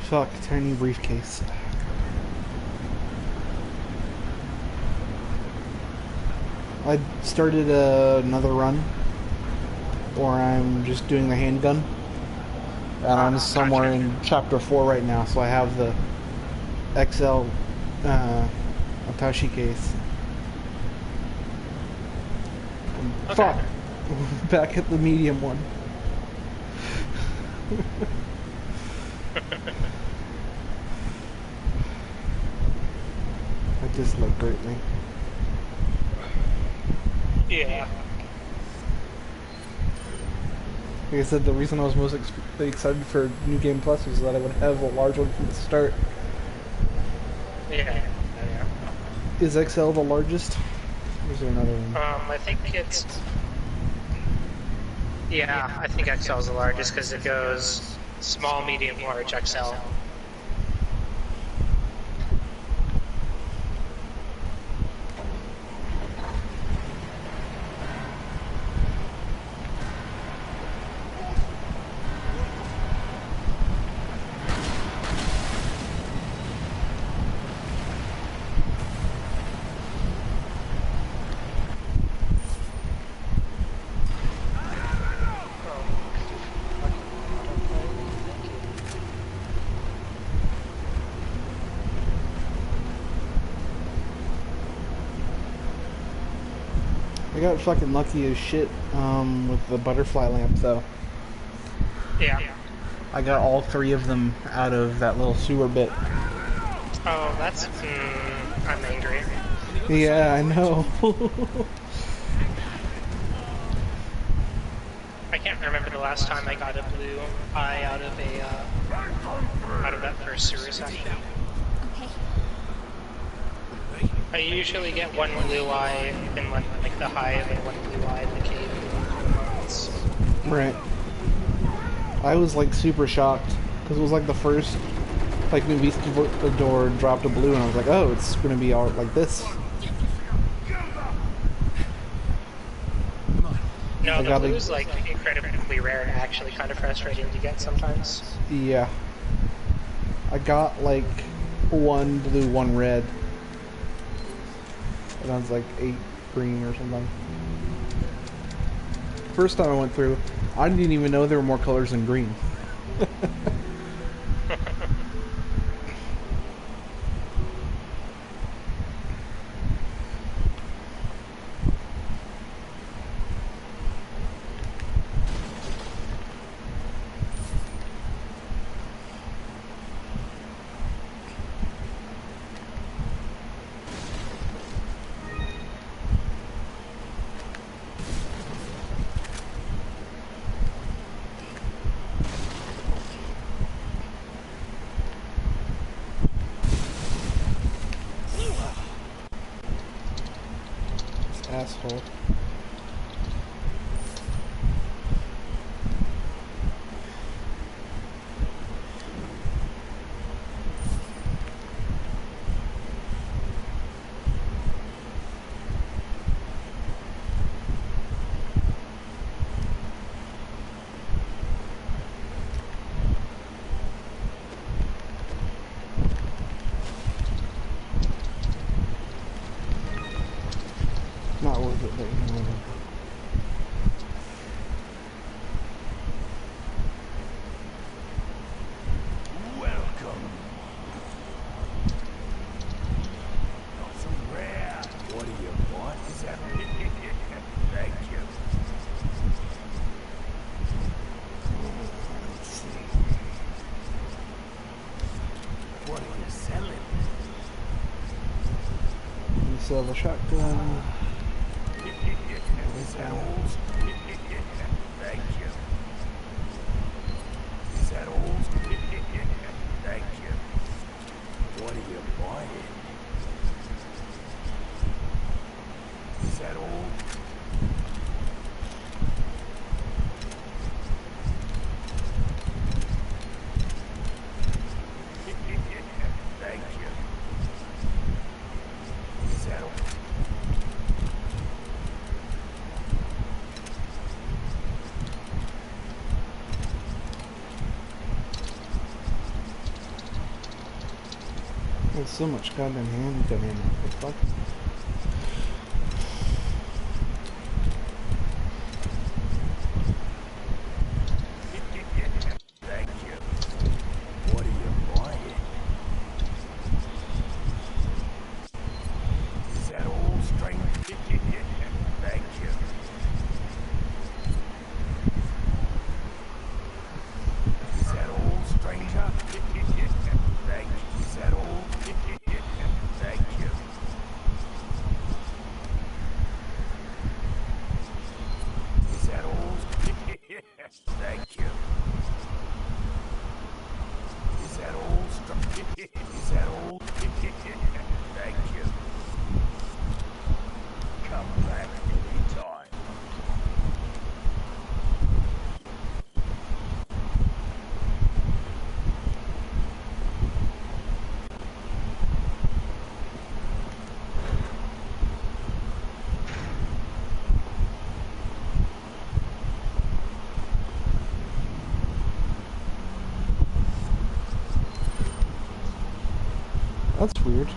Fuck, tiny briefcase. I started another run, or I'm just doing the handgun, and I'm somewhere in chapter 4 right now, so I have the XL attaché case. Okay. Fuck! Back at the medium one. I dislike greatly. Yeah. Like I said, the reason I was most excited for New Game Plus was that I would have a large one from the start. Yeah. Is XL the largest? Or is there another one? I think it's... Yeah, I think XL is the largest because it goes small, medium, large, XL. I got fucking lucky as shit with the butterfly lamp, though. Yeah. I got all 3 of them out of that little sewer bit. Oh, that's... I'm angry. Yeah, I know. I can't remember the last time I got a blue eye out of that first sewer section. I usually get one blue eye in like the hive and one blue eye in the cave. Right. I was like super shocked because it was like the first like new beast the door dropped a blue and I was like, oh, it's gonna be all like this. No, the blue's like incredibly rare and actually kind of frustrating to get sometimes. Yeah. I got like 1 blue, 1 red. And I was like 8 green or something. First time I went through, I didn't even know there were more colors than green. Asshole. Not worth it, but you know. Welcome. Some rare. What do you want? Is that Thank you. Let's see. What are you selling? You sell the shotgun. Is that old? Thank you. Is that old? Thank you. What are you buying? Is that old? Thank you. Is that old? There's so much goddamn handgun ammo. What the fuck? Thank you. What are you buying? Is that all, stranger? Thank you. Is that all, stranger? Thank you. Is that all? Thank you. Is that all? Thank you. Is that all? Is that all? Thank you. Come back anytime. That's weird.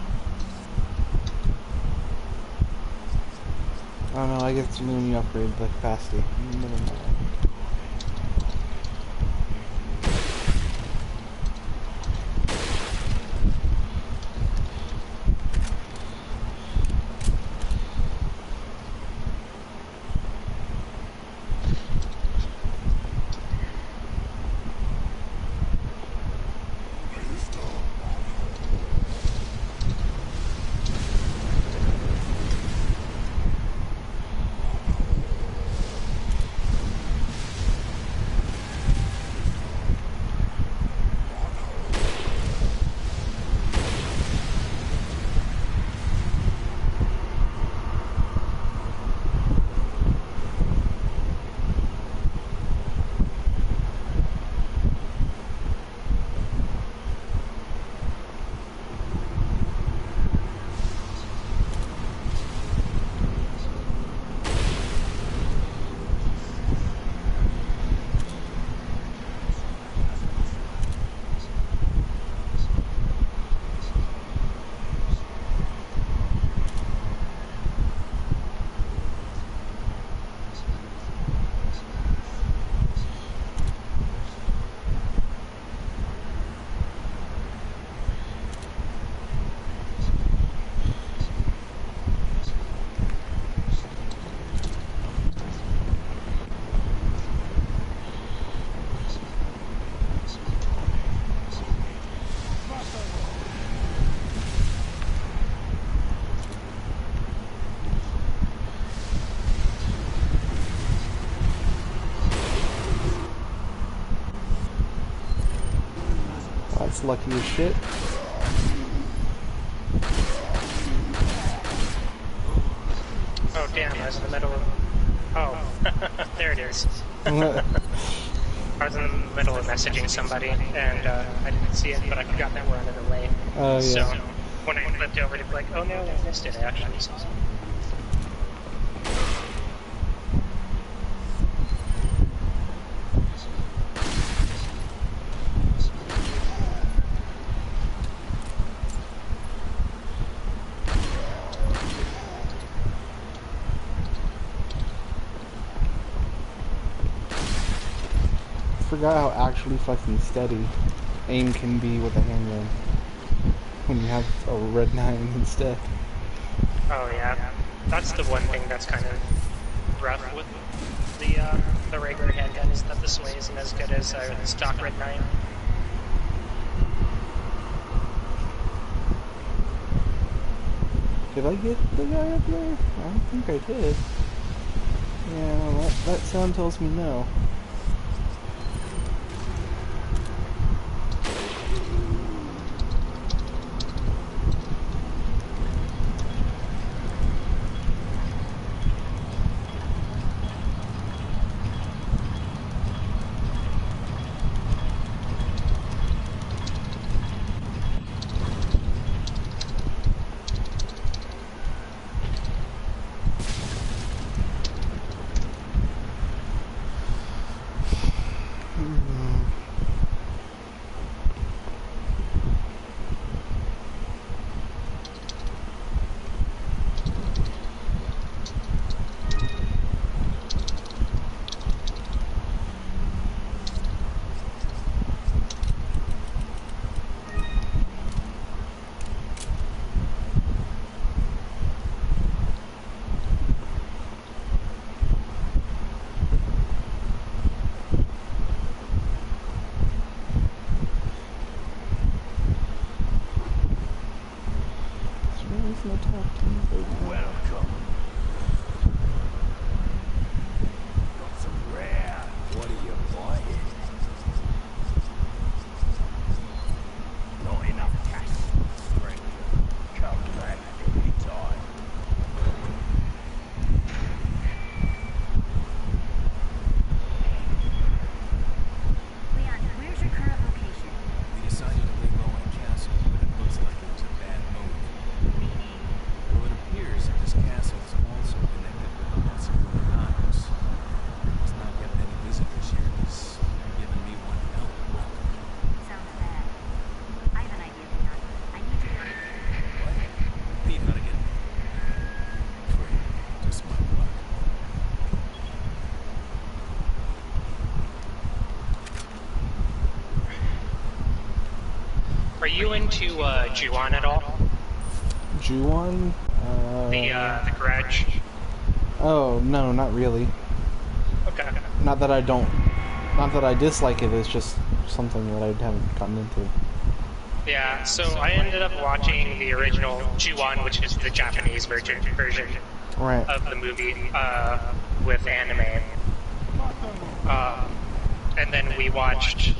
I don't know, I guess it's when you upgrade the capacity. Never mind. That's lucky as shit. Oh damn, I was in the middle of... Oh, there it is. I was in the middle of messaging somebody, and I didn't see it, but I forgot that we're under the way. Oh, yeah. So, when I flipped over to be like, oh no, I missed it, I actually saw it. Forgot how actually fucking steady aim can be with a handgun when you have a red 9 instead. Oh yeah, that's the one thing that's kind of rough with the regular handgun, is that the sway isn't as good as the stock red 9. Did I get the guy up there? I don't think I did. Yeah, that sound tells me no. Welcome. Got some rare. What are you buying? Not enough cash, stranger. Come back anytime. Leon, where's your current location? We decided to lay low on a castle, but it looks like it was a bad move. Meaning, Well, it appears that this castle is also connected with the Hansel Isles. There's not yet many visitors here. He's given me one hell of a welcome. sounds bad. I have an idea, Leon. I need you to... What? Pete, how to get in? Great. Just my luck. Are you into Juon at all? Juon? The Grudge? Oh, no, not really. Okay. Not that I don't... Not that I dislike it, it's just something that I haven't gotten into. Yeah, so I ended up watching the original Juon, which is the Japanese version Right. of the movie, with anime. And then we watched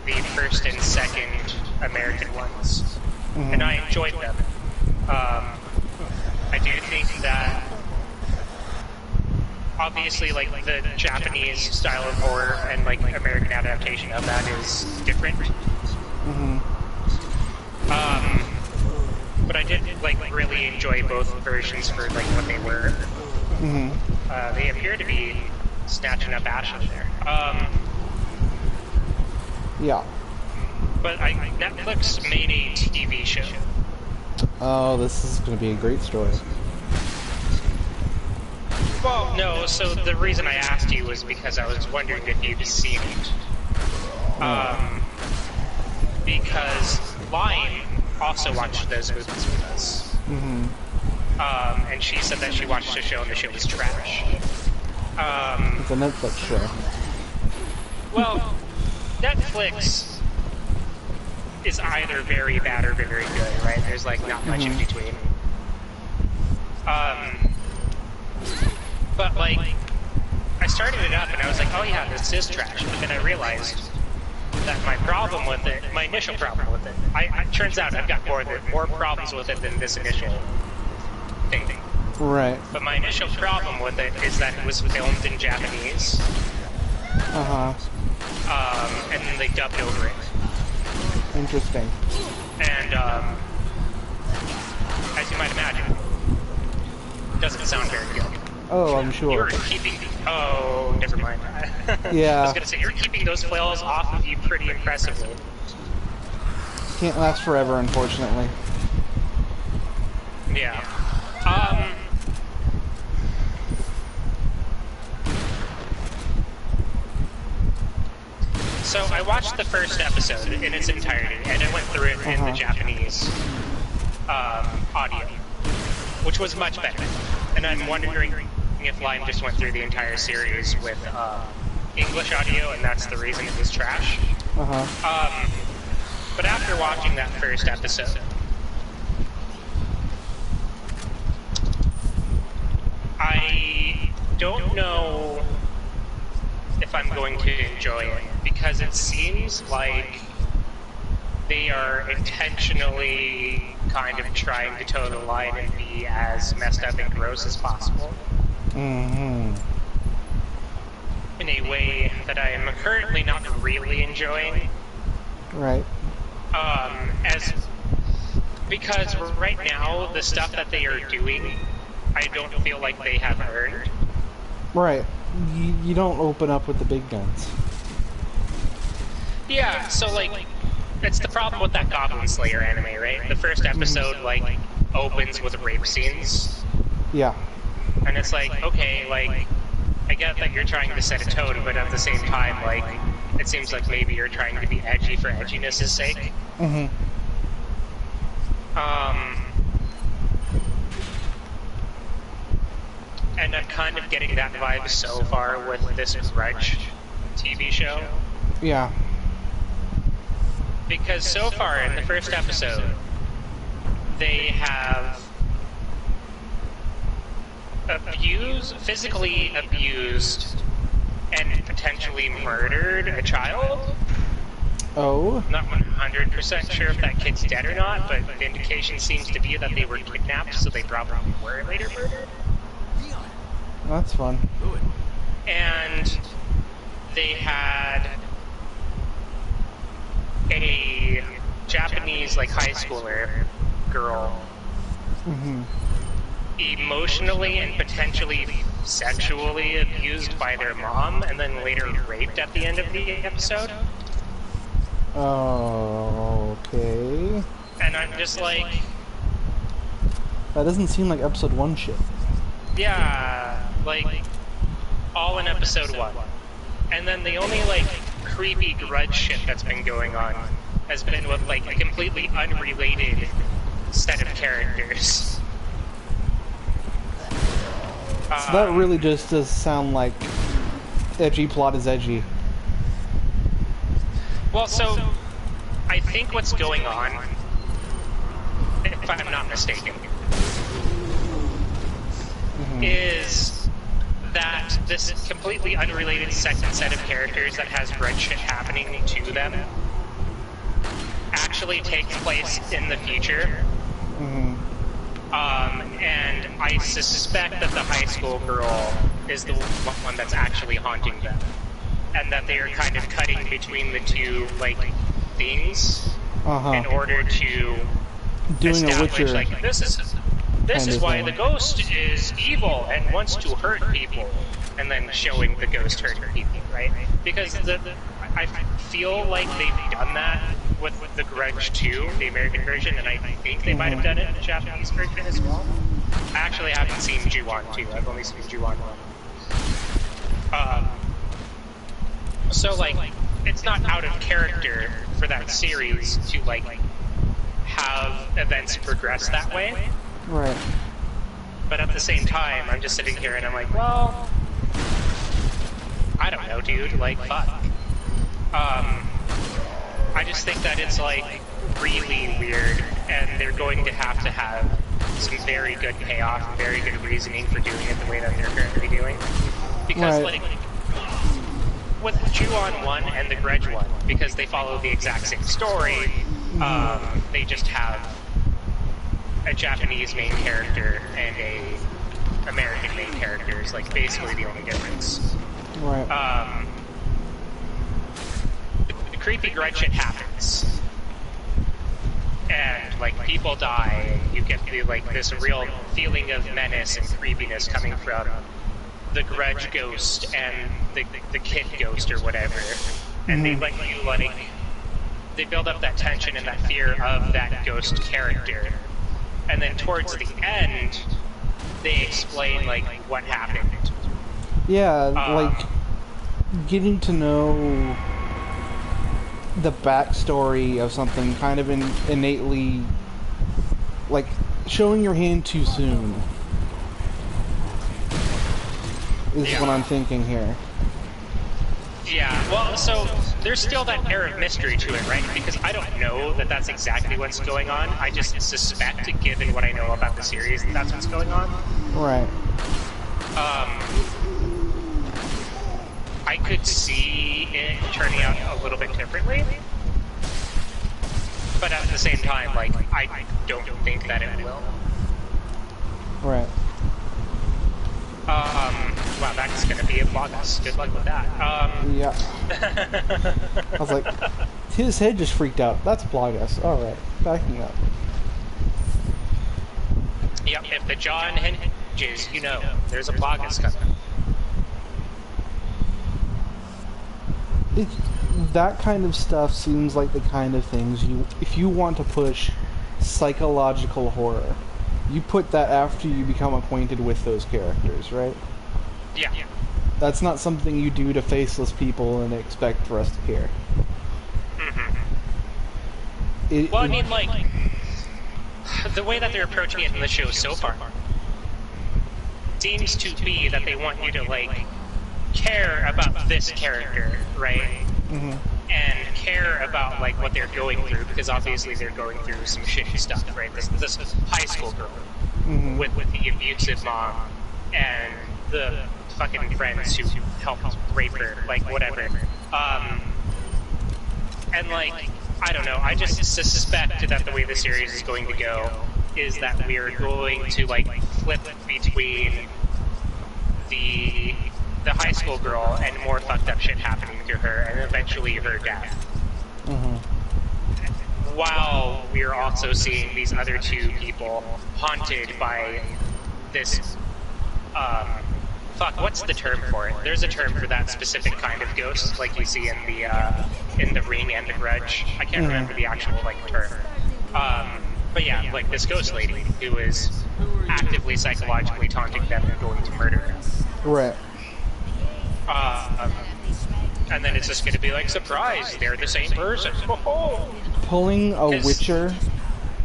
the first and second American ones, and I enjoyed them. I do think that obviously, like, the Japanese style of horror and like American adaptation of that is different. But I did like really enjoy both versions for like what they were. They appear to be snatching up Ashley there. Yeah. But Netflix made a TV show. Oh, this is going to be a great story. Well, no, so the reason I asked you was because I was wondering if you'd seen it. Because Lime also watched those movies with us. And she said that she watched the show and the show was trash. It's a Netflix show. Well, Netflix is either very bad or very good, right? There's like not much in between. But like, I started it up and I was like, oh yeah, this is trash. But then I realized that my problem with it, my initial problem with it, turns out I've got more problems with it than this initial thing. Right. But my initial problem with it is that it was filmed in Japanese. And then they dubbed over it. Interesting. And, as you might imagine, it doesn't sound very good. Oh, I'm You sure. were keeping... Oh, never mind. I Yeah. was gonna say, you're keeping those flails off of you pretty impressively. Can't last forever, unfortunately. Yeah. So I watched the first episode in its entirety, and I went through it in the Japanese audio, which was much better. And I'm wondering if Lime just went through the entire series with English audio, and that's the reason it was trash. But after watching that first episode, I don't know if I'm going to enjoy it, because it seems like they are intentionally kind of trying to toe the line and be as messed up and gross as possible. In a way that I am currently not really enjoying. Right. Because right now, the stuff that they are doing, I don't feel like they have earned. Right. You don't open up with the big guns. Yeah, so like, it's the problem with that Goblin Slayer anime, right? The first episode, like, opens with rape scenes. Yeah. And it's like, okay, like, I get that you're trying to set a tone, but at the same time, like, it seems like maybe you're trying to be edgy for edginess' sake. And I'm kind of getting that vibe so far with this Grudge TV show. Yeah. Because so far in the first episode, they have physically abused, and potentially murdered a child. Oh? Not 100% sure if that kid's dead or not, but the indication seems to be that they were kidnapped, so they probably were later murdered. That's fun. Do it. And they had a Japanese, like, high schooler girl emotionally and potentially sexually abused by their mom, and then later raped at the end of the episode. Oh, okay. And I'm just like... That doesn't seem like episode 1 shit. Yeah, like, all in episode 1. And then the only, like, creepy grudge shit that's been going on has been with, like, a completely unrelated set of characters. So that really just does sound like edgy plot is edgy. Well, so, I think what's going on, if I'm not mistaken, is that this completely unrelated second set of characters that has grudge shit happening to them actually takes place in the future. And I suspect that the high school girl is the one that's actually haunting them. And that they are kind of cutting between the two, like, things in order to Doing a establish, Witcher. like, this is why the ghost is evil and wants to hurt people, and then showing the ghost hurting people, right? Because I feel like they've done that with the Grudge 2, the American version, and I think they might have done it in the Japanese version as well. I actually haven't seen Ju-on 2, I've only seen Ju-on 1. So, like, it's not out of character for that series to, like, have events progress that way. Right. But at the same time, I'm just sitting here and I'm like, well, I don't know, dude, like, fuck. I just think that it's, like, really weird, and they're going to have some very good payoff, very good reasoning for doing it the way that they're currently doing. Because, like, with Ju-on 1 and the Grudge 1, because they follow the exact same story, they just have a Japanese main character and a American main character is, like, basically the only difference. Right. The creepy grudge shit happens. And, like, people die, and you get the, like, this real feeling of menace and creepiness coming from the grudge ghost and the kid ghost or whatever. And they let you, like, they build up that tension and that fear of that ghost character. And then towards the end, they explain, like, what happened. Yeah, like, getting to know the backstory of something kind of innately, like, showing your hand too soon is what I'm thinking here. Yeah, well, so there's still that air of mystery to it, right? Because I don't know that that's exactly what's going on. I just suspect, given what I know about the series, that that's what's going on. Right. I could see it turning out a little bit differently. But at the same time, like, I don't think that it will. Right. Wow, that's gonna be a blogus. Good luck with that. Yeah. I was like, his head just freaked out. That's Blogus. Alright, backing up. Yep, if the jaw hinges, you know, there's a blogus coming. That kind of stuff seems like the kind of things if you want to push psychological horror, you put that after you become acquainted with those characters, right? Yeah. That's not something you do to faceless people and expect for us to care. Well, I mean, like, the way that they're approaching it in the show so far seems to be that they want you to, like, care about this character, right? And care about, like, what they're going through, because obviously they're going through some shitty stuff, right? This high school girl with the abusive mom, and the fucking friends who helped rape her, like, whatever. And, like, I don't know, I just suspect that the way the series is going to go is that we're going to, like, flip between the high school girl and more fucked up shit happening to her, and eventually her death. While we're also seeing these other two people haunted by this, fuck, what's the term for it? There's a term for that specific kind of ghost, like you see in the Ring and the Grudge. I can't remember the actual, like, term. But yeah, like this ghost lady who is actively psychologically taunting them and going to murder them. Right. And then it's just going to be like, surprise, they're the same person. Pulling a Witcher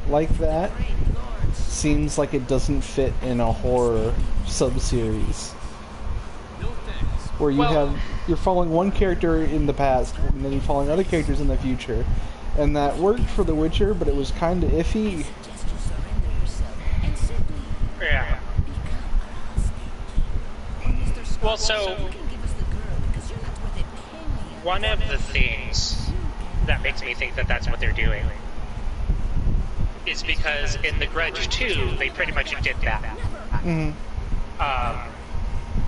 like that seems like it doesn't fit in a horror sub-series. Where you're following one character in the past, and then you're following other characters in the future. And that worked for The Witcher, but it was kind of iffy. Yeah. Well, so one of the things that makes me think that that's what they're doing is because in The Grudge 2, they pretty much did that.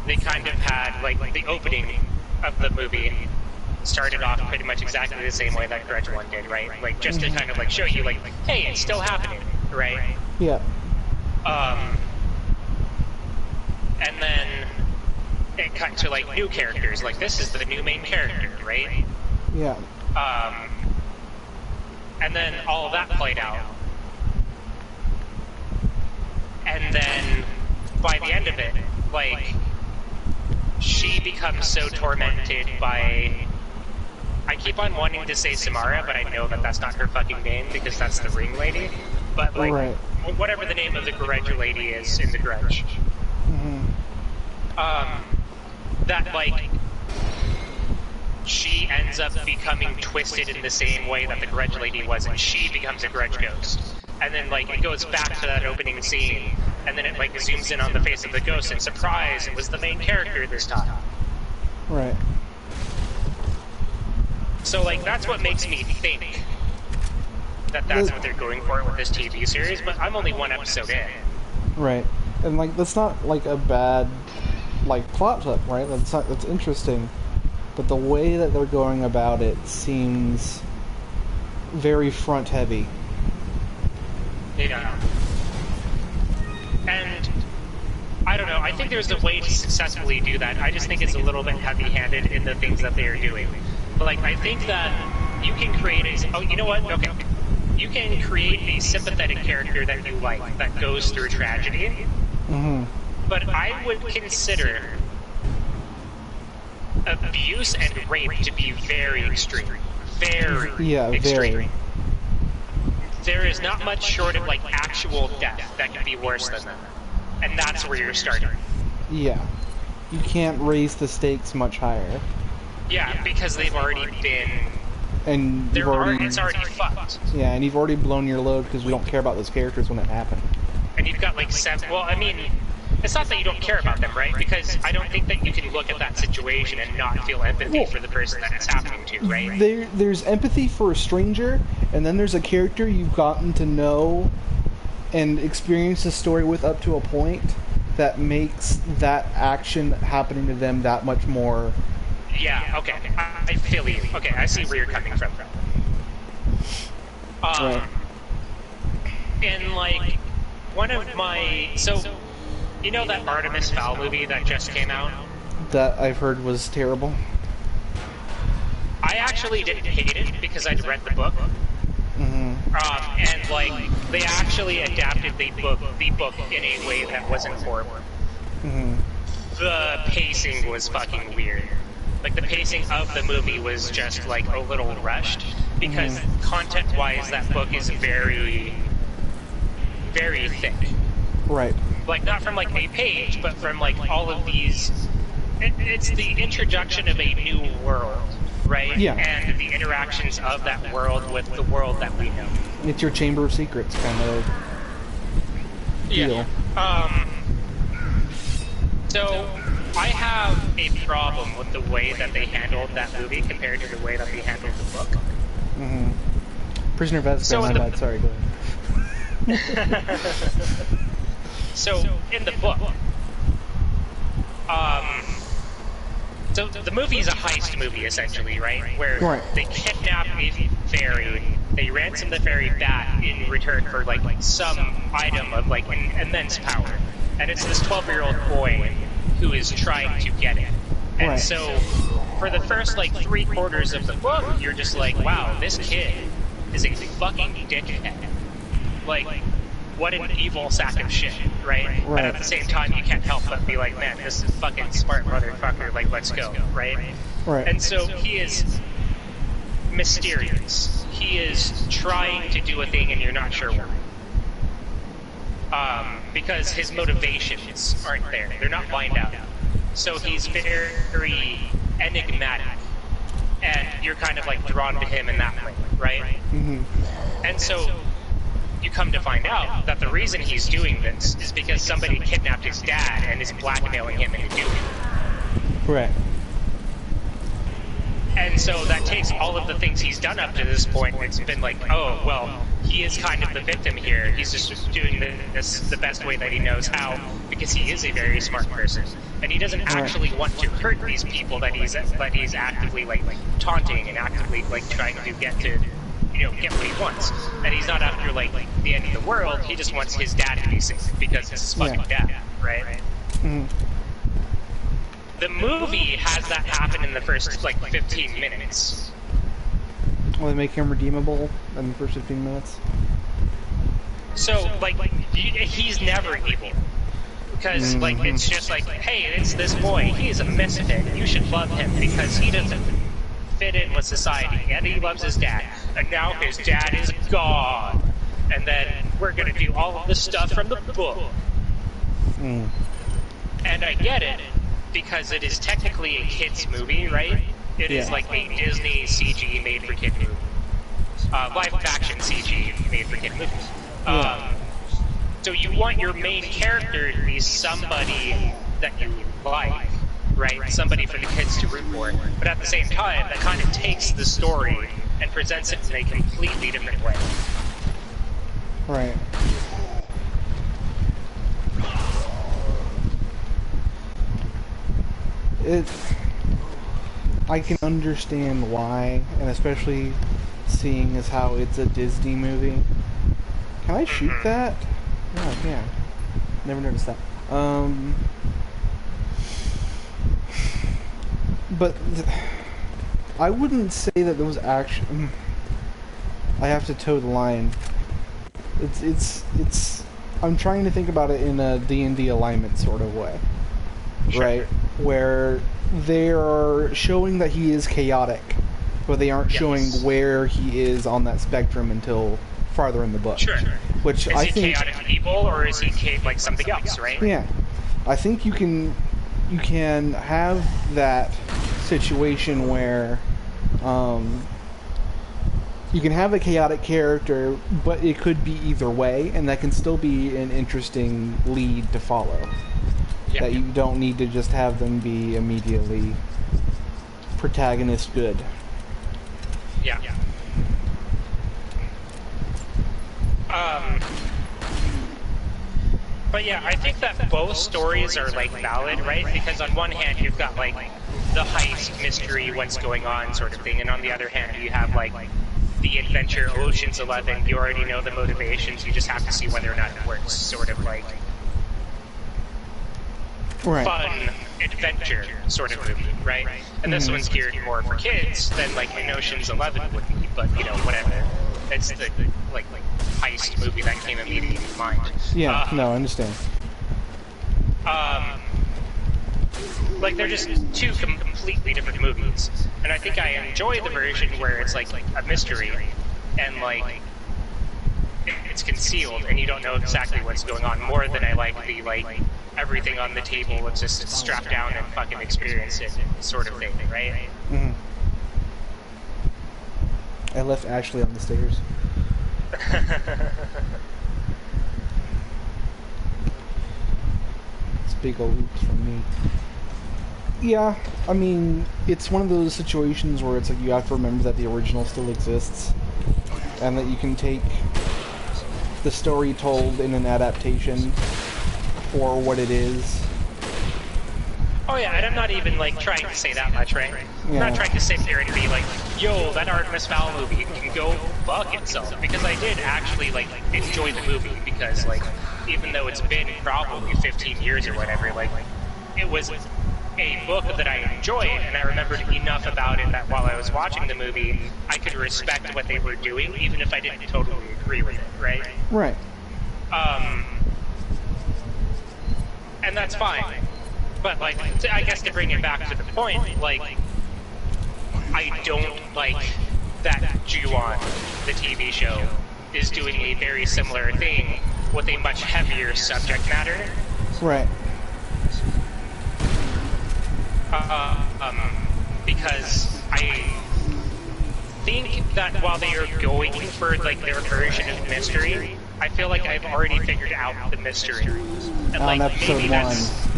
They kind of had, like, the opening of the movie started off pretty much exactly the same way that Grudge 1 did, right? Like, just to kind of, like, show you, like, hey, it's still happening, right? Yeah. And then it cut to, like, new characters. Like, this is the new main character, right? Yeah. And then all of that played out. And then, by the end of it, like, she becomes so tormented by... I keep on wanting to say Samara, but I know that that's not her fucking name, because that's the Ring Lady. But, like, right. Whatever the name of the Grudge lady is in the Grudge. That, like, she ends up becoming twisted in the same way that the Grudge lady was, and she becomes a Grudge ghost. And then, like, it goes back to that opening scene, and then it, like, zooms in on the face of the ghost, and surprise, it was the main character this time. Right. So, like, that's what makes me think that that's what they're going for with this TV series, but I'm only one episode in. Right. And, like, that's not, like, a bad, like, plot hook, right? That's interesting. But the way that they're going about it seems very front-heavy. Yeah. And I don't know, I think there's a way to successfully do that. I just think it's a little bit heavy-handed in the things that they are doing. But, like, I think that you can create a... Oh, you know what? Okay. You can create a sympathetic character that you like, that goes through tragedy. But I would consider abuse and rape to be very extreme. Very extreme. Very. There is not much short of, like, actual death that can be worse than that. And that's where you're starting. Yeah. You can't raise the stakes much higher. Yeah, because they've already been... And it's already fucked. Yeah, and you've already blown your load because we don't care about those characters when it happened. And you've got, like, 7... Well, I mean, it's not that you don't care about them, right? Because I don't think that you can look at that situation and not feel empathy for the person that it's happening to, right? There's empathy for a stranger, and then there's a character you've gotten to know and experience the story with up to a point that makes that action happening to them that much more... Yeah, okay. I feel you. Okay, I see where you're coming from. Right. And, like, one of my... So, you know that Artemis Fowl movie that just came out? That I've heard was terrible. I actually didn't hate it because I'd read the book. And, like, they actually adapted the book in a way that wasn't horrible. The pacing was fucking weird. Like, the pacing of the movie was just, like, a little rushed, because content-wise, that book is very, very thick. Right. Like, not from, like, a page, but from, like, all of these... It's the introduction of a new world, right? Yeah. And the interactions of that world with the world that we know. It's your Chamber of Secrets kind of deal. Yeah. So... I have a problem with the way that they handled that movie compared to the way that they handled the book. Mm-hmm. Prisoner of Azkaban, So my in the- bad. Sorry, go ahead. So in the book, so the movie is a heist movie essentially, right? Where Right. they kidnap a ferry, they ransom the ferry back in return for like some item of like immense power, and it's this 12-year-old boy who is trying to get it. And Right. so for the first like 3/4 of the book, you're just like, wow, this kid is a fucking dickhead. Like, what an evil sack of shit, right? Right. But at the same time, you can't help but be like, man, this is fucking smart motherfucker, like, let's go, right? Right. And so he is mysterious. He is trying to do a thing and you're not sure why. Because his motivations aren't there. They're not lined out. So he's very enigmatic. And you're kind of like drawn to him in that way, right? Mm-hmm. And so you come to find out that the reason he's doing this is because somebody kidnapped his dad and is blackmailing him into doing it. Right. And so that takes all of the things he's done up to this point. It's been like, oh, well, he is kind of the victim here. He's just doing this the best way that he knows how because he is a very smart person. And he doesn't actually want to hurt these people that he's actively like taunting and actively like trying to get what he wants. And he's not after like the end of the world. He just wants his dad to be safe because it's his fucking dad, right? Mm-hmm. The movie has that happen in the first like 15 minutes. Will they make him redeemable in the first 15 minutes? So like he's never evil. Because like it's just like, hey, it's this boy, he's a misfit. You should love him because he doesn't fit in with society and he loves his dad. And now his dad is gone. And then we're gonna do all of the stuff from the book. Mm. And I get it, because it is technically a kid's movie, right? It is like a Disney CG made for kid movie. Live action CG made for kid movies. So you want your main character to be somebody that you like, right? Somebody for the kids to root for. But at the same time, that kind of takes the story and presents it in a completely different way. Right. I can understand why, and especially seeing as how it's a Disney movie. Can I shoot that? Yeah, I can. Never noticed that. But I wouldn't say that there was action. I have to toe the line. It's. I'm trying to think about it in a D&D alignment sort of way, right? Where they are showing that he is chaotic, but they aren't showing where he is on that spectrum until farther in the book. Sure. Which is I he think chaotic evil, or is he like something else, right? Yeah, I think you can have that situation where you can have a chaotic character, but it could be either way, and that can still be an interesting lead to follow. Yeah. That you don't need to just have them be immediately protagonist good. Yeah. But yeah, I think that both stories are like valid, right? Because on one hand, you've got like the heist mystery, what's going on sort of thing, and on the other hand, you have like the adventure, Ocean's 11. You already know the motivations. You just have to see whether or not it works. Sort of like fun adventure sort of movie, right? And this one's geared more for kids than like an Ocean's 11 would be, but you know, whatever. It's the like heist movie that came immediately to mind. Yeah, no, I understand. Like they're just two completely different movies, and I think I enjoy the version where it's like a mystery and like it's concealed and you don't know exactly what's going on, more than I like the like everything on the table, let's just strap down and fucking experience it sort of thing, right? Mm-hmm. I left Ashley on the stairs. It's big old oops from me. Yeah, I mean, it's one of those situations where it's like you have to remember that the original still exists, and that you can take the story told in an adaptation for what it is. Oh yeah, and I'm not even like trying to say that much, right? I'm Yeah. not trying to sit here and be like, yo, that Artemis Fowl movie can go fuck itself, because I did actually like enjoy the movie, because like even though it's been probably 15 years or whatever, like it was a book that I enjoyed, and I remembered enough about it that while I was watching the movie, I could respect what they were doing, even if I didn't totally agree with it, right? Right. And that's fine. But, like, I guess to bring it back to the point, like, I don't like that Ju-on, the TV show, is doing a very similar thing with a much heavier subject matter. Right. Because I think that while they are going for, like, their version of mystery, I feel like I've already figured out the mystery. And, On like, episode maybe 1. that's...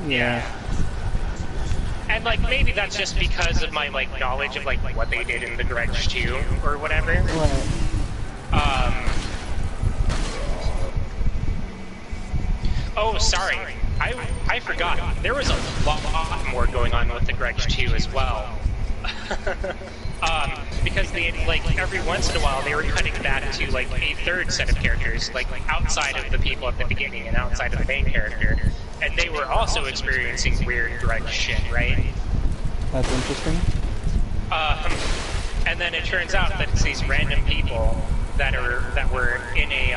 Yeah. And, like, maybe that's just because of my, like, knowledge of, like, what they did in The Grudge 2, or whatever. Right. Oh, sorry. I forgot. There was a lot more going on with The Grudge 2 as well. Because they, like, every once in a while, they were cutting back to, like, a third set of characters, like, outside of the people at the beginning and outside of the main character. And they were also experiencing weird Grudge shit, right? That's interesting. And then it turns out that it's these random people that were in a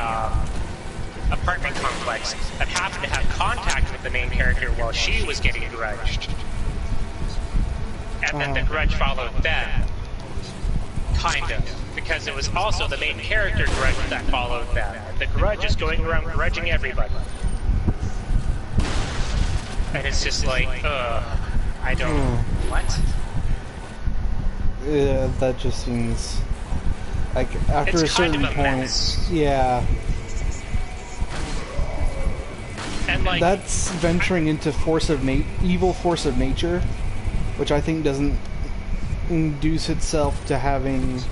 apartment complex that happened to have contact with the main character while she was getting grudged. And then the grudge followed them. Kind of. Because it was also the main character grudge that followed them. And the grudge is going around grudging everybody. And it's just like, I don't... What? Yeah, that just seems... Like, after It's a certain kind of a point... mess. Yeah. And like... That's venturing into evil force of nature, which I think doesn't induce itself to having...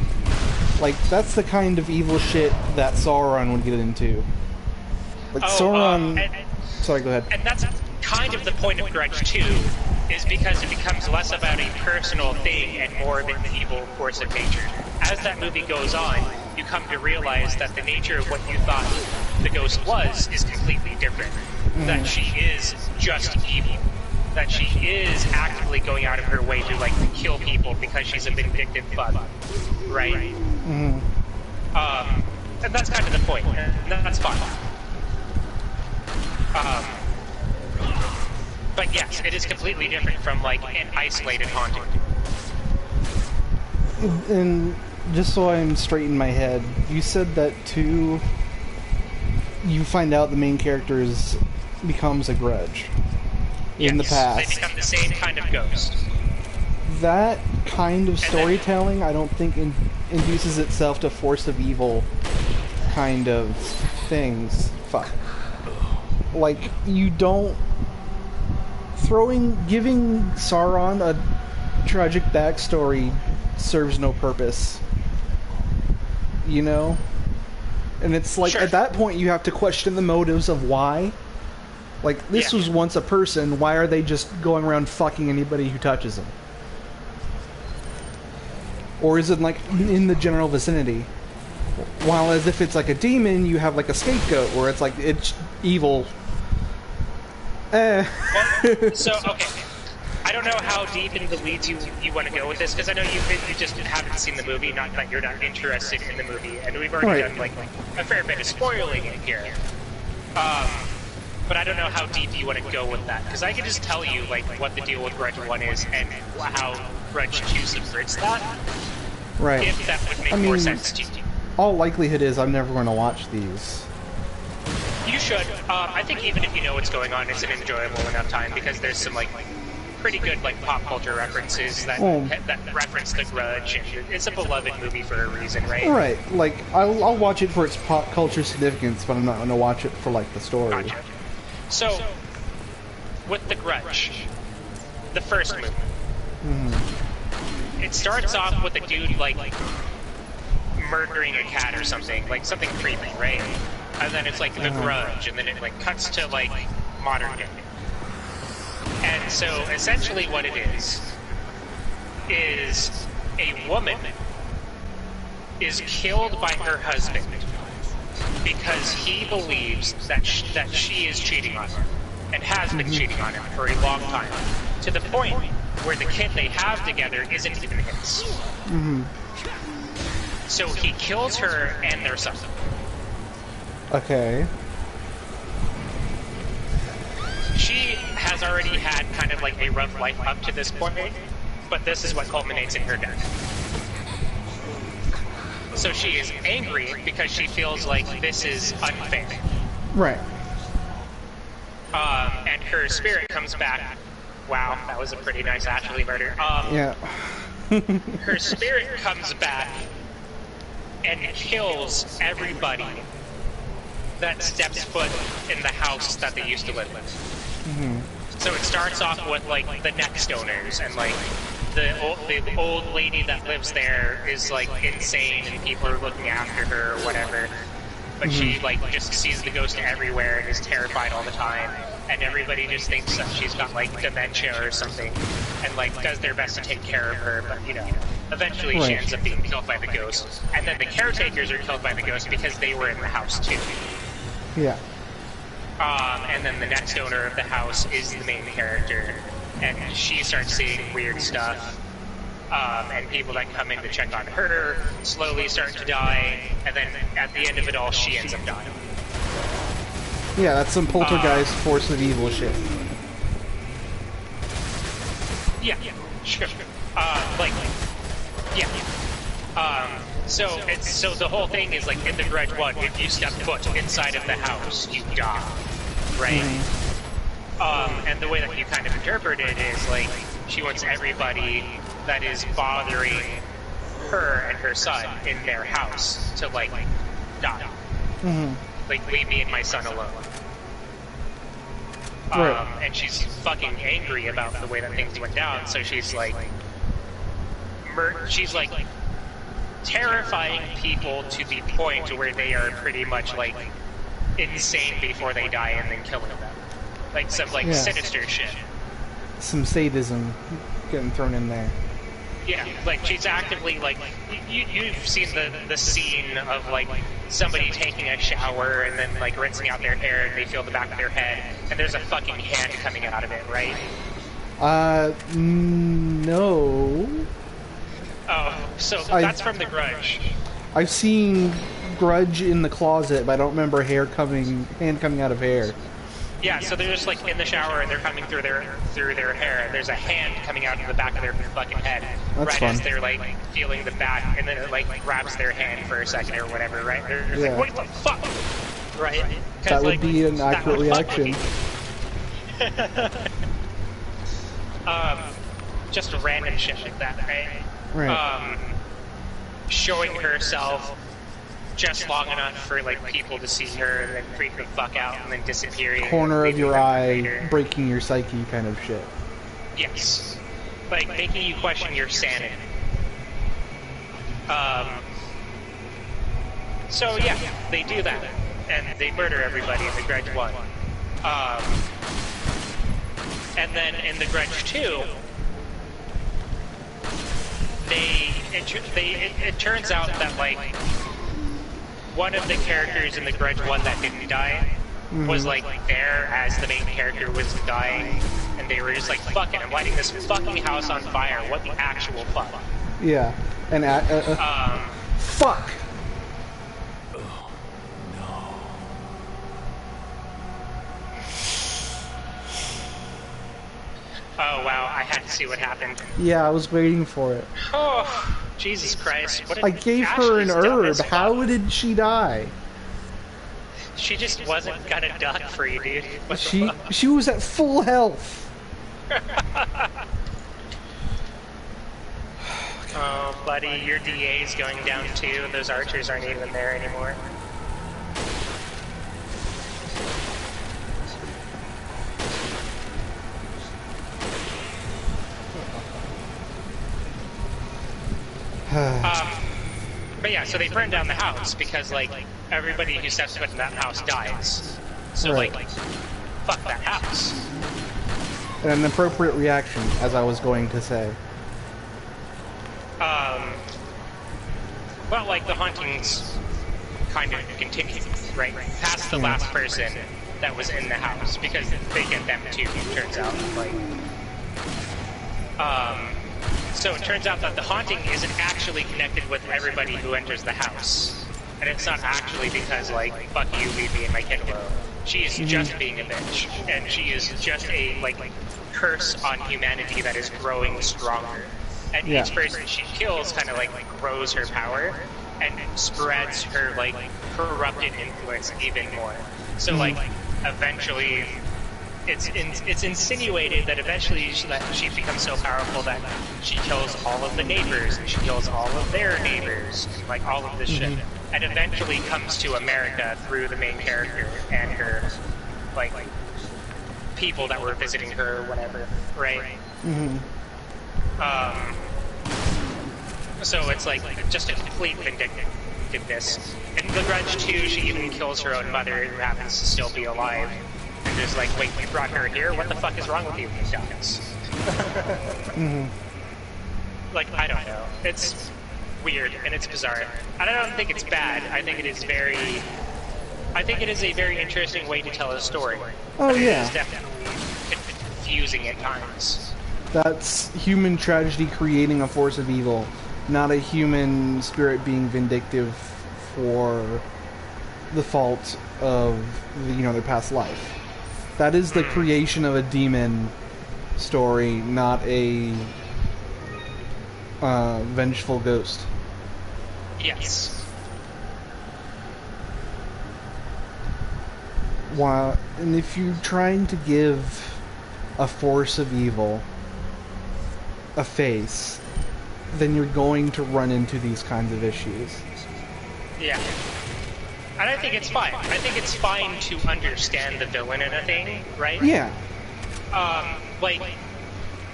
Like, that's the kind of evil shit that Sauron would get into. Like, Sauron... Sorry, go ahead. And that's kind of the point of Grudge 2, is because it becomes less about a personal thing and more of an evil force of nature. As that movie goes on, you come to realize that the nature of what you thought the ghost was is completely different. That she is just evil. That she is actively going out of her way to, like, kill people because she's a vindictive bug. Right? And that's kind of the point, and that's fine. But yes, it is completely different from, like, an isolated haunting. And just so I'm straight in my head, you said that too. You find out the main character becomes a grudge in the past. They become the same kind of ghost. That kind of storytelling, I don't think induces itself to force of evil kind of things. Fuck. Like, you don't... Giving Sauron a tragic backstory serves no purpose. You know? And it's like, at that point, you have to question the motives of why. Like, this was once a person, why are they just going around fucking anybody who touches them? Or is it, like, in the general vicinity? While as if it's like a demon, you have, like, a scapegoat, where it's like, it's evil. Well, so, okay. I don't know how deep in the weeds you want to go with this, because I know you just haven't seen the movie, not that you're not interested in the movie, and we've already done, like, a fair bit of spoiling in here. But I don't know how deep you want to go with that, because I can just tell you, like, what the deal with Grudge 1 is, and how Grudge 2 subverts that. Right. If that would make more sense to you. All likelihood is I'm never going to watch these. You should. I think even if you know what's going on, it's an enjoyable enough time, because there's some, like, pretty good, like, pop culture references that reference The Grudge. It's a beloved movie for a reason, right? Right. Like, I'll watch it for its pop culture significance, but I'm not going to watch it for, like, the story. Gotcha. So, with The Grudge, the first movie. Mm-hmm. It starts off with a dude, like, murdering a cat or something, like something creepy, right? And then it's like The Grudge, and then it like cuts to like modern day. And so essentially what it is a woman is killed by her husband because he believes that she is cheating on him and has been cheating on him for a long time, to the point where the kid they have together isn't even his. Mm-hmm. So he kills her and their son. Okay. She has already had kind of like a rough life up to this point, but this is what culminates in her death. So she is angry because she feels like this is unfair. Right. And her spirit comes back. Wow, that was a pretty nice Ashley murder. Yeah. Her spirit comes back and kills everybody that steps foot in the house that they used to live with. Mm-hmm. So it starts off with like the next owners, and like the old lady that lives there is like insane and people are looking after her or whatever. But she like just sees the ghost everywhere and is terrified all the time, and everybody just thinks that she's got like dementia or something, and like does their best to take care of her, but you know, eventually she ends up being killed by the ghost. And then the caretakers are killed by the ghost because they were in the house too. Yeah. And then the next owner of the house is the main character, and she starts seeing weird stuff. And people that come in to check on her slowly start to die, and then at the end of it all, she ends up dying. Yeah, that's some poltergeist force of evil shit. Yeah, sure. So the whole thing is like in the Grudge 1, if you step foot inside of the house, you die, right? And the way that you kind of interpret it is like she wants everybody that is bothering her and her son in their house to like die. Like, leave me and my son alone. And she's fucking angry about the way that things went down, so she's like terrifying people to the point where they are pretty much like insane before they die, and then killing them. Like some like sinister shit. Some sadism getting thrown in there. Yeah, like she's actively like you've seen the scene of like somebody taking a shower and then like rinsing out their hair and they feel the back of their head and there's a fucking hand coming out of it, right? No. Oh, so that's from The Grudge. I've seen Grudge in the closet, but I don't remember hand coming out of hair. Yeah, so they're just like in the shower and they're coming through their hair, and there's a hand coming out of the back of their fucking head. That's right fun. As they're like feeling the back, and then it like grabs their hand for a second or whatever, right? They're just like, what the fuck? Right? That would like, be an accurate reaction. Just random shit like that, right? Right. Showing herself just long enough for like people to see her and then freak the fuck out and then disappearing. Corner of your eye, breaking your psyche kind of shit. Yes. Like making you question your sanity. So yeah, they do that. And they murder everybody in The Grudge 1. And then in The Grudge 2, it turns out that like one of the characters in The Grudge 1 that didn't die was like there as the main character was dying, and they were just like, fuck it, I'm lighting this fucking house on fire, what the actual fuck? Yeah. And fuck! Oh wow, I had to see what happened. Yeah, I was waiting for it. Oh, Jesus Christ. What I gave her an herb. How did she die? She just wasn't gonna duck for you, dude. What the fuck? She was at full health. Oh, buddy, your DA is going down too. Those archers aren't even there anymore. But yeah, so they burn down the house because, like, everybody who steps foot in that house dies. So, Right. like, fuck that house. An appropriate reaction, as I was going to say. Well, like, the hauntings kind of continue, right? Past the last person that was in the house, because they get them too, turns out. Like, so it turns out that the haunting isn't actually connected with everybody who enters the house. And it's not actually because, like, fuck you, leave me and my kid alone. She is just being a bitch. And she is just a, like curse on humanity that is growing stronger. And each person she kills kind of, like, grows her power and spreads her, like, corrupted influence even more. So, like, eventually... It's insinuated that eventually she becomes so powerful that she kills all of the neighbors, and she kills all of their neighbors, and, like, all of this shit. And eventually comes to America through the main character and her, like people that were visiting her or whatever, right? So it's, like, just a complete vindictiveness. In The Grudge 2, she even kills her own mother, who happens to still be alive. And just like, wait, we brought her here? What the fuck is wrong with you, guys? Like, I don't know. It's weird, and it's bizarre. And I don't think it's bad. I think it is a very interesting way to tell a story. Oh, but yeah. It is definitely confusing at times. That's human tragedy creating a force of evil, not a human spirit being vindictive for the fault of, their past life. That is the creation of a demon story, not a vengeful ghost. Yes. And if you're trying to give a force of evil a face, then you're going to run into these kinds of issues. Yeah. And I think it's fine. I think it's fine to understand the villain in a thing, right? Yeah. Like,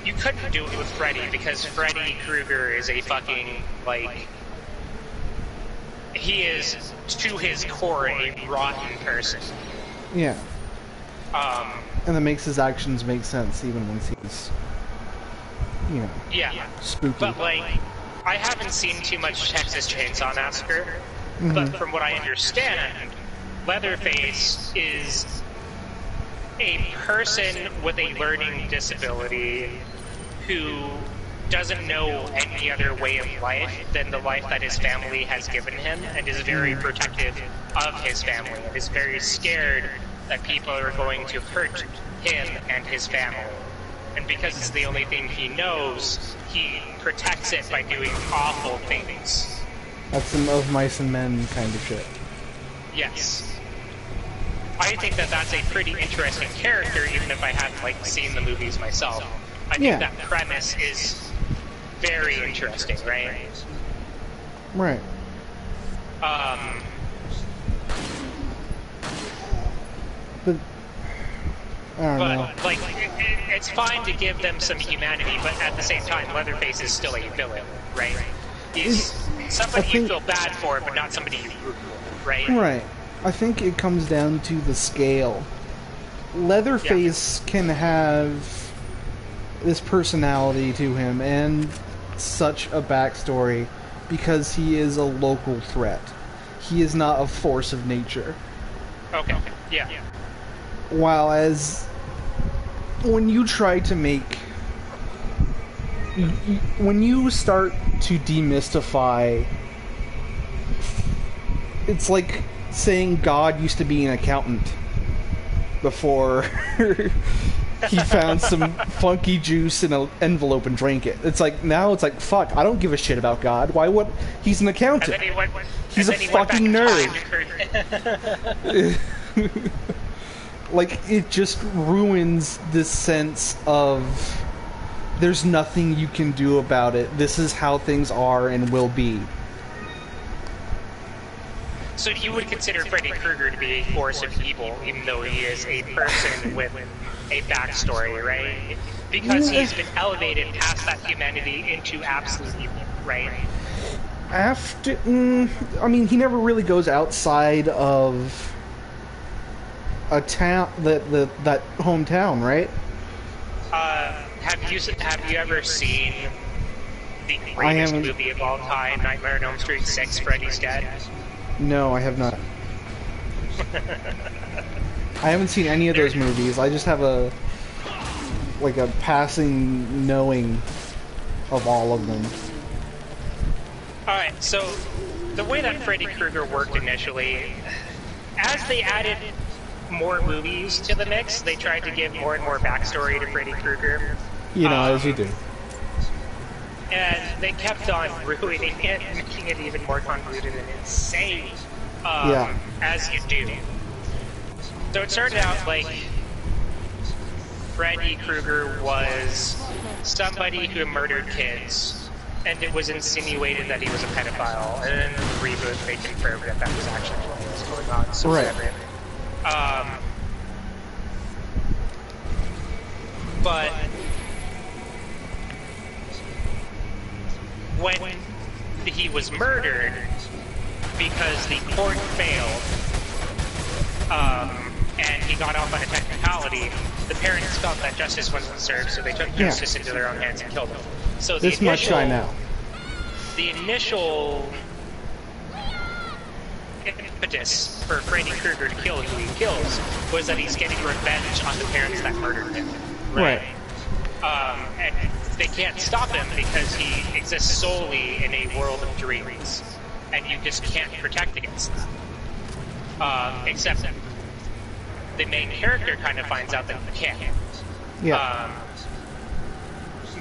you couldn't do it with Freddy, because Freddy Krueger is a fucking, like... He is, to his core, a rotten person. Yeah. And that makes his actions make sense, even when he's, Yeah. spooky. But, like, I haven't seen too much Texas Chainsaw Massacre, but from what I understand, Leatherface is a person with a learning disability who doesn't know any other way of life than the life that his family has given him, and is very protective of his family, and is very scared that people are going to hurt him and his family. And because it's the only thing he knows, he protects it by doing awful things. That's some of mice and men kind of shit. Yes. I think that that's a pretty interesting character, even if I haven't, like, seen the movies myself. I think that premise is very interesting, right? Right. But I don't know. But, like, it's fine to give them some humanity, but at the same time, Leatherface is still a villain, right? He's somebody you feel bad for, but not somebody you root for, right? Right. I think it comes down to the scale. Leatherface can have this personality to him and such a backstory because he is a local threat. He is not a force of nature. Okay, yeah. While as when you try to make... when you start to demystify... It's like saying God used to be an accountant before he found some funky juice in an envelope and drank it. It's like, now it's like, fuck, I don't give a shit about God. Why would... He's an accountant. He's a fucking nerd. Like, it just ruins this sense of there's nothing you can do about it. This is how things are and will be. So you would consider Freddy Krueger to be a force of evil, even though he is a person with a backstory, right? Because he's been elevated past that humanity into absolute evil, right? After, I mean, he never really goes outside of a town, that hometown, right? Have you ever seen the I greatest haven't. movie of all time, Nightmare on Elm Street 6, Freddy's Dead? No, I have not. I haven't seen any of those movies. I just have a passing knowing of all of them. Alright, so the way that Freddy Krueger worked initially, as they added more movies to the mix, they tried to give more and more backstory to Freddy Krueger. You know, as you do. And they kept on ruining it, making it even more convoluted and insane. Yeah. As you do. So it started out like Freddy Krueger was somebody who murdered kids, and it was insinuated that he was a pedophile, and then in the reboot they confirmed that that was actually what was going on. So right. whatever. But when he was murdered, because the court failed, and he got off on a technicality, the parents felt that justice wasn't served, so they took justice into their own hands and killed him. So this much I know. The initial impetus for Freddy Krueger to kill who he kills was that he's getting revenge on the parents that murdered him. Right. And they can't stop him because he exists solely in a world of dreams, and you just can't protect against that. Except the main character kind of finds out that you can't. Yeah.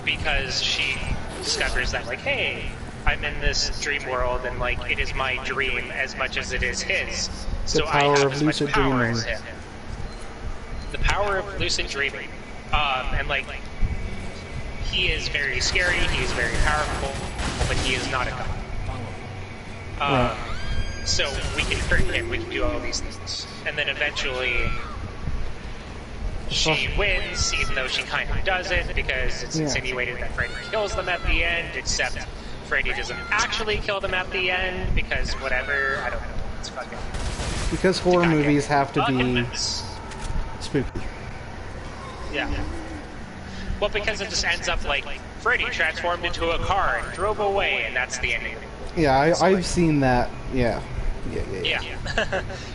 Because she discovers that, like, hey, I'm in this dream world, and, like, it is my dream as much as it is his. So I have as much power as him. The power of lucid dreaming. And, like, he is very scary, he is very powerful, but he is not a god. So we can hurt him, we can do all these things. And then eventually she wins, even though she kind of doesn't, because it's insinuated that Freddy kills them at the end, except Freddy doesn't actually kill them at the end, because whatever, I don't know. It's fucking... Because horror movies have to be spooky. Yeah. Well, because it just ends up like Freddy transformed into a car and drove away, and that's the ending. Yeah, I've seen that. Yeah.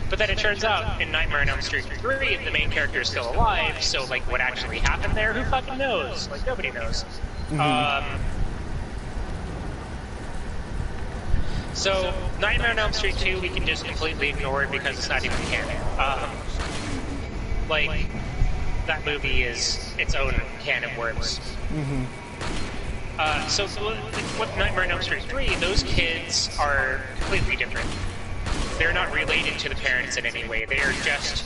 But then it turns out in Nightmare on Elm Street 3, the main character is still alive, so like what actually happened there, who fucking knows? Like nobody knows. So Nightmare on Elm Street 2 we can just completely ignore because it's not even canon. Like that movie is its own can of worms. So with Nightmare on Elm Street 3, those kids are completely different. They're not related to the parents in any way. They are just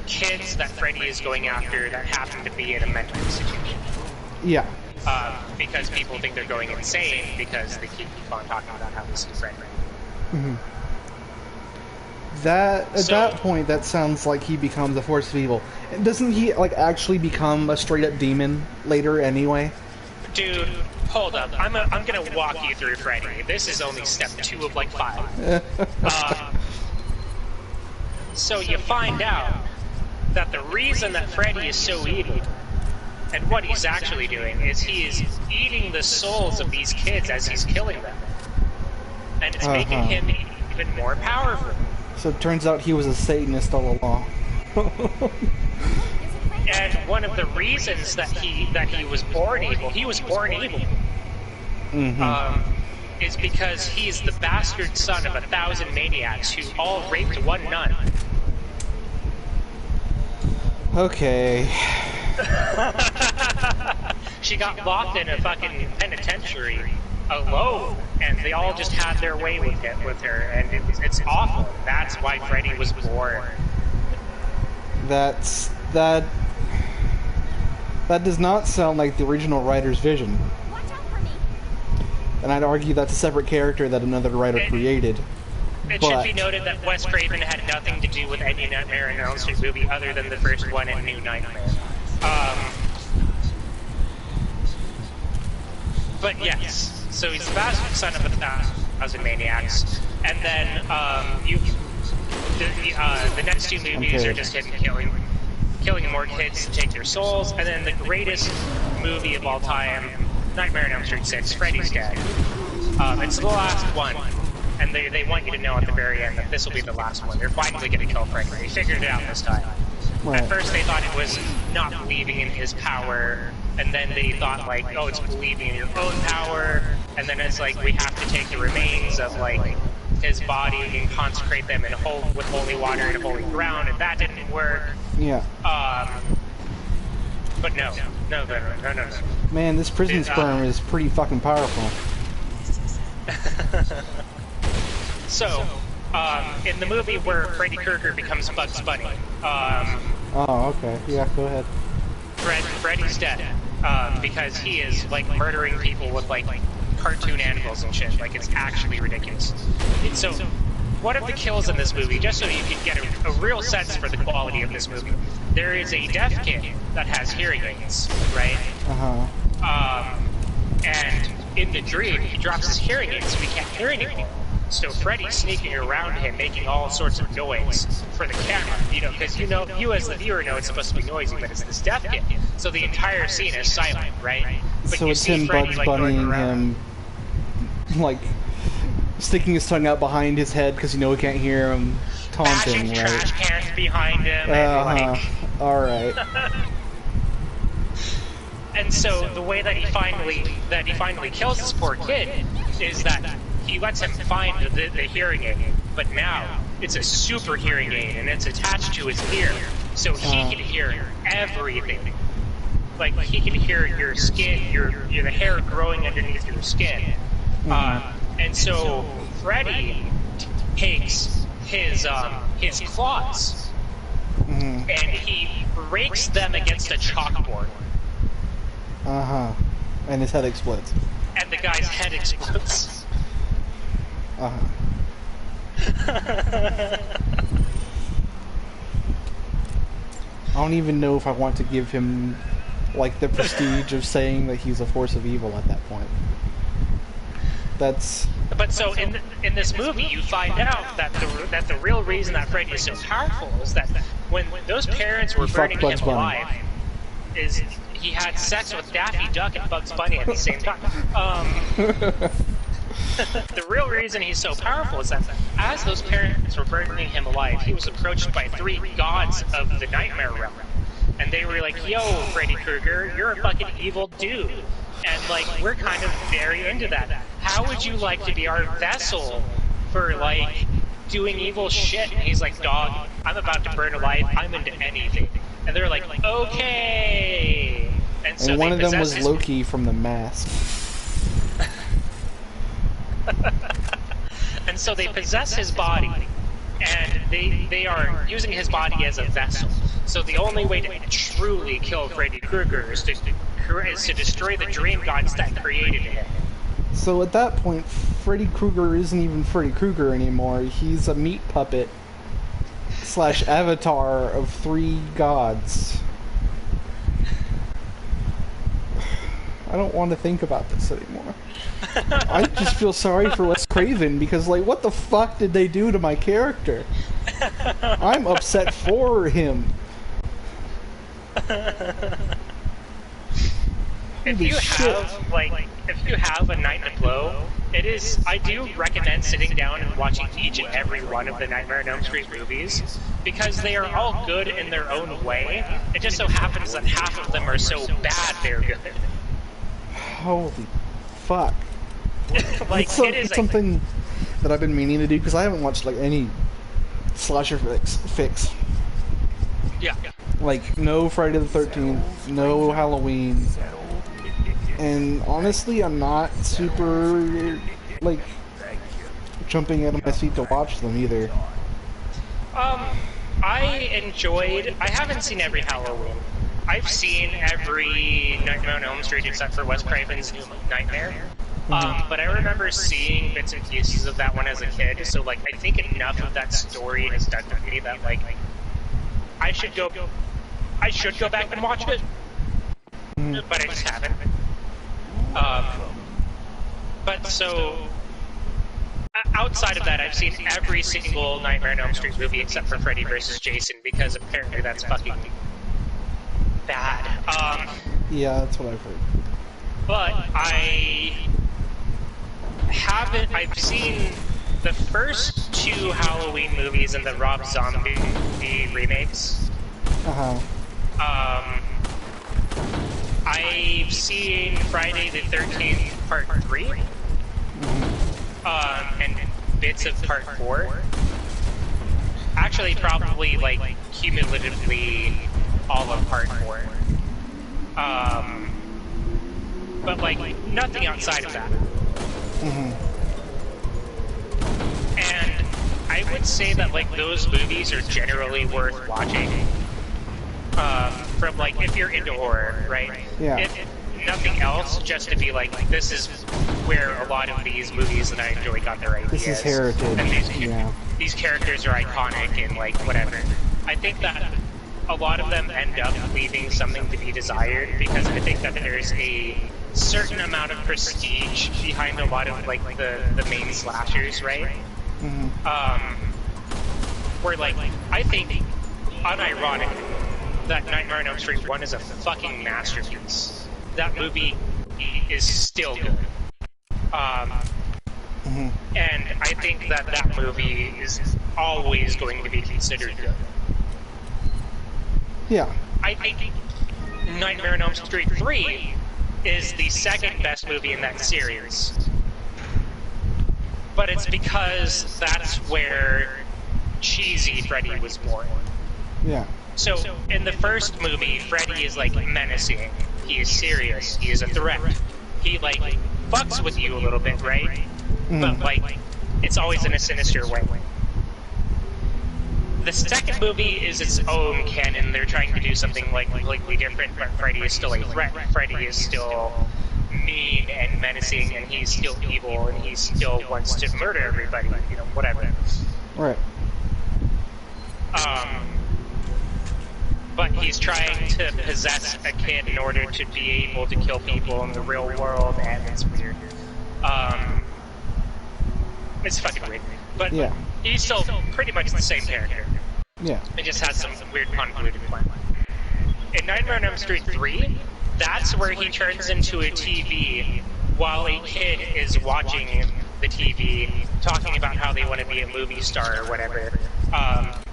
kids that Freddy is going after that happen to be in a mental institution. Yeah. Because people think they're going insane because they keep on talking about how this is Freddy. At that point, that sounds like he becomes a force of evil. Doesn't he like actually become a straight up demon later anyway? Dude, hold up. I'm gonna walk you through Freddy. This is only step 2 of like 5. So you find out that the reason that Freddy is so evil, and what he's actually doing, is he is eating the souls of these kids as he's killing them. And it's making him even more powerful. So it turns out he was a Satanist all along. And one of the reasons that he was born evil, is because he's the bastard son of 1,000 maniacs who all raped one nun. Okay. She got locked in a fucking penitentiary alone, and they all just had their way with her, and it's awful. That's why Freddy was born. That does not sound like the original writer's vision. Watch out for me. And I'd argue that's a separate character that another writer created. It should be noted that Wes Craven had nothing to do with any Nightmare on Elm Street movie other than the first one and New Nightmare. But yes, so he's the bastard son of as in Maniacs. And then the next two movies are just him killing more kids to take their souls. And then the greatest movie of all time, Nightmare on Elm Street 6, Freddy's Dead. It's the last one. And they want you to know at the very end that this will be the last one. They're finally going to kill Freddy. They figured it out this time. Right. At first they thought it was not believing in his power, and then they thought like, oh, it's believing in your own power, and then it's like, we have to take the remains of like his body and consecrate them with holy water and holy ground, and that didn't work. Yeah. But no. Man, this prison sperm is pretty fucking powerful. So, in the movie where Freddy Krueger becomes Bugs Bunny, oh, okay. Yeah, go ahead. Freddy's dead, because he is, like, murdering people with, like, cartoon animals and shit. Like, it's actually ridiculous. And so, one of the kills in this movie, just so you can get a real sense for the quality of this movie, there is a deaf kid that has hearing aids, right? Uh-huh. And in the dream, he drops his hearing aids, so he can't hear anymore. So Freddy's sneaking around him, making all sorts of noise for the camera, because you as the viewer know it's supposed to be noisy, but it's this deaf kid. So the entire scene is silent, right? But so you it's see him Freddy, Bugs like, Bunnying him, like, sticking his tongue out behind his head because he can't hear him, taunting, bashing right? trash cans behind him, and like... Alright. And so the way that he finally kills this poor kid is that he lets him find the hearing aid, but now it's a super hearing aid and it's attached to his ear, so he can hear everything. Like, he can hear your skin, the hair growing underneath your skin. And so Freddy takes his claws and he rakes them against a chalkboard. Uh-huh. And his head explodes. And the guy's head explodes. Uh-huh. I don't even know if I want to give him, like, the prestige of saying that he's a force of evil at that point. That's... But so in this movie, you find out that the real reason that Freddy is so powerful is that when those parents were burning him alive, is he had sex with Daffy Duck and Bugs Bunny at the same time. The real reason he's so powerful is that as those parents were burning him alive, he was approached by 3 gods of the Nightmare Realm. And they were like, yo, Freddy Krueger, you're a fucking evil dude. And, like, we're kind of very into that. How would you like to be our vessel for, like, doing evil shit? And he's like, dog, I'm about to burn alive. I'm into anything. And they're like, okay. And so one of them was Loki from The Mask. And so they possess his body, and they are using his body as a vessel. So the only way to truly kill Freddy Krueger is to destroy the dream gods that created him. So at that point, Freddy Krueger isn't even Freddy Krueger anymore. He's a meat puppet / avatar of 3 gods. I don't want to think about this anymore. I just feel sorry for Wes Craven because, like, what the fuck did they do to my character? I'm upset for him. If you have a night to blow, I do recommend sitting down and watching each and every one of the Nightmare on Elm Street movies, because they are all good in their own way. It just so happens that half of them are so bad they're good. Holy fuck. Like, it's something that I've been meaning to do, because I haven't watched, like, any slasher fix. Yeah. Like, no Friday the 13th, no Halloween. And honestly, I'm not super, like, jumping out of my seat to watch them either. I haven't seen every Halloween. I've seen every Nightmare on Elm Street except for Wes Craven's New Nightmare. But I remember seeing bits and pieces of that one as a kid, so, like, I think enough of that story has done to me that, like, I should go back and watch it. But I just haven't. But so, outside of that, I've seen every single Nightmare on Elm Street movie except for Freddy vs. Jason, because apparently that's fucking bad. Yeah, that's what I've heard. But I've seen the first 2 Halloween movies and the Rob Zombie remakes. I've seen Friday the 13th Part 3. And bits of Part 4. Actually, probably, like, cumulatively all of Part 4. But, like, nothing outside of that. And I would say that, like, those movies are generally worth watching. From, like, if you're into horror, right? Yeah. If nothing else, just to be like, this is where a lot of these movies that I enjoy got their ideas. This is heritage. And these characters are iconic and, like, whatever. I think that a lot of them end up leaving something to be desired, because I think that there's a certain amount of prestige behind a lot of, like the main slashers, right? Where, like, I think, unironic, that Nightmare on Elm Street 1 is a fucking masterpiece. That movie is still good. And I think that that movie is always going to be considered good. Yeah. I think Nightmare on Elm Street 3 is the second best movie in that series. But it's because that's where cheesy Freddy was born. Yeah. So, in the first movie, Freddy is, like, menacing. He is serious. He is a threat. He, like, fucks with you a little bit, right? But, like, it's always in a sinister way. The second movie is its own canon. They're trying to do something, like, completely different, but Freddy is still a threat. Freddy is still mean and menacing, and he's still evil, and he still wants to murder everybody, you know, whatever. Right. But he's trying to possess a kid in order to be able to kill people in the real world, and it's weird. It's fucking weird. But Yeah. he's still pretty much the same character. Yeah. It just has some weird convoluted plan. In Nightmare on Elm Street 3, that's where he turns into a TV while a kid is watching the TV, talking about how they want to be a movie star or whatever.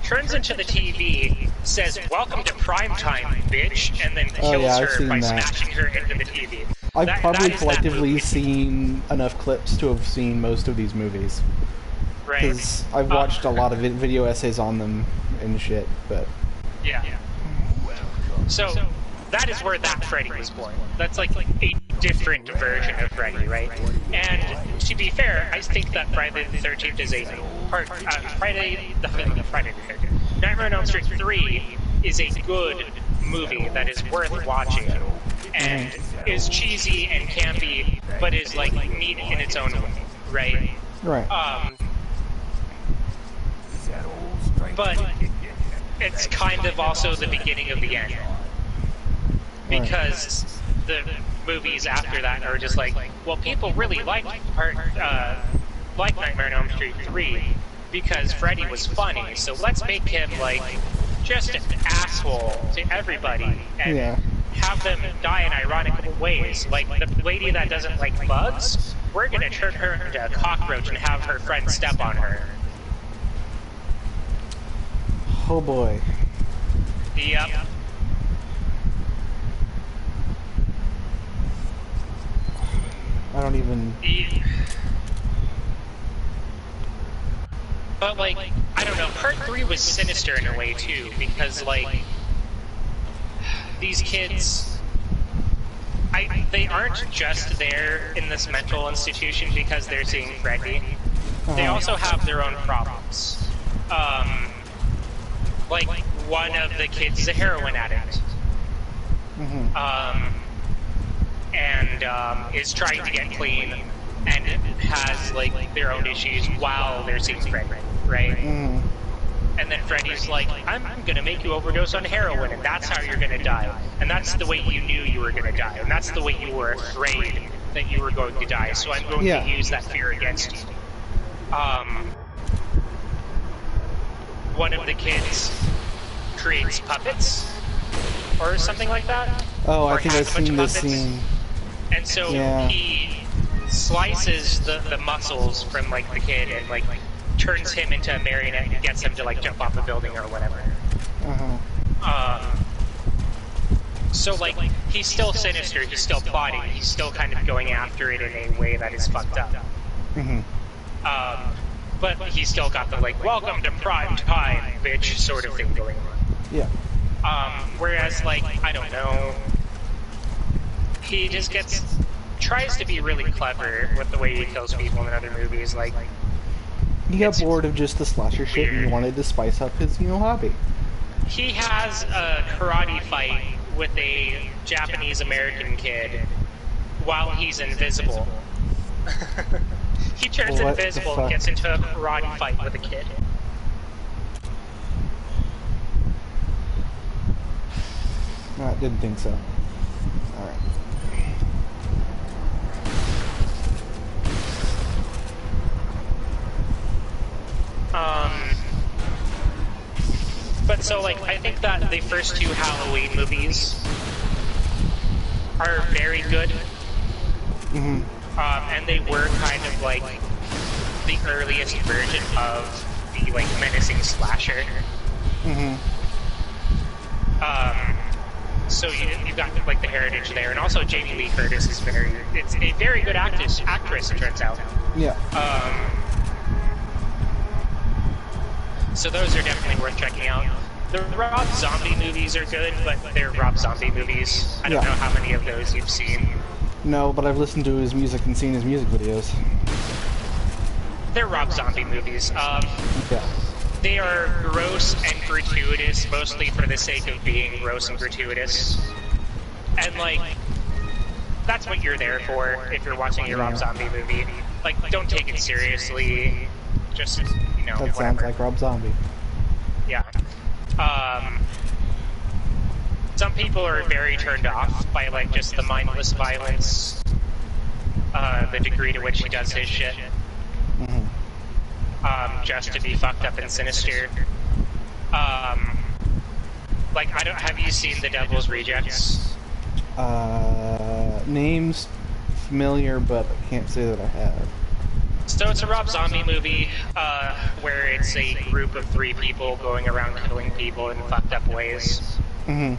Turns into the TV, says, "Welcome to primetime, bitch," and then kills her by smashing her into the TV. I've probably collectively seen enough clips to have seen most of these movies. Right. Because I've watched a lot of video essays on them and shit, but... Yeah. So, that is where that Freddy was born. That's like a different version of Freddy, right? And to be fair, I think that Friday the 13th is a part. Friday the 13th. Nightmare on Elm Street 3 is a good movie that is worth watching, and is cheesy and campy, but is like neat in its own way, right? Right. But it's kind of also the beginning of the end. Because the movies after that are just like, well, people really liked Nightmare on Elm Street 3 because Freddy was funny, so let's make him, like, just an asshole to everybody and have them die in ironic ways. Like, the lady that doesn't like bugs, we're gonna turn her into a cockroach and have her friend step on her. Oh boy. Yep. I don't even... But, like, I don't know, Part 3 was sinister in a way, too, because, like, these kids, they aren't just there in this mental institution because they're seeing Freddy. They also have their own problems. Like, one of the kids is a heroin addict. And is trying to get clean and has, like, their own issues while they're seeing Freddy, right? And then Freddy's like, I'm gonna make you overdose on heroin, and that's how you're gonna die. And that's the way you knew you were gonna die, and that's the way you were afraid that you were going to die, so I'm going to use that fear against you. one of the kids creates puppets or something like that. Oh, I Or think has I've a bunch seen of this puppets. scene. And so Yeah. he slices the muscles from like the kid and like turns him into a marionette and gets him to like jump off a building or whatever. Uh-huh. So like he's still sinister, he's still plotting, he's still kind of going after it in a way that is fucked up. Mm-hmm. But he's still got the like welcome to prime time, bitch sort of thing going on. Yeah. Whereas like I don't know, he just tries to be really clever with the way he kills people in other movies. Like He got it's bored of just the slasher shit and he weird. wanted to spice up his, hobby. he has a karate fight with a Japanese American kid while he's invisible. He turns What the invisible fuck? and gets into a karate fight with a kid. No, I didn't think so. Alright. But so like I think that the first two Halloween movies are very good. Mm-hmm. And they were kind of like the earliest version of the like menacing slasher. Mm-hmm. So you've got like the heritage there, and also Jamie Lee Curtis is it's a very good actress, it turns out. Yeah. So those are definitely worth checking out. The Rob Zombie movies are good, but they're Rob Zombie movies. I don't know how many of those you've seen. No, but I've listened to his music and seen his music videos. They're Rob Zombie movies. Yeah. They are gross and gratuitous, mostly for the sake of being gross and gratuitous. And, like, that's what you're there for if you're watching a Rob Zombie movie. Like, don't take it seriously. Just, you know, That sounds like Rob Zombie. Yeah. Some people are very turned off by, like, just the mindless violence, the degree to which he does his shit. Mm-hmm. Just to be fucked up and sinister. Like, have you seen The Devil's Rejects? Name's familiar, but I can't say that I have. So it's a Rob Zombie movie, where it's a group of 3 people going around killing people in fucked up ways. Mm-hmm.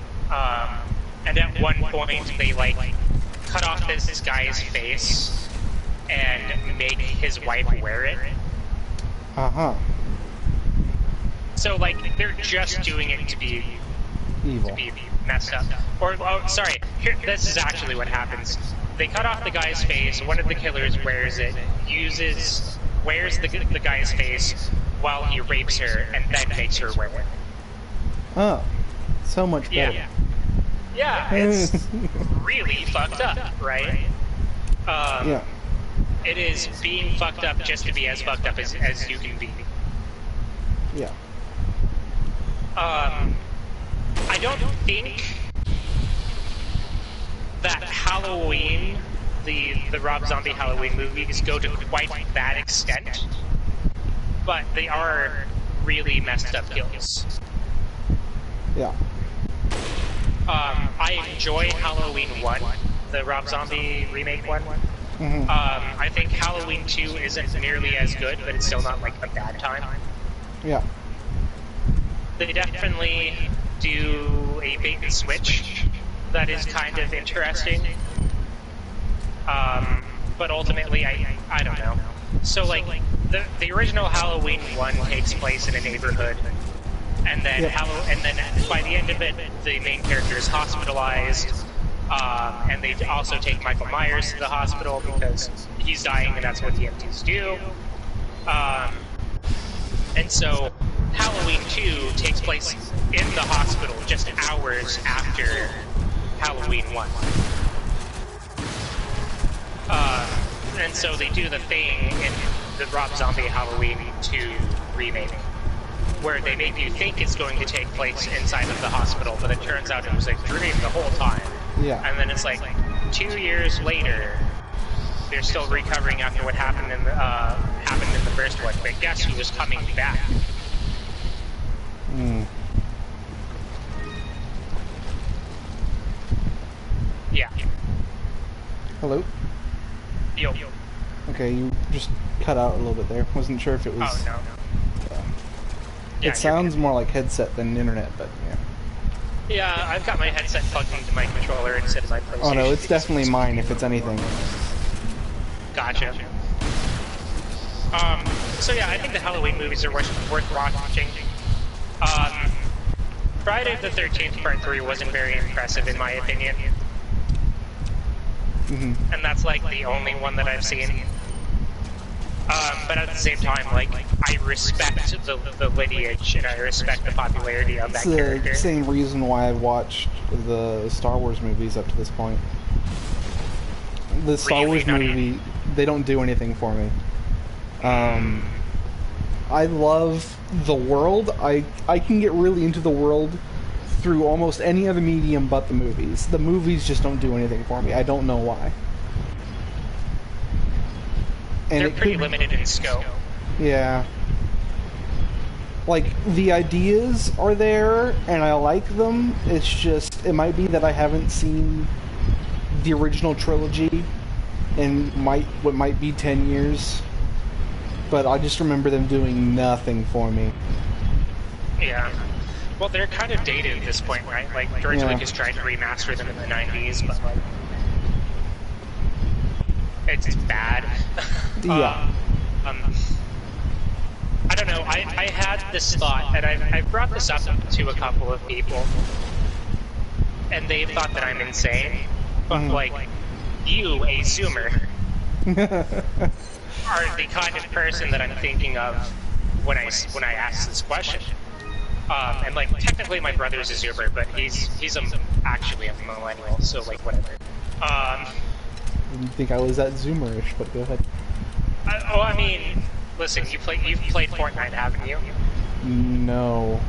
And at one point they, like, cut off this guy's face and make his wife wear it. Uh-huh. So, like, they're just doing it to be Evil. messed up. Or, oh, sorry, this is actually what happens. They cut off the guy's face, one of the killers wears it, wears the guy's face while he rapes her, and then makes her wear it. Oh. So much better. Yeah. Yeah, it's really fucked up, right? Yeah. It is being fucked up just to be as fucked up as you can be. Yeah. I don't think that Halloween, the Rob Zombie Halloween movies, go to quite that extent, but they are really messed up kills. Yeah. I enjoy Halloween 1, the Rob Zombie remake one. Mm-hmm. I think Halloween 2 isn't nearly as good, but it's still not like a bad time. Yeah. They definitely do a bait and switch that is kind of interesting. But ultimately, I don't know. So, like, the original Halloween 1 takes place in a neighborhood, and then and then by the end of it, the main character is hospitalized, and they also take Michael Myers to the hospital because he's dying, and that's what the EMTs do. And so Halloween 2 takes place in the hospital just hours after Halloween 1. And so they do the thing in the Rob Zombie Halloween 2 remake, where they make you think it's going to take place inside of the hospital, but it turns out it was a dream the whole time. Yeah. And then it's like 2 years later, they're still recovering after what happened in the first one. But guess who was coming back? Hmm. Yeah. Hello? Yo. Okay, you just cut out a little bit there. Wasn't sure if it was... Oh, no. Yeah, It sounds more like headset than internet, but yeah. Yeah, I've got my headset plugged into my controller instead of my PlayStation. Oh no, it's definitely mine if it's anything. Gotcha. So yeah, I think the Halloween movies are worth watching. Friday the 13th Part 3 wasn't very impressive in my opinion. Mm-hmm. And that's like the only one that I've seen. But at the same time, like, I respect the lineage and I respect the popularity of that character. It's the same reason why I've watched the Star Wars movies up to this point. The Star Wars movie, they don't do anything for me. I love the world. I can get really into the world through almost any other medium but the movies. The movies just don't do anything for me. I don't know why. And they're pretty limited in scope. Yeah. Like, the ideas are there, and I like them. It's just, it might be that I haven't seen the original trilogy in what might be 10 years. But I just remember them doing nothing for me. Yeah. Well, they're kind of dated at this point, right? Like, George Lucas tried to remaster them in the 90s, but, like, it's bad. Yeah. I don't know, I had this thought, and I've brought this up to a couple of people, and they've thought that I'm insane, but, like, you, a Zoomer, are the kind of person that I'm thinking of when I ask this question. And, like, technically my brother's a Zoomer, but he's actually a millennial, so, like, whatever. I didn't think I was that Zoomerish, but go ahead. I mean, listen, you've played Fortnite, haven't you? No.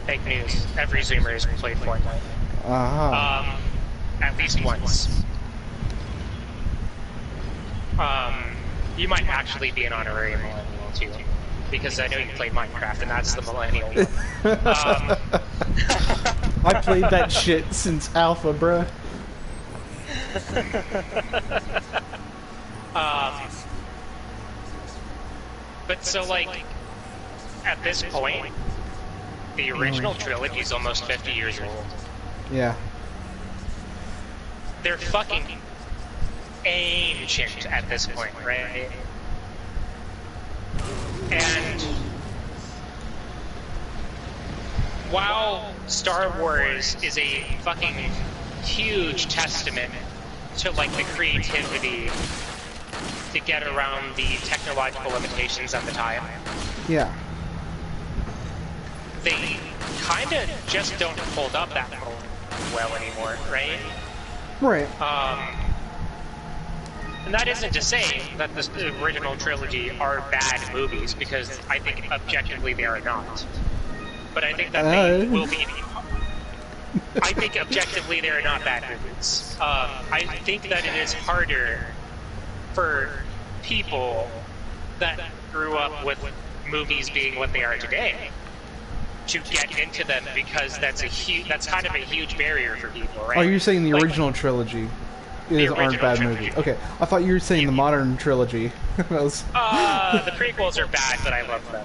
Fake news. Every Zoomer has played Fortnite. Uh-huh. At least once. You might actually be an honorary millennial, too. Because I know you played Minecraft, and that's the millennial one. I played that shit since Alpha, bruh. But so, like, at this point, the original trilogy is almost 50 years old. Yeah. They're fucking ancient at this point, right? And while Star Wars is a fucking huge testament to, like, the creativity to get around the technological limitations at the time. Yeah. They kind of just don't hold up that well anymore, right? Right. And that isn't to say that the original trilogy are bad movies, because I think objectively they are not. But I think that they will be... I think objectively they are not bad movies. I think that it is harder for people that grew up with movies being what they are today to get into them, because that's kind of a huge barrier for people, right? Oh, you're saying the original trilogy aren't bad movies. Okay, I thought you were saying the modern trilogy. The prequels are bad, but I love them.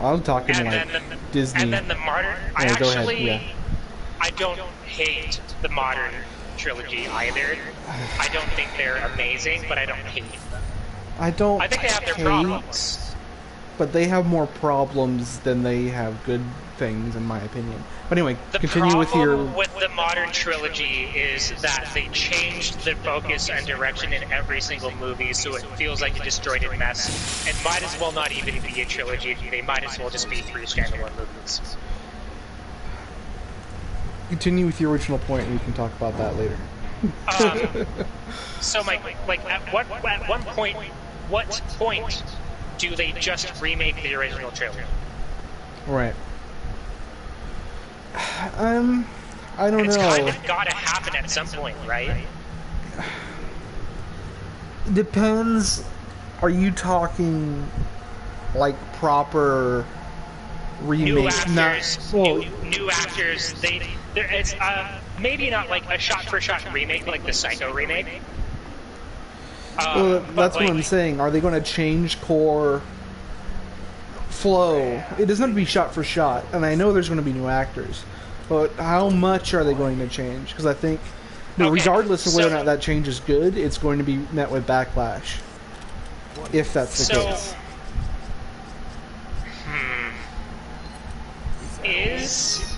I'm talking like Disney. And then the modern... I don't hate the modern trilogy either. I don't think they're amazing, but I don't hate them. I think they have their problems. But they have more problems than they have good things, in my opinion. But anyway, continue with your... The problem with the modern trilogy is that they changed the focus and direction in every single movie, so it feels like a disjointed mess. It might as well not even be a trilogy. They might as well just be 3 standalone movies. Continue with your original point, and we can talk about that later. So, at what point do they just remake the original trilogy? Right. I don't know. It's kind of gotta happen at some point, right? Depends. Are you talking like proper New remake? actors, Well, new actors. It's maybe not like a shot-for-shot remake like the Psycho remake. well, But that's what like, I'm saying. Are they going to change core flow? It doesn't have to be shot for shot, and I know there's going to be new actors, but how much are they going to change? Because I think, Okay, regardless of whether or so- not that change is good, it's going to be met with backlash. If that's the case. Is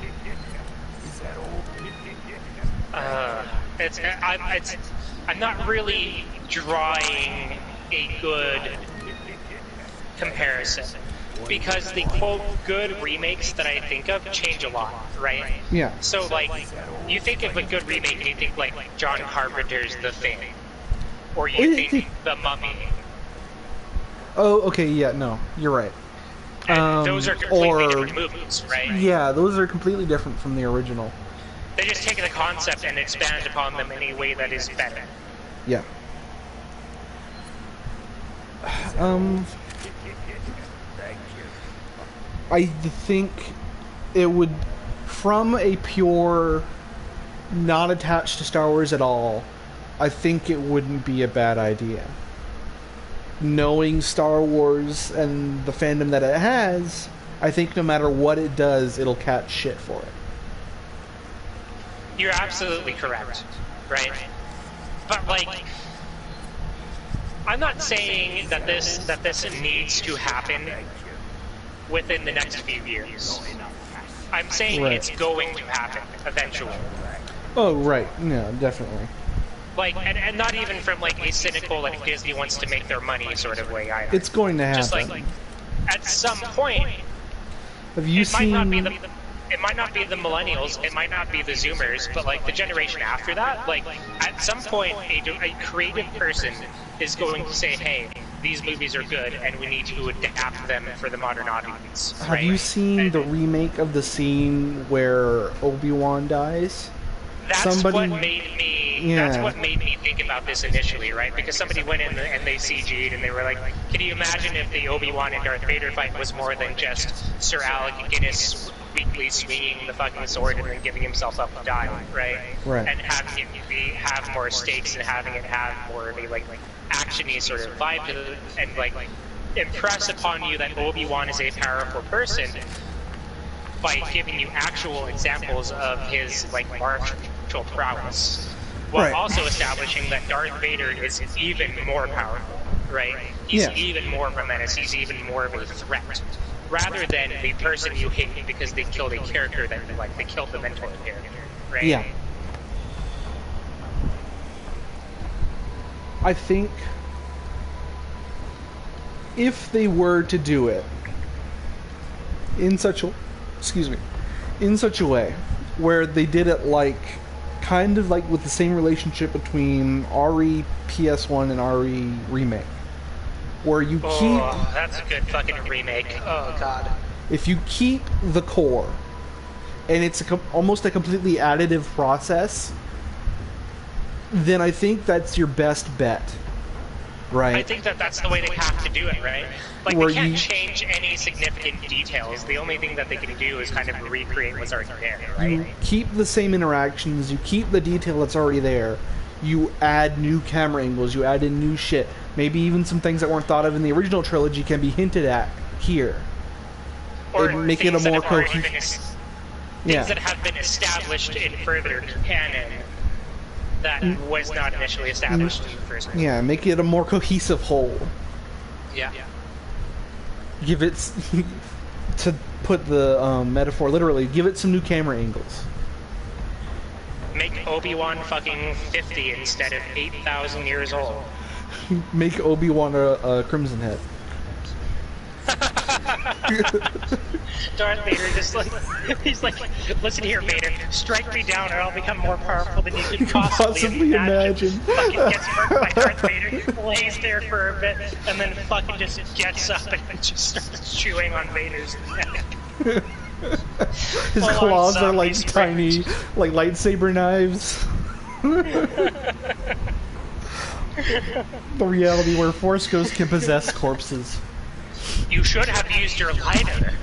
I'm not really drawing a good comparison because the quote good remakes that I think of change a lot, right? Yeah. So like you think of a good remake and you think like John Carpenter's The Thing, or you think The Mummy. Oh, okay, yeah, no, you're right. And those are completely different movies, right? Yeah, those are completely different from the original. They just take the concept and expand upon them in a way that is better. Yeah. I think it would, from a pure, not attached to Star Wars at all, I think it wouldn't be a bad idea. Knowing Star Wars and the fandom that it has, I think no matter what it does, it'll catch shit for it. You're absolutely correct, right? But like, I'm not saying that this needs to happen within the next few years. I'm saying Right. it's going to happen eventually. Oh, right. Yeah, definitely. Like, and not even from like a cynical like Disney wants to make their money sort of way either. It's going to happen. Just like at some point, Have you it seen... might not be the millennials, it might not be the Zoomers, but like the generation after that, like at some point a creative person is going to say, hey, these movies are good and we need to adapt them for the modern audience. Have right? you seen And the remake of the scene where Obi-Wan dies? That's what made me. Yeah. That's what made me think about this initially, right? Because somebody went in and they CG'd and they were like, "Can you imagine if the Obi-Wan and Darth Vader fight was more than just Sir Alec Guinness weakly swinging the fucking sword and then giving himself up to die, right? Right. And having it have more stakes and having it have more of a like actiony sort of vibe to it, and like impress upon you that Obi-Wan is a powerful person by giving you actual examples of his like martial prowess, while Right. also establishing that Darth Vader is even more powerful, right? He's Yeah. even more of a menace, he's even more of a threat, rather than the person you hate because they killed a character that you like, they killed the mentor character, right? Yeah. I think if they were to do it in such a way where they did it like kind of like with the same relationship between RE PS1 and RE remake, where you keep, Oh, that's a good fucking remake. Oh god. if you keep the core and it's almost a completely additive process, then I think that's your best bet, right? I think that that's the way they have to do it, right? Like, Where they can't you- change any significant details. The only thing that they can do is kind of recreate what's already there, right? You keep the same interactions, you keep the detail that's already there, you add new camera angles, you add in new shit. Maybe even some things that weren't thought of in the original trilogy can be hinted at here. Or and make it a things that more have already cohesive... been things Yeah. that have been established in further canon that was not initially established in the first place. Yeah, make it a more cohesive whole. Yeah. Give it... to put the metaphor literally, give it some new camera angles. Make Obi-Wan fucking 50 instead of 8,000 years old. Make Obi-Wan a Crimson Head. Darth Vader just like, he's like, listen here, Vader, strike me down or I'll become more powerful than you can possibly imagine. Fucking gets hurt by Darth Vader, he lays there for a bit, and then fucking just gets up and just starts chewing on Vader's neck. His Full-on claws are like zombie tiny, like lightsaber knives. The reality where Force Ghost can possess corpses. You should have used your lighter.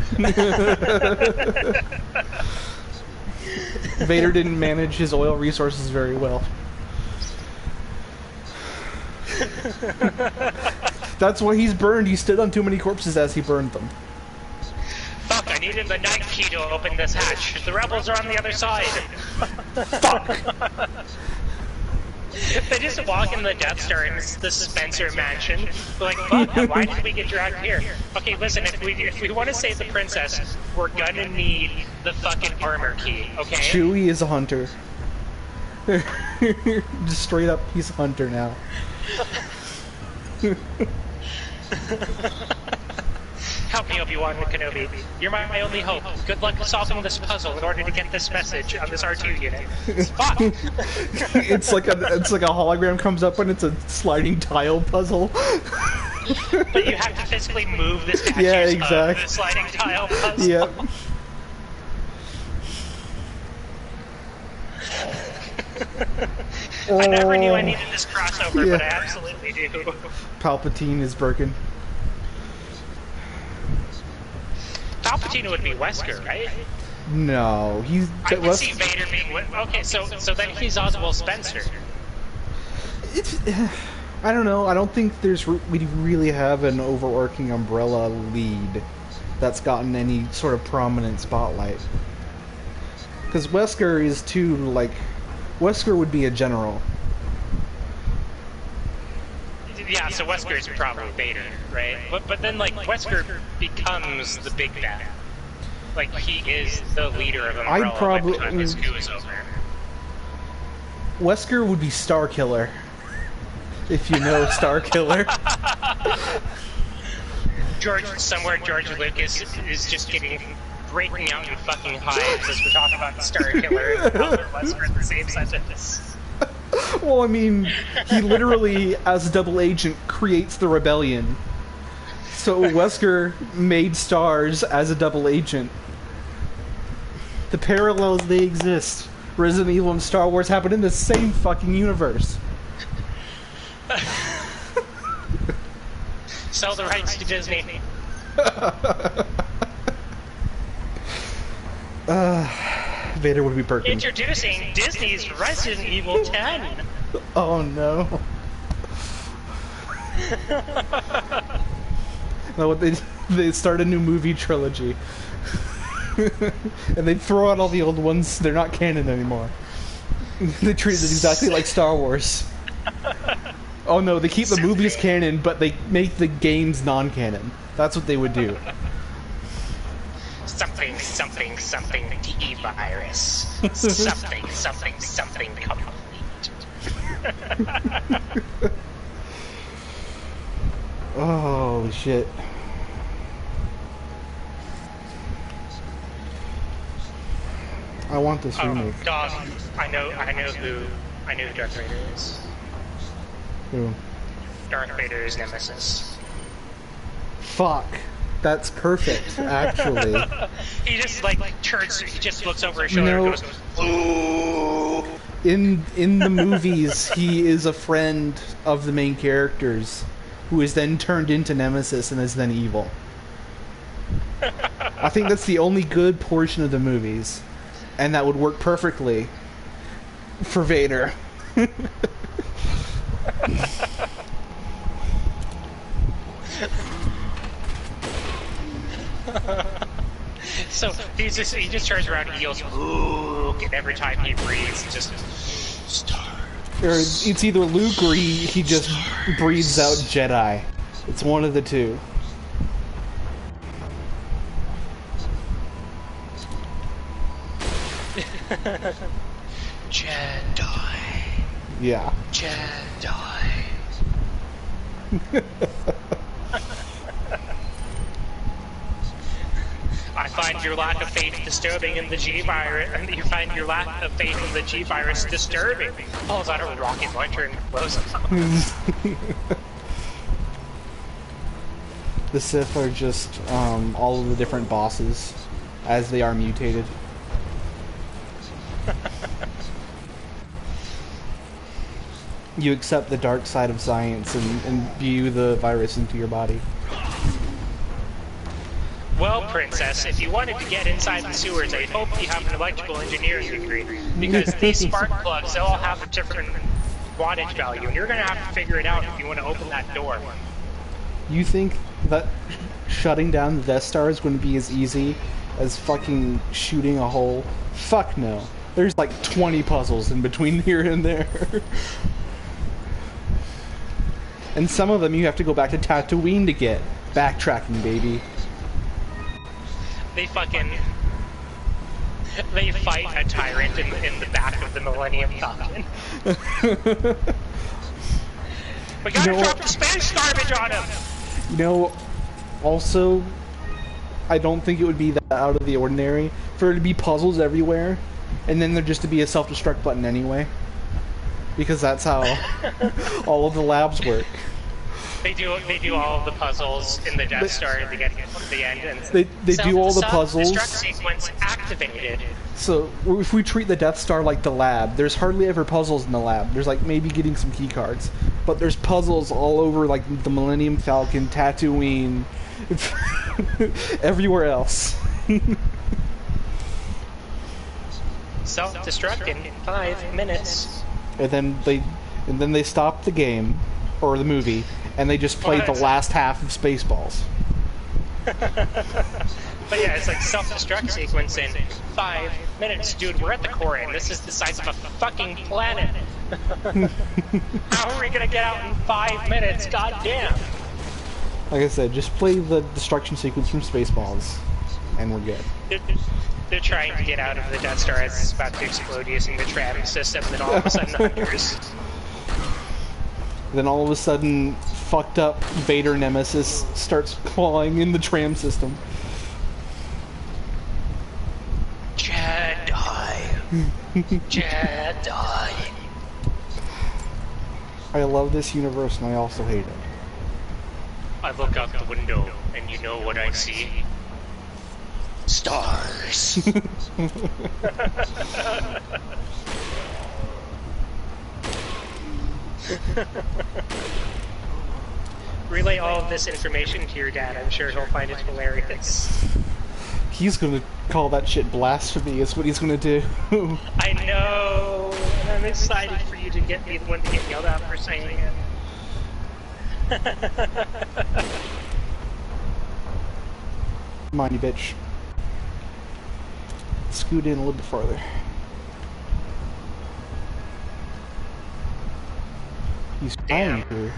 Vader didn't manage his oil resources very well. That's why he's burned. He stood on too many corpses as he burned them. Fuck, I needed the night key to open this hatch. The rebels are on the other side. Fuck! They just walk in the Death Star in the Spencer mansion. They're like, fuck, why did we get dragged here? Okay, listen, if we want to save the princess, we're gonna need the fucking armor key, okay? Chewie is a hunter. Just straight up, he's a hunter now. Help me, Obi-Wan Kenobi. You're my only hope. Good luck solving this puzzle in order to get this message on this R2 unit. Fuck! It's like a hologram comes up and it's a sliding tile puzzle. But you have to physically move the statues Yeah, of exactly. the sliding tile puzzle. Yep. I never knew I needed this crossover, Yeah. but I absolutely do. Palpatine is Birkin. Palpatine would be Wesker, right? No, he's... I can see Vader being... Okay, so then he's Oswald Spencer. It's... I don't know. I don't think we really have an overarching umbrella lead that's gotten any sort of prominent spotlight. Because Wesker is too, like... Wesker would be a general. Yeah, so Wesker is probably Vader, right? But then, like, Wesker becomes the big bad. Like, he is the leader of Umbrella by the time his coup is over. Wesker would be Starkiller. If you know Starkiller. George Lucas is just breaking out in fucking hives as we talk about Starkiller and Albert Wesker in the same sentence. Well, I mean, he literally, as a double agent, creates the rebellion. So Wesker made stars as a double agent. The parallels, they exist. Resident Evil and Star Wars happen in the same fucking universe. Sell the rights to Disney. Vader would be Birkin. Introducing Disney's Resident Evil 10. Oh no. No, what they start a new movie trilogy. And they throw out all the old ones. They're not canon anymore. They treat it exactly like Star Wars. Oh no, they keep the movies canon, but they make the games non-canon. That's what they would do. Something T-virus. Something complete. Oh shit. I want this remake. Dog, I know who Darth Vader is. Who? Darth Vader is Nemesis. Fuck. That's perfect, actually. He just turns. He just looks over his shoulder and goes, "Ooh." In the movies, he is a friend of the main characters, who is then turned into Nemesis and is then evil. I think that's the only good portion of the movies, and that would work perfectly for Vader. So he just turns around and yells, "Ooh!" and every time he breathes, just start. Or it's either Luke or he just breathes out Jedi. It's one of the two. Jedi. Yeah. Jedi. I find your lack of faith disturbing in the G-virus, and you find your lack of faith in the G-virus disturbing. Pulls out a rocket launcher and blows him up. The Sith are just all of the different bosses as they are mutated. You accept the dark side of science and imbue the virus into your body. Well, Princess, if you wanted to get inside the sewers, I hope you have an electrical engineering degree. Because these spark plugs, they all have a different wattage value, and you're going to have to figure it out if you want to open that door. You think that shutting down the Death Star is going to be as easy as fucking shooting a hole? Fuck no. There's like 20 puzzles in between here and there. And some of them you have to go back to Tatooine to get. Backtracking, baby. They fight a tyrant in the back of the Millennium Falcon. We gotta drop the Spanish garbage on him! You know, also, I don't think it would be that out of the ordinary for there to be puzzles everywhere, and then there just to be a self-destruct button anyway. Because that's how all of the labs work. They do all of the puzzles in the Death Star to get to the end, and they do all the puzzles. Self-destruct sequence activated. So if we treat the Death Star like the lab, there's hardly ever puzzles in the lab. There's like maybe getting some key cards, but there's puzzles all over like the Millennium Falcon, Tatooine, everywhere else. Self-destruct in 5 minutes. And then they stop the game or the movie, and they just played the last half of Spaceballs. But yeah, it's like self-destruct sequence in 5 minutes. Dude, we're at the core end. This is the size of a fucking planet. How are we gonna get out in 5 minutes? God damn. Like I said, just play the destruction sequence from Spaceballs, and we're good. They're trying to get out of the Death Star as it's about to explode using the tram system, and then all of a sudden the Hunters. Then all of a sudden, fucked up Vader Nemesis starts clawing in the tram system. Jedi. Jedi. I love this universe, and I also hate it. I look out the window, and you know what I see? Stars. Relay all of this information to your dad. I'm sure he'll find it hilarious. He's gonna call that shit blasphemy, is what he's gonna do. I know, and I'm excited for you to be the one to get yelled at for saying it. Come on, you bitch. Scoot in a little bit farther. He's trying to.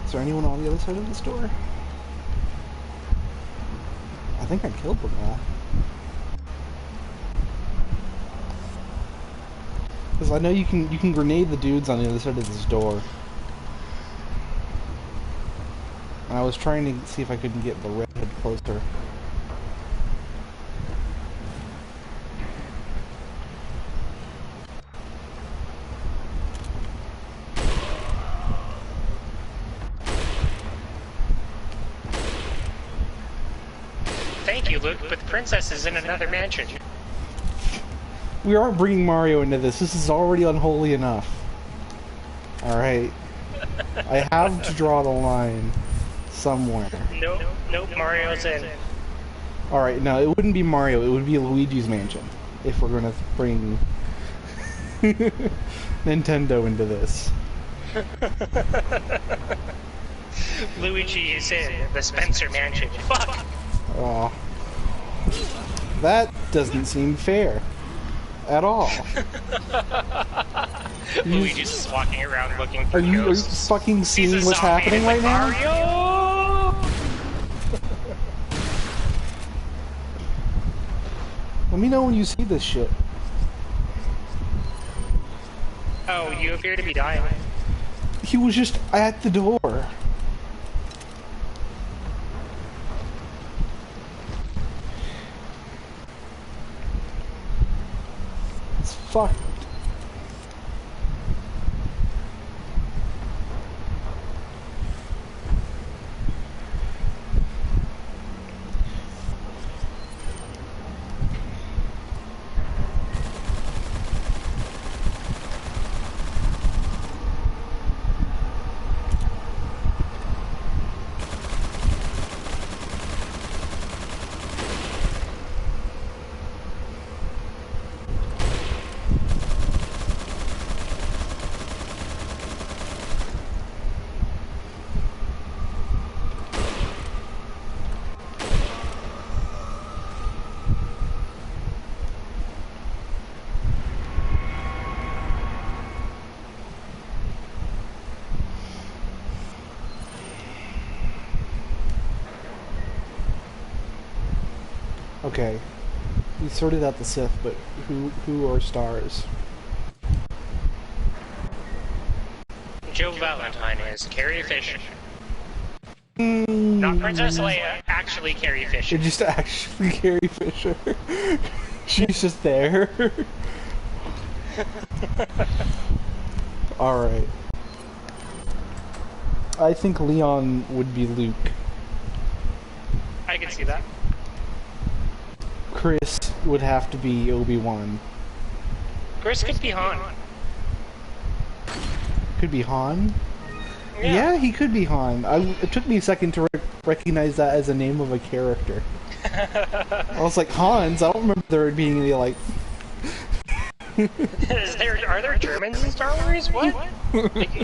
Is there anyone on the other side of this door? I think I killed them all. Because I know you can grenade the dudes on the other side of this door. And I was trying to see if I couldn't get the redhead closer. Thank you, Luke, but the princess is in another mansion. We aren't bringing Mario into this. This is already unholy enough. Alright. I have to draw the line somewhere. Nope, Mario's in. Alright, no, it wouldn't be Mario. It would be Luigi's Mansion. If we're going to bring Nintendo into this. Luigi is in the Spencer Mansion. Fuck! Aw. That doesn't seem fair. At all. Luigi's just walking around looking for Are you ghosts. fucking seeing what's happening right now? Mario! Let me know when you see this shit. Oh, you appear to be dying. He was just at the door. It's fucked. Okay. We sorted out the Sith, but who are stars? Joe Valentine is Carrie Fisher. Not Princess Leia, actually Carrie Fisher. You're just actually Carrie Fisher. She's just there. Alright. I think Leon would be Luke. I can see that. Chris would have to be Obi-Wan. Chris could be Han. Could be Han? Yeah, he could be Han. It took me a second to recognize that as a name of a character. I was like, Hans? I don't remember there being any, like... Are there Germans in Star Wars? What?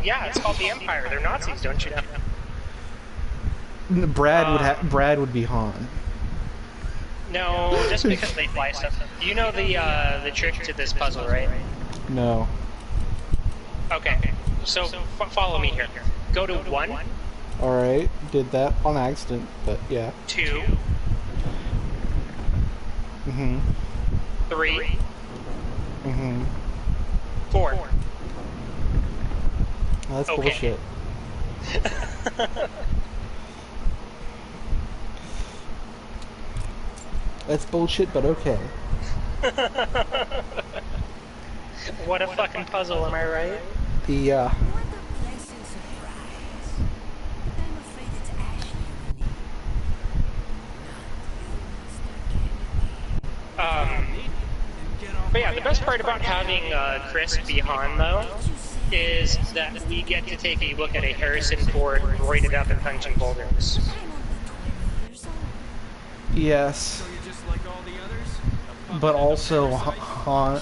Yeah, it's called the Empire. They're Nazis, don't you know? Brad would be Han. No, just because they fly stuff. You know the trick to this puzzle, right? No. Okay, so follow me here. Go to 1. Alright, did that on accident, but yeah. 2. Mm-hmm. 3. Mm-hmm. 4. That's okay. bullshit. That's bullshit, but okay. What a fucking puzzle, am I right? Yeah. What a pleasant surprise. I'm afraid it's Ashley you need. Not you, Mr. Kennedy. But yeah, the best part about having Chris be Han, though, is that we get to take a look at a Harrison Ford roided up and punching boulders. I'm only 20 years old. Yes. But also, Han,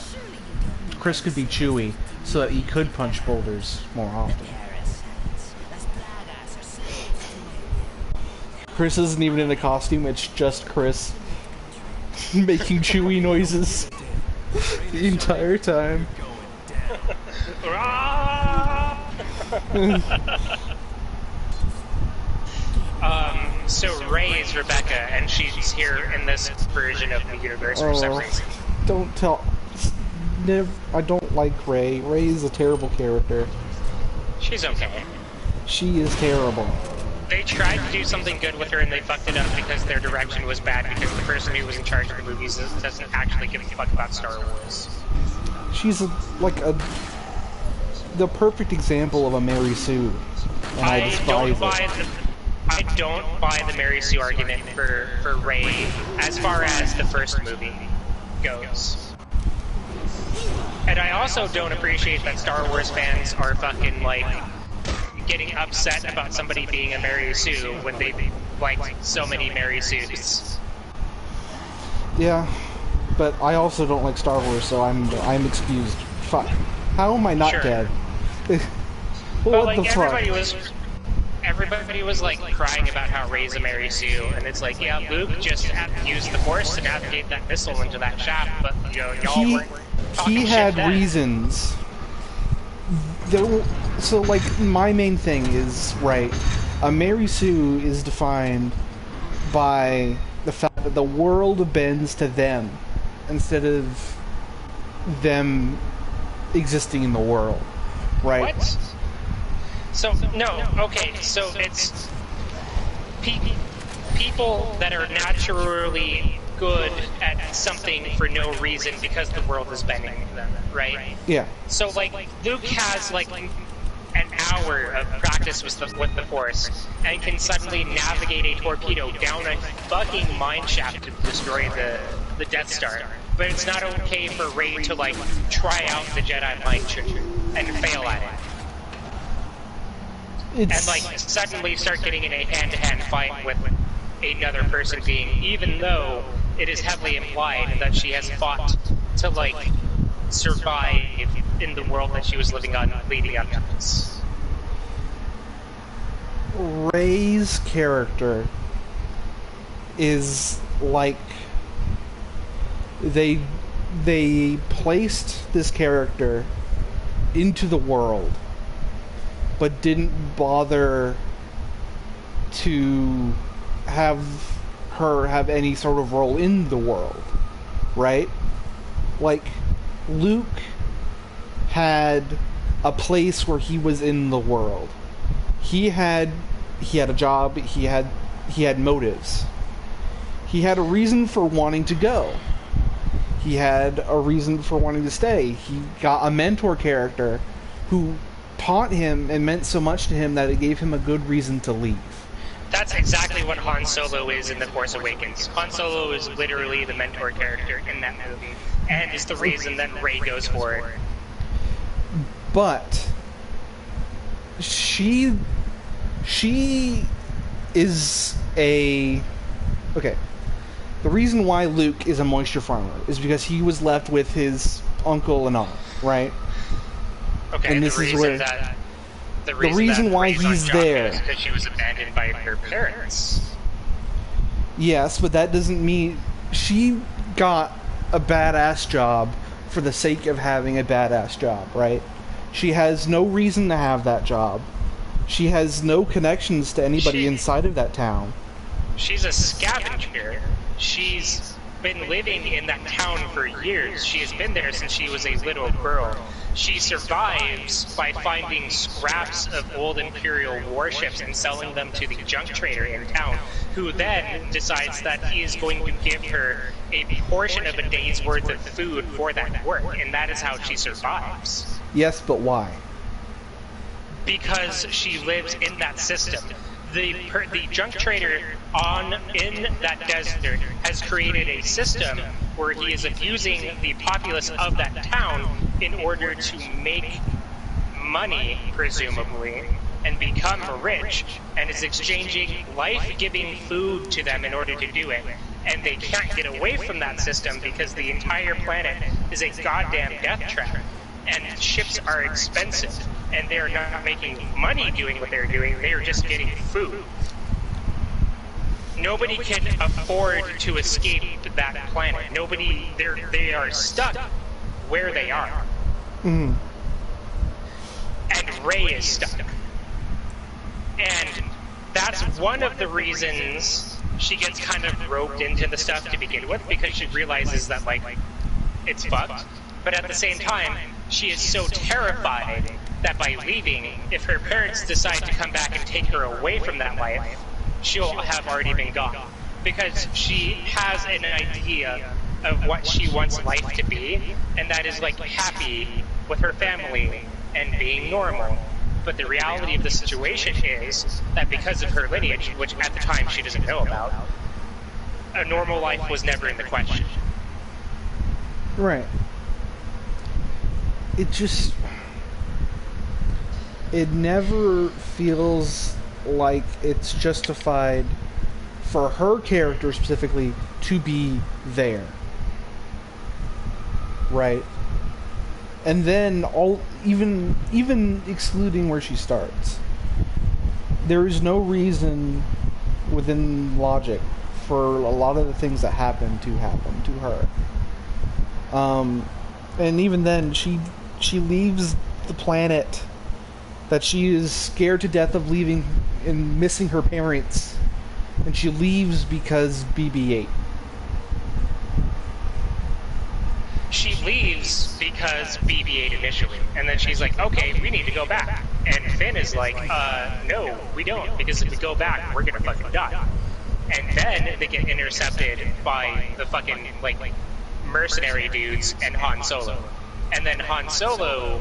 Chris could be Chewie, so that he could punch boulders more often. Chris isn't even in a costume, it's just Chris making Chewie noises the entire time. So Rey is Rebecca, and she's here in this version of the universe for some reason. Don't tell... I don't like Rey. Rey is a terrible character. She's okay. She is terrible. They tried to do something good with her and they fucked it up because their direction was bad because the person who was in charge of the movies doesn't actually give a fuck about Star Wars. She's the perfect example of a Mary Sue. And I despise it. I don't buy the Mary Sue argument for Rey as far as the first movie goes. And I also don't appreciate that Star Wars fans are fucking, like, getting upset about somebody being a Mary Sue when they like so many Mary Sues. Yeah, but I also don't like Star Wars, so I'm excused. Fuck. How am I not dead? What like, the fuck? Everybody was like crying about how Rey's a Mary Sue, and it's like, yeah, Luke just had to use the Force to navigate that missile into that shaft, but you know, y'all weren't talking he had shit then. reasons. So, like, my main thing is, right, a Mary Sue is defined by the fact that the world bends to them instead of them existing in the world, right? What? So, no, okay, so it's people that are naturally good at something for no reason because the world is bending to them, right? Yeah. So, like, Luke has, like, an hour of practice with the Force and can suddenly navigate a torpedo down a fucking mine shaft to destroy the Death Star. But it's not okay for Rey to, like, try out the Jedi mind trick and fail at it. And, like, suddenly start getting in a hand-to-hand fight with another person being, even though it is heavily implied that she has fought to, like, survive in the world that she was living on leading up to this. Rey's character is like they placed this character into the world but didn't bother to have her have any sort of role in the world, right? Like, Luke had a place where he was in the world. He had a job, he had motives. He had a reason for wanting to go. He had a reason for wanting to stay. He got a mentor character who taught him and meant so much to him that it gave him a good reason to leave. That's exactly what Han Solo is in The Force Awakens. Han Solo is literally the mentor character in that movie, and is the reason that Rey goes for it. But she is a... Okay. The reason why Luke is a moisture farmer is because he was left with his uncle and aunt, right? Okay, and this is where the reason why he's there is because she was abandoned by her parents. Yes, but that doesn't mean she got a badass job for the sake of having a badass job, right? She has no reason to have that job. She has no connections to anybody inside of that town. She's a scavenger. She's been living in that town for years. She has been there since she was a little girl. She survives by finding scraps of old Imperial warships and selling them to the junk trader in town, who then decides that he is going to give her a portion of a day's worth of food for that work, and that is how she survives. Yes, but why? Because she lives in that system. The junk trader in that desert has created a system where he is abusing the populace of that town in order to make money, presumably, and become rich, and is exchanging life-giving food to them in order to do it. And they can't get away from that system because the entire planet is a goddamn death trap. And ships are expensive, and they're not making money doing what they're doing, they're just getting food. Nobody can afford to escape that planet. They are stuck where they are. Mm-hmm. And Rey is stuck. And that's one of the reasons she gets kind of roped into the stuff to begin with, because she realizes that, like, it's fucked. But at the same time, she is so terrified that by leaving, if her parents decide to come back and take her away from that life, she'll have already been gone. Because she has an idea of what she wants life to be, and that is, like, happy with her family and being normal. But the reality of the situation is that because of her lineage, which at the time she doesn't know about, a normal life was never in the question. Right. It never feels like it's justified for her character specifically to be there. Right? And then even excluding where she starts, there is no reason within logic for a lot of the things that happen to her. And even then, she leaves the planet that she is scared to death of leaving and missing her parents, and she leaves because BB-8. She leaves because BB-8 initially, and then she's like, okay, we need to go back. And Finn is like, no, we don't, because if we go back, we're gonna fucking die. And then they get intercepted by the fucking, like mercenary dudes and Han Solo. And then Han Solo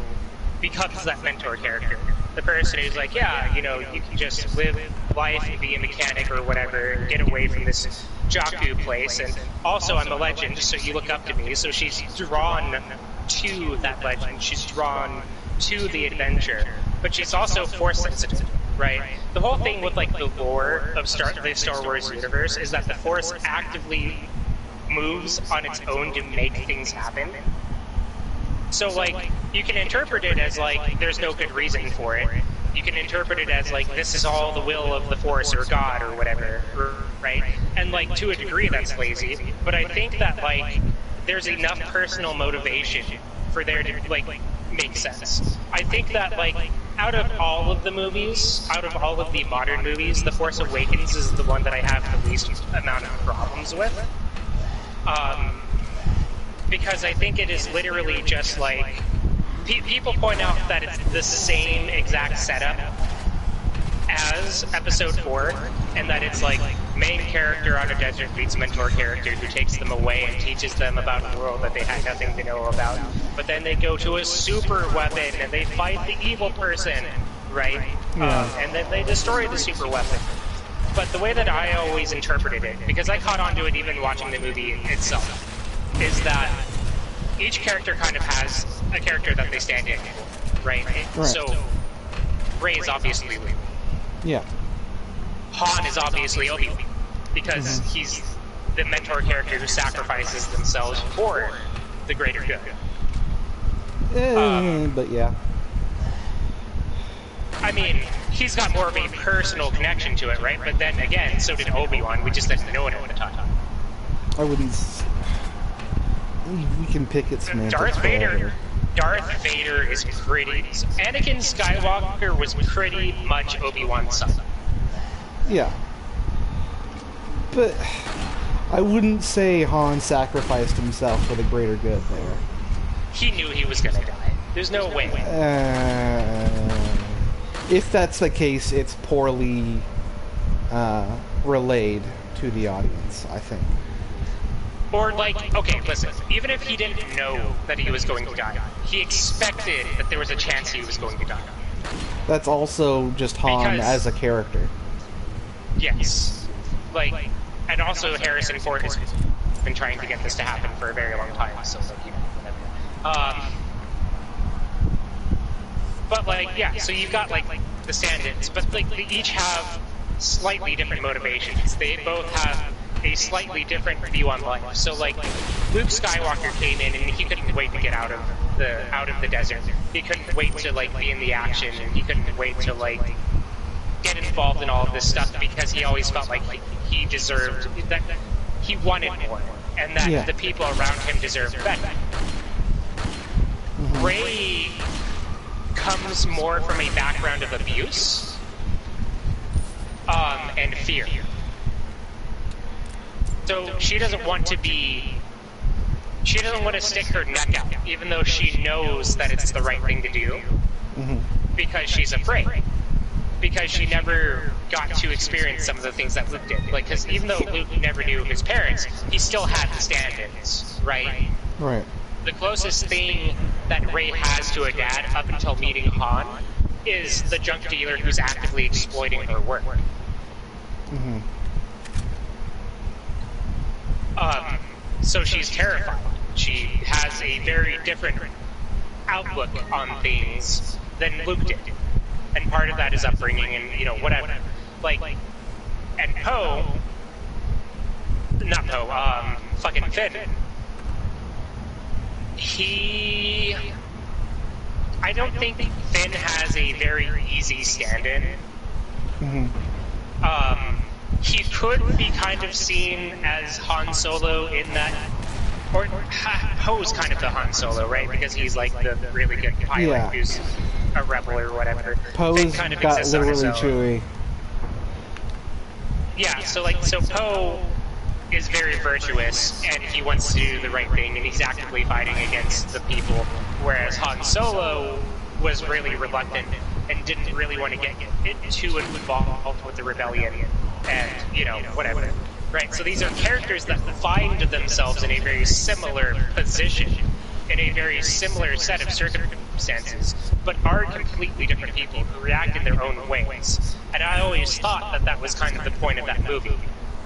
becomes that mentor character. The person who's like, yeah, you know, you can just live life and be a mechanic or whatever and get away from this Jakku place. And also, I'm a legend, so you look up to me. So she's drawn to that legend. She's drawn to the adventure. But she's also Force sensitive, right? The whole thing with, like, the lore of the Star Wars universe is that the Force actively moves on its own to make things happen. So, like, you can interpret it as, like, there's no good reason for it. You can interpret it as, like, this is all the will of the Force or God or whatever, right? And, like, to a degree that's lazy, but I think that, like, there's enough personal motivation for there to, like, make sense. I think that, like, out of all of the movies, out of all of the modern movies, The Force Awakens is the one that I have the least amount of problems with. Because I think it is literally just like... people point out that it's the same exact setup as Episode 4, and that it's like main character on a desert meets mentor character who takes them away and teaches them about a world that they had nothing to know about. But then they go to a super weapon and they fight the evil person, right? Yeah. And then they destroy the super weapon. But the way that I always interpreted it, because I caught on to it even watching the movie itself, is that each character kind of has a character that they stand in for, right? So Rey is obviously Luke. Yeah. Han is obviously Obi-Wan, because he's the mentor character who sacrifices themselves for the greater good. But yeah. I mean, he's got more of a personal connection to it, right? But then again, so did Obi-Wan. We just didn't know it at the time. I wouldn't... We can pick its semantics. Darth Vader is pretty... Anakin Skywalker was pretty much Obi-Wan's son. Yeah. But I wouldn't say Han sacrificed himself for the greater good there. He knew he was gonna die. There's no way. If that's the case, it's poorly relayed to the audience, I think. Or like, okay, listen, even if he didn't know that he was going to die, he expected that there was a chance he was going to die. That's also just Han as a character. Yes. Like, and also Harrison Ford has been trying to get this to happen for a very long time, so like, you know, whatever. But like, yeah, so you've got like the stand-ins, but like they each have slightly different motivations. They both have a slightly different view on life. So like Luke Skywalker came in and he couldn't wait to get out of the desert. He couldn't wait to like be in the action, and he couldn't wait to like get involved in all of this stuff because he always felt like he deserved that, he wanted more, and that the people around him deserved better. Rey comes more from a background of abuse and fear. So she doesn't want to stick her neck out, even though she knows that it's the right thing to do, because she's afraid. Because she never got to experience some of the things that Luke did. Like, because even though Luke never knew his parents, he still had the stand-ins, right? Right. The closest thing that Rey has to a dad up until meeting Han is the junk dealer who's actively exploiting her work. So she's terrified. She has a very different outlook on things than Luke did. And part of that is upbringing and, you know, whatever. Like, and fucking Finn. I don't think Finn has a very easy stand-in. He could be kind of seen as Han Solo in that, or Poe's kind of the Han Solo, right? Because he's like the really good pilot who's a rebel or whatever. Poe's kind of got literally Chewie. Yeah, so Poe is very virtuous, and he wants to do the right thing, and he's actively fighting against the people, whereas Han Solo was really reluctant and didn't really want to get too involved with the rebellion, and, you know, whatever. Right, so these are characters that find themselves in a very similar position, in a very similar set of circumstances, but are completely different people who react in their own ways. And I always thought that was kind of the point of that movie,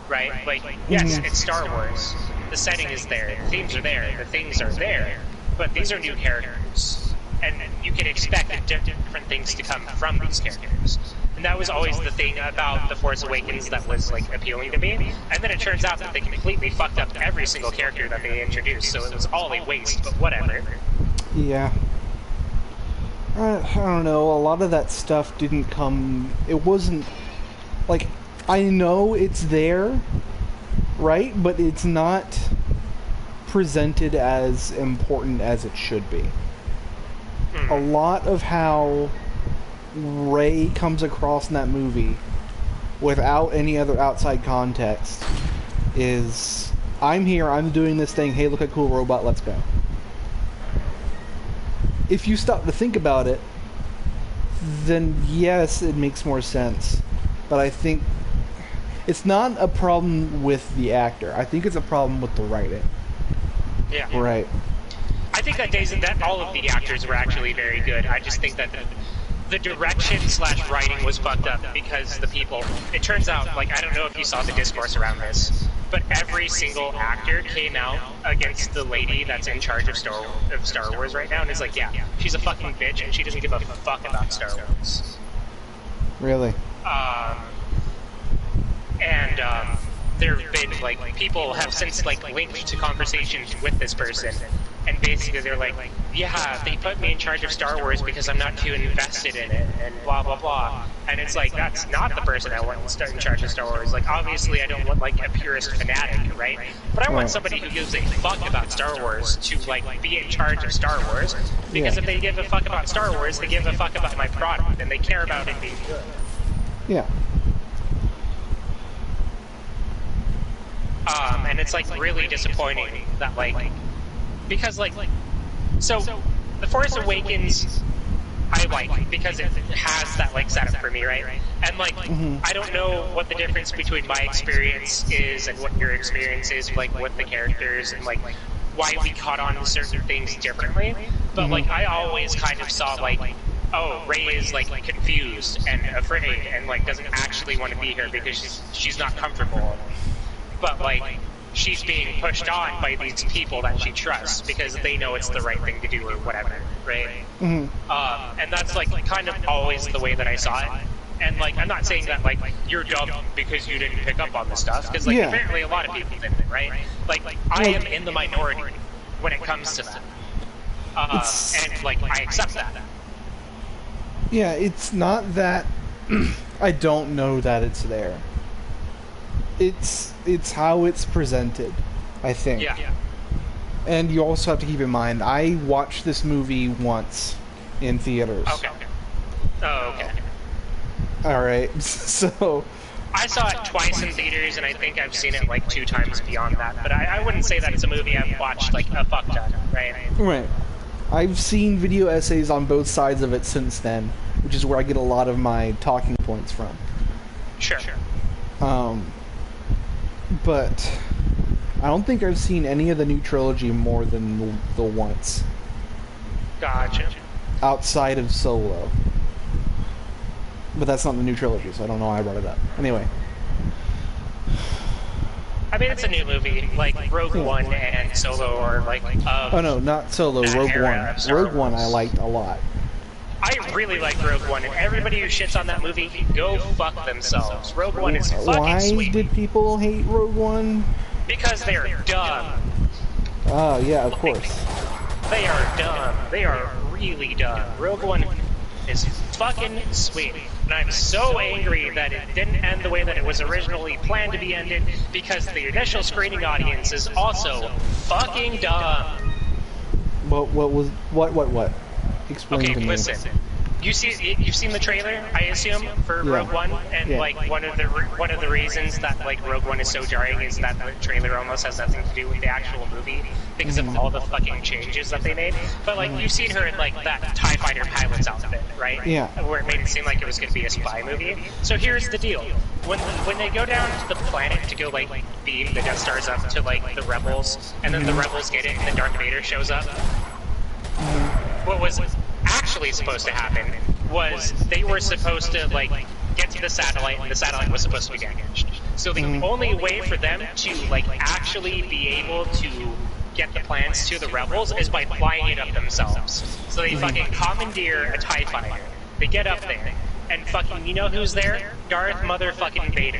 right? Like, yes, it's Star Wars. The setting is there, the themes are there, the things are there, but these are new characters. And you can expect different things to come from these characters. And that was always the thing about The Force Awakens that was, like, appealing to me. And then it turns out that they completely fucked up every single character that they introduced, so it was all a waste, but whatever. Yeah. I don't know, a lot of that stuff didn't come... It wasn't... Like, I know it's there, right? But it's not presented as important as it should be. A lot of how Rey comes across in that movie, without any other outside context, is, I'm here, I'm doing this thing, hey, look at cool robot, let's go. If you stop to think about it, then yes, it makes more sense. But I think it's not a problem with the actor. I think it's a problem with the writing. Yeah. Right. I think that all of the actors were actually very good. I just think that the direction / writing was fucked up because the people. It turns out, like, I don't know if you saw the discourse around this, but every single actor came out against the lady that's in charge of Star Wars right now, and is like, yeah, she's a fucking bitch, and she doesn't give a fuck about Star Wars. Really? There have been, like, people have since, like, linked to conversations with this person, and basically they're like, yeah, they put me in charge of Star Wars because I'm not too invested in it, and blah, blah, blah. And it's like, that's not the person I want in charge of Star Wars. Like, obviously I don't want, like, a purist fanatic, right? But I want somebody who gives a fuck about Star Wars to, like, be in charge of Star Wars, because if they give a fuck about Star Wars, they give a fuck about my product, and they care about it being good. Yeah. And it's, like, really disappointing that, like, because, like, so, The Force Awakens, I like, because it has that, like, setup for me, right? And, like, I don't know what the difference between my experience is and what your experience is, like, with the characters, and, like, why we caught on to certain things differently, but, like, I always kind of saw, like, oh, Rey is, like, confused and afraid, and, like, doesn't actually want to be here because she's not comfortable. But, like, she's being pushed on by these people that she trusts because they know it's the right thing to do or whatever, right? And that's, like, kind of always the way that I saw it. And, like, I'm not saying that, like, you're dumb because you didn't pick up on this stuff, because, like, apparently a lot of people didn't, right? Like, I am in the minority when it comes to that. And, like, I accept that. Yeah, it's not that I don't know that it's there. It's how it's presented, I think. Yeah. And you also have to keep in mind, I watched this movie once in theaters. Okay. Oh, okay. Alright, so... I saw it twice in theaters, and I think I've seen it, like, 2 times beyond that. But I wouldn't say that it's a movie I've watched, like, a fuck ton, right? Right. I've seen video essays on both sides of it since then, which is where I get a lot of my talking points from. Sure. But I don't think I've seen any of the new trilogy more than the once. Gotcha. Outside of Solo. But that's not the new trilogy, so I don't know why I brought it up. Anyway. I mean, it's a new movie, like Rogue One and Solo, or like... oh no, not Solo, Rogue One. Rogue One I liked a lot. I really like Rogue One, and everybody who shits on that movie can go fuck themselves. Rogue One is fucking sweet. Why did people hate Rogue One? Because they're dumb. Oh, yeah, of course. They are dumb. They are really dumb. Rogue One is fucking sweet. And I'm so angry that it didn't end the way that it was originally planned to be ended, because the initial screening audience is also fucking dumb. What? Explain to me. Okay, listen. You've seen the trailer, I assume, for Rogue One, and like one of the reasons that like Rogue One is so jarring is that the trailer almost has nothing to do with the actual movie because of all the fucking changes that they made. But like you've seen her in like that TIE Fighter pilot's outfit, right? Yeah. Where it made it seem like it was going to be a spy movie. So here's the deal: when they go down to the planet to go like beam the Death Stars up to like the rebels, and then the rebels get it, and then Darth Vader shows up. What was actually supposed to happen was they were supposed to like get to the satellite, and the satellite was supposed to be damaged. So the only way for them to like actually be able to get the plans to the rebels is by flying it up themselves. So they fucking commandeer a TIE Fighter. They get up there, and fucking, you know who's there? Darth motherfucking Vader.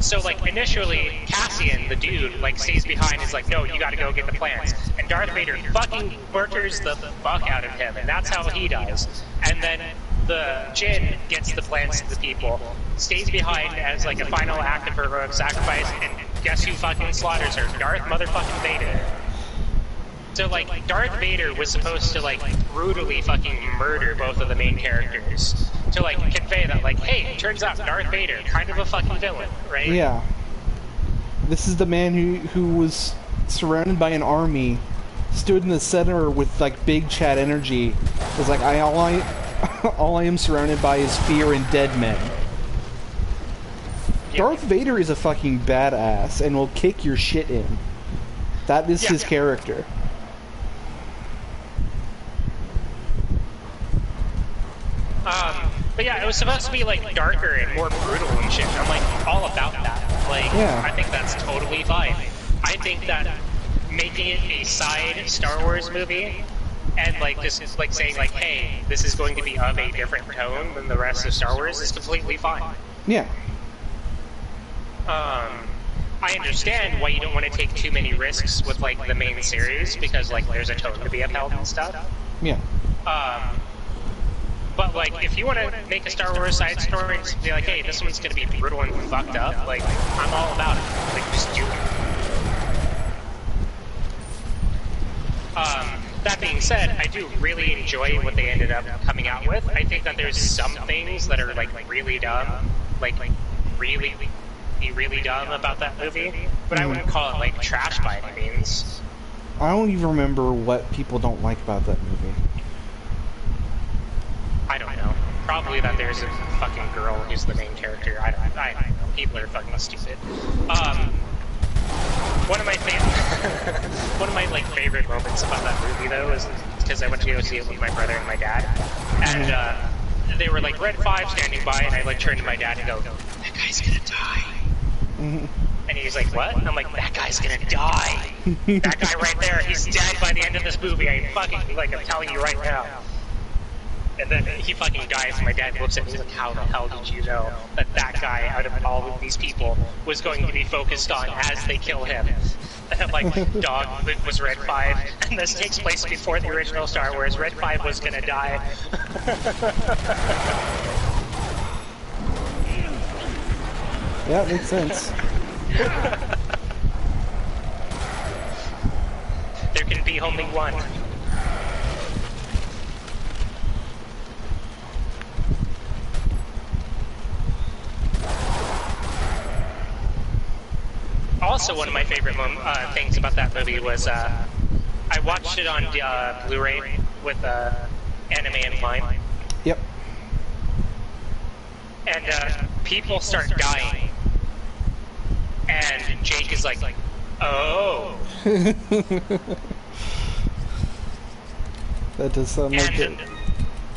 So like initially Cassian, the dude, like stays behind and is like, no, you gotta go get the plans. And Darth Vader fucking murders the fuck out of him, and that's how he dies. And then the Jinn gets the plans to the people, stays behind as like a final act of heroic sacrifice, and guess who fucking slaughters her? Darth motherfucking Vader. So, like, Darth Vader was supposed to, like, brutally fucking murder both of the main characters. To, like, convey that, like, hey, turns out Darth Vader, kind of a fucking villain, right? Yeah. This is the man who was surrounded by an army, stood in the center with, like, big Chad energy. Was like, all I am surrounded by is fear and dead men. Yeah. Darth Vader is a fucking badass and will kick your shit in. That is his character. But yeah, it was supposed to be, like, darker and more brutal and shit. I'm, like, all about that. Like, Yeah. I think that's totally fine. I think that making it a side Star Wars movie and, like, just, like, saying, like, hey, this is going to be of a different tone than the rest of Star Wars is completely fine. Yeah. I understand why you don't want to take too many risks with, like, the main series, because, like, there's a tone to be upheld and stuff. Yeah. But, like, if you want to make a Star Wars side story and just be like, hey, this one's going to be brutal and fucked up, like, I'm all about it. Like, just do it. That being said, I do really enjoy what they ended up coming out with. I think that there's some things that are, like, really dumb. Like really dumb about that movie. But I wouldn't call it, like, trash by any means. I don't even remember what people don't like about that movie. I don't know. Probably that there's a fucking girl who's the main character. I don't know. People are fucking stupid. One of my like favorite moments about that movie though is because I went to go see it with my brother and my dad, and they were like Red 5 standing by, and I like turned to my dad and go, "That guy's gonna die." And he's like, "What?" And I'm like, "That guy's gonna die. That guy right there, he's dead by the end of this movie. I'm telling you right now." And then he fucking dies, and my dad looks at me like, how the hell did you know that guy, out of all of these people, was going to be focused on as they kill him? And I'm like, dog, it was Red 5, and this takes place before the original Star Wars. Red 5 was gonna die. Yeah, it makes sense. There can be only one. Also, one of my favorite things about that movie was I watched it on Blu-ray with Anime Online. Yep. And people start dying. And Jake is like, oh. That does sound like it.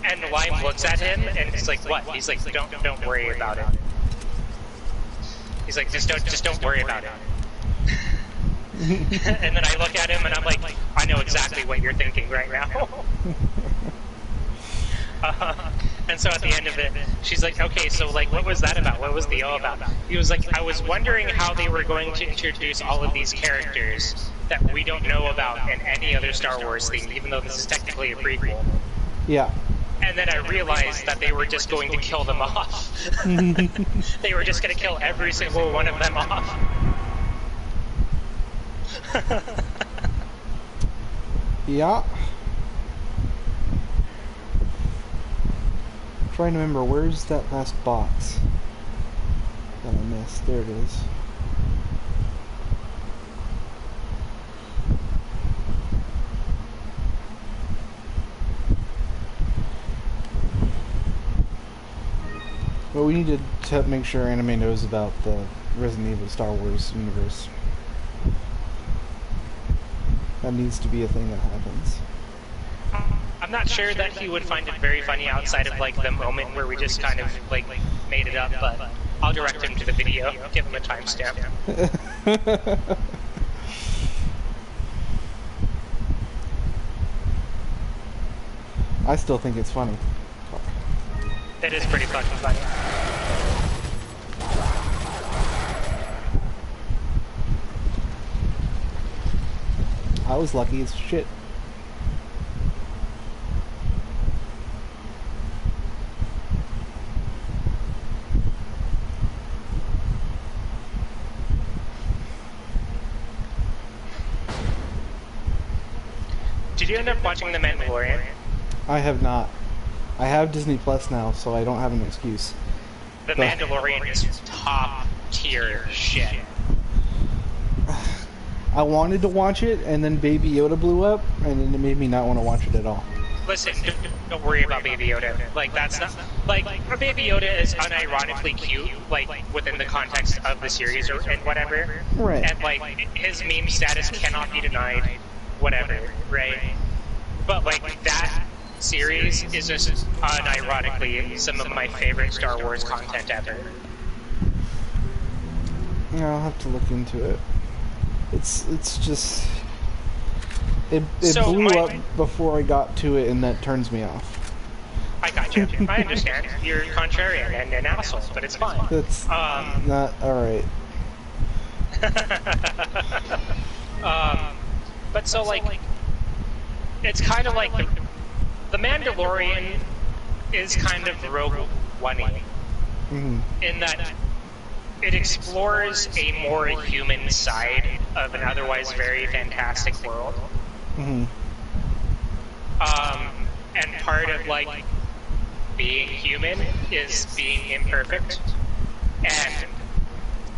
And Lime looks at him and it's like, what? He's like, don't worry about it. He's like, just don't worry about it. And then I look at him and I'm like, I know exactly what you're thinking right now. And so at the end of it, she's like, okay, so like, what was that about? What was the O about? He was like, I was wondering how they were going to introduce all of these characters that we don't know about in any other Star Wars thing, even though this is technically a prequel. Yeah. And then I realized that they were just going to kill them off. They were just going to kill every single one of them off. Yeah. Trying to remember, where's that last box that I missed? There it is. Well, we need to make sure Anime knows about the Resident Evil Star Wars universe. That needs to be a thing that happens. I'm not sure that he would find it very funny outside of like the moment where we just kind of like made it up, but I'll direct him to the video, give him a timestamp. I still think it's funny. It is pretty fucking funny. I was lucky as shit. did you end up watching The Mandalorian? I have not. I have Disney Plus now, so I don't have an excuse. The Mandalorian is top tier shit. I wanted to watch it, and then Baby Yoda blew up, and then it made me not want to watch it at all. Listen, don't worry about Baby Yoda. Like, that's not... Like, Baby Yoda is unironically cute, like, within the context of the series and whatever. Right. And, like, his meme status cannot be denied, whatever, right? But, like, that series is just unironically some of my favorite Star Wars content ever. Yeah, I'll have to look into it. It's just... It So blew up before I got to it, and that turns me off. I got you. I understand. You're contrarian and an asshole, but it's fine. That's not alright. But so, like, it's kind of like the Mandalorian is kind of Rogue One-y, in that it explores a more human side of an otherwise very fantastic world. And part of, like, being human is being imperfect, and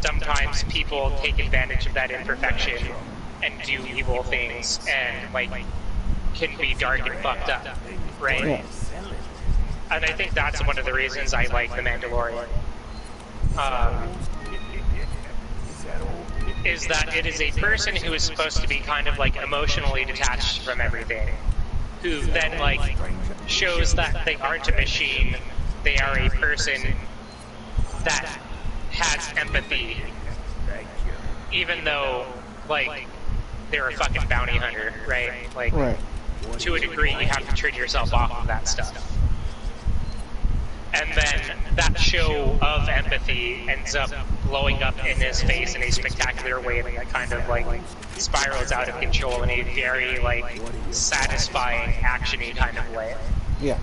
sometimes people take advantage of that imperfection and do evil things and, like, can be dark and fucked up, right? Yeah. And I think that's one of the reasons I like The Mandalorian. Is that it is a person who is supposed to be kind of, like, emotionally detached from everything, who then, like, shows that they aren't a machine, they are a person that has empathy, even though, like, they're a fucking bounty hunter, right? Like, Right. to a degree, you have to trade yourself off of that stuff. And then that show of empathy ends up blowing up in his face in a spectacular way that kind of, like, spirals out of control in a very, like, satisfying, action-y kind of way. Yeah.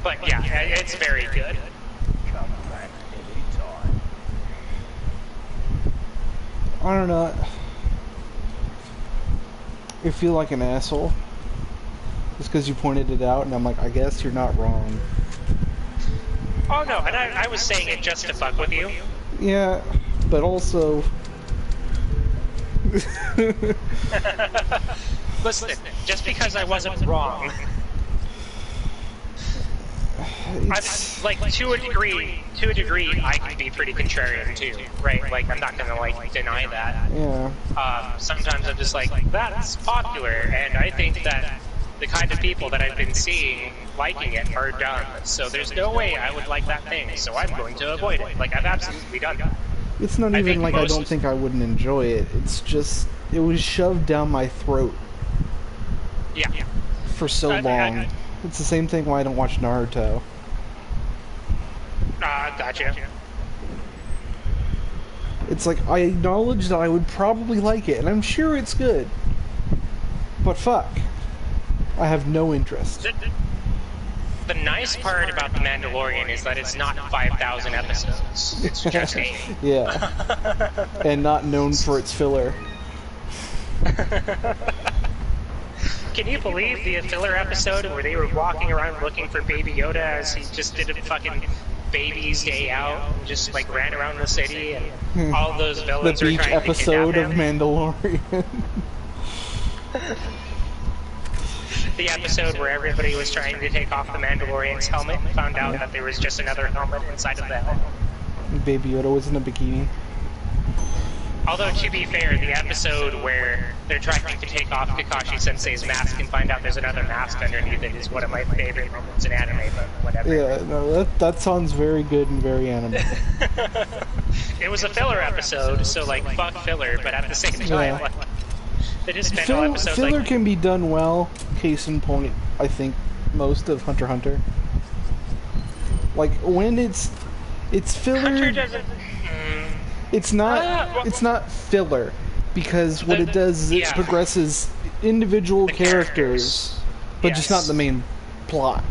But yeah, it's very good. I don't know. I feel like an asshole. Just because you pointed it out, and I'm like, I guess you're not wrong. Oh no, and I was saying it just to fuck with you. Yeah, but also... Listen, just because I wasn't wrong... like, to a degree, I can be pretty contrarian too, right? Like, I'm not gonna, like, deny that. Yeah. Sometimes I'm just like, that's popular, and I think that the kind of people that I've been seeing liking it are dumb, so there's no way I would like that thing, so I'm going to avoid it. Like, I've absolutely done that. It's not even like I don't think I wouldn't enjoy it. It's just, it was shoved down my throat. Yeah. For so long. It's the same thing why I don't watch Naruto. Gotcha. It's like, I acknowledge that I would probably like it, and I'm sure it's good. But fuck. I have no interest. The nice part about The Mandalorian is that it's not 5,000 episodes. It's just 8. Yeah. And not known for its filler. Can you believe the filler episode where they were walking around looking for Baby Yoda as he just did a fucking baby's day out and just, like, ran around the city, and all those villains the were beach trying episode to of kidnap him? Mandalorian. The episode where everybody was trying to take off the Mandalorian's helmet and found out that there was just another helmet inside of the helmet. Baby Yoda was in a bikini. Although, to be fair, the episode where they're trying to take off Kakashi Sensei's mask and find out there's another mask underneath it is one of my favorite moments in anime, but whatever. Yeah, no, that sounds very good and very anime. It was a filler episode, so, like, fuck filler, but at the same time, like, they just spent all episodes, filler like... can be done well. Case in point, I think, most of Hunter x Hunter. Like, when it's filler... Hunter doesn't... It's not filler, because what it does is it progresses individual characters, but just not the main plot.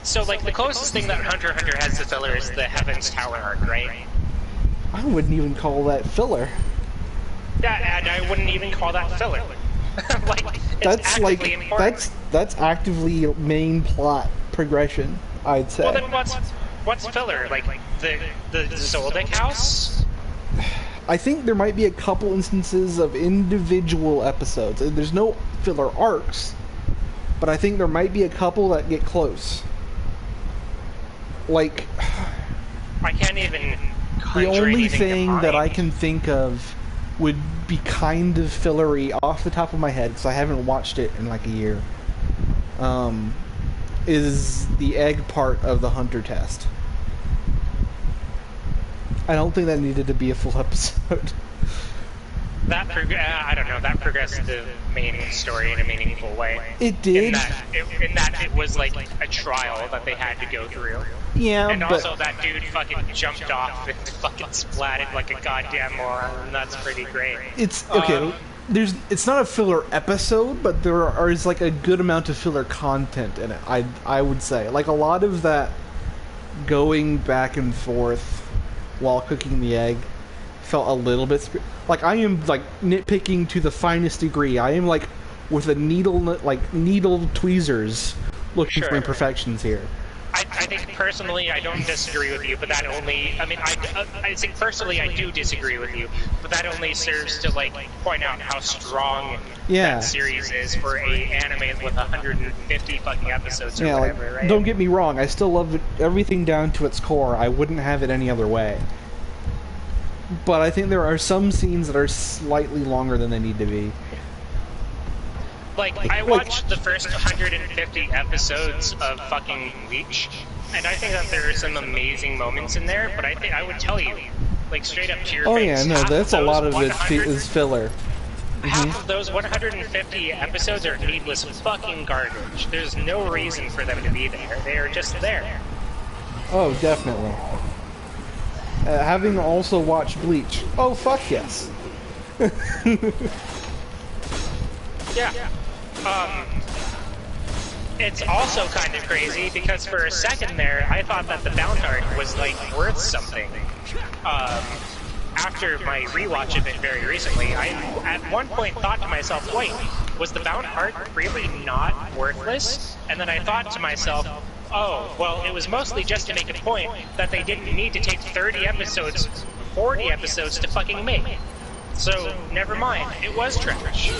So, like, the closest thing that Hunter x Hunter has to filler is the Heaven's Tower arc, right? I wouldn't even call that filler. Yeah, and I wouldn't even call that filler. Like, it's That's actively like important. that's actively main plot progression, I'd say. Well, then what's filler? Like the Zoldyck house? I think there might be a couple instances of individual episodes. There's no filler arcs, but I think there might be a couple that get close. Like, I can't even the conjure only anything to thing that I mind. can think of would be kind of fillery off the top of my head, because I haven't watched it in like a year, is the egg part of the Hunter test. I don't think that needed to be a full episode. I don't know. That progressed the main story in a meaningful way. It did. In that it was like a trial that they had to go through. Yeah, And but also that dude fucking jumped off and fucking splatted like a goddamn moron, and that's pretty great. it's okay. It's not a filler episode, but there is like a good amount of filler content in it. I would say, like, a lot of that going back and forth while cooking the egg felt a little bit like, I am like nitpicking to the finest degree. I am like with a needle tweezers looking for Sure. imperfections here. I think personally I don't disagree with you, but that only, I mean, I think personally I do disagree with you, but that only serves to like point out how strong Yeah. that series is for a anime with 150 fucking episodes or Yeah, like, whatever, right? don't get me wrong, I still love it, everything down to its core. I wouldn't have it any other way. But I think there are some scenes that are slightly longer than they need to be. Like, I watched the first 150 episodes of fucking Bleach, and I think that there are some amazing moments in there, but I would tell you, like, straight up to your Oh face, yeah, no, half that's a those lot of it 100 is filler. Half of those 150 episodes are needless fucking garbage. There's no reason for them to be there. They are just there. Oh, definitely. Having also watched Bleach, oh fuck yes. Yeah. It's also kind of crazy because for a second there, I thought that the Bound arc was like worth something. After my rewatch of it very recently, I at one point thought to myself, wait, was the Bound arc really not worthless? And then I thought to myself, oh, well, it was mostly just to make a point that they didn't need to take 30 episodes, 40 episodes to fucking make. So, never mind, it was trash.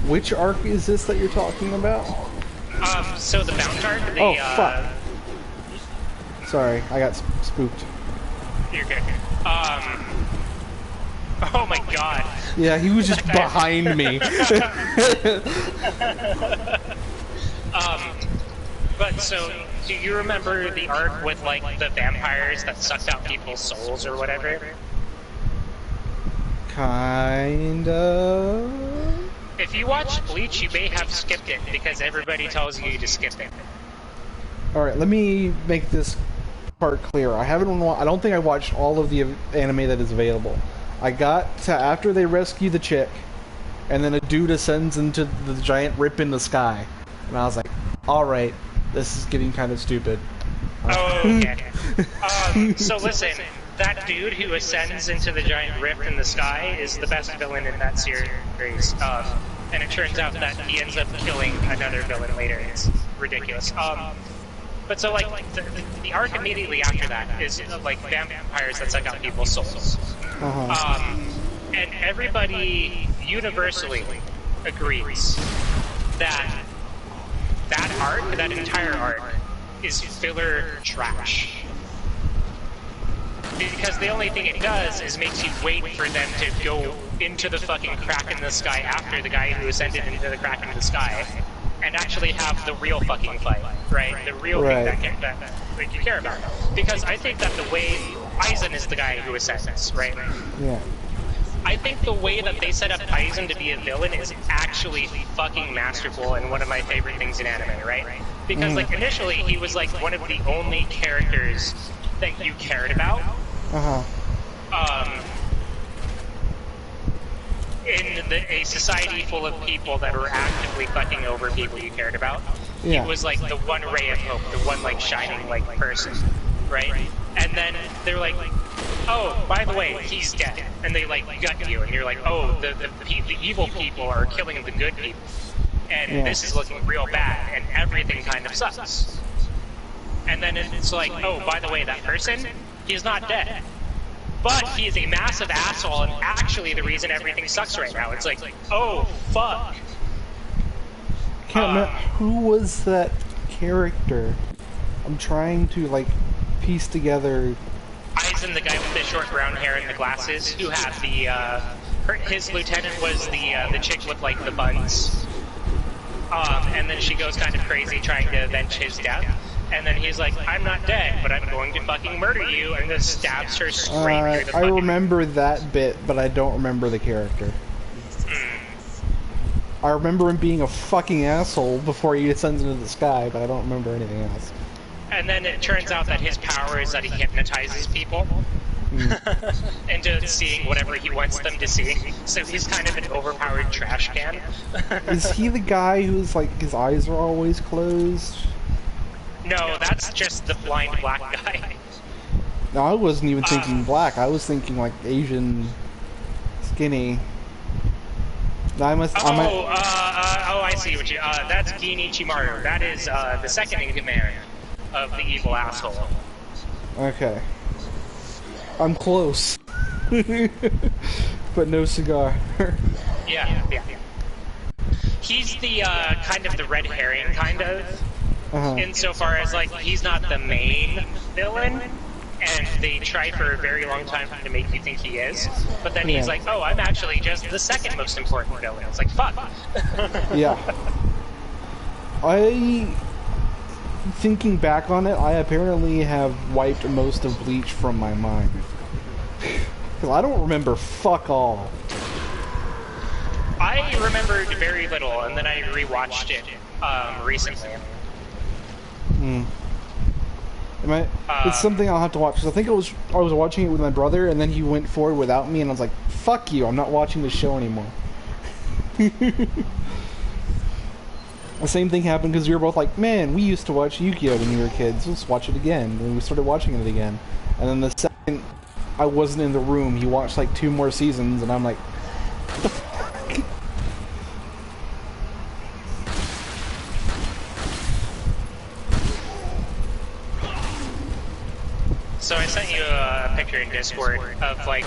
Which arc is this that you're talking about? So the Bound arc, Oh, fuck. Sorry, I got spooked. You're good. Oh my god. Yeah, he was just behind me. But so, do you remember the arc with, like, the vampires that sucked out people's souls or whatever? Kinda. If you watch Bleach, you may have skipped it because everybody tells you to skip it. Alright, let me make this part clear. I don't think I watched all of the anime that is available. I got to after they rescue the chick, and then a dude ascends into the giant rip in the sky. And I was like, alright, this is getting kind of stupid. Oh, okay. So listen, that dude who ascends into the giant rift in the sky is the best villain in that series. And it turns out that he ends up killing another villain later. It's ridiculous. But so, like, the arc immediately after that is, like, vampires that suck out people's souls. And everybody universally agrees that arc, that entire arc, is filler trash. Because the only thing it does is makes you wait for them to go into the fucking crack in the sky after the guy who ascended into the crack in the sky, and actually have the real fucking fight, right? The real thing that you care about. Because I think that the way Aizen is the guy who ascends, right? Yeah. I think the way that they set up Aizen to be a villain is actually fucking masterful and one of my favorite things in anime, right? Because, like, initially he was, like, one of the only characters that you cared about. In a society full of people that were actively fucking over people you cared about. Yeah. He was, like, the one ray of hope, the one, like, shining, like, person. right? And then they're like, oh, by the way, he's dead. And they like gut you, and you're like, oh, the evil people are killing the good people. And this is looking real bad, and everything kind of sucks. And then it's like, oh, by the way, that person, he's not dead. But he is a massive asshole, and actually the reason everything sucks right now. It's like, oh, fuck. Can't remember who was that character. I'm trying to like piece together. Eisen, the guy with the short brown hair and the glasses, who had the his lieutenant was the chick with like the buns. And then she goes kind of crazy trying to avenge his death. And then he's like, I'm not dead, but I'm going to fucking murder you, and then stabs her straight through the fucking... I remember that bit, but I don't remember the character. I remember him being a fucking asshole before he descends into the sky, but I don't remember anything else. And then it turns out that his power is that he hypnotizes people into seeing whatever he wants them to see. So he's kind of an overpowered trash can. Is he the guy who's like, his eyes are always closed? No, that's just the blind black guy. No, I wasn't even thinking black. I was thinking like Asian, skinny. I see what you. That's Ginichimaru. That is the second in command of the evil asshole. Okay. I'm close. But no cigar. Yeah. He's the kind of the red herring, kind of. Insofar as like he's not the main villain, and they try for a very long time to make you think he is, but then he's like, oh, I'm actually just the second most important villain. It's like, fuck. Yeah. Thinking back on it, I apparently have wiped most of Bleach from my mind. Because I don't remember fuck all. I remembered very little, and then I rewatched it recently. It's something I'll have to watch, because I think I was watching it with my brother, and then he went forward without me, and I was like, fuck you, I'm not watching this show anymore. The same thing happened because we were both like, man, we used to watch Yu-Gi-Oh! When we were kids, let's watch it again. And we started watching it again. And then the second I wasn't in the room, he watched like 2 more seasons, and I'm like, what the fuck? So I sent you a picture in Discord of like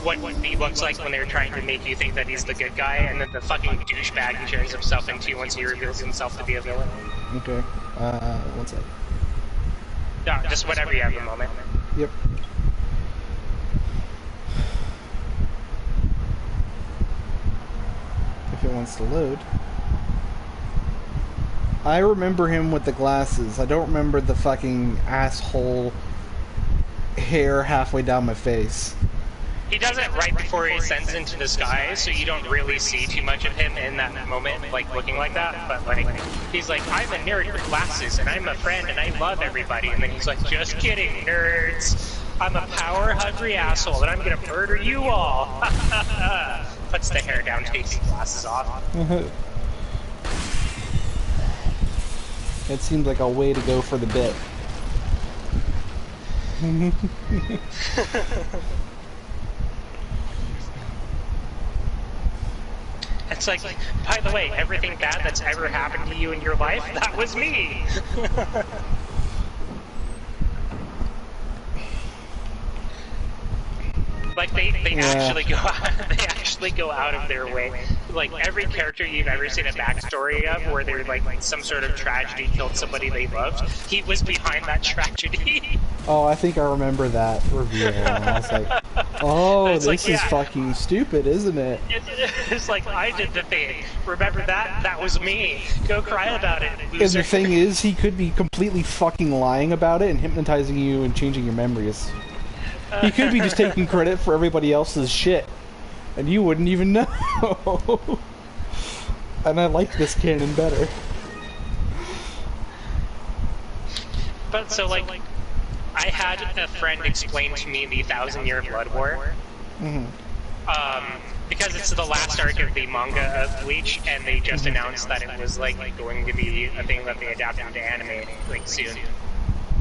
what he looks like when they're trying to make you think that he's the good guy, and then the fucking douchebag he turns himself into once he reveals himself to be a villain. Okay. One sec. No, just whenever you have a moment. Yep. If it wants to load. I remember him with the glasses. I don't remember the fucking asshole hair halfway down my face. He does it right before he ascends into the sky, so you don't really see too much of him in that moment, like, looking like that, but, like, he's like, I'm a nerd with glasses, and I'm a friend, and I love everybody, and then he's like, just kidding, nerds! I'm a power-hungry asshole, and I'm gonna murder you all! Puts the hair down, takes the glasses off. It seems like a way to go for the bit. It's like, by the way, everything bad that's ever happened to you in your life, that was me! Like, they actually go out of their way. Like, every character you've ever seen a backstory of, where they're like some sort of tragedy killed somebody they loved, he was behind that tragedy. Oh, I think I remember that reveal, and I was like, oh, this like, is fucking stupid, isn't it? It's like, I did the thing. Remember that? That was me. Go cry about it, loser. And the thing is, he could be completely fucking lying about it and hypnotizing you and changing your memories. He could be just taking credit for everybody else's shit, and you wouldn't even know. And I like this canon better. But so, like, I had a friend explain to me the 1,000-Year Blood War. Because it's the last arc of the manga of Bleach, and they just announced that it was, like, going to be a thing that they adapted to anime, like, soon.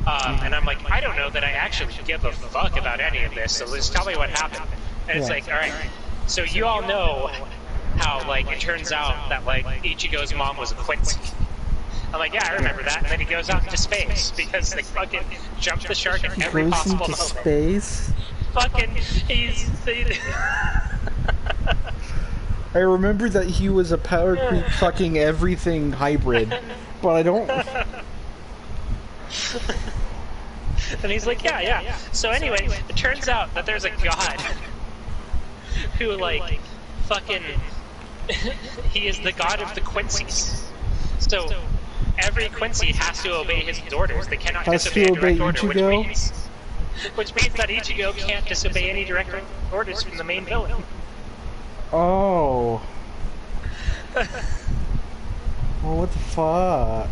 And I'm like, I don't know that I actually give a fuck about any of this, so just tell me what happened. And it's like, alright, so you all know how, like, it turns out that, like, Ichigo's mom was a Quincy. I'm like, yeah, I remember that. And then he goes out into space because they fucking jumped the shark at every Goes possible into moment. space. Fucking, he's... I remember that he was a power creep fucking everything hybrid, but I don't... And he's like, yeah. So anyway, it turns out that there's a god who, like, fucking... he is the god of the Quincies. So every Quincy has to obey his orders. They cannot disobey a direct order, which means that Ichigo can't disobey any direct orders from the main villain. Oh. Well, what the fuck?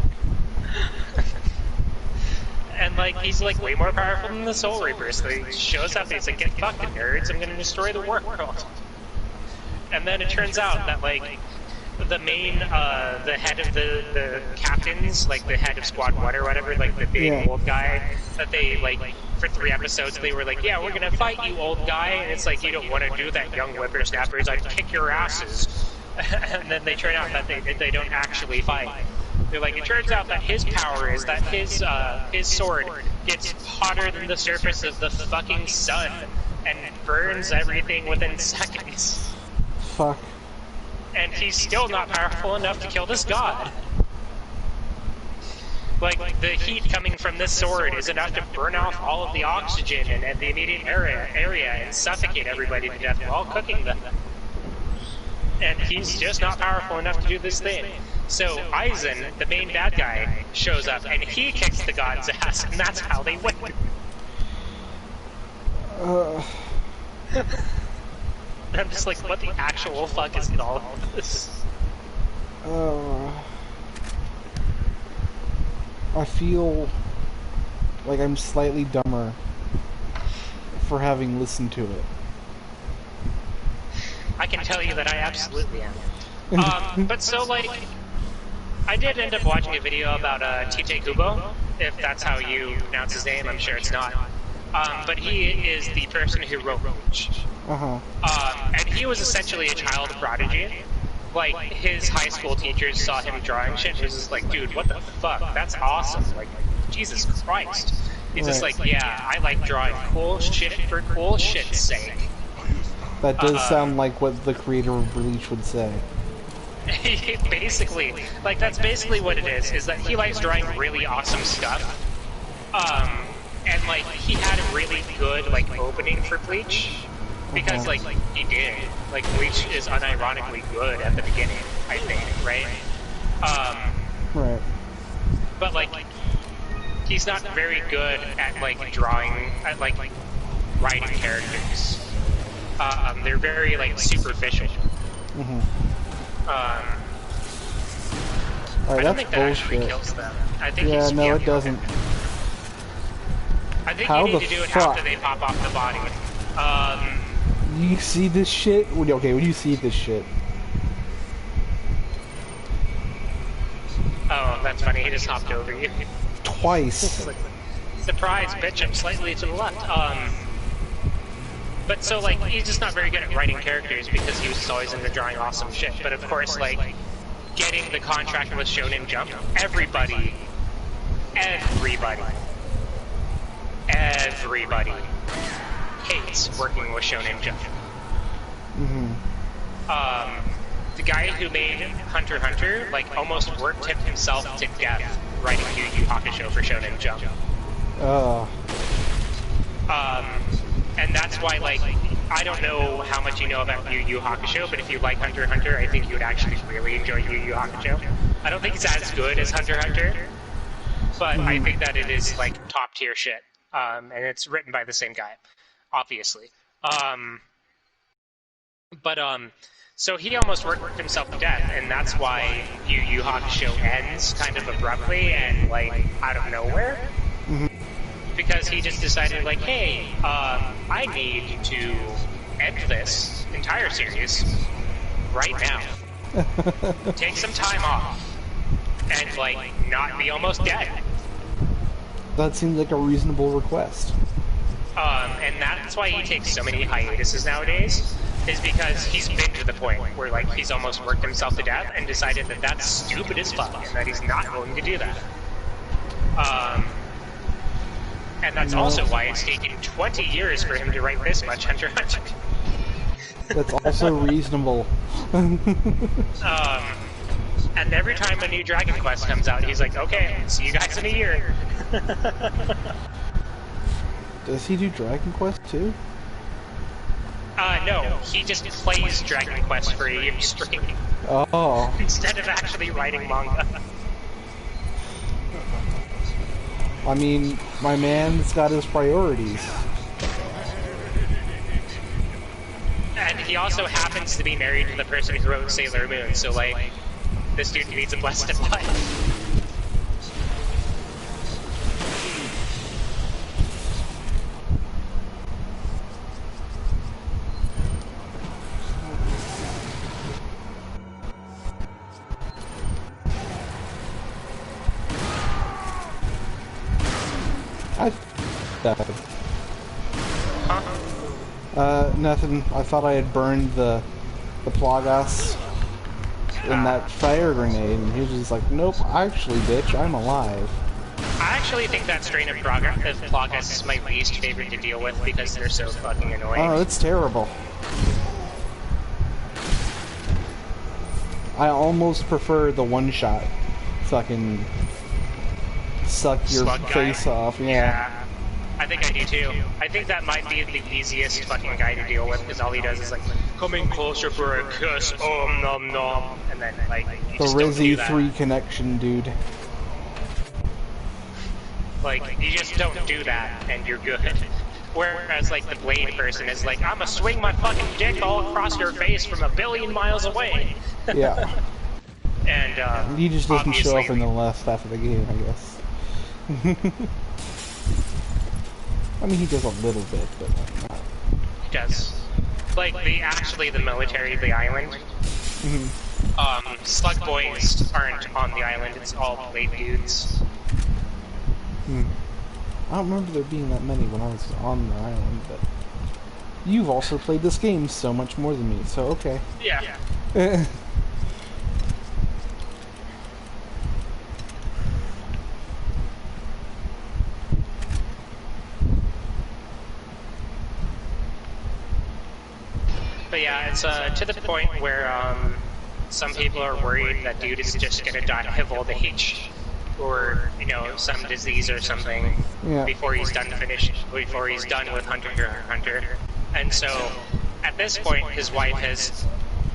And, like, he's, like, way more powerful than the Soul Reaper, so he shows up and he's like, get fucked, nerds, I'm gonna destroy the world. And then it turns out that, like, the main, the head of the captains, like, the head of Squad 1 or whatever, like, the big old guy, that they, like, for 3 episodes, they were like, yeah, we're gonna fight you, old guy, and it's like, you don't want to do that, young whippersnappers, I'd kick your asses. And then they turn out that they don't actually fight. They're like, it turns out that his power is that his sword gets hotter than the surface of the fucking sun and burns everything within seconds. Fuck. And he's still not powerful enough to kill this god. Like, the heat coming from this sword is enough to burn off all of the oxygen and the immediate area and suffocate everybody to death while cooking them. And he's just not powerful enough to do this thing. So Aizen, the main bad guy, shows up and he kicks the god's ass, and that's how they win. And I'm just like, what the actual fuck is in all of this? I feel like I'm slightly dumber for having listened to it. I can tell you that I absolutely am. But so, like, I did end up watching a video about TJ Kubo, if that's how you pronounce his name, I'm sure it's not. But he is the person who wrote Bleach. And he was essentially a child prodigy. Like, his high school teachers saw him drawing shit and was just like, dude, what the fuck? That's awesome. Like, Jesus Christ. He's just like, yeah, I like drawing cool shit for cool shit's sake. That does sound like what the creator of Bleach would say. Basically, like, that's basically what it is that he likes drawing really awesome stuff. And, like, he had a really good, like, opening for Bleach. Because, like, he did. Like, Bleach is unironically good at the beginning, I think, right? Right. But, like, he's not very good at, like, drawing, at, like writing characters. They're very, like, superficial. I don't think that actually kills them. I think yeah, no, it doesn't. I think How you need to do it fuck? after they pop off the body. You see this shit? Okay, when you see this shit. Oh, that's funny, he just hopped over you. Twice. Surprise, bitch, I'm slightly to the left. But so, like, he's just not very good at writing characters because he was always into drawing awesome shit. But of course, like, getting the contract with Shonen Jump, everybody hates working with Shonen Jump. The guy who made Hunter x Hunter, like, almost worked himself to death writing Yu Yu Hakusho for Shonen Jump. And that's why, like, I don't know how much you know about Yu Yu Hakusho, but if you like Hunter x Hunter, I think you would actually really enjoy Yu Yu Hakusho. I don't think it's as good as Hunter x Hunter, but I think that it is, like, top tier shit. And it's written by the same guy, obviously. So he almost worked himself to death, and that's why Yu Yu Hakusho ends kind of abruptly and, like, out of nowhere. Because he just decided, like, hey, I need to end this entire series right now. Take some time off and, like, not be almost dead. That seems like a reasonable request. And that's why he takes so many hiatuses nowadays, is because he's been to the point where, like, he's almost worked himself to death and decided that that's stupid as fuck and that he's not going to do that. And that's also why it's taken 20 years for him to write this much Hunter x Hunter. That's also reasonable. And every time a new Dragon Quest comes out, he's like, okay, see you guys in a year. Does he do Dragon Quest too? No, he just plays Dragon Quest for a year straight. Oh. Instead of actually writing manga. I mean, my man's got his priorities. And he also happens to be married to the person who wrote Sailor Moon, so, like, this dude needs a blessed life. I died. Nothing. I thought I had burned the Plagas in that fire grenade, and he was just like, nope, actually, bitch, I'm alive. I actually think that strain of Plagas is my least favorite to deal with because they're so fucking annoying. Oh, it's terrible. I almost prefer the one-shot fucking suck your face off, yeah. I think I do too. I think that might be the easiest fucking guy to deal with because all he does is like, coming closer for a kiss, oh nom nom, and then like, you The just don't do Resi that. 3 connection, dude. Like, you just don't do that and you're good. Whereas like the Blade person is like, I'ma swing my fucking dick all across your face from 1 billion miles away. Yeah. And He just doesn't show up obviously- in the last half of the game, I guess. I mean, he does a little bit, but not. He does. Like, the military of the island. Slug boys aren't on the island, it's all Blade dudes. I don't remember there being that many when I was on the island, but you've also played this game so much more than me, so okay. Yeah. But yeah, it's to the point where some people are worried that dude is just gonna die of old age, or you know, some disease or something before he's done with Hunter x Hunter. And so, at this point, his wife has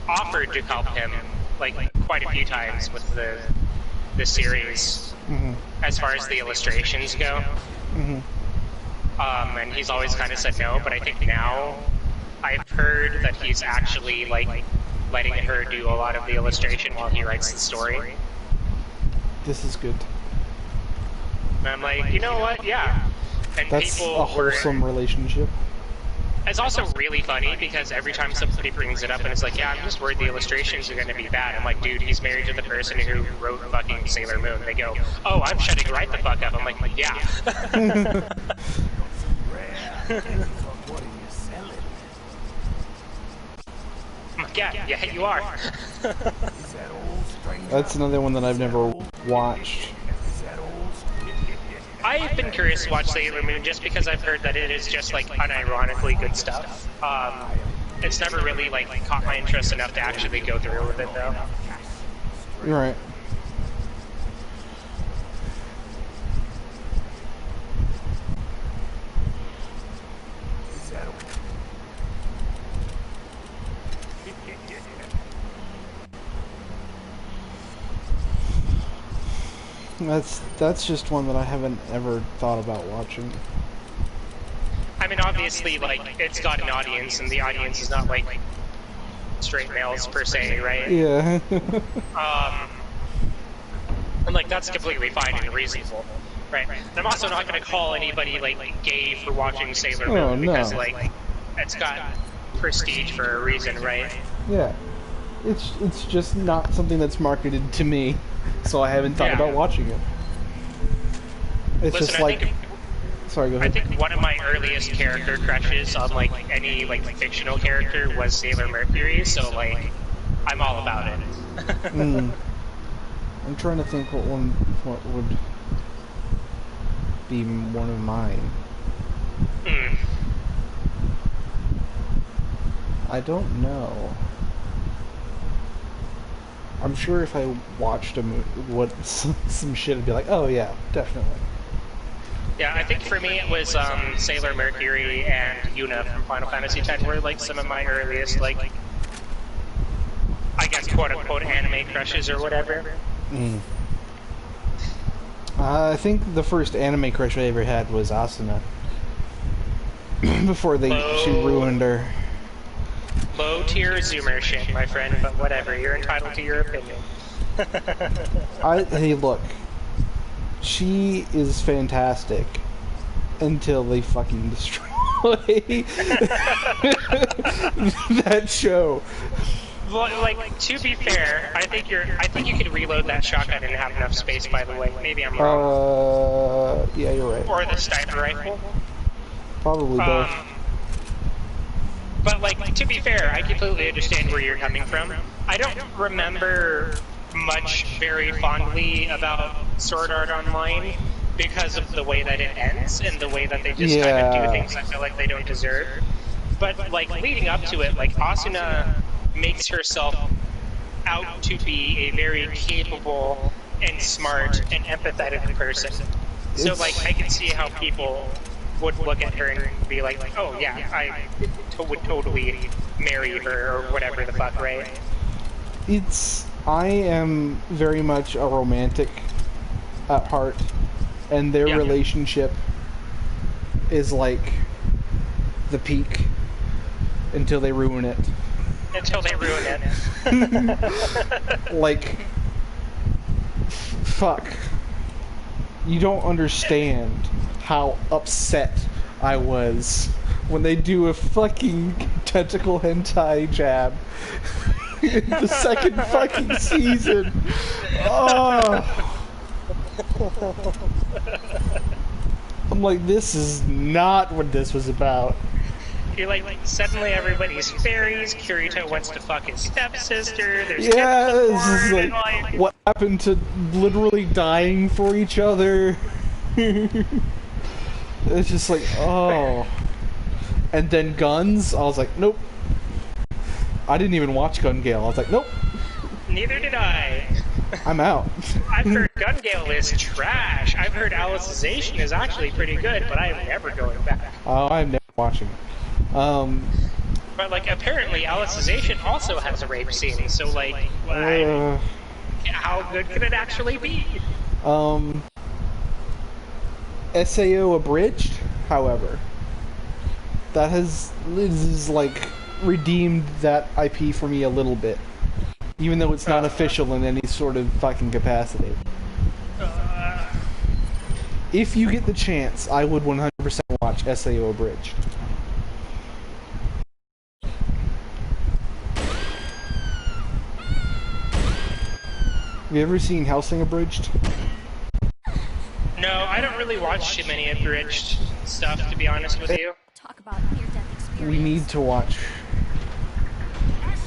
offered to help him like quite a few times with the series, as far as the illustrations go. And he's always kind of said no, but I think now I've heard that he's actually like letting her do a lot of the illustration while he writes the story. This is good. And I'm like, you know what? Yeah. And That's people a wholesome relationship. It's also really funny because every time somebody brings it up and it's like, yeah, I'm just worried the illustrations are going to be bad. I'm like, dude, he's married to the person who wrote fucking Sailor Moon. They go, oh, I'm shutting right the fuck up. I'm like, yeah. I'm like, yeah, you are. That's another one that I've never watched. I've been curious to watch Sailor Moon just because I've heard that it is just like unironically good stuff. It's never really like caught my interest enough to actually go through with it though. You're right. That's just one that I haven't ever thought about watching. I mean, obviously, like, it's got an audience, and the audience is not, like, straight males, per se, right? Yeah. And, like, that's completely fine and reasonable, right? And I'm also not gonna call anybody, like, gay for watching Sailor Moon, because, like, it's got prestige for a reason, right? Yeah. It's just not something that's marketed to me, so I haven't thought about watching it. It's Listen, just like. Sorry, go I ahead. think one of my earliest character crushes on like any like fictional character was Sailor Mercury, so like I'm all about it. I'm trying to think what would be one of mine. I don't know. I'm sure if I watched some shit, I'd be like, oh yeah, definitely. Yeah, I think for me it was Sailor Mercury and Yuna from Final Fantasy X were like some of my earliest like I guess quote unquote anime crushes or whatever. I think the first anime crush I ever had was Asuna. Before she ruined her. Low tier Zoomer shit, my friend, but whatever, you're entitled to your opinion. Hey, look. She is fantastic until they fucking destroy that show. Well, like to be fair, I think you could reload that shotgun and have enough space. By the way, maybe I'm wrong. Yeah, you're right. Or the sniper rifle. Probably both. But like to be fair, I completely understand where you're coming from. I don't remember much very fondly about Sword Art Online because of the way that it ends and the way that they just kind of do things I feel like they don't deserve. But like leading up to it, like Asuna makes herself out to be a very capable and smart and empathetic person. So like I can see how people would look at her and be like, oh yeah, I would totally marry her or whatever the fuck, right? I am very much a romantic at heart, and their relationship is like the peak until they ruin it. Until they ruin it. Like, fuck. You don't understand how upset I was when they do a fucking tentacle hentai jab in the second fucking season. Oh. I'm like, this is not what this was about. You're like suddenly everybody's fairies, Kirito wants to fuck his stepsister, there's yeah, this is like, what happened to literally dying for each other? It's just like, oh. And then Guns, I was like, nope. I didn't even watch Gun Gale. I was like, nope. Neither did I. I'm out. I've heard Gun Gale is trash. I've heard Alicization is actually pretty good, but I am never going back. Oh, I'm never watching it. But like, apparently Alicization also has a rape scene, so like, how good could it actually be? SAO Abridged, however, that has like redeemed that IP for me a little bit, even though it's not official in any sort of fucking capacity. If you get the chance, I would 100% watch SAO Abridged. Have you ever seen Hellsing Abridged? No, I don't really watch too many abridged stuff, to be honest with you. Talk about near-death experience. We need to watch.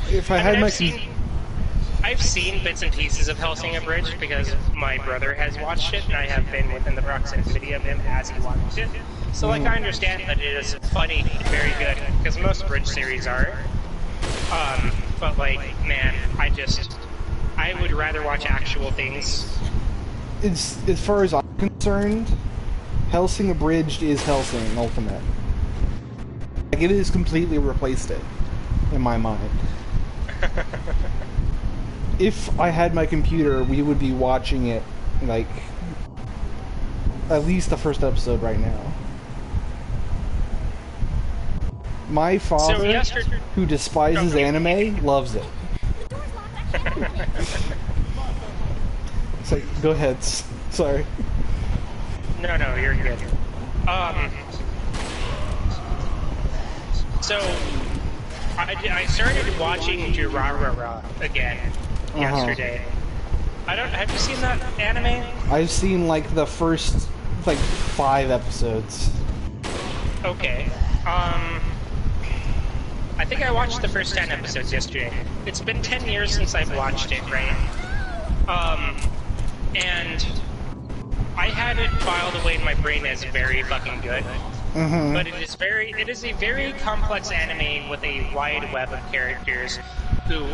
If I had my... I've seen bits and pieces of Hellsing Abridged because my brother has watched it, and I have been within the proximity of him as he watched it. So, like, I understand that it is funny and very good, because most Bridge series are. But, like, man, I would rather watch actual things. It's, as far as I'm concerned, Hellsing Abridged is Hellsing Ultimate. Like, it has completely replaced it, in my mind. If I had my computer, we would be watching it, like, at least the first episode right now. My father, who despises anime, loves it. It's like, go ahead. Sorry. No, you're good. So, I started watching Durarara again yesterday. Have you seen that anime? I've seen like the first It's like 5 episodes. Okay. I think I watched the first 10 episodes yesterday. It's been 10 years since I've watched it, right? And I had it filed away in my brain as very fucking good. Mm-hmm. But it is a very complex anime with a wide web of characters who,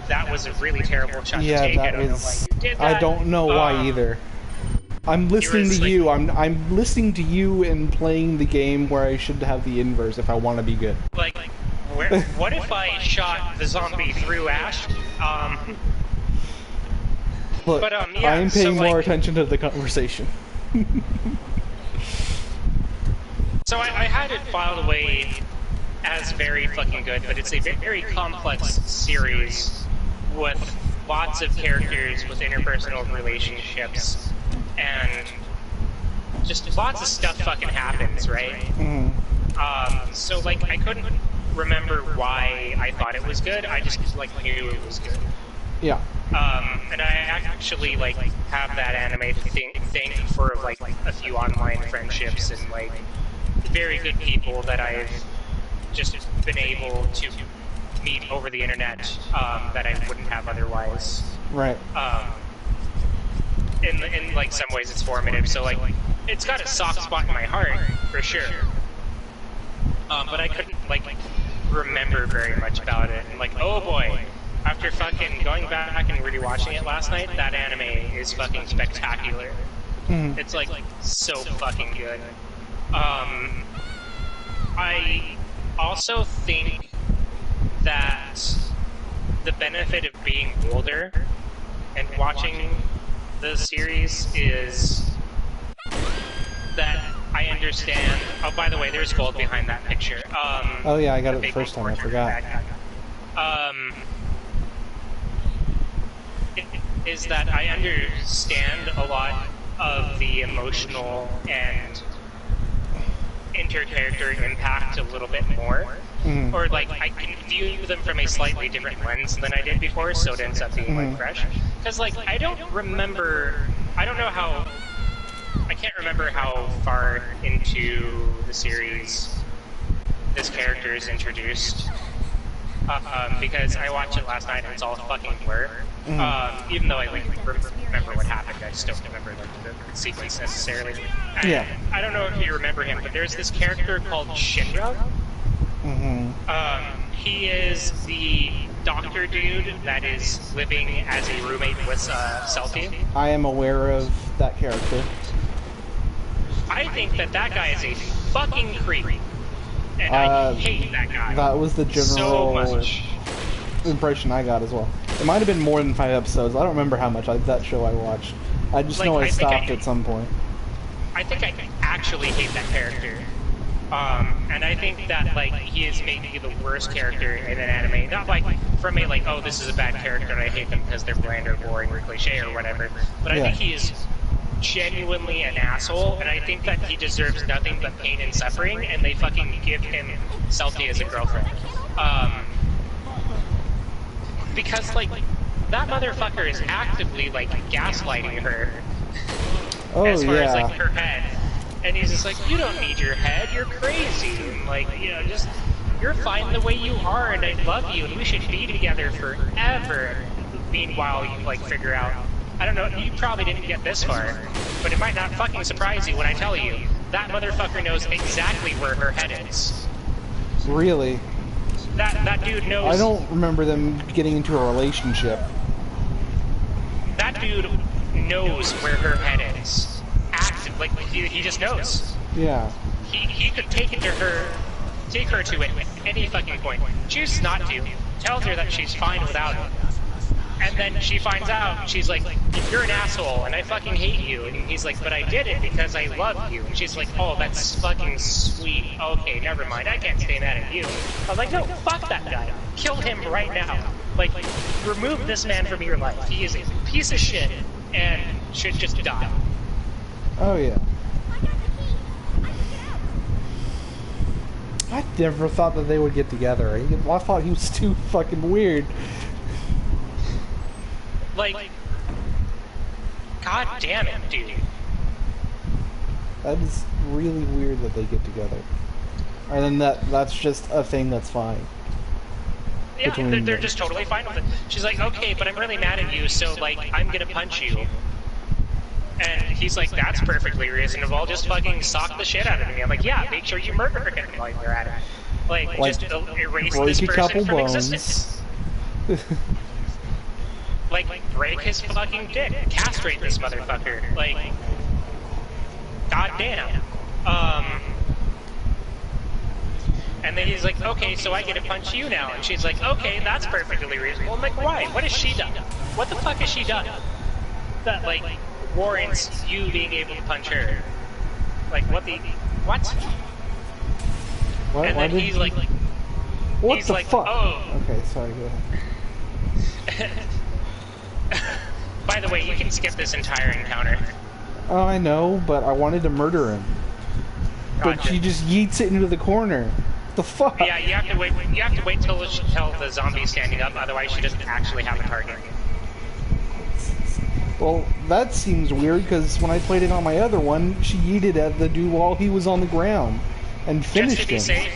that was a really terrible shot to take. I don't know why you did that. I don't know why either. I'm listening to you. I'm listening to you and playing the game where I should have the inverse if I want to be good. Like, what if I shot the zombie through Ash? Look, yeah, I am paying so, more attention to the conversation. So I had it filed away as very fucking good, but it's a very complex series with lots of characters with interpersonal relationships, and just lots of stuff fucking happens, right? Mm-hmm. So like I couldn't remember why I thought it was good. I just like knew it was good. Yeah. And I actually like have that anime to thank for like a few online friendships and like very good people that I've just been able to meet over the internet that I wouldn't have otherwise. Right. In like some ways it's formative, so like it's got a soft spot in my heart for sure. But I couldn't like remember very much about it, and like, oh boy, after fucking going back and really watching it last night, that anime is fucking spectacular. Mm-hmm. It's like so fucking good. I also think that the benefit of being older and watching the series is that I understand. Oh, by the way, there's gold behind that picture. Oh yeah, I got it the first time. I forgot. Is that I understand a lot of the emotional and inter-character impact a little bit more. Mm-hmm. Or like I can view them from a slightly different lens than I did before, so it ends up being like fresh. Because like I don't know how, I can't remember how far into the series this character is introduced. Because I watched it last night and it's all fucking blur. Even though I like remember what happened, I just don't remember like the sequence necessarily. And yeah. I don't know if you remember him, but there's this character called Shinra. Mm-hmm. He is the doctor dude that is living as a roommate with Selfie. I am aware of that character. I think that guy is a fucking creep. And I hate that guy. That was the general so much. impression I got as well. It might have been more than 5 episodes. I don't remember how much that show I watched. I just know I stopped at some point. I think I actually hate that character. And I think that like he is maybe the worst character in an anime. Not like from a like, oh, this is a bad character and I hate them because they're bland or boring or cliche or whatever. But I think he is genuinely an asshole, and I think that he deserves nothing but pain and suffering, and they fucking give him Selfie as a girlfriend. Because like that motherfucker is actively like gaslighting her as far as like her head. And he's just like, you don't need your head, you're crazy. And like, you know, just, you're fine the way you are, and I love you, and we should be together forever. Meanwhile, you like figure out, I don't know, you probably didn't get this far, but it might not fucking surprise you when I tell you, that motherfucker knows exactly where her head is. Really? That dude knows. I don't remember them getting into a relationship. That dude knows where her head is. Like, he just knows. Yeah. He could take her to it at any fucking point. Chooses not to. Tells her that she's fine without him. And then she finds out, and she's like, you're an asshole, and I fucking hate you. And he's like, but I did it because I love you. And she's like, oh, that's fucking sweet. Okay, never mind. I can't stay mad at you. I was like, no, fuck that guy. Kill him right now. Like, remove this man from your life. He is a piece of shit and should just die. Oh, yeah. I never thought that they would get together. I thought he was too fucking weird. Like, god damn it, dude. That is really weird that they get together. And then that's just a thing that's fine. Yeah, Between they're them. just totally fine with it. She's like, okay, but I'm really mad at you, so, like, I'm gonna punch you. And he's like, that's perfectly reasonable, just fucking sock the shit out of me. I'm like, yeah, make sure you murder him while you're at it. Like just erase break this a person couple from bones. existence. Like, break his fucking dick. Castrate this motherfucker. Like, goddamn. And then he's like, okay, so I get to punch you now. And she's like, okay, that's perfectly reasonable. I'm like, why? What has she done? What the fuck has she done that, like, warrants you being able to punch her? Like, what the... What? What? And then he's like... What he's the like, fuck? oh. Okay, sorry, go ahead. By the way, you can skip this entire encounter. Oh, I know, but I wanted to murder him. But Gotcha. she just yeets it into the corner. The fuck? Yeah, you have to wait. You have to wait till the zombie's standing up. Otherwise, she doesn't actually have a target. Well, that seems weird because when I played it on my other one, she yeeted at the dude while he was on the ground and finished him.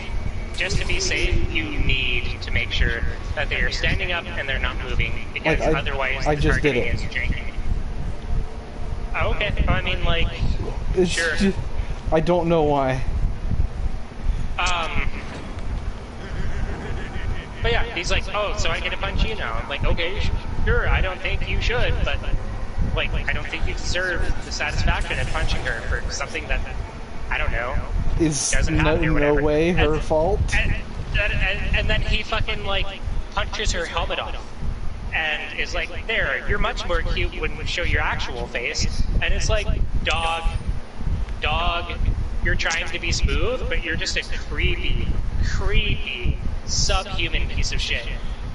Just to be safe, you need to make sure that they are standing up and they're not moving, because otherwise I the just did targeting it. is janky. Oh, okay. I mean, like, It's sure. just, I don't know why. But yeah, he's like, oh, so I get to punch you now. I'm like, okay, sure, I don't think you should, but, like, I don't think you deserve the satisfaction of punching her for something that, I don't know, Is doesn't happen or no whatever. way her And- fault? And then he fucking, like, punches her helmet off. And is like, there, you're much more cute when we show your actual face. And it's like, dog, you're trying to be smooth, but you're just a creepy, subhuman piece of shit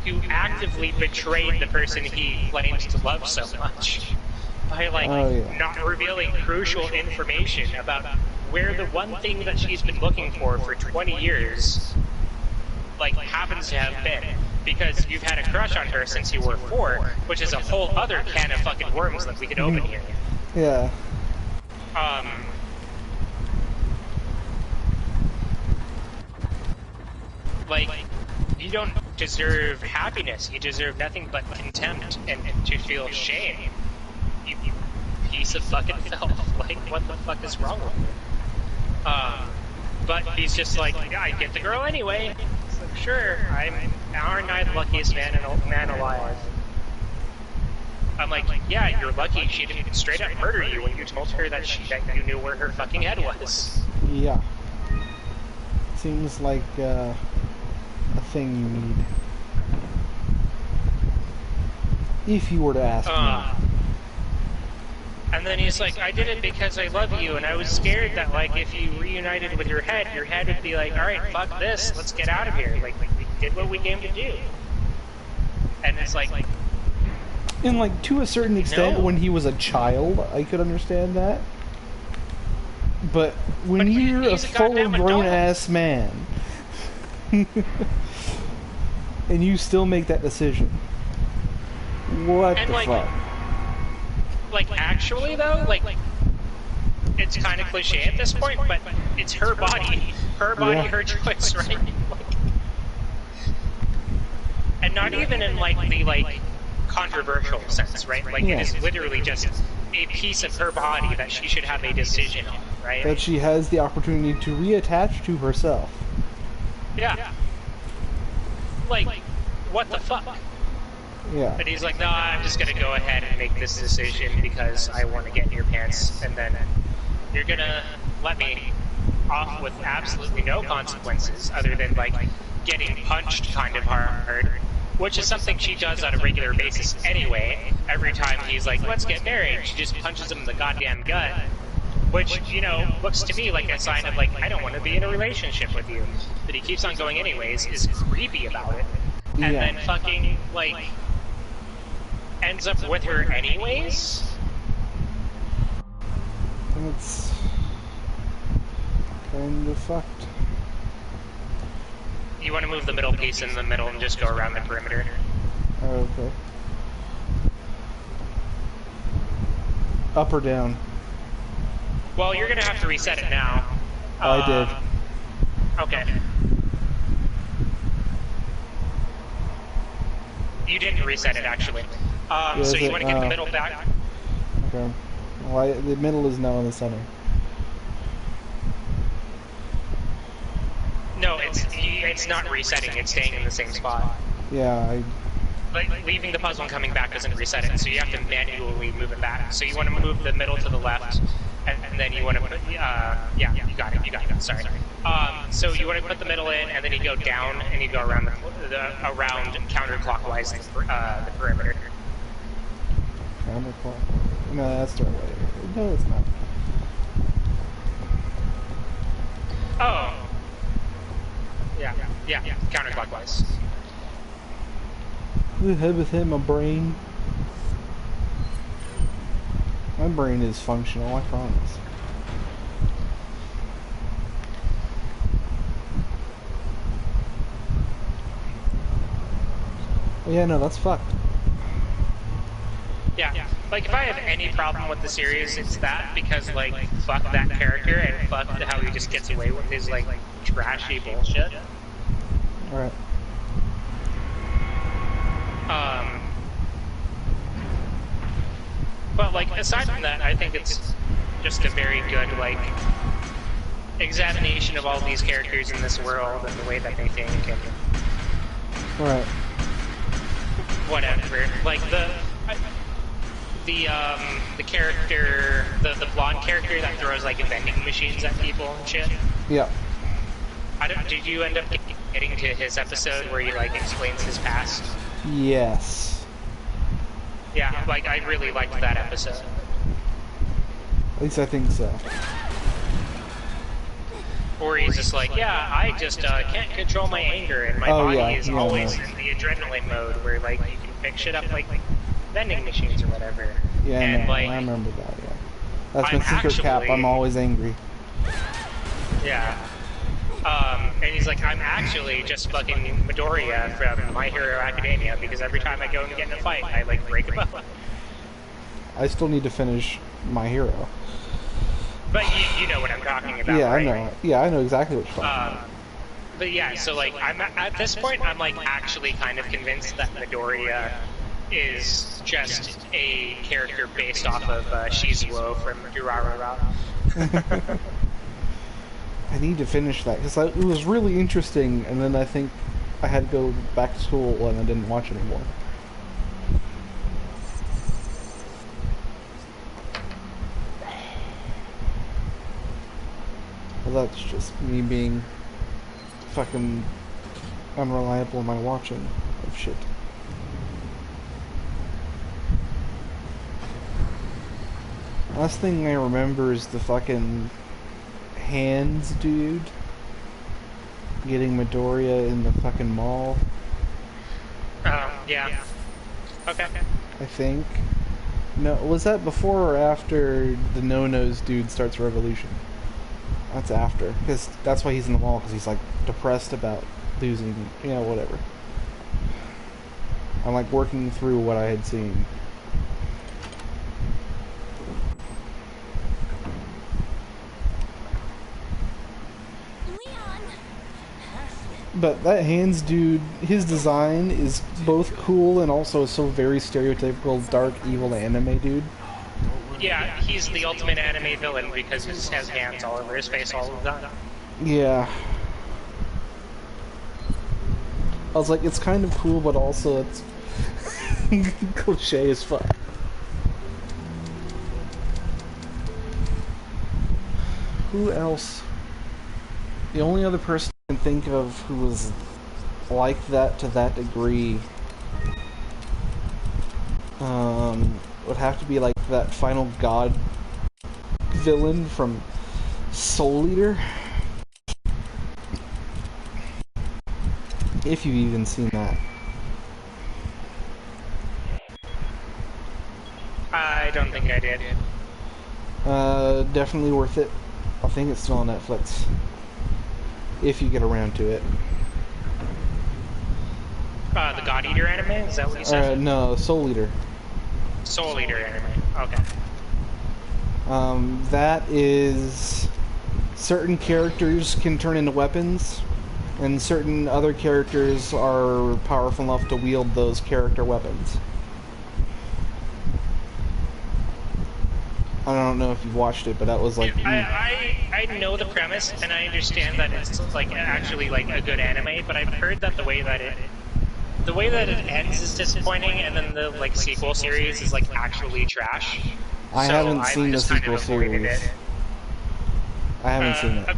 who actively betrayed the person he claims to love so much by, like, not revealing crucial information about where the one thing that she's been looking for 20 years, like, happens to have been. Because you've had a crush on her since you were 4, which is a whole other can of fucking worms that we could open here. Yeah. Like, you don't deserve happiness. You deserve nothing but contempt and to feel shame. You piece of fucking filth. Like, what the fuck is wrong with you? But he's just like, yeah, I get the girl anyway. It's like, sure, aren't I the luckiest man alive? I'm like, yeah, you're lucky she didn't straight up murder you when you told her that you knew where her fucking head was. Yeah. Seems like a thing you need. If you were to ask me. And then he's like, I did it because I love you, and I was scared that, like, if you reunited with your head would be like, alright, fuck this, let's get out of here. Like, we did what we came to do. And it's like... And, like, to a certain extent, No. when he was a child, I could understand that. But when you're a he's a goddamn full-grown-ass man, and you still make that decision, what And, the like, fuck? Like, actually, though, like, it's kind of cliche at this point, but it's her body. Her body, Yeah. her choice, right? Like, and not even in, like, the, like, controversial sense, right? Like, Yeah. it is literally just a piece of her body that she should have a decision on, right? That she has the opportunity to reattach to herself. Yeah. Like, what the fuck? Yeah. And he's like, no, I'm just gonna go ahead and make this decision because I want to get in your pants, and then you're gonna let me off with absolutely no consequences other than, like, getting punched kind of hard, which is something she does on a regular basis anyway. Every time he's like, let's get married, she just punches him in the goddamn gut, which, you know, looks to me like a sign of, like, I don't want to be in a relationship with you. But he keeps on going anyways, is creepy about it, and Yeah. then fucking, like, ends up with her anyways? It's kind of fucked. You want to move the middle piece in the middle and just go around the perimeter. Okay. Up or down? Well, you're gonna have to reset it now. Oh, I did. Okay. You didn't reset it, actually. So you want to get the middle back? Okay. Well, the middle is now in the center. No, it's not resetting. It's staying in the same spot. Yeah, Like, leaving the puzzle and coming back doesn't reset it, so you have to manually move it back. So you want to move the middle to the left, and then you want to put, yeah, you got it, sorry. So you want to put the middle in, and then you go down, and you go around around counterclockwise the perimeter. counterclockwise. No, that's the right way. No, it's not. Oh. Yeah, counterclockwise. The head with him, my brain. My brain is functional, I promise. Oh, yeah, no, that's fucked. Yeah, like, if I have any problem with the series, it's that, because, like, fuck that character, and fuck how he just gets away with his, like trashy bullshit. Alright. But, like, aside from that, I think it's just a very good, like, examination of all these characters in this world and the way that they think and Right. whatever. Like, the character, the blonde character that throws, like, vending machines at people and shit. Yeah. Did you end up getting to his episode where he, like, explains his past? Yes. Yeah, like, I really liked that episode. At least I think so. Or he's just like, yeah, I just can't control my anger, and my body is always in the adrenaline mode, where, like, you can pick shit up like vending machines or whatever. Yeah, and, no, like, I remember that, yeah. That's my I'm secret cap, I'm always angry. Yeah. And he's like, I'm actually just fucking Midoriya from My Hero Academia, because every time I go and get in a fight, I, like, break him up. I still need to finish My Hero. But you know what I'm talking about, Yeah, right? I know. Yeah, I know exactly what you're talking about. But yeah, so, like, I'm at this point, I'm, like, actually kind of convinced that Midoriya is just a character based off of Shizuo from Durarara. I need to finish that, because it was really interesting, and then I think I had to go back to school and I didn't watch it anymore. Well, that's just me being fucking unreliable in my watching of shit. Last thing I remember is the fucking hands dude getting Midoriya in the fucking mall. Yeah. Okay. I think. No, was that before or after the no-nose dude starts Revolution? That's after, because that's why he's in the mall, because he's, like, depressed about losing, you know, whatever. I'm, like, working through what I had seen. But that hands dude, his design is both cool and also so very stereotypical dark evil anime dude. Yeah, he's the ultimate anime villain because he just has hands all over his face all the time. Yeah. I was like, it's kind of cool, but also it's cliche as fuck. Who else? The only other person I can think of who was like that to that degree would have to be like that final god villain from Soul Eater. If you've even seen that. I don't think I did. Definitely worth it. I think it's still on Netflix. If you get around to it. The God Eater anime? Is that what you said? No, Soul Eater. Soul Eater anime. Okay. That is, certain characters can turn into weapons, and certain other characters are powerful enough to wield those character weapons. I don't know if you've watched it, but that was like... I know the premise, and I understand that it's like actually like a good anime, but I've heard that the way that it ends is disappointing, and then the like sequel series is like actually trash. I haven't seen the sequel series. I haven't seen it.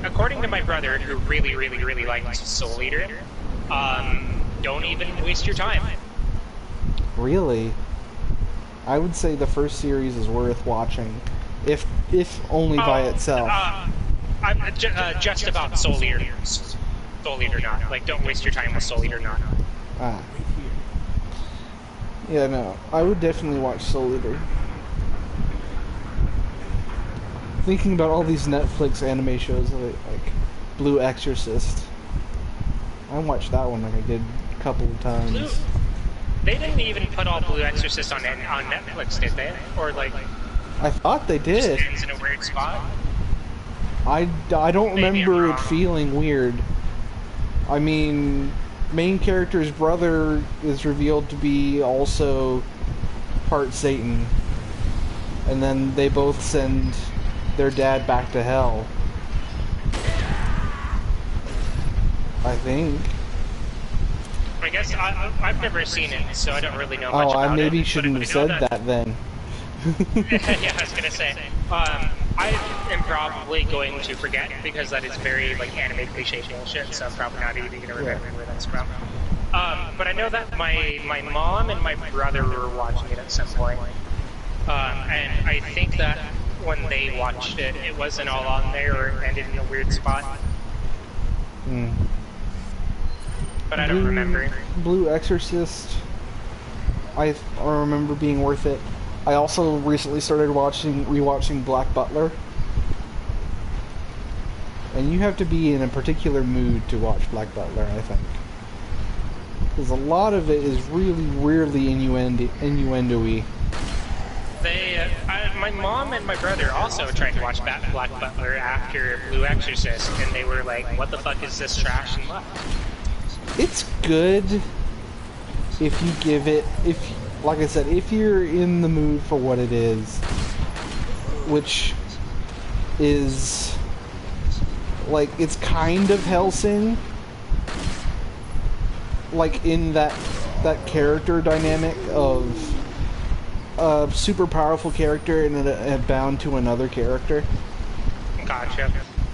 According to my brother, who really likes Soul Eater, don't even waste your time. Really? I would say the first series is worth watching, if only by itself. I'm just about Soul Eater. Soul Eater not. Like, don't waste your time with Soul Eater not. Ah. Yeah, no. I would definitely watch Soul Eater. Thinking about all these Netflix anime shows like Blue Exorcist. I watched that one like I did a couple of times. They didn't even put all Blue Exorcist on Netflix, did they? Or like... I thought they did. Just ends in a weird spot? I don't remember it feeling weird. I mean, main character's brother is revealed to be also part Satan. And then they both send their dad back to hell. I think. I guess I've never seen it, so I don't really know much about it. I maybe shouldn't have said that then. Yeah, I was gonna say. I am probably going to forget because that is very like anime cliche bullshit, so I'm probably not even gonna remember where that's from. But I know that my mom and my brother were watching it at some point, and I think that when they watched it, it wasn't all on there or it ended in a weird spot. But I don't remember. Blue Exorcist, I remember being worth it. I also recently started rewatching Black Butler. And you have to be in a particular mood to watch Black Butler, I think. Because a lot of it is really weirdly innuendo-y. My mom and my brother also tried to watch Black Butler after Blue Exorcist, and they were like, what the fuck is this trash, and left. It's good if you give it, like I said, if you're in the mood for what it is, which is, like, it's kind of Hellsing, like in that character dynamic of a super powerful character and bound to another character. Gotcha.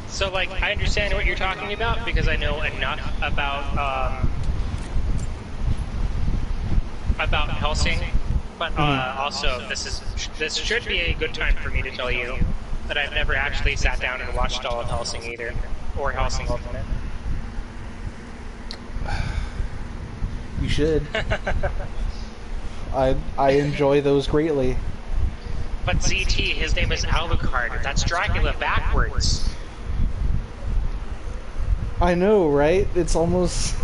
So, like, I understand what you're talking about because I know enough about Hellsing, but also this should be a good time for me to tell you that I've never actually sat down and watched all of Hellsing either, or Hellsing Ultimate. You should. I enjoy those greatly. But ZT, his name is Alucard. That's Dracula backwards. I know, right? It's almost...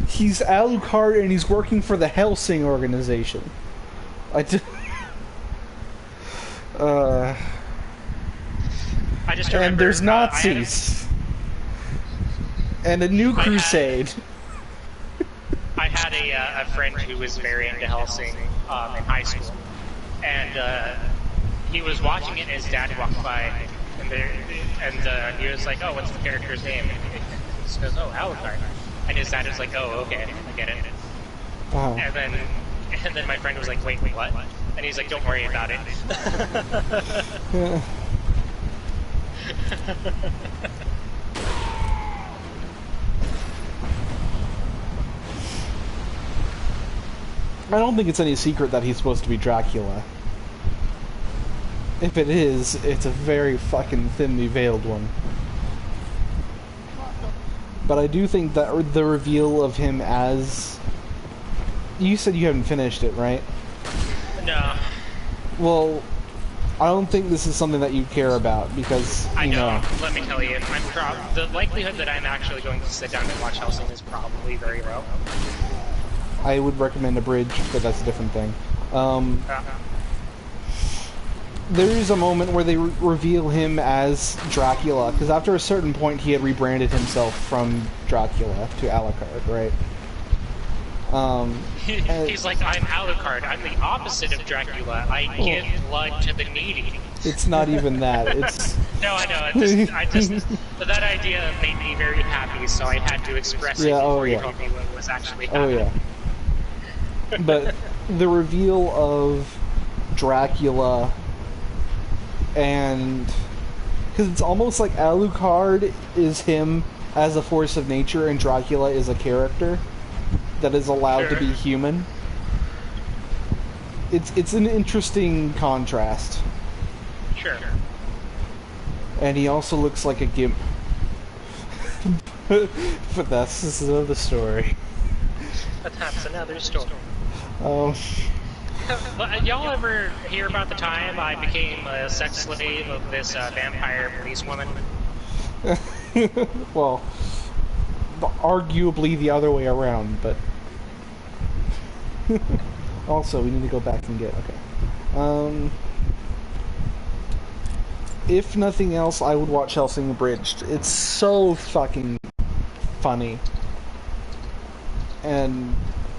He's Alucard and he's working for the Hellsing organization. I just remember, and there's Nazis. And a new crusade. I had a friend who was very into Hellsing in high school. And he was watching it and his dad walked by. And he was like, oh, what's the character's name? And he goes, oh, Alucard. And his dad was like, oh, okay, I get it. Oh. And then my friend was like, wait, what? And he's like, don't worry about it. I don't think it's any secret that he's supposed to be Dracula. If it is, it's a very fucking thinly veiled one. But I do think that the reveal of him as... You said you haven't finished it, right? No. Well, I don't think this is something that you care about, because, I know. Let me tell you, the likelihood that I'm actually going to sit down and watch Hellsing is probably very low. I would recommend a bridge, but that's a different thing. there is a moment where they reveal him as Dracula, because after a certain point he had rebranded himself from Dracula to Alucard, right? He's like, I'm Alucard. I'm the opposite of Dracula. I give blood to the needy. It's not even that. It's No, I know. But that idea made me very happy, so I had to express it before you told me what was actually happening. But the reveal of Dracula, and because it's almost like Alucard is him as a force of nature and Dracula is a character that is allowed to be human. It's an interesting contrast. Sure. And he also looks like a gimp. But that's another story. But that's another story. Um, Y'all ever hear about the time I became a sex slave of this vampire police woman? well, arguably the other way around, but... also, we need to go back and get... Okay. If nothing else, I would watch Hellsing Abridged. It's so fucking funny. And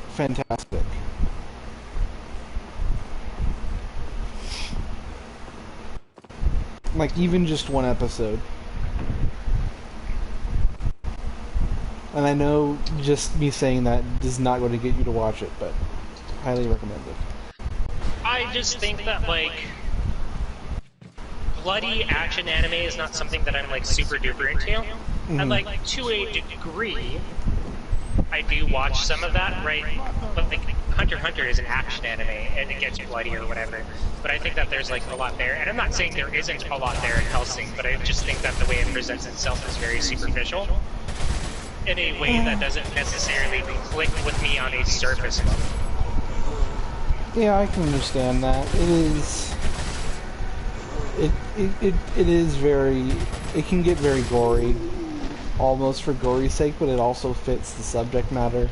fantastic. Like, even just one episode. And I know just me saying that is not going to get you to watch it, but highly recommend it. I just think that, like, bloody action anime is not something that I'm, like, super duper into. And, like, to a degree, I do watch some of that, right? But, like, Hunter x Hunter is an action anime, and it gets bloody or whatever. But I think that there's, like, a lot there. And I'm not saying there isn't a lot there in Hellsing, but I just think that the way it presents itself is very superficial. In a way that doesn't necessarily click with me on a surface level. Yeah, I can understand that. It is... It is very... It can get very gory. Almost for gory's sake, but it also fits the subject matter.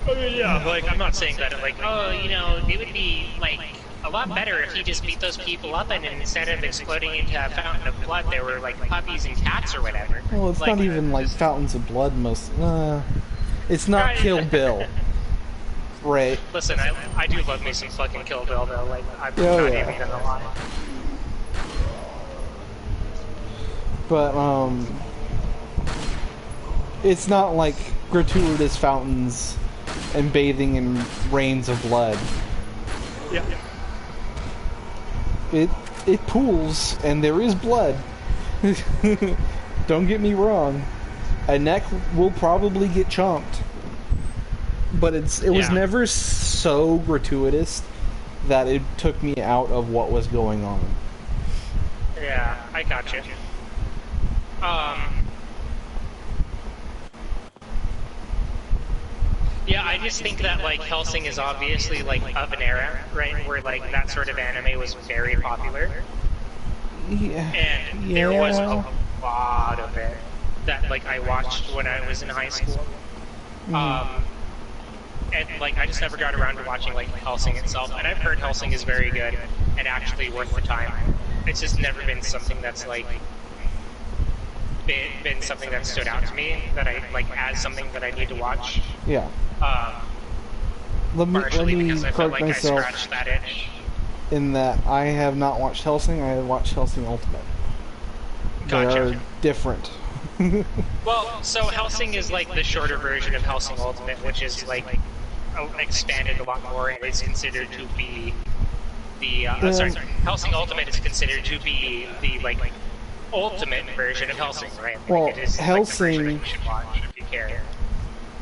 Yeah, like, I'm not saying that, like, oh, you know, it would be, like, a lot better if he just beat those people up and instead of exploding into a fountain of blood, they were, like, puppies and cats or whatever. Well, it's like, not even, like, fountains of blood most... it's not Kill Bill. Right. Listen, I do love me some fucking Kill Bill, though. Like, I'm not even gonna lie. But, it's not like gratuitous fountains and bathing in rains of blood. Yeah. It pools, and there is blood. Don't get me wrong. A neck will probably get chomped. But it was never so gratuitous that it took me out of what was going on. Yeah, I gotcha. Yeah, I just think that, like, Hellsing is obviously, like, of an era, right, where, like, that sort of anime was very popular. Yeah. And there was a lot of it that, like, I watched when I was in high school. And, like, I just never got around to watching, like, Hellsing itself. And I've heard Hellsing is very good and actually worth the time. It's just never been something that's, like, been something that stood out to me, that I, like, as something that I need to watch. Yeah. Let me correct myself I scratched that itch. in that I have not watched Hellsing, I have watched Hellsing Ultimate. Gotcha. They are different. Well, so Hellsing is like the shorter version of Hellsing Ultimate, which is like expanded a lot more and is considered to be the Hellsing Ultimate is considered to be the like ultimate version of Hellsing, right? Like, well, it is Hellsing, like, the version that you should watch if you care.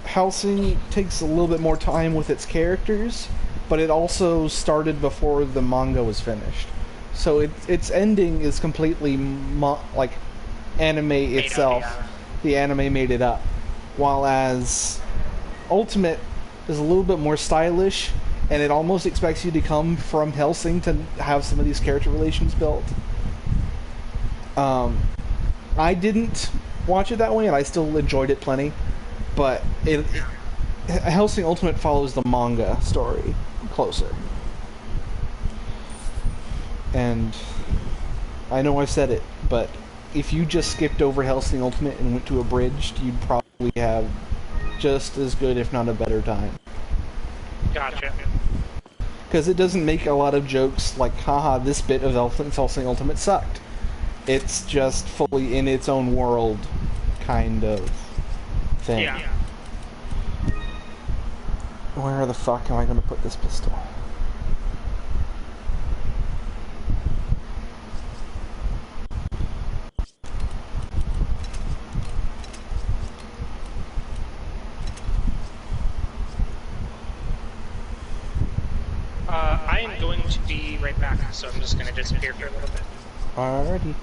Hellsing takes a little bit more time with its characters, but it also started before the manga was finished. So its ending is completely like anime itself. Up, yeah. The anime made it up. While as Ultimate is a little bit more stylish, and it almost expects you to come from Hellsing to have some of these character relations built. I didn't watch it that way, and I still enjoyed it plenty. But Hellsing Ultimate follows the manga story closer. And I know I've said it, but if you just skipped over Hellsing Ultimate and went to Abridged, you'd probably have just as good, if not a better time. Gotcha. Because it doesn't make a lot of jokes like, haha, this bit of Hellsing Ultimate sucked. It's just fully in its own world kind of thing. Yeah. Where the fuck am I going to put this pistol? I am going to be right back, so I'm just going to disappear for a little bit. Alrighty.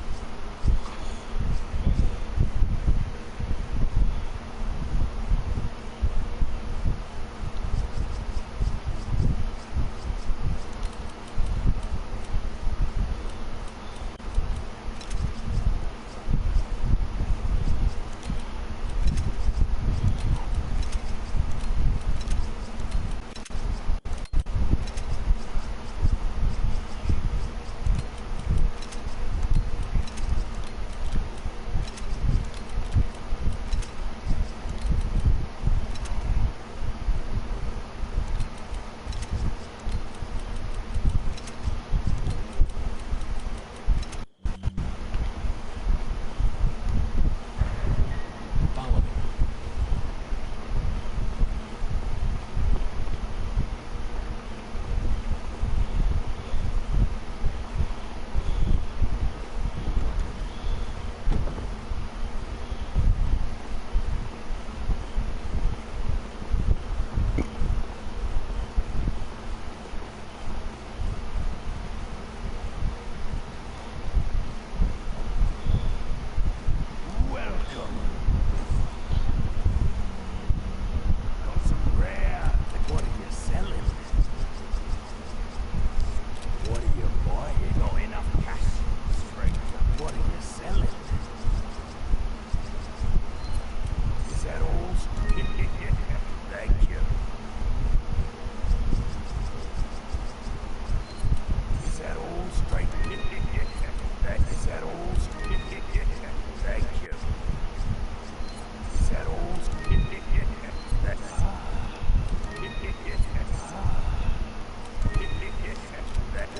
Follow me. Welcome. Got some rare. What are you selling? What are you buying? Not enough cash, stranger. What are you selling? Is that all? Thank you. Is that all, stranger? Is that all? Thank you. Is that all?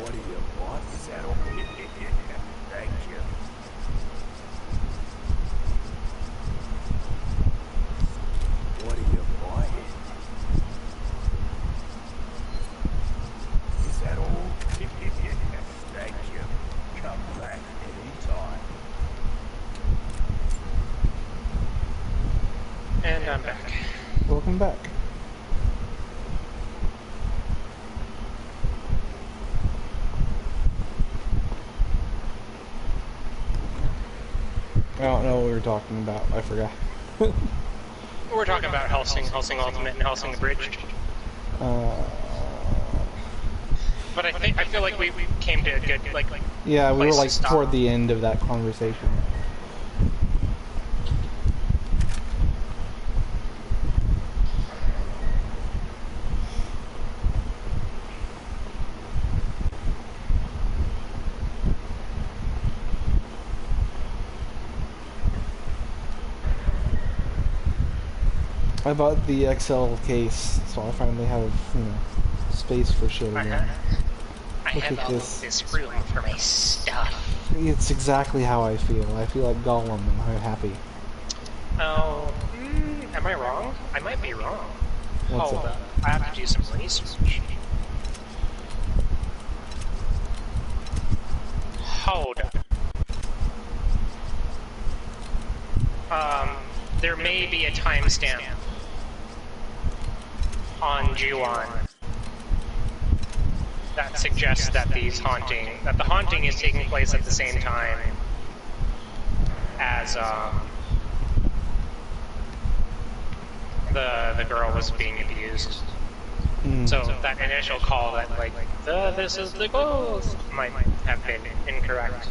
What do you want? Is that all? Thank you. What are you buying? Is that all? Thank you. Come back anytime. And I'm back. Welcome back. I don't know what we were talking about. I forgot. We're talking about Hellsing Ultimate, and Hellsing Abridged. But I feel like we came to a good Yeah, we were place to like stop. toward the end of that conversation. I bought the XL case, so I finally have, space for shit again. I Look have at all this. of this room for my stuff. It's exactly how I feel. I feel like Gollum and I'm happy. Oh, am I wrong? I might be wrong. What's Hold up? up. I have to do some research. Hold up. There may be a timestamp on Juon that suggests that the haunting is taking place at the same time as the girl was being abused. So that initial call that this is the ghost might have been incorrect.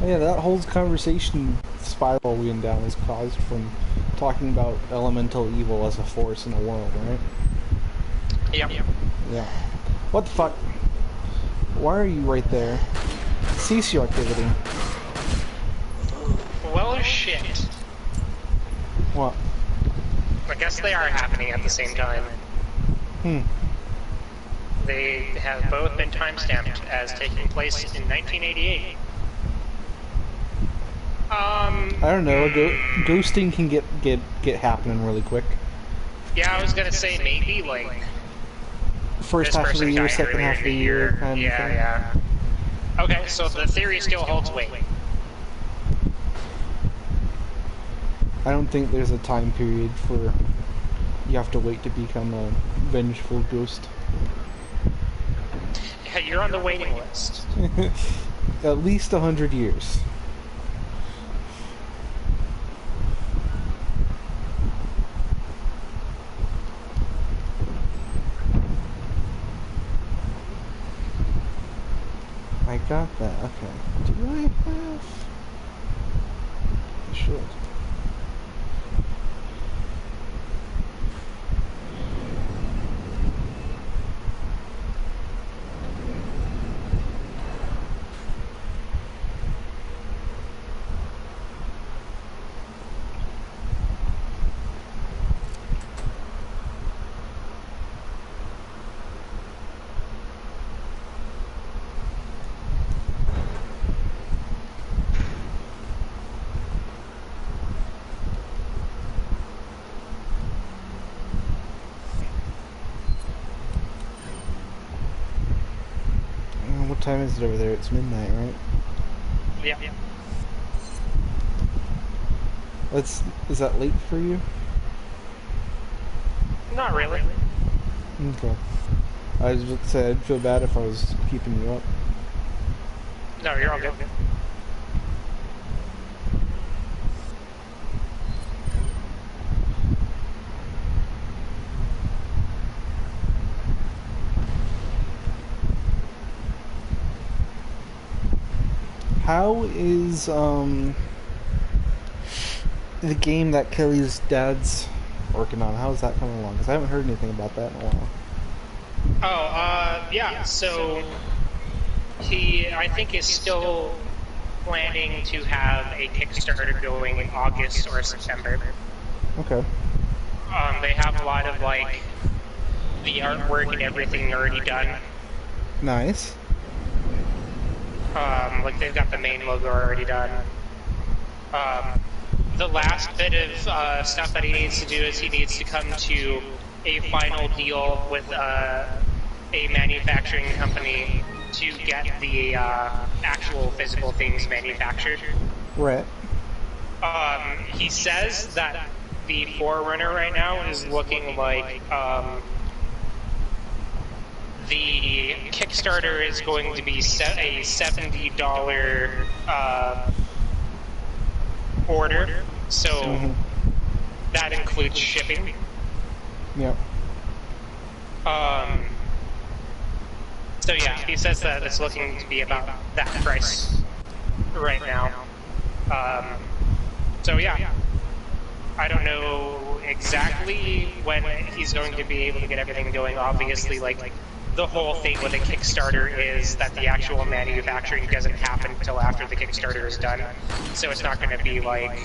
Yeah, that whole conversation spiral we went down was caused from talking about elemental evil as a force in the world, right? Yep. Yeah. What the fuck? Why are you right there? Cease your activity. Well, shit. What? I guess they are happening at the same time. They have both been timestamped as taking place in 1988. I don't know. Ghosting can get happening really quick. Yeah, I was gonna say maybe like First this half of the person year, died second earlier half of in the year, kind of thing. yeah. Okay, so the theory still holds weight. I don't think there's a time period for you have to wait to become a vengeful ghost. Yeah, you're on the waiting list. At least 100 years. I got that. Okay. Do I have? I should. What time is it over there? It's midnight, right? Yeah. Is that late for you? Not really. Okay. I was about to say I'd feel bad if I was keeping you up. No, you're all good. How is the game that Kelly's dad's working on? How is that coming along? Because I haven't heard anything about that in a while. Yeah, so he, I think, is still planning to have a Kickstarter going in August or September. Okay. They have a lot of, like, the artwork and everything already done. Nice. Like, they've got the main logo already done. The last bit of stuff that he needs to do is he needs to come to a final deal with a manufacturing company to get the actual physical things manufactured. Right. He says that the Forerunner right now is looking like the Kickstarter is going to be a $70 order, so that includes shipping. Yep. So yeah, he says that it's looking to be about that price right now. So yeah, I don't know exactly when he's going to be able to get everything going. Obviously, like the whole thing with a Kickstarter is that the actual manufacturing doesn't happen until after the Kickstarter is done. So it's not going to be like,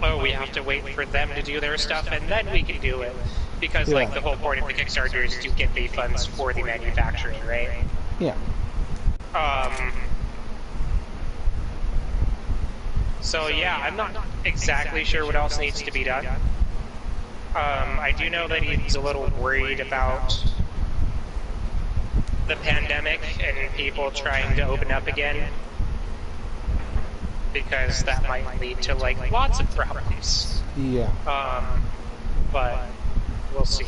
oh, we have to wait for them to do their stuff and then we can do it. Because, like, the whole point of the Kickstarter is to get the funds for the manufacturing, right? Yeah. So, yeah, I'm not exactly sure what else needs to be done. I do know that he's a little worried about the pandemic and people trying to open up again. Because that might lead to, like, lots of problems. Yeah. But we'll see.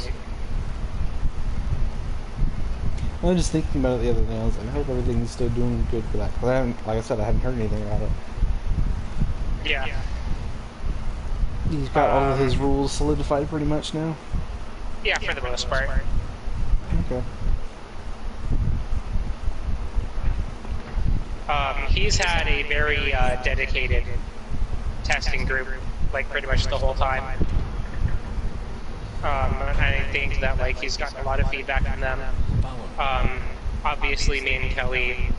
I was just thinking about it the other day. I was like, I hope everything's still doing good for that. Because I haven't, like I said, I haven't heard anything about it. Yeah. He's got all of his rules solidified pretty much now? Yeah, for the most part. Okay. He's had a very dedicated testing group, like, pretty much the whole time. And I think that like he's gotten a lot of feedback from them. Obviously, me and Kelly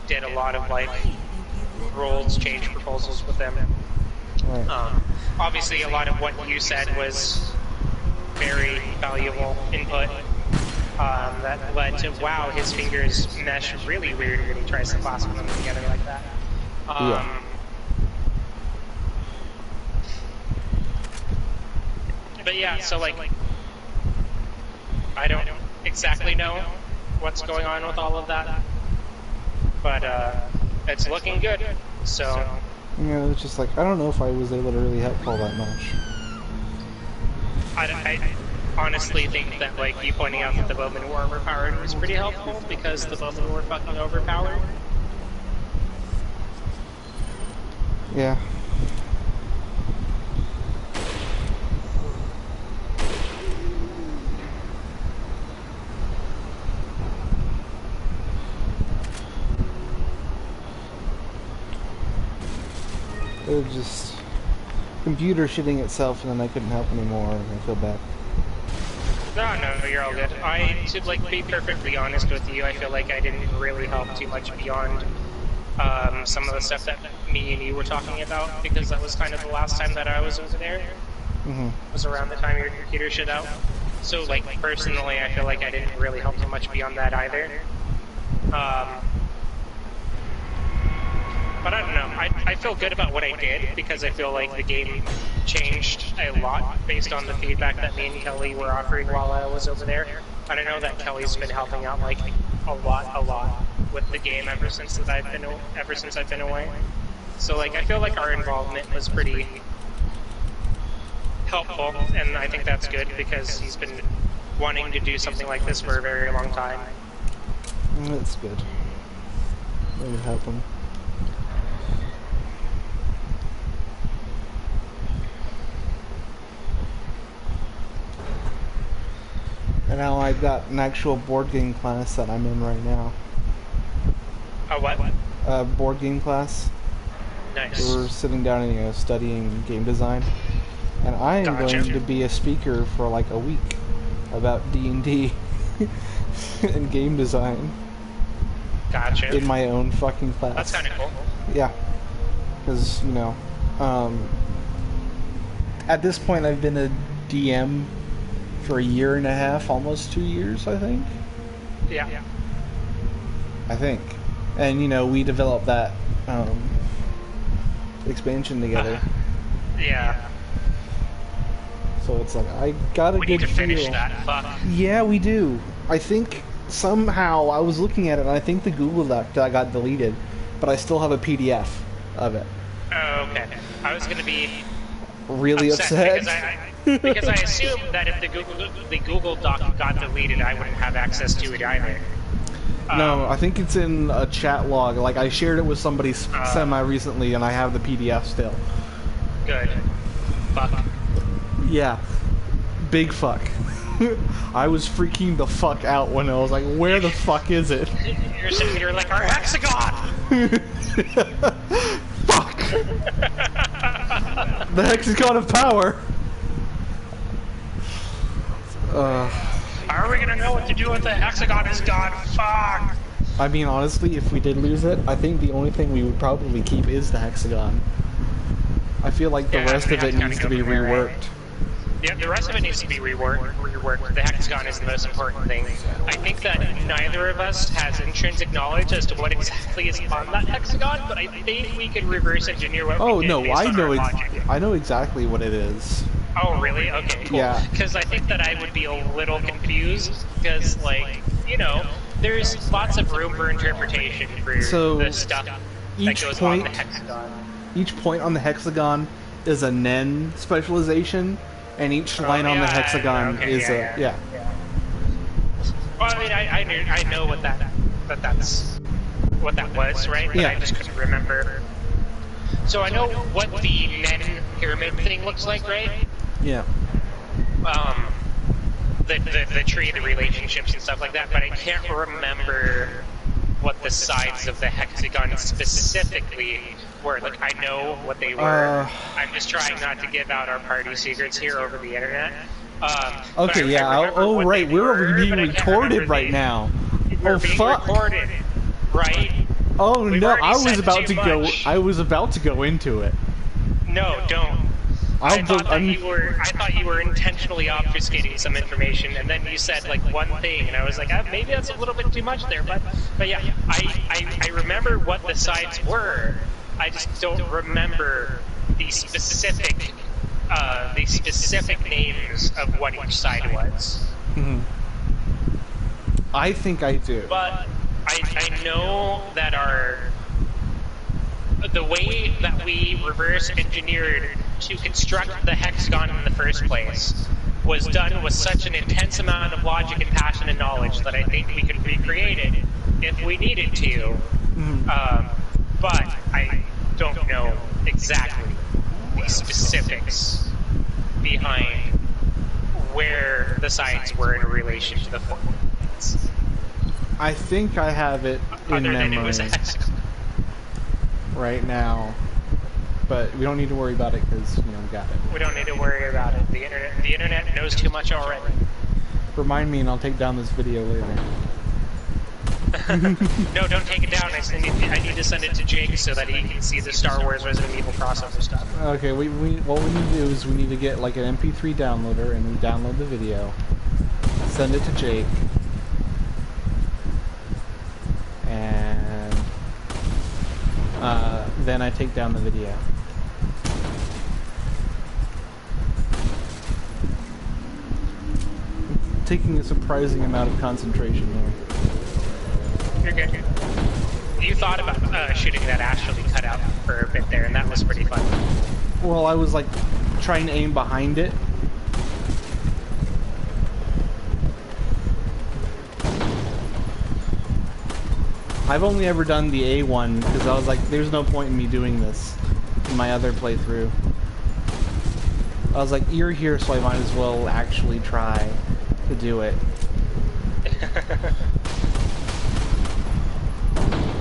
did a lot of like roles change proposals with them. Right. Obviously, a lot of what you said was very valuable input. That led to, wow, his fingers mesh really weird when he tries to clasp them together like that. Yeah. But yeah, so like, I don't exactly know what's going on with all of that, but it's looking good, so... Yeah, it's just like, I don't know if I was able to really help all that much. I honestly think that, like, you pointing out that the bowmen were overpowered was pretty helpful, because the bowmen were fucking overpowered. Yeah. It was just computer shitting itself, and then I couldn't help anymore, and I feel bad. No, you're all good. To like be perfectly honest with you, I feel like I didn't really help too much beyond some of the stuff that me and you were talking about, because that was kind of the last time that I was over there. Mm-hmm. It was around the time your computer shit out. So like personally, I feel like I didn't really help too much beyond that either. But I don't know, I feel good about what I did, because I feel like the game changed a lot based on the feedback that me and Kelly were offering while I was over there. And I know that Kelly's been helping out like a lot with the game ever since I've been away. So like I feel like our involvement was pretty helpful, and I think that's good, because he's been wanting to do something like this for a very long time. That's good. That would help him. And now I've got an actual board game class that I'm in right now. Oh, what? A board game class. Nice. We're sitting down and studying game design. And I am going to be a speaker for like a week about D&D and game design. Gotcha. In my own fucking class. That's kind of cool. Yeah. Because, at this point I've been a DM for a year and a half, almost 2 years, I think. Yeah. I think. And, we developed that expansion together. Yeah. So it's like, I got a We good need to finish feel. that. Fuck. Yeah, we do. I think somehow, I was looking at it, and I think the Google Doc got deleted, but I still have a PDF of it. Oh, okay. I was gonna be Really upset? because I assumed that if the Google Doc got deleted, I wouldn't have access to it either. No, I think it's in a chat log. Like, I shared it with somebody semi-recently, and I have the PDF still. Good. Fuck. Yeah. Big fuck. I was freaking the fuck out when I was like, where the fuck is it? You're sitting here like, our hexagon! Fuck! The hexagon of power! How are we gonna know what to do with the hexagon is gone? Fuck! I mean, honestly, if we did lose it, I think the only thing we would probably keep is the hexagon. I feel like the rest of it needs to be reworked. Yeah, the rest of it needs to be reworked. The hexagon is the most important thing. I think that neither of us has intrinsic knowledge as to what exactly is on that hexagon, but I think we could reverse engineer what we did based on our logic. I know exactly what it is. Oh, really? Okay, cool. Yeah. Because I think that I would be a little confused, because, like, there's lots of room for interpretation for the stuff that goes on the hexagon. Each point on the hexagon is a Nen specialization, and each line on the hexagon is a... Well, I mean, I know what that was, right? But I just couldn't remember. So I know what the Nen pyramid thing looks like, right? Yeah. The tree, the relationships and stuff like that, but I can't remember what the sides of the hexagon specifically were. Like, I know what they were. I'm just trying not to give out our party secrets here over the internet. But Okay, I yeah. remember Oh, what right. they We're were, being but I can't recorded remember right now. We're Oh, being fuck. recorded, right? Oh We've no! already I was said about too to go. much. I was about to go into it. No, don't. I I thought you were intentionally obfuscating some information, and then you said like one thing, and I was like, maybe that's a little bit too much there, but yeah, I remember what the sides were. I just don't remember the specific names of what each side was. Mhm. I think I do. But I know that the way that we reverse engineered to construct the hexagon in the first place was done with such an intense amount of logic and passion and knowledge that I think we could recreate it if we needed to. But I don't know exactly the specifics behind where the sides were in relation to the points. I think I have it in Other than it memory was a hexagon. right now, but we don't need to worry about it because we got it. We don't need to worry about it. The internet knows too much already. Remind me, and I'll take down this video later. No, don't take it down. I need to send it to Jake so that he can see the Star Wars Resident Evil crossover stuff. Okay, what we need to do is we need to get like an MP3 downloader, and we download the video, send it to Jake, and then I take down the video. Taking a surprising amount of concentration here. You're good. You thought about shooting that actually cut out for a bit there, and that was pretty fun. Well, I was like trying to aim behind it. I've only ever done the A one because I was like, there's no point in me doing this in my other playthrough. I was like, you're here, so I might as well actually try to do it.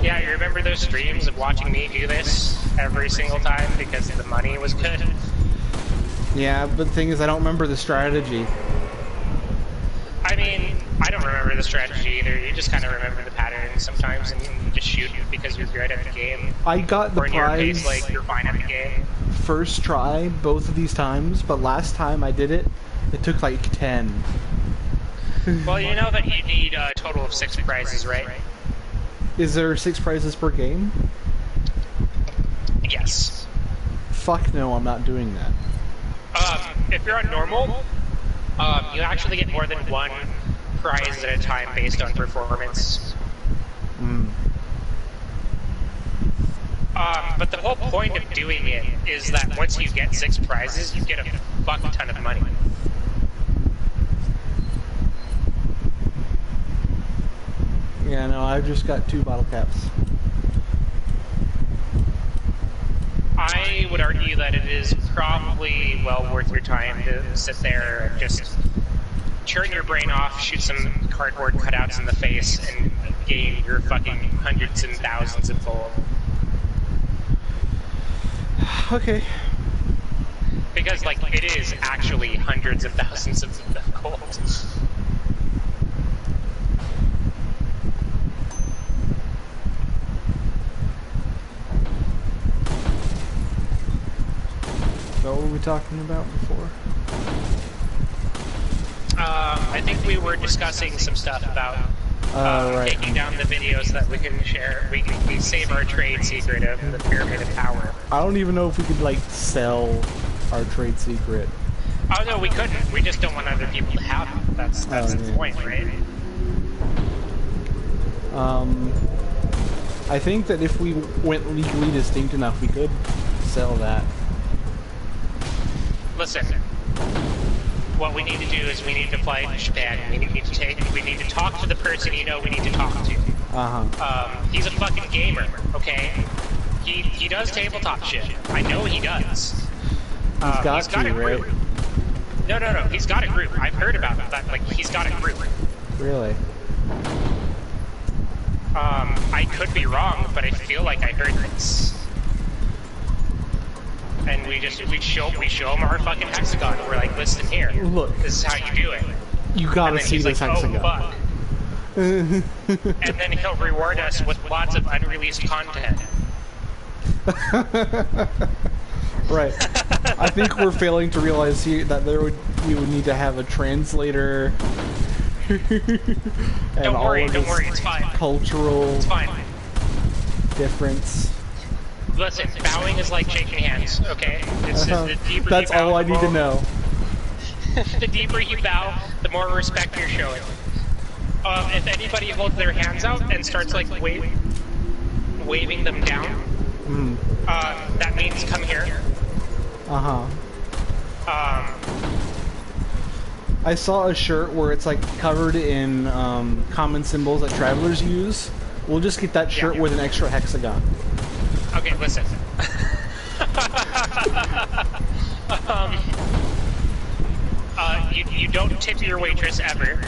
Yeah, you remember those streams of watching me do this every single time because the money was good? Yeah, but the thing is, I don't remember the strategy. I mean, I don't remember the strategy either. You just kind of remember the patterns sometimes, and you just shoot because you're good at the game. I got the or in your prize case, like, you're fine at the game. first try both of these times, but last time I did it, it took like 10. Well, you know that you need a total of 6 prizes, right? Is there 6 prizes per game? Yes. Fuck no, I'm not doing that. If you're on normal, you actually get more than 1 prize at a time based on performance. But the whole point of doing it is that once you get 6 prizes, you get a fuck ton of money. Yeah, no, I've just got 2 bottle caps. I would argue that it is probably well worth your time to sit there and just turn your brain off, shoot some cardboard cutouts in the face, and gain your fucking hundreds and thousands of gold. Okay. Because, like, it is actually hundreds of thousands of gold. So what were we talking about before? I think we were discussing some stuff about Right. taking down the videos that we can share. We save our trade secret of the Pyramid of Power. I don't even know if we could, like, sell our trade secret. Oh no, we couldn't. We just don't want other people to have it. That's the point, right? I think that if we went legally distinct enough, we could sell that. Listen, what we need to do is we need to play Japan. We need to talk to the person you know we need to talk to. He's a fucking gamer, okay? He does tabletop shit. I know he does. He's got a group. right? No. He's got a group. I've heard about that. Like, he's got a group. Really? I could be wrong, but I feel like I heard this. and we show them our fucking hexagon. We're like, listen here, Look. this is how you do it. You gotta And then see he's this like, hexagon. oh fuck. And then he'll reward us with lots of unreleased content. Right. I think we're failing to realize here that we would need to have a translator. And Don't all worry, of don't this worry, it's fine. Cultural It's fine. difference. Listen, bowing is like shaking hands, okay? It's the deeper That's you bow, all I the need to more- know. The deeper you bow, the more respect you're showing. If anybody holds their hands out and starts like waving them down, that means come here. I saw a shirt where it's like covered in common symbols that travelers use. We'll just get that shirt with an extra hexagon. Okay, listen. You don't tip your waitress ever,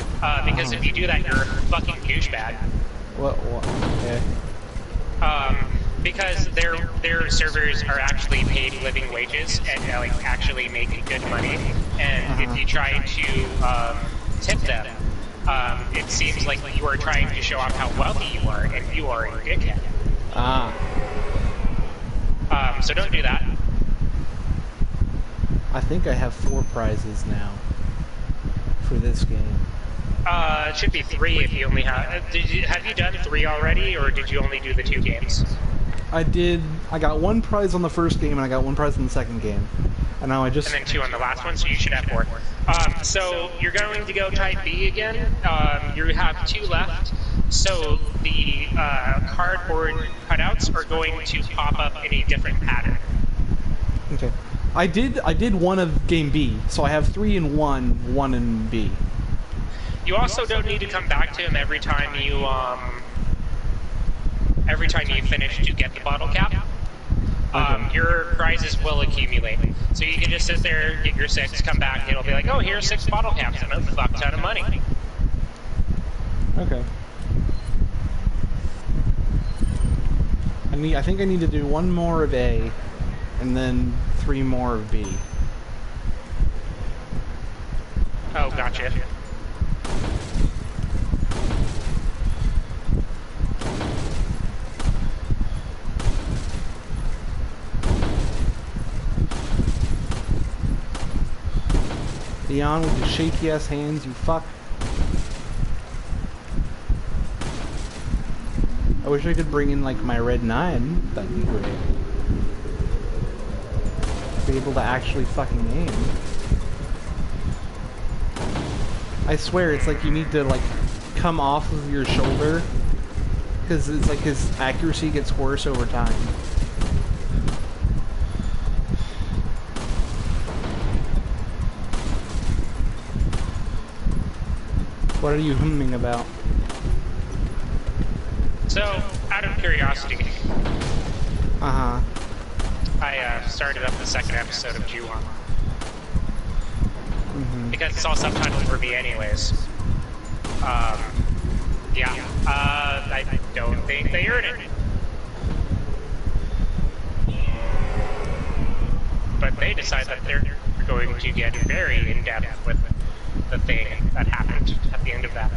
because if you do that, you're a fucking douchebag. What? Okay. Because their servers are actually paid living wages and like actually making good money, and if you try to tip them, it seems like you are trying to show off how wealthy you are, and you are a dickhead. So don't do that. I think I have 4 prizes now for this game. It should be 3 if you only have. Have you done 3 already, or did you only do the 2 games? I got 1 prize on the first game, and I got 1 prize on the second game. And now I just... And then 2 on the last one, so you should have 4. So you're going to go type B again. You have 2 left. So the cardboard cutouts are going to pop up in a different pattern. Okay. I did 1 of game B, so I have 3 in 1 in B. You also don't need to come back to him every time you finish to get the bottle cap. Your prizes will accumulate. So you can just sit there, get your 6, come back, and it'll be like, oh, here's 6 bottle caps and a fuck ton of money. Okay. I think I need to do 1 more of A, and then 3 more of B. Oh, gotcha. Leon with your shaky ass hands, you fuck. I wish I could bring in like my red 9. That'd be great. Be able to actually fucking aim. I swear it's like you need to like come off of your shoulder, because it's like his accuracy gets worse over time. What are you humming about? So, out of curiosity, Uh-huh. I started up the 2nd episode of Ju-On. Because it's all subtitled for me anyways. Yeah. I don't think they earned it. But they decide that they're going to get very in-depth with the thing that happened at the end of that.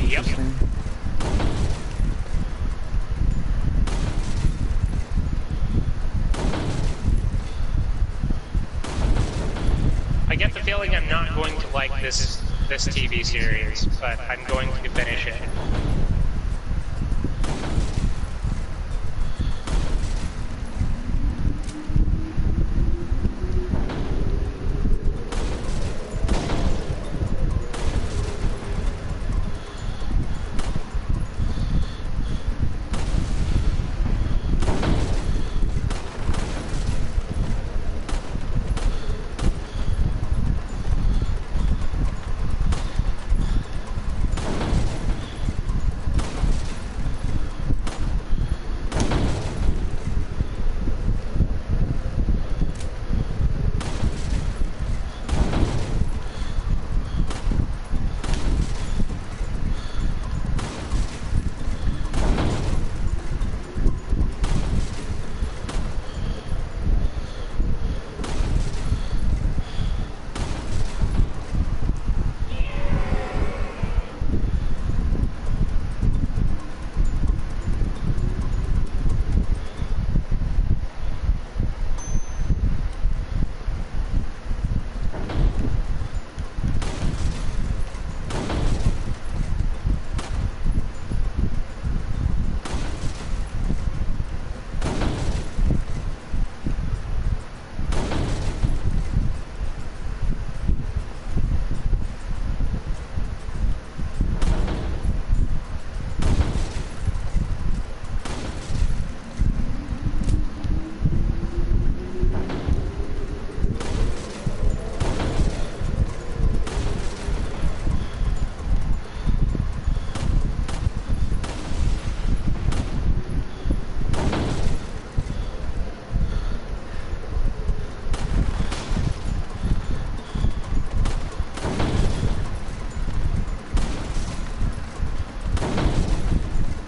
Yep. I get the feeling I'm not going to like this TV series, but I'm going to finish it.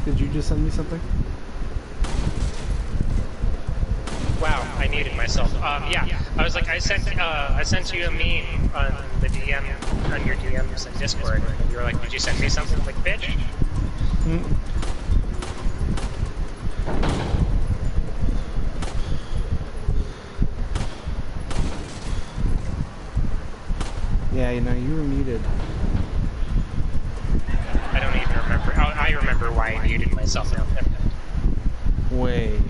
Did you just send me something? Wow, I muted myself. Yeah, I was like, I sent you a meme on the DM, on your DMs in Discord, and you were like, did you send me something? Like, bitch? Yeah, you know, you were muted. I don't even remember. Oh, I remember why I muted myself now. Wait.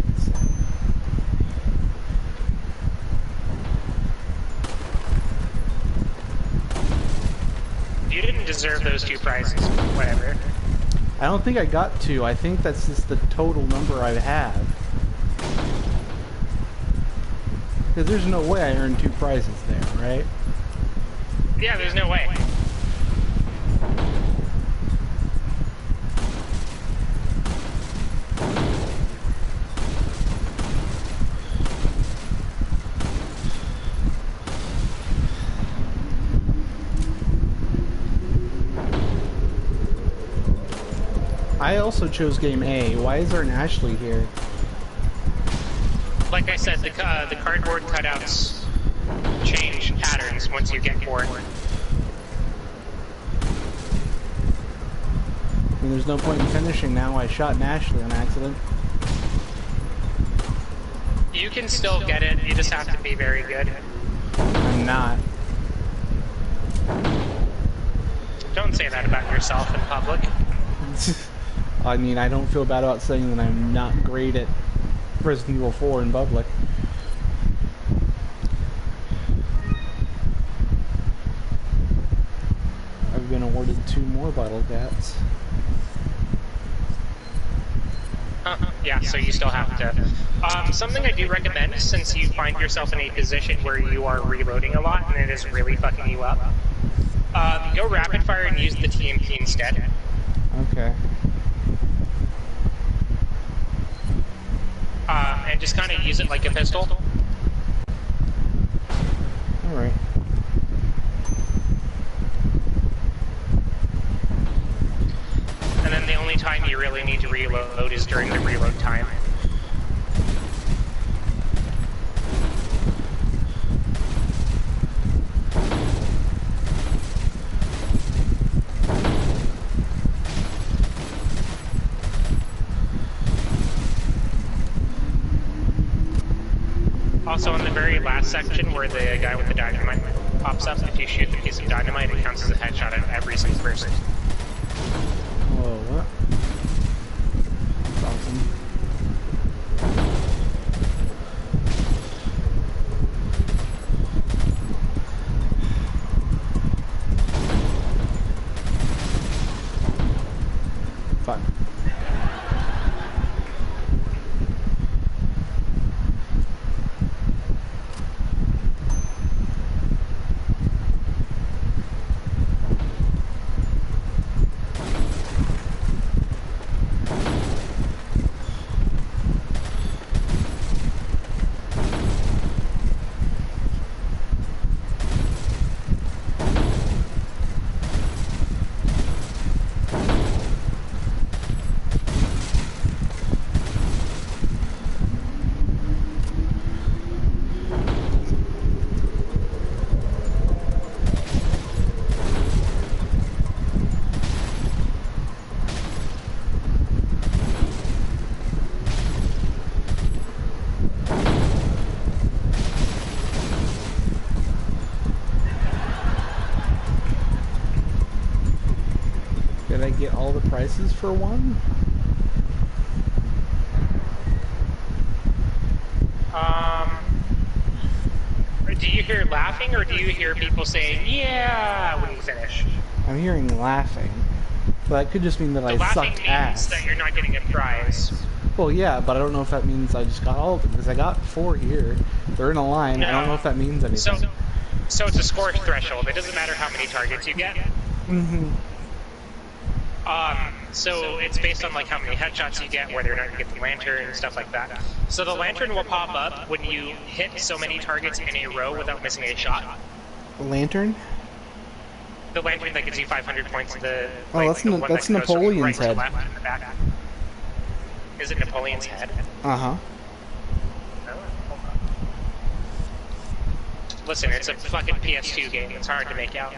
You didn't deserve those 2 prizes. Whatever. I don't think I got 2. I think that's just the total number I have. Because there's no way I earned 2 prizes there, right? Yeah, there's no way. I also chose game A. Why is there an Ashley here? Like I said, the cardboard cutouts change patterns once you get 4. And there's no point in finishing now. I shot an Ashley on accident. You can still get it, you just have to be very good. I'm not. Don't say that about yourself in public. I mean, I don't feel bad about saying that I'm not great at Resident Evil 4 in public. I've been awarded 2 more bottle caps. Yeah, so you still have to. Something I do recommend, since you find yourself in a position where you are reloading a lot and it is really fucking you up, go rapid fire and use the TMP instead. Okay. And just kind of use it like a pistol. Alright. And then the only time you really need to reload is during the reload time. Also, in the very last section where the guy with the dynamite pops up, if you shoot the piece of dynamite, it counts as a headshot at every single person. Whoa, what? That's awesome. Fuck. Did I get all the prices for one? Do you hear laughing, or do you hear people saying, yeah, when you finish? I'm hearing laughing. But that could just mean that The I laughing sucked means ass. that you're not getting a prize. Well, yeah, but I don't know if that means I just got all of them, because I got 4 here. They're in a line. I don't know if that means anything. So it's a score threshold. It doesn't matter how many targets you get. Mm-hmm. So it's based on like how many headshots you get, whether or not you get the lantern and stuff like that. So the lantern will pop up when you hit so many targets in a row without missing a shot. Lantern? The lantern that gives you 500 points. Oh, that's Napoleon's head. Left and the back. Is it Napoleon's head? Uh-huh. No, hold on. Listen, it's a fucking PS2 game. It's hard to make out.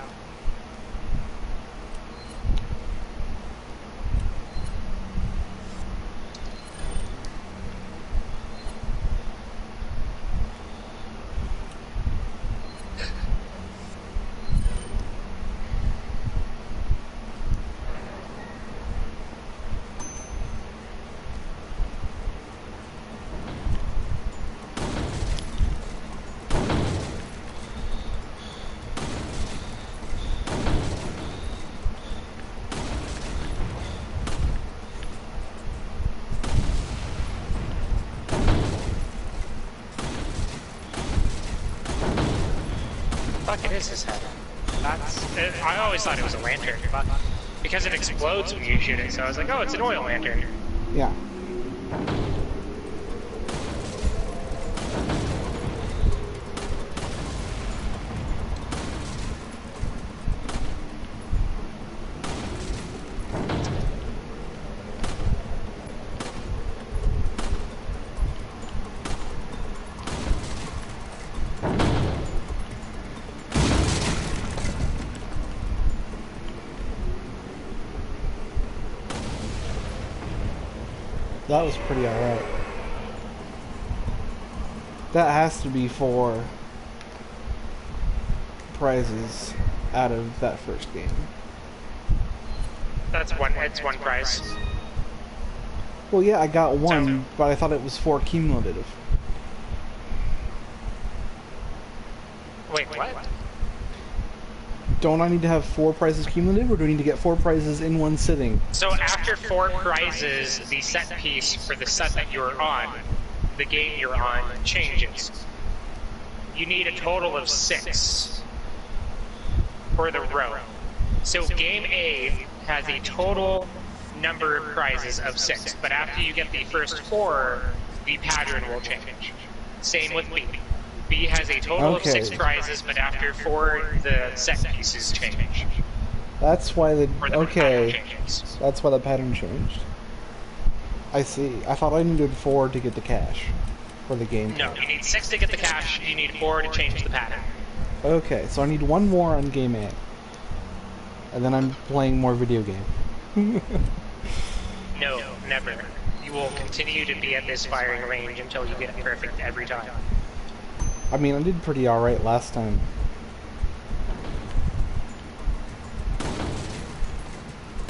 Fuck, it is his head. I always thought it was a lantern, but because it explodes when you shoot it, so I was like, oh, it's an oil lantern. Yeah. That was pretty alright. That has to be 4 prizes out of that first game. That's one. It's one prize. Well, yeah, I got 1, So- but I thought it was 4 cumulative. Wait, what? Don't I need to have 4 prizes cumulative, or do I need to get 4 prizes in one sitting? So after 4 prizes, the set piece for the set that you're on, the game you're on, changes. You need a total of 6 for the row. So game A has a total number of prizes of 6, but after you get the first 4, the pattern will change. Same with B. B has a total of 6 Okay. prizes, but after 4, the set pieces change. That's why the... Or the pattern Okay. changes. That's why the pattern changed. I see. I thought I needed 4 to get the cash for the game. No, you need 6 to get the cash, you need 4 to change the pattern. Okay, so I need 1 more on game A. And then I'm playing more video game. No, never. You will continue to be at this firing range until you get it perfect every time. I mean, I did pretty alright last time.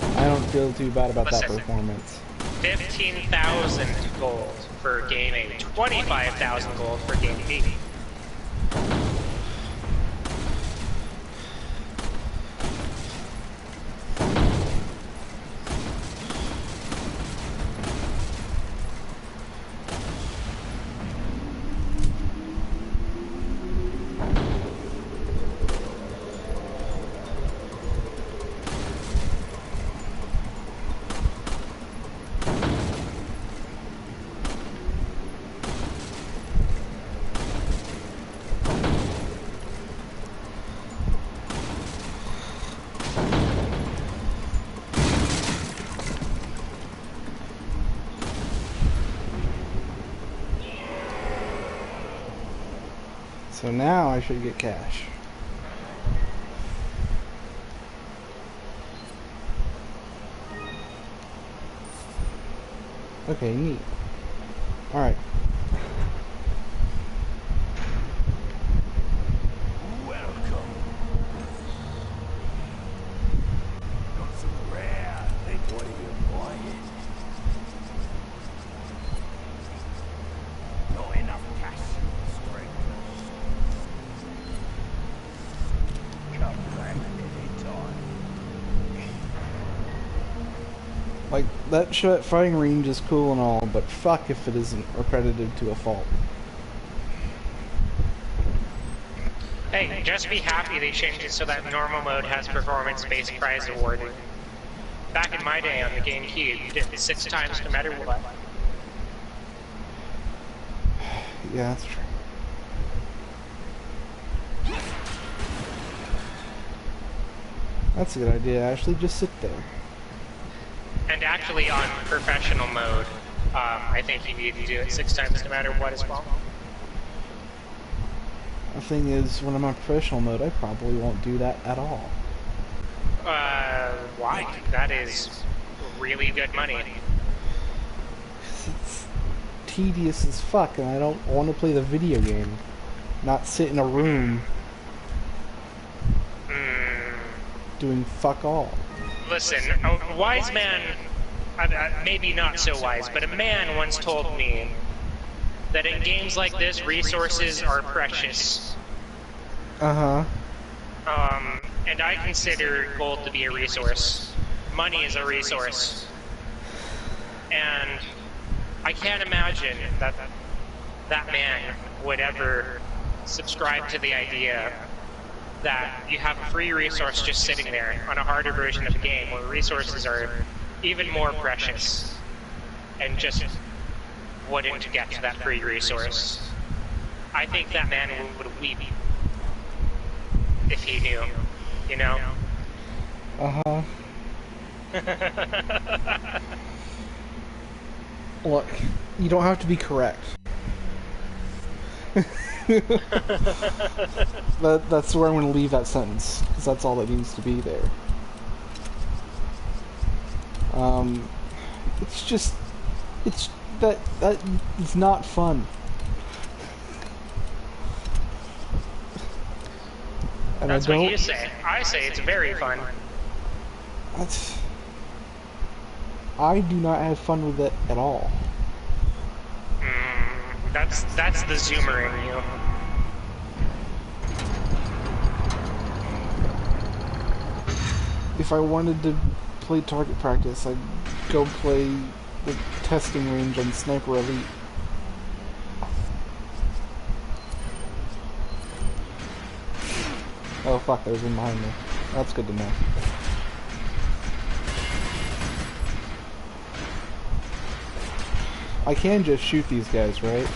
I don't feel too bad about that Listen. performance. 15,000 gold for game A, 25,000 gold for game B. So now I should get cash. Okay, neat. Alright. Welcome. Got some rare. Think what are you buying? Not enough cash. Strength. Come back anytime. Like, that firing range is cool and all, but fuck if it isn't repetitive to a fault. Hey, just be happy they changed it so that normal mode has performance-based prize awarding. Back in my day on the GameCube, you did it 6 times no matter what. Yeah, that's true. That's a good idea, Ashley. Just sit there. And actually on professional mode, I think you need to do it 6 times no matter what as well. The thing is, when I'm on professional mode, I probably won't do that at all. Why? That is really good money. It's tedious as fuck, and I don't want to play the video game. Not sit in a room doing fuck all. Listen, a wise man, maybe not so wise, but a man once told me that in games like this, resources are precious. Uh-huh. And I consider gold to be a resource. Money is a resource. And I can't imagine that that man would ever subscribe to the idea that you have a free resource just sitting there on a harder version of the game where resources are even more precious and just wouldn't get to that free resource. I think that man would weep if he knew, you know? Uh-huh. Look, you don't have to be correct. That's where I'm going to leave that sentence, because that's all that needs to be there. It's just, that is not fun. And That's what you say. I say it's very fun. I do not have fun with it at all. That's the zoomer in you. If I wanted to play target practice, I'd go play the testing range on Sniper Elite. Oh fuck, there's one behind me. That's good to know. I can just shoot these guys, right?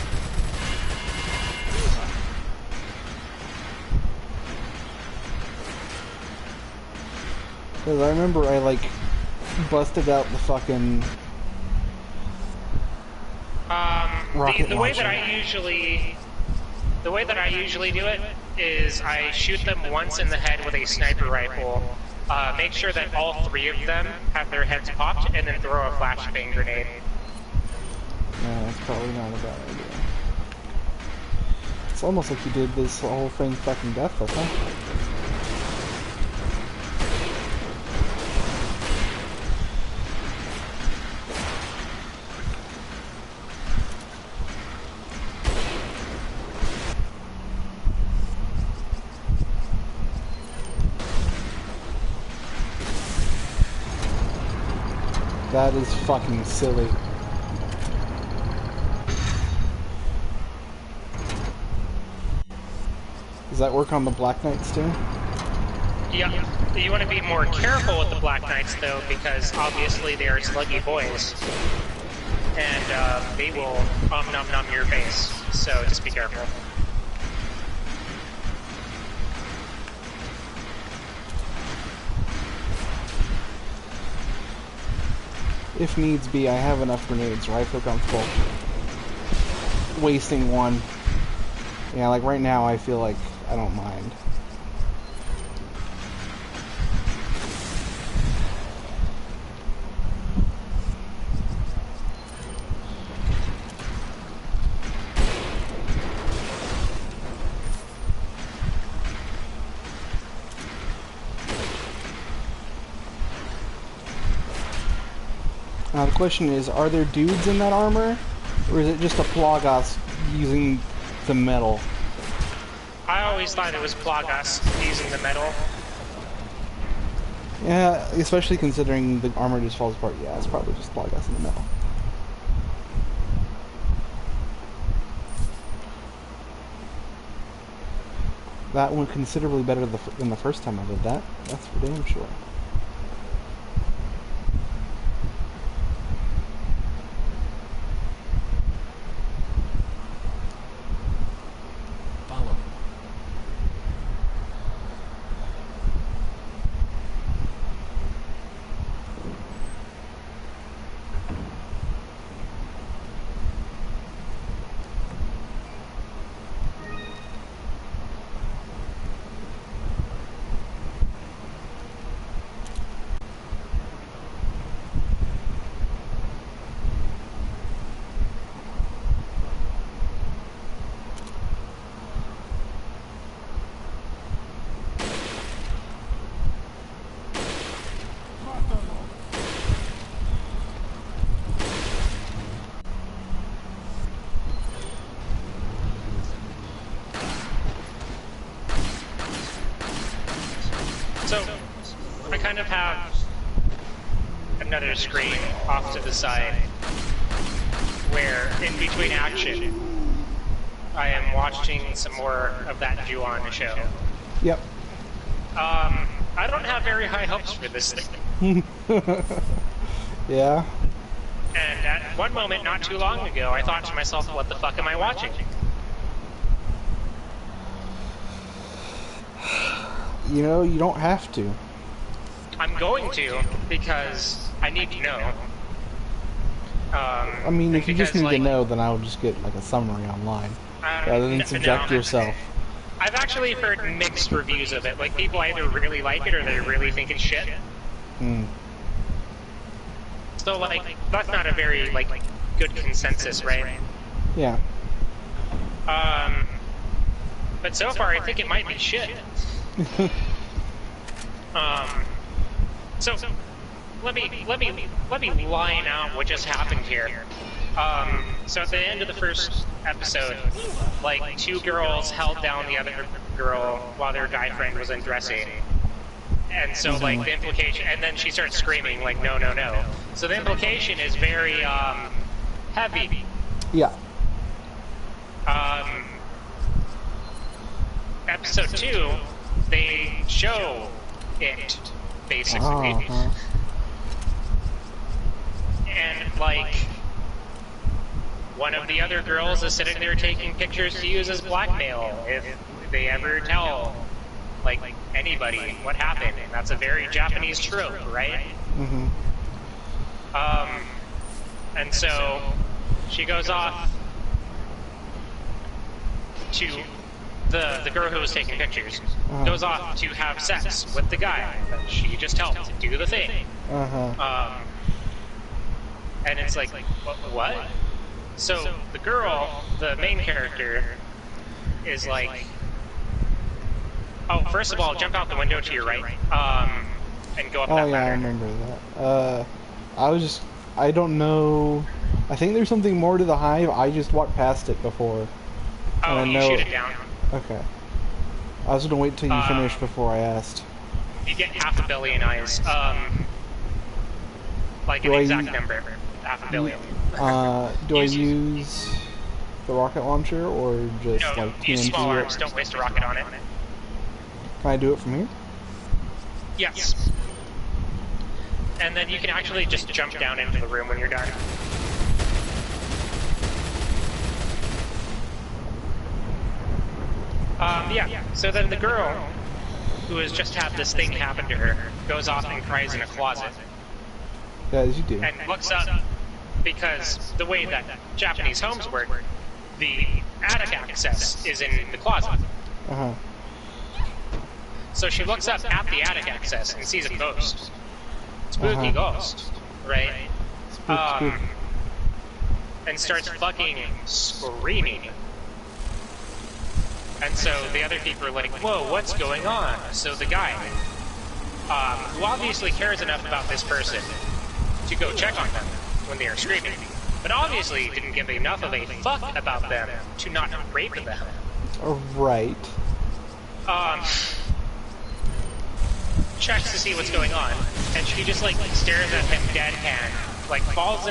Because I remember I, like, busted out the fucking rocket the way launcher. the way that I usually do it is I shoot them once in the head with a sniper rifle, make sure that all 3 of them have their heads popped, and then throw a flashbang grenade. No, that's probably not a bad idea. It's almost like you did this whole thing fucking deathless, huh? That is fucking silly. Does that work on the Black Knights too? Yeah, you want to be more careful with the Black Knights though, because obviously they are sluggy boys. And they will nom nom your face, so just be careful. If needs be, I have enough grenades where I feel comfortable wasting one. Yeah, like right now I feel like I don't mind. Now the question is, are there dudes in that armor? Or is it just a Plagas using the metal? I always thought it was Plagas using the metal. Yeah, especially considering the armor just falls apart. Yeah, it's probably just Plagas in the metal. That went considerably better than the first time I did that. That's for damn sure. kind of have another screen off to the side where, in between action, I am watching some more of that Ju-on show. Yep. I don't have very high hopes for this thing. Yeah. And at one moment, not too long ago, I thought to myself, what the fuck am I watching? You know, you don't have to. I'm going to, because I need to know. I mean, if you just need to know, then I would just get like a summary online, rather than subject yourself. I've actually heard mixed reviews of it. Like, people either really like it or they really think it's shit. Hmm. So, like, that's not a very, like, good consensus, right? Yeah. But so far, I think it might be shit. So let me line out what just happened here. So at the end of the first episode, like, two girls held down the other girl while their guy friend was undressing. And so, like, the implication, and then she starts screaming, like, no, no, no. So the implication is very, heavy. Yeah. Episode 2, they show it, basically. And, like, one of the other girls is sitting there taking pictures to use as blackmail if they ever tell, like, anybody what happened. And that's a very Japanese trope, right? Mm-hmm. And so she goes off to the girl who was taking pictures, goes off to have sex with the guy that she just helped do the thing. And it's like, what? So the girl, the main character, is like, oh, first of all, jump out the window to your right, and go up that ladder. I remember that. I don't know. I think there's something more to the hive. I just walked past it before. Oh, you shoot it down. Okay. I was gonna wait till you finished before I asked. You get 500 million eyes. Like an exact number. 500 million. Do I use the rocket launcher or just no, like use TNT? small arms. Don't waste a rocket on it. Can I do it from here? Yes. And then you can actually just jump down into the room when you're done. Yeah, so then the girl, who has just had this thing happen to her, goes off and cries in a closet. Yeah, as you do. And looks up, because the way that Japanese homes work, the attic access is in the closet. So she looks up at the attic access and sees a ghost. Spooky ghost, right? Spooky. And starts fucking screaming. And so the other people are like, whoa, what's going on? So the guy, who obviously cares enough about this person to go check on them when they are screaming, but obviously didn't give enough of a fuck about them to not rape them. Right. Checks to see what's going on, and she just, like, stares at him deadpan, like, falls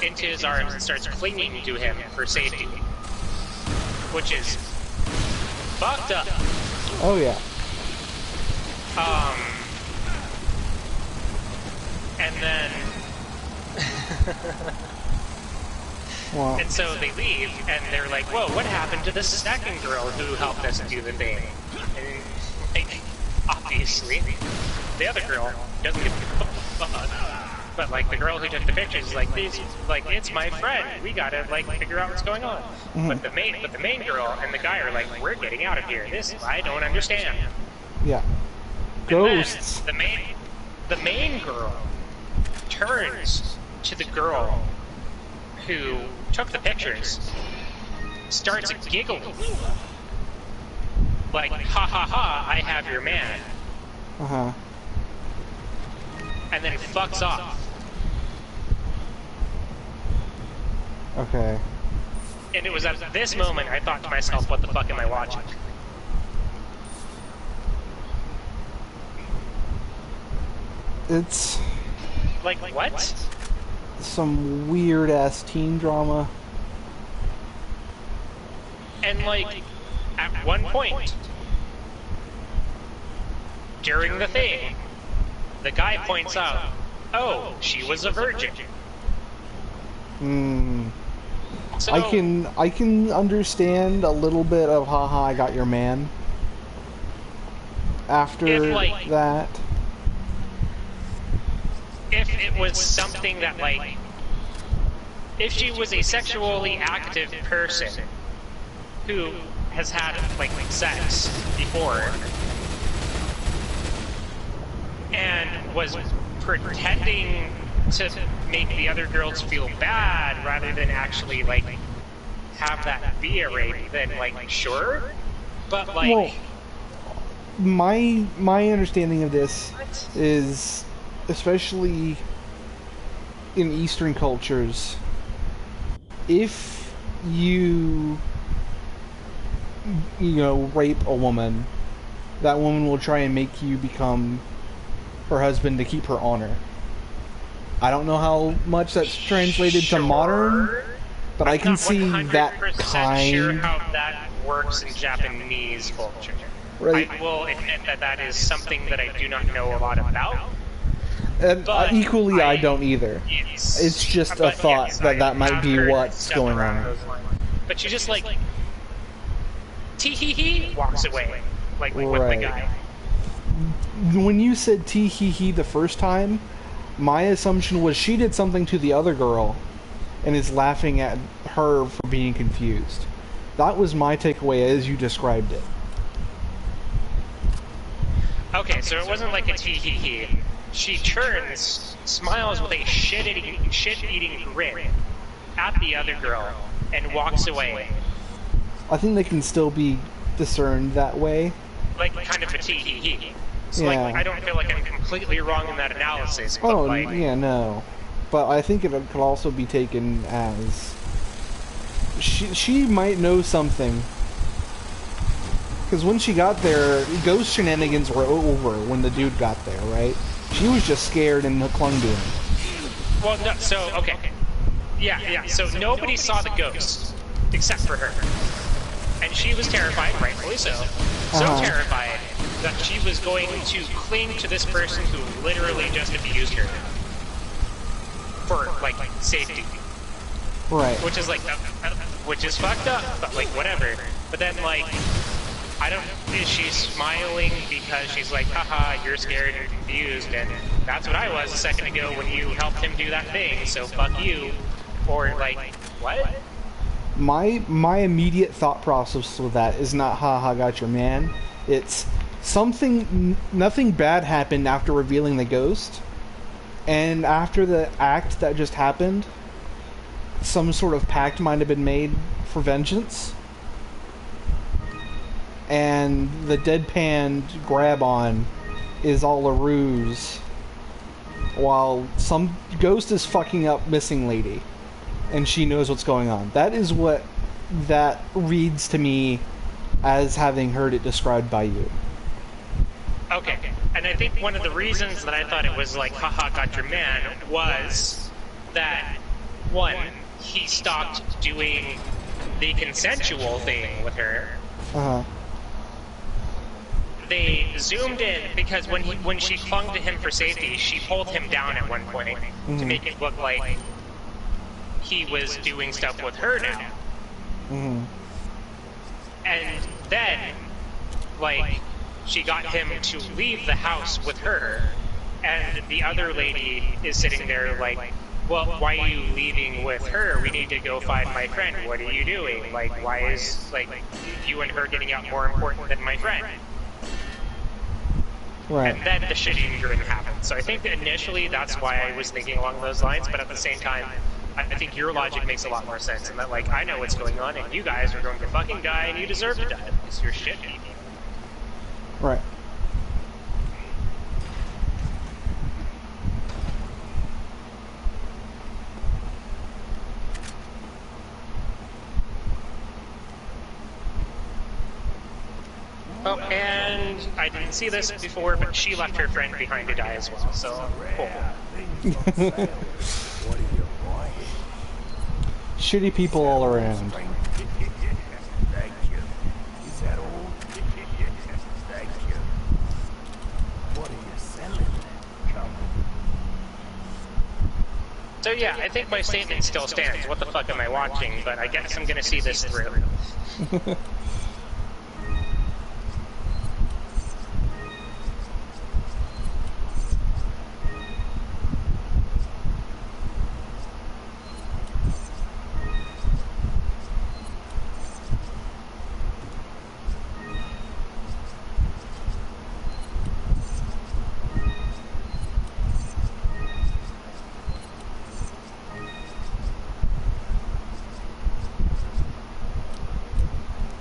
into his arms and starts clinging to him for safety. Which is fucked up. Oh, yeah. And then... and so they leave, and they're like, whoa, what happened to the second girl who helped us do the thing? And, like, obviously, the other girl doesn't give a fuck. But, like, the girl who took the pictures is like, it's my friend. We gotta, like, figure out what's going on. But the main girl and the guy are like, we're getting out of here. This, I don't understand. Yeah. Ghosts. And then the main girl turns to the girl who took the pictures, starts giggling. Like, ha ha ha, I have your man. And then fucks off. Okay. And it was at this moment I thought to myself, what the fuck am I watching? It's Like what? some weird ass teen drama. And like, at one point, during the thing, the guy points out, "Oh, she was a virgin." So, I can understand a little bit of haha I got your man after If, like- that. if it was something that like, if she was a sexually active person who has had like sex before and was pretending to make the other girls feel bad rather than actually like have that be a rape, then like sure, but like Well, my understanding of this is, especially in Eastern cultures, if you rape a woman, that woman will try and make you become her husband to keep her honor. I don't know how much that's translated to modern, but I can not see that 100% sure kind. how that works in Japanese culture. Right. I will admit that that is something that I do not know a lot about. And But equally, I I- don't either. It's just a but thought yes, that I might have be heard what's stuff going around on. those lines. But she just like tee hee hee walks away, like with the Right. guy. When you said tee hee hee the first time, my assumption was she did something to the other girl and is laughing at her for being confused. That was my takeaway as you described it. Okay, so it wasn't like a tee hee hee. She turns, smiles with a shit-eating grin at the other girl, and walks away. I think they can still be discerned that way. Like kind of a tee hee hee. So Yeah. like, I don't feel like I'm completely wrong in that analysis, but Oh, like... yeah, no. But I think it could also be taken as... She might know something. Because when she got there, ghost shenanigans were over when the dude got there, right? She was just scared and clung to him. Well, no, so, okay. Yeah, so nobody saw the ghost, except for her. And she was terrified, rightfully so. So terrified that she was going to cling to this person who literally just abused her. For, like, safety. Right. Which is, like, which is fucked up, but, like, whatever. But then, like, is she smiling because she's like, haha, you're scared and confused, and that's what I was a second ago when you helped him do that thing, so fuck you. Or, like, what? My immediate thought process with that is not haha got your man. It's nothing bad happened after revealing the ghost, and after the act that just happened, some sort of pact might have been made for vengeance, and the deadpan grab on is all a ruse while some ghost is fucking up missing lady and she knows what's going on. That is what that reads to me as having heard it described by you. Okay, and I think one of the reasons that I thought it was like, haha, got your man, was that, one, he stopped doing the consensual thing with her. Uh-huh. They zoomed in because when she clung to him for safety, she pulled him down at one point to make it look like he was doing stuff with her now. Mm-hmm. And then, like, she got him to leave the house with her, and the other lady is sitting there like, well, why are you leaving with her? We need to go find my friend. What are you doing? Like, why is, like, you and her getting out more important than my friend? Right. And then the shitty grin happened. So I think that initially that's why I was thinking along those lines, but at the same time, I think your logic makes a lot more sense, and that, like, I know what's going on, and you guys are going to fucking die, and you deserve to die, because you're shit people. Right. Oh, and I didn't see this before, but she left her friend behind to die as well, so cool. Things on sale. What are you buying? Shitty people all around. Thank you. Is that all? Thank you. What are you selling? Come So yeah, I think my statement still stands. What the fuck am I watching? But I guess I'm gonna see this through.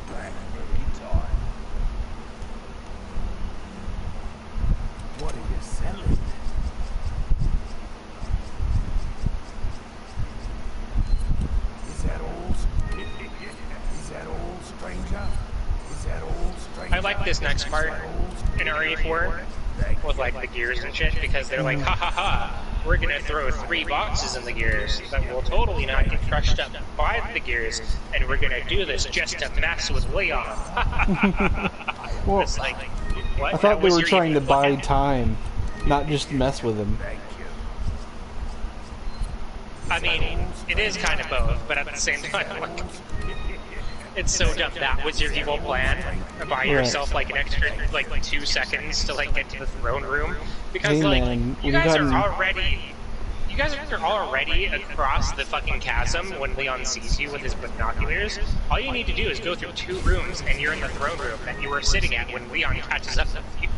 Blackberry time. What are you selling? Is that all? Is that all, stranger? Is that all, stranger? I like this next part in RE4 with like the gears and shit because they're like, ha ha ha, we're gonna throw 3 boxes in the gears that will totally not get crushed up by the gears, and we're gonna do this just to mess with Leon. Well, It's like, what? I thought That they was were your trying to evil buy plan? time, not just mess with him. Thank you. I mean, it is kind of both, but at the same time, like, it's so dumb. That was your evil plan? Buy yourself like an extra, like 2 seconds to like get to the throne room? Because Hey, like, man, you when guys you are got- already... You guys are already across the fucking chasm when Leon sees you with his binoculars. All you need to do is go through 2 rooms and you're in the throne room that you were sitting at when Leon catches up with you.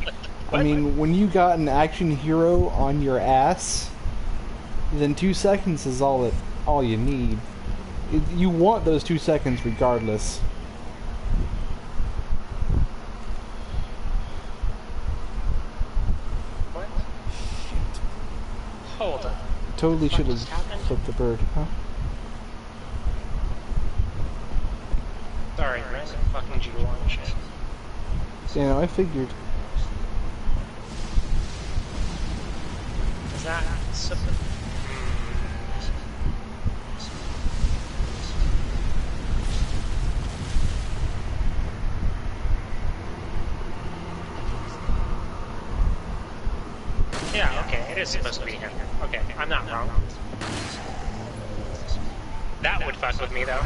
I mean, when you got an action hero on your ass, then 2 seconds is all you need. You want those 2 seconds regardless. What? Hold on. Totally should have just happened? flipped the bird, huh? Sorry, random fucking G1 shit. Yeah, I figured. Is that... Yeah, okay, it is supposed to be him. Okay, I'm not wrong. That would fuck with me, though.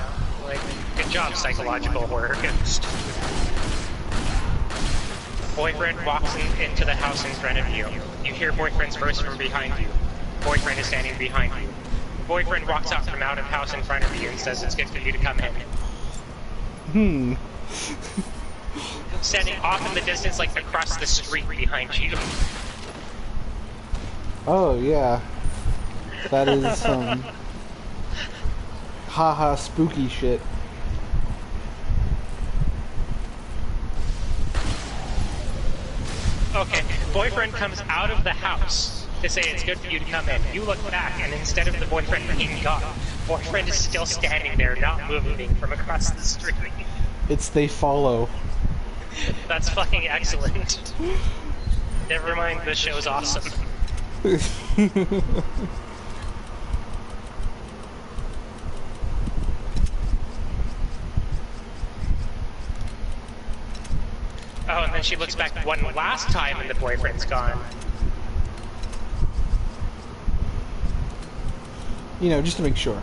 Like, good job, psychological horror ghost. Boyfriend walks into the house in front of you. You hear boyfriend's voice from behind you. Boyfriend is standing behind you. Boyfriend walks out from out of house in front of you and says it's good for you to come in. Standing off in the distance, like across the street behind you. Oh, yeah. That is some haha spooky shit. Okay, boyfriend comes out of the house to say it's good for you to come in. You look back, and instead of the boyfriend being gone, boyfriend is still standing there, not moving from across the street. It's they follow. That's fucking excellent. Never mind, this show's awesome. Oh, and then she looks back one last time and the boyfriend's gone. You know, just to make sure.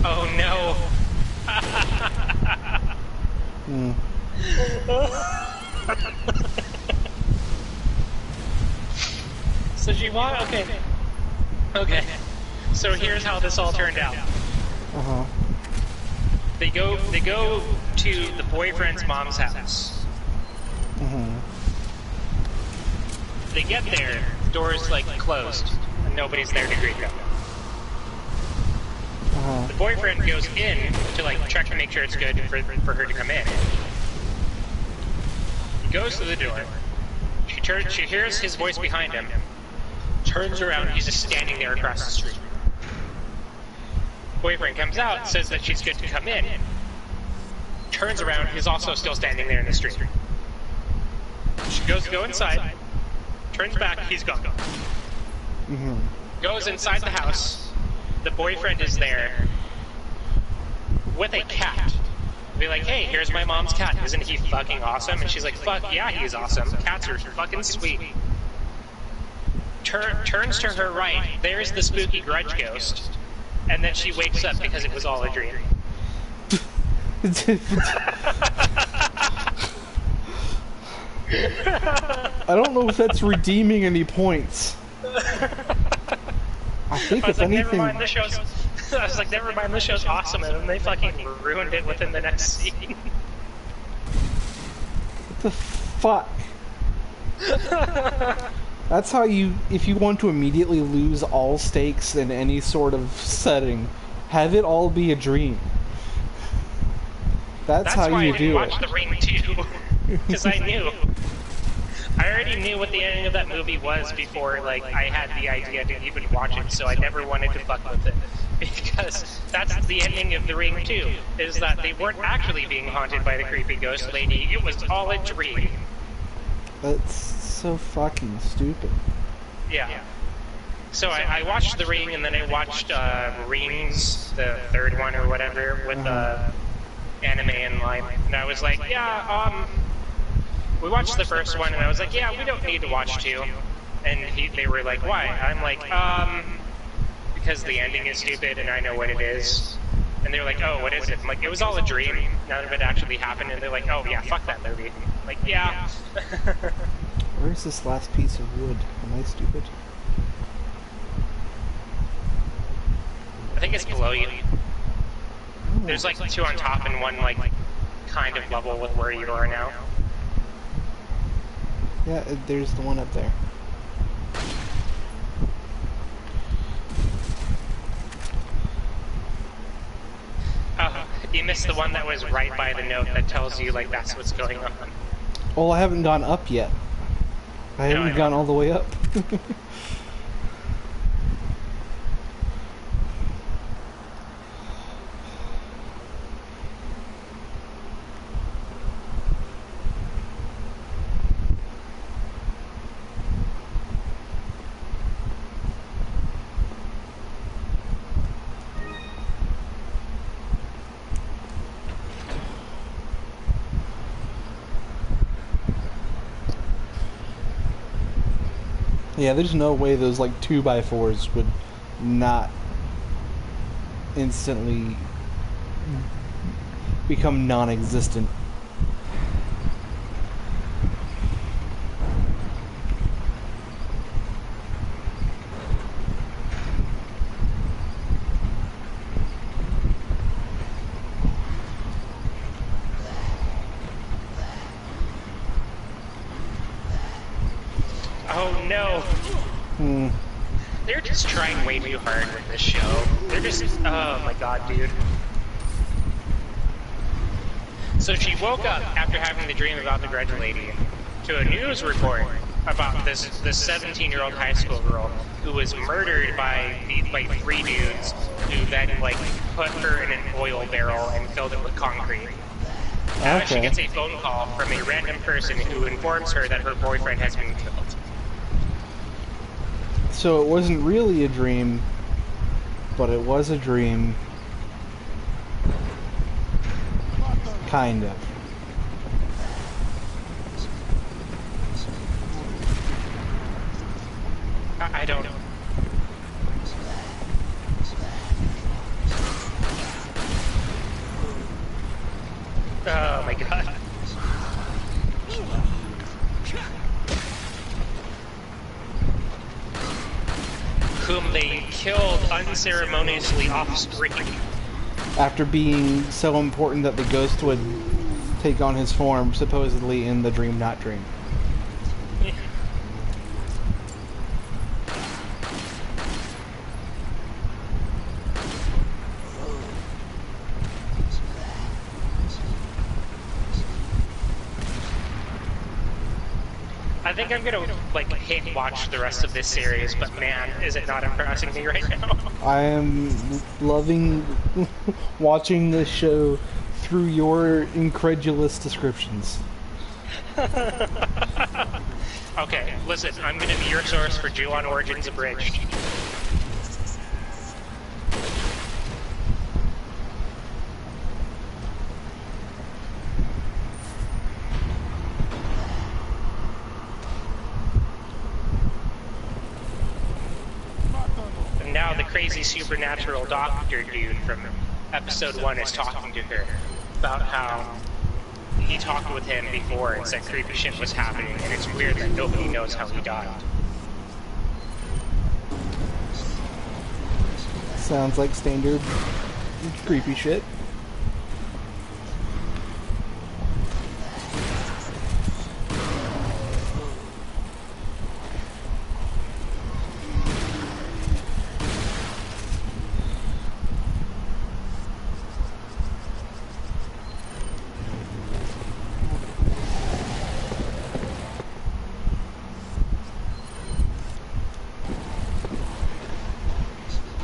Oh no. So she walked. Okay. Okay. So here's how this all turned out. Uh-huh. They go to the boyfriend's mom's house. They get there, doors like closed, and nobody's there to greet them. The boyfriend goes in to like check to make sure it's good for her to come in. He goes to the door. She hears his voice behind him. Turns around, he's just standing there across the street. Boyfriend comes out, says that she's good to come in. Turns around, he's also still standing there in the street. She goes to go inside. Turns back, he's gone. Goes inside the house. The boyfriend is there with a cat. Be like, hey, here's my mom's cat. Isn't he fucking awesome? And she's like, fuck yeah, he's awesome. Cats are fucking sweet. Turns to her right. There's the spooky grudge ghost. And then she wakes up because it was all a dream. I don't know if that's redeeming any points. I think if anything... Never mind, this show's... I was like, never mind, this show's awesome, and then they fucking ruined it within the next scene. What the fuck? That's how you... If you want to immediately lose all stakes in any sort of setting, have it all be a dream. That's how you do it. That's why I didn't watch The Ring 2, because I knew. I already knew what the ending of that movie was before, like, I had the idea to even watch it, so I never wanted to fuck with it. Because that's the ending of The Ring 2, is that they weren't actually being haunted by the creepy ghost lady, it was all a dream. That's so fucking stupid. Yeah. So I watched The Ring, and then I watched Rings, the third one or whatever, with anime in line. And I was like, yeah, we watched the first one, and I was like, yeah, we don't need to watch 2. And they were like, why? I'm like, because the ending is stupid, and I know what it is. And they're like, oh, what is it? I'm like, it was all a dream. None of it actually happened. And they're like, oh, yeah, fuck that movie. I'm like, yeah. Where's this last piece of wood? Am I stupid? I think it's below you. There's like 2 on top and 1 like kind of level with where you are now. Yeah, there's the one up there. Oh, you missed the one that was right by the note that tells you like that's what's going on. Well, I haven't gone up yet. I haven't gone all the way up. Yeah, there's no way those like 2x4s would not instantly become non-existent. Oh no! They're just trying way too hard with this show. They're just, oh my god, dude. So she woke up after having the dream about the grudge lady to a news report about this 17-year-old high school girl who was murdered by 3 dudes who then like put her in an oil barrel and filled it with concrete. Now she gets a phone call from a random person who informs her that her boyfriend has been killed. So it wasn't really a dream, but it was a dream. Kind of. I don't know. Oh my god. Whom they killed unceremoniously off screen. After being so important that the ghost would take on his form, supposedly in the dream, not dream. I think I'm gonna like hate watch the rest of this series, but man, is it not impressing me right now? I am loving watching this show through your incredulous descriptions. Okay, listen, I'm gonna be your source for Ju-on Origins Abridged. And now the crazy supernatural doctor dude from episode 1 is talking to her about how he talked with him before and said creepy shit was happening, and it's weird that nobody knows how he died. Sounds like standard creepy shit.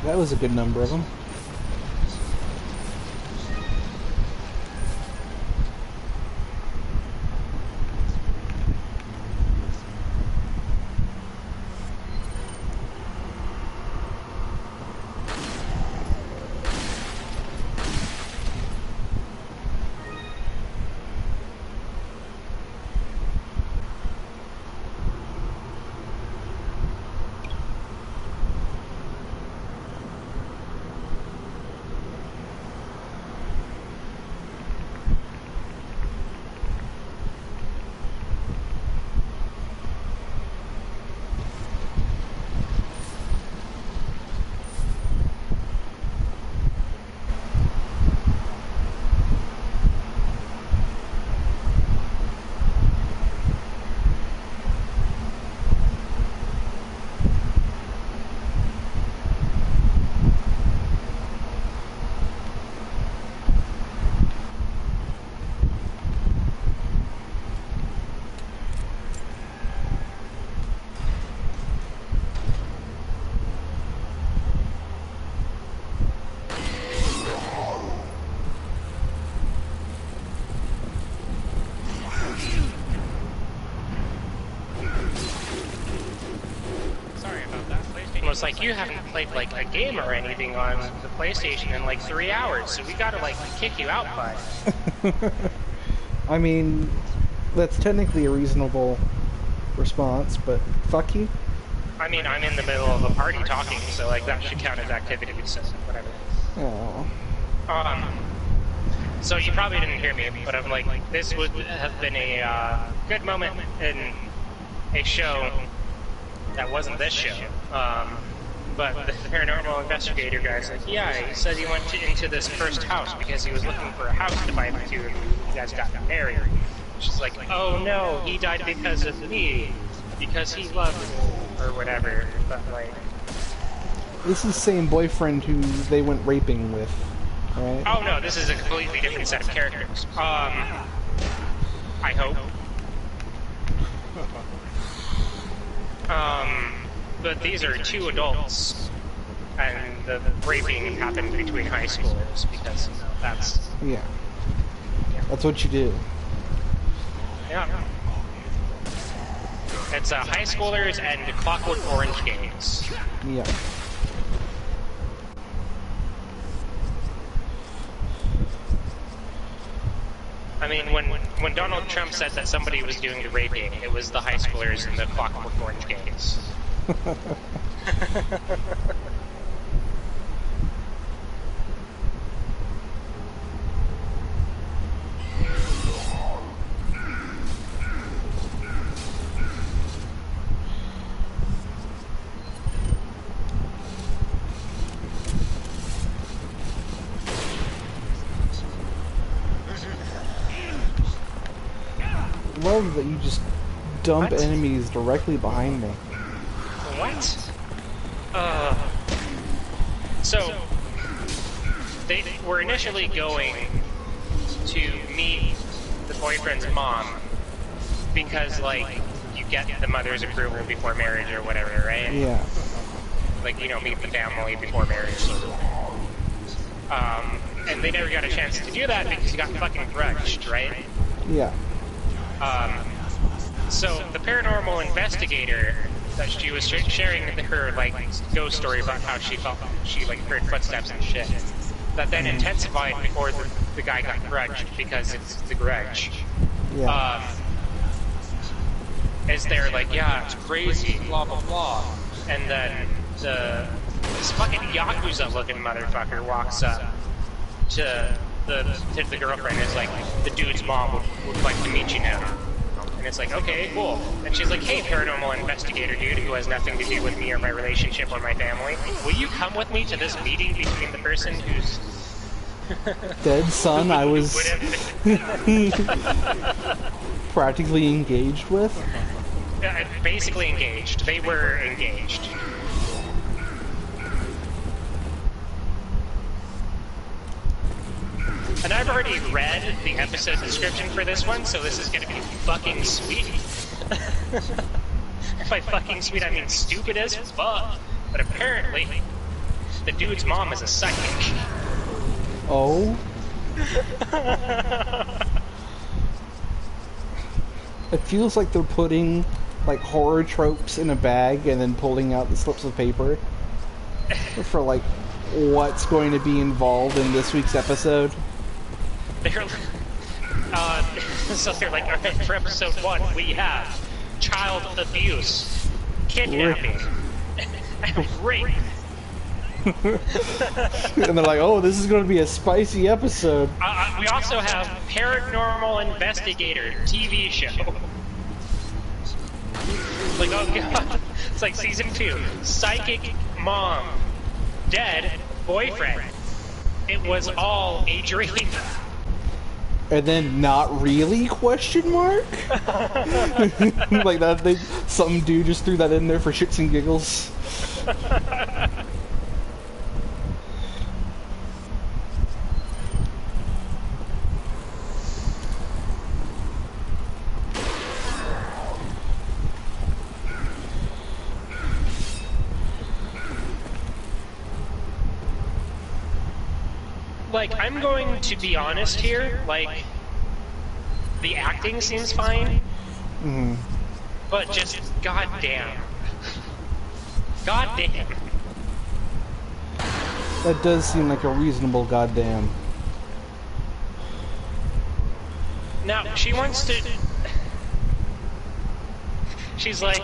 That was a good number of them. Was like, you haven't played like a game or anything on the PlayStation in like 3 hours, so we gotta like kick you out, bud. I mean, that's technically a reasonable response, but fuck you. I mean, I'm in the middle of a party talking, so like that should count as activity, so whatever. Oh. So you probably didn't hear me, but I'm like, this would have been a good moment in a show that wasn't this show. But the paranormal investigator guy's like, yeah, he said he went into this first house because he was looking for a house to buy into, and you guys got married. She's like, oh no, he died because of me, because he loved me, or whatever. But like, this is the same boyfriend who they went raping with, right? oh no, this is a completely different set of characters. I hope. But these are 2 adults, and the raping happened between high schoolers because that's Yeah. That's what you do. yeah. It's high schoolers and Clockwork Orange games. Yeah. I mean, when Donald Trump said that somebody was doing the raping, it was the high schoolers and the Clockwork Orange games. Love that you just dump What? enemies directly behind me. What? So, they were initially going to meet the boyfriend's mom because, like, you get the mother's approval before marriage or whatever, right? Yeah. Like, you know, meet the family before marriage. And they never got a chance to do that because he got fucking grudged, right? Yeah. So the paranormal investigator that she was sharing her like ghost story about how she felt she like heard footsteps and shit. That then intensified before the guy got grudged because it's the grudge. Yeah. As they're like, yeah, it's crazy, blah blah blah, and then this fucking Yakuza-looking motherfucker walks up to the girlfriend and is like, the dude's mom would like to meet you now. And it's like, okay, cool. And she's like, hey, paranormal investigator dude who has nothing to do with me or my relationship or my family, will you come with me to this meeting between the person who's... Dead son I was practically engaged with? Basically engaged. They were engaged. And I've already read the episode description for this one, so this is gonna be fucking sweet. By fucking sweet, I mean stupid as fuck. But apparently, the dude's mom is a psychic. Oh? It feels like they're putting, like, horror tropes in a bag and then pulling out the slips of paper for, like, what's going to be involved in this week's episode. They're, so they're like, alright, for episode 1, we have child abuse, kidnapping, and rape. And they're like, oh, this is going to be a spicy episode. We also have paranormal investigator TV show. Like, oh god, it's like season 2. Psychic mom, dead boyfriend. It was all a dream. And then not really, question mark? Like that, some dude just threw that in there for shits and giggles. Like, I'm going to be honest here, like, the acting seems fine, but just, goddamn. Goddamn. That does seem like a reasonable goddamn. Now, she wants to... She's like...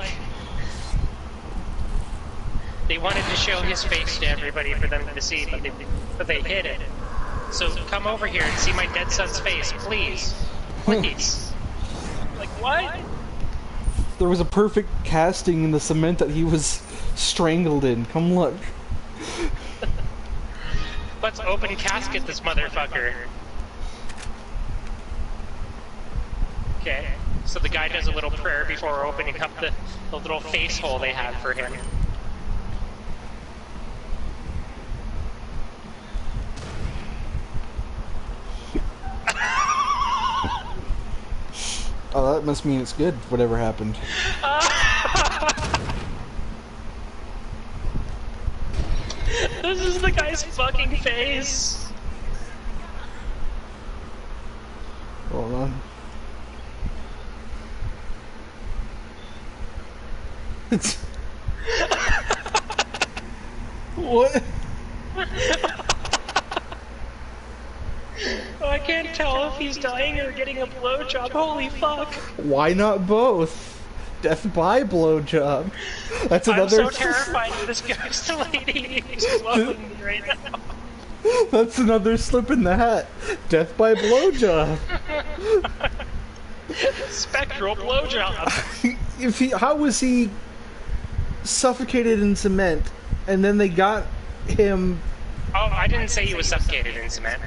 They wanted to show his face to everybody for them to see, but they hid it. So come over here and see my dead son's face, please. Please. Like, what? There was a perfect casting in the cement that he was strangled in. Come look. Let's open casket this motherfucker. Okay, so the guy does a little prayer before opening up the little face hole they have for him. Oh, that must mean it's good, whatever happened. This is the guy's fucking face. Hold on. It's... What? Oh, I can't tell if he's dying or getting a blowjob. Holy fuck. Why not both? Death by blowjob. That's another... I'm so terrified of this ghost lady who's blowing me right now. That's another slip in the hat. Death by blowjob. Spectral blowjob. How was he suffocated in cement, and then they got him... Oh, I didn't say he was suffocated in cement.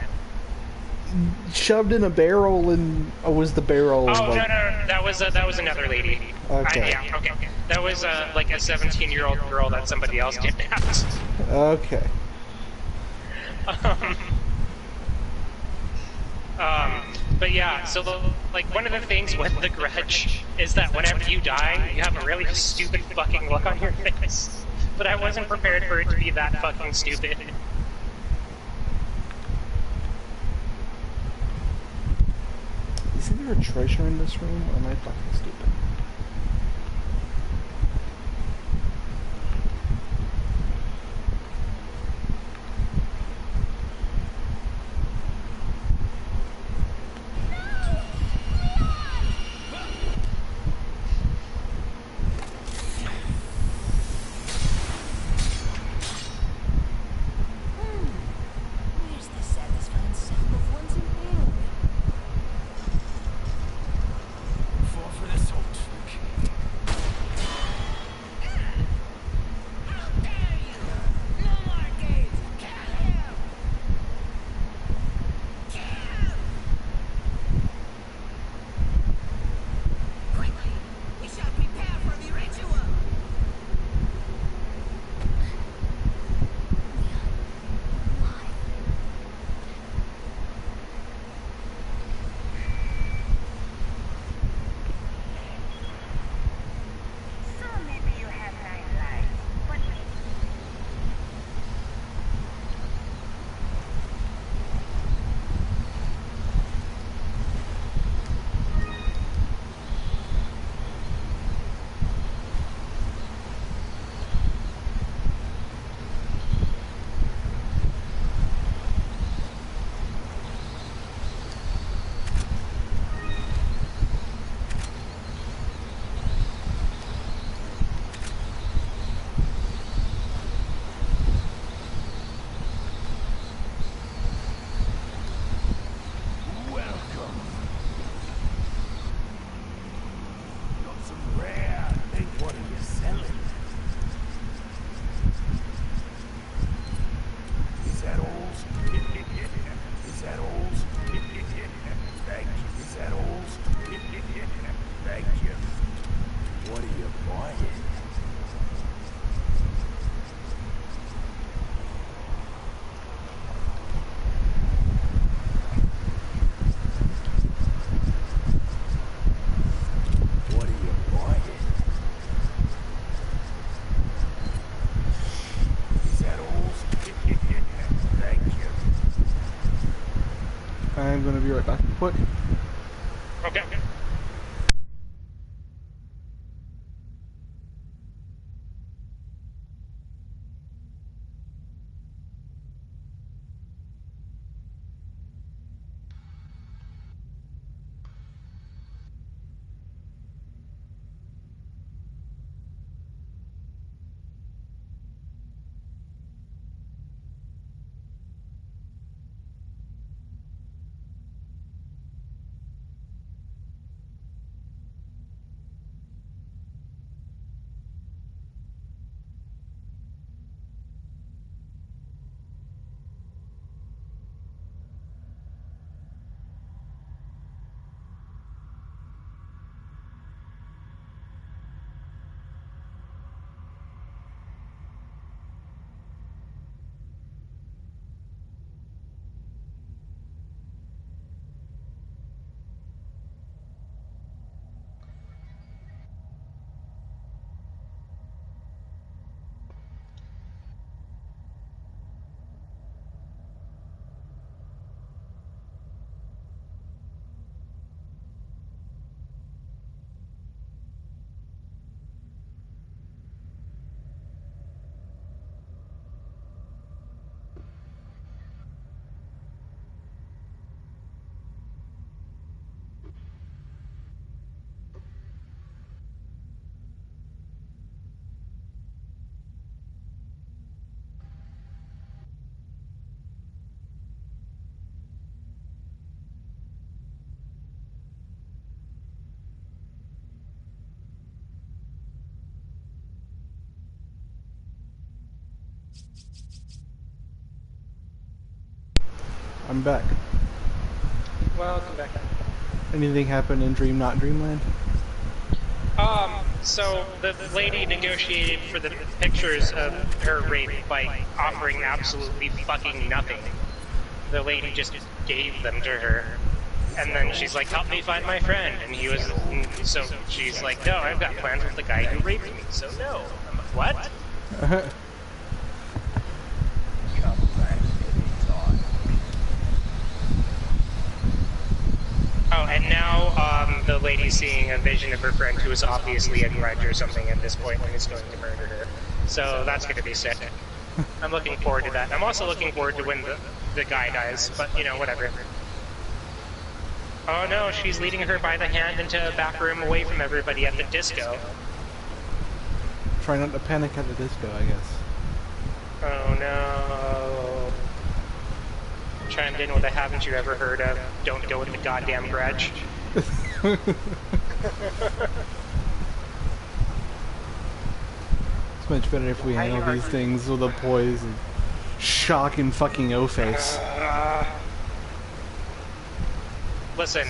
Shoved in a barrel, and was the barrel? Oh, like... no, that was another lady. Okay. Yeah, okay. That was like a 17-year-old girl that somebody else kidnapped. Okay. But yeah, so like one of the things with the grudge is that whenever you die, you have a really stupid fucking look on your face. But I wasn't prepared for it to be that fucking stupid. Isn't there a treasure in this room, or am I fucking stupid? Where's the satisfying sound of one's inhaling? Fall for this old trick. How dare you! No more games! Kill him! Kill! Quickly! We shall prepare for the ritual! So maybe you have 9 lives, but Welcome. Got some rare. Hey, what are you selling? Is that all? Is that all? Thank you. Is that all? Thank you. What are you buying? What are you buying? Is that all? Thank you. I'm gonna be right back. Quick. Okay. I'm back. Welcome back. Anything happen in Dream Not Dreamland? So the lady negotiated for the pictures of her rape by offering absolutely fucking nothing. The lady just gave them to her. And then she's like, help me find my friend. And he was, so she's like, no, I've got plans with the guy who raped me, so no. I'm like, what? Come back anytime. Oh, and now the lady's seeing a vision of her friend who is obviously a grudge or something at this point and is going to murder her. So that's going to be sick. I'm looking forward to that. I'm also looking forward to when the guy dies, but you know, whatever. Oh no, she's leading her by the hand into a back room away from everybody at the disco. Try not to panic at the disco, I guess. Oh no. Chimed in with a haven't you ever heard of, don't go with the goddamn grudge. It's much better if we handle these things with a poise and shock and fucking O-face. Listen,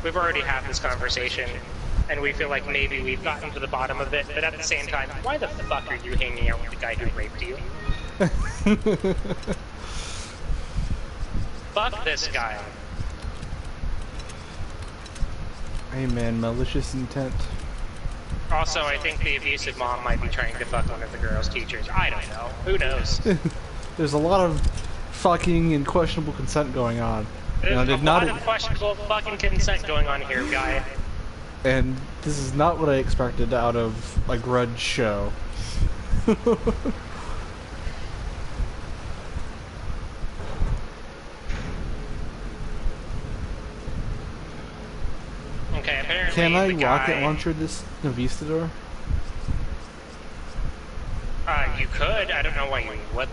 we've already had this conversation, and we feel like maybe we've gotten to the bottom of it, but at the same time, why the fuck are you hanging out with the guy who raped you? Fuck this guy. Hey man, malicious intent. Also, I think the abusive mom might be trying to fuck one of the girl's teachers. I don't know. Who knows? There's a lot of fucking and questionable consent going on. There's a lot of questionable fucking consent going on here, guy. And this is not what I expected out of a grudge show. Okay, apparently Can I the guy, rocket launcher this Novistador? You could. I don't know why you would.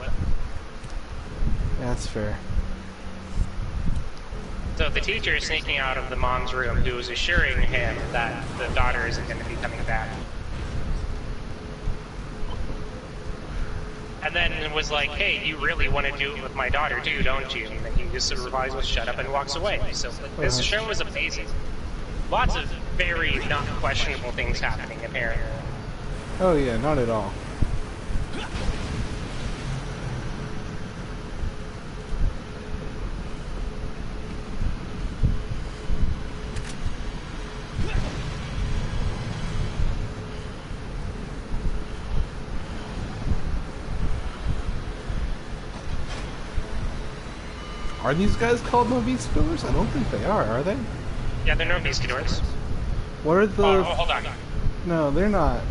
Yeah, that's fair. So the teacher is sneaking out of the mom's room, who is assuring him that the daughter isn't going to be coming back. And then was like, hey, you really want to do it with my daughter too, don't you? And then he just replies with shut up and walks away. So this show is amazing. Lots of very not questionable things happening, apparently. Oh yeah, not at all. Are these guys called Novistadors? I don't think they are they? Yeah, they're no Viscadors. What are the... Oh, hold on. No, they're not.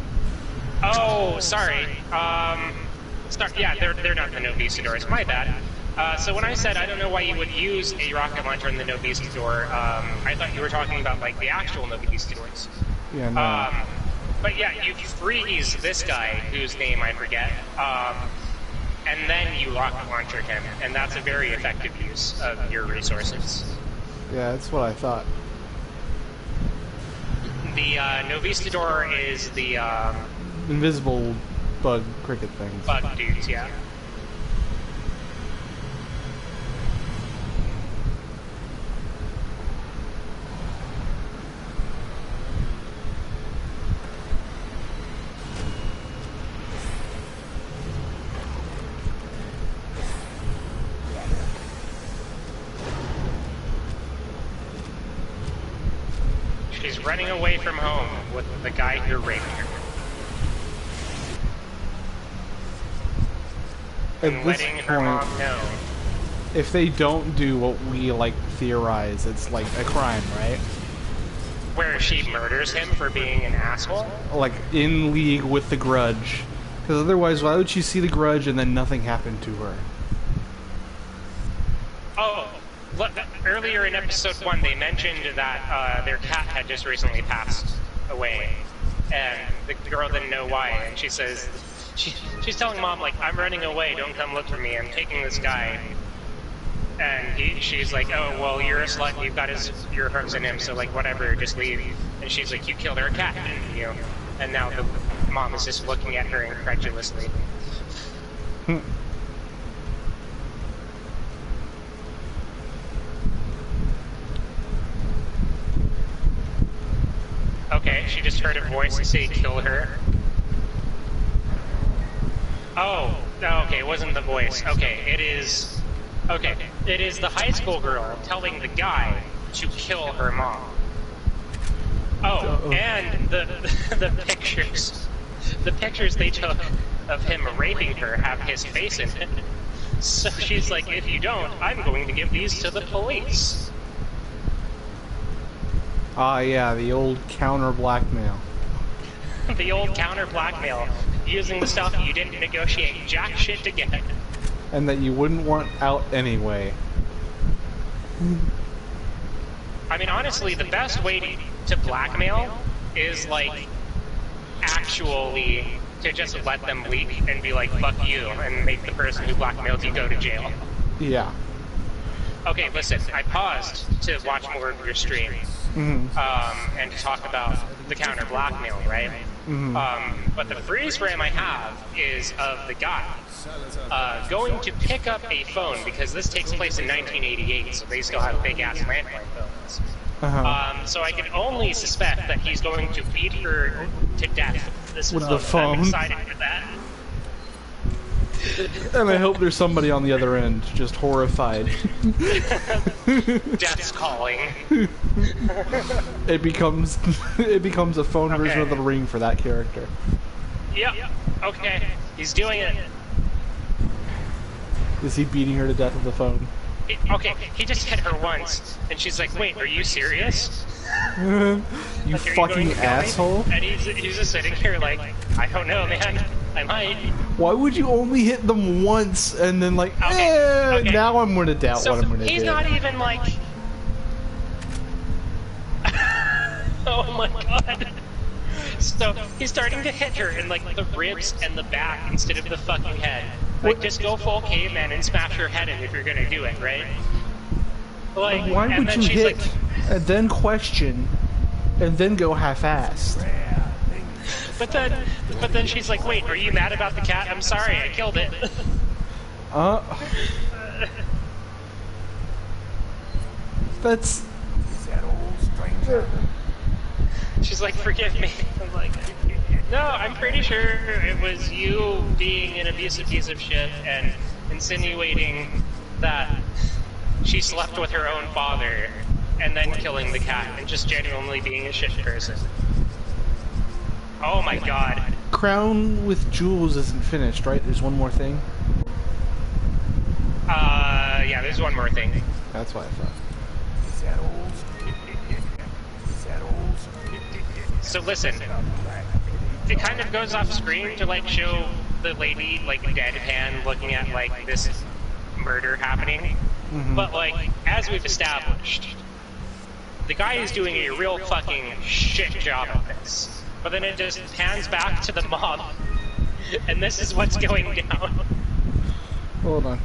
Oh, sorry. Yeah, they're not the Novistadors. My bad. So when I said I don't know why you would use a rocket launcher in the Novistador, I thought you were talking about like the actual Novistadors. Yeah, no. But yeah, you freeze this guy whose name I forget, and then you rocket launcher him, and that's a very effective use of your resources. Yeah, that's what I thought. The Novistador is the Invisible bug cricket things. bug dudes, yeah. She's running away from home with the guy who raped her. And At this letting her point, mom know. if they don't do what we like theorize, it's like a crime, right? Where she murders him for being an asshole? Like in league with the grudge. Because otherwise, why would she see the grudge and then nothing happened to her? Oh, look, earlier in episode 1 they mentioned that their cat had just recently passed away. And the girl didn't know why, and she says, she's telling mom, like, I'm running away, don't come look for me, I'm taking this guy. And she's like, oh, well, you're a slut, you've got your hooks in him, so, like, whatever, just leave. And she's like, you killed our cat, didn't you? And now the mom is just looking at her incredulously. Okay, she just heard a voice say, kill her. Oh, okay, it wasn't the voice. Okay, it is... Okay, it is the high school girl telling the guy to kill her mom. Oh, and the pictures they took of him raping her have his face in it. So she's like, if you don't, I'm going to give these to the police. Ah, yeah, the old counter blackmail. The old counter blackmail, using the stuff you didn't negotiate jack shit to get. And that you wouldn't want out anyway. I mean, honestly, the best way to blackmail is, like, actually to just let them leak and be like, fuck you, and make the person who blackmailed you go to jail. Yeah. Okay, listen, I paused to watch more of your stream, and to talk about the counter blackmail, right? But the freeze frame I have is of the guy going to pick up a phone, because this takes place in 1988, so they still have big-ass landline phones. So I can only suspect that he's going to beat her to death. This with the phone. I'm excited for that. And I hope there's somebody on the other end, just horrified. Death's calling. It becomes a phone version of the Ring for that character. Yep. Okay. He's doing it. Is he beating her to death with the phone? Okay, he just hit her once, and she's like, wait, are you serious? You like, fucking asshole. And he's just sitting here like, I don't know, man. I might. Why would you only hit them once and then like, now I'm gonna doubt what I'm gonna do. He's not even like... Oh my god. So, he's starting to hit her in like the ribs and the back instead of the fucking head. Like, just go full caveman and smash her head in if you're gonna do it, right? Like, why would you hit, like, and then question, and then go half-assed? But then she's like, wait, are you mad about the cat? I'm sorry, I killed it. That's... Is that old stranger? She's like, forgive me. I'm like, no, I'm pretty sure it was you being an abusive piece of shit and insinuating that she slept with her own father and then killing the cat and just genuinely being a shit person. Oh my god. Crown with jewels isn't finished, right? There's one more thing? Yeah, there's one more thing. That's what I thought. Is that old? Is that old? So listen, it kind of goes off screen to like show the lady like deadpan looking at like this murder happening. But like, as we've established, the guy is doing a real fucking shit job at this. But then it just pans back to the mob, and this is what's going down. Hold on.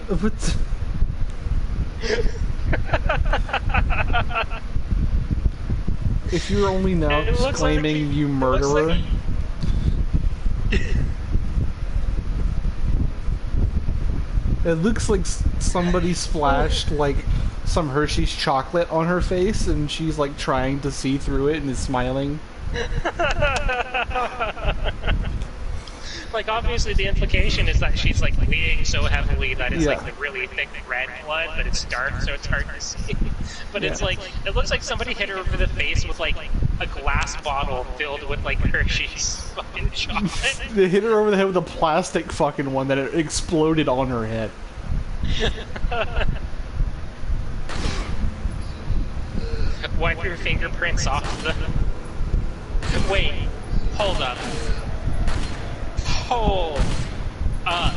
What? If you're only now claiming like, you murderer... Like it looks like somebody splashed, like, some Hershey's chocolate on her face, and she's, like, trying to see through it and is smiling. Like, obviously the implication is that she's, like, bleeding so heavily that it's, like, the really thick red blood, but it's dark, so it's hard to see. But it's, like, it looks like somebody hit her over the face with, like, a glass bottle filled with, like, Hershey's fucking chocolate. They hit her over the head with a plastic fucking one that it exploded on her head. Wipe your fingerprints off the... Wait, hold up. Hold up.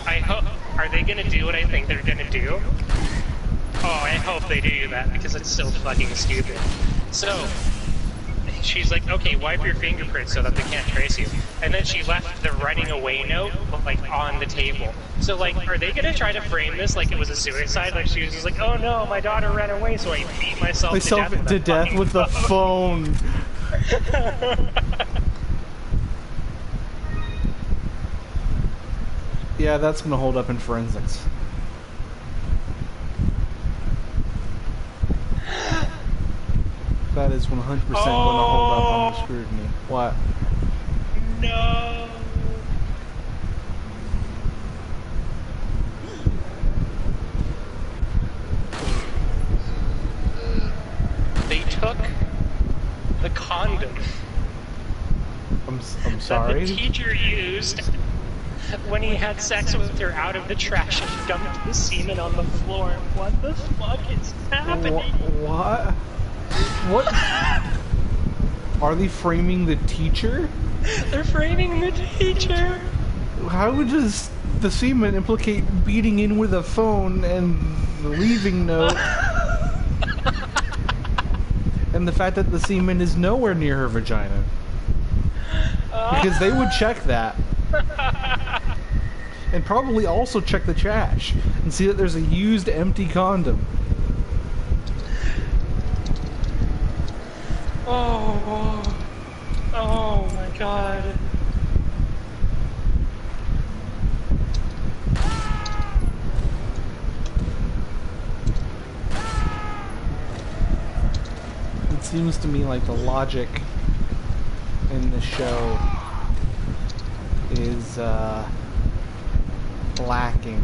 I hope... Are they gonna do what I think they're gonna do? Oh, I hope they do that, because it's so fucking stupid. So, she's like, okay, wipe your fingerprints so that they can't trace you. And then she left the running away note, like, on the table. So, like, are they gonna try to frame this like it was a suicide? Like, she was just like, oh no, my daughter ran away, so I beat myself to death with the phone. Yeah, that's gonna hold up in forensics. That is 100% gonna hold up on the scrutiny. What? No. the condom I'm that sorry. the teacher used when he had sex with her out of the trash and dumped the semen on the floor. What the fuck is happening? What? What? Are they framing the teacher? They're framing the teacher. How does the semen implicate beating in with a phone and the leaving note? And the fact that the semen is nowhere near her vagina. Because they would check that. And probably also check the trash and see that there's a used empty condom. Oh my god. It seems to me like the logic in the show is lacking.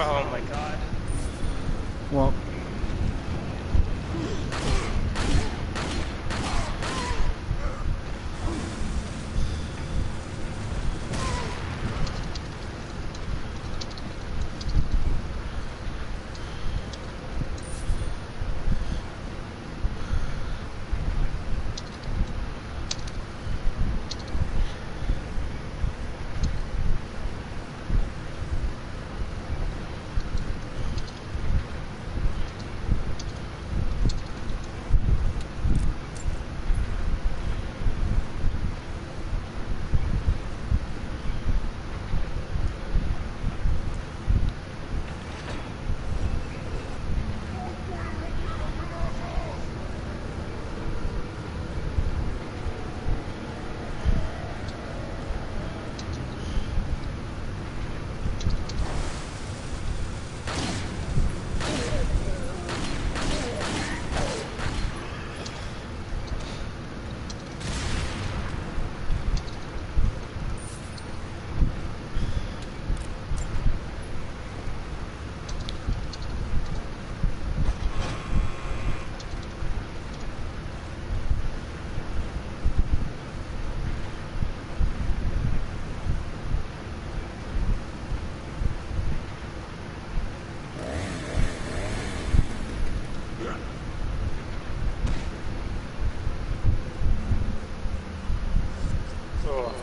Oh my god. Well,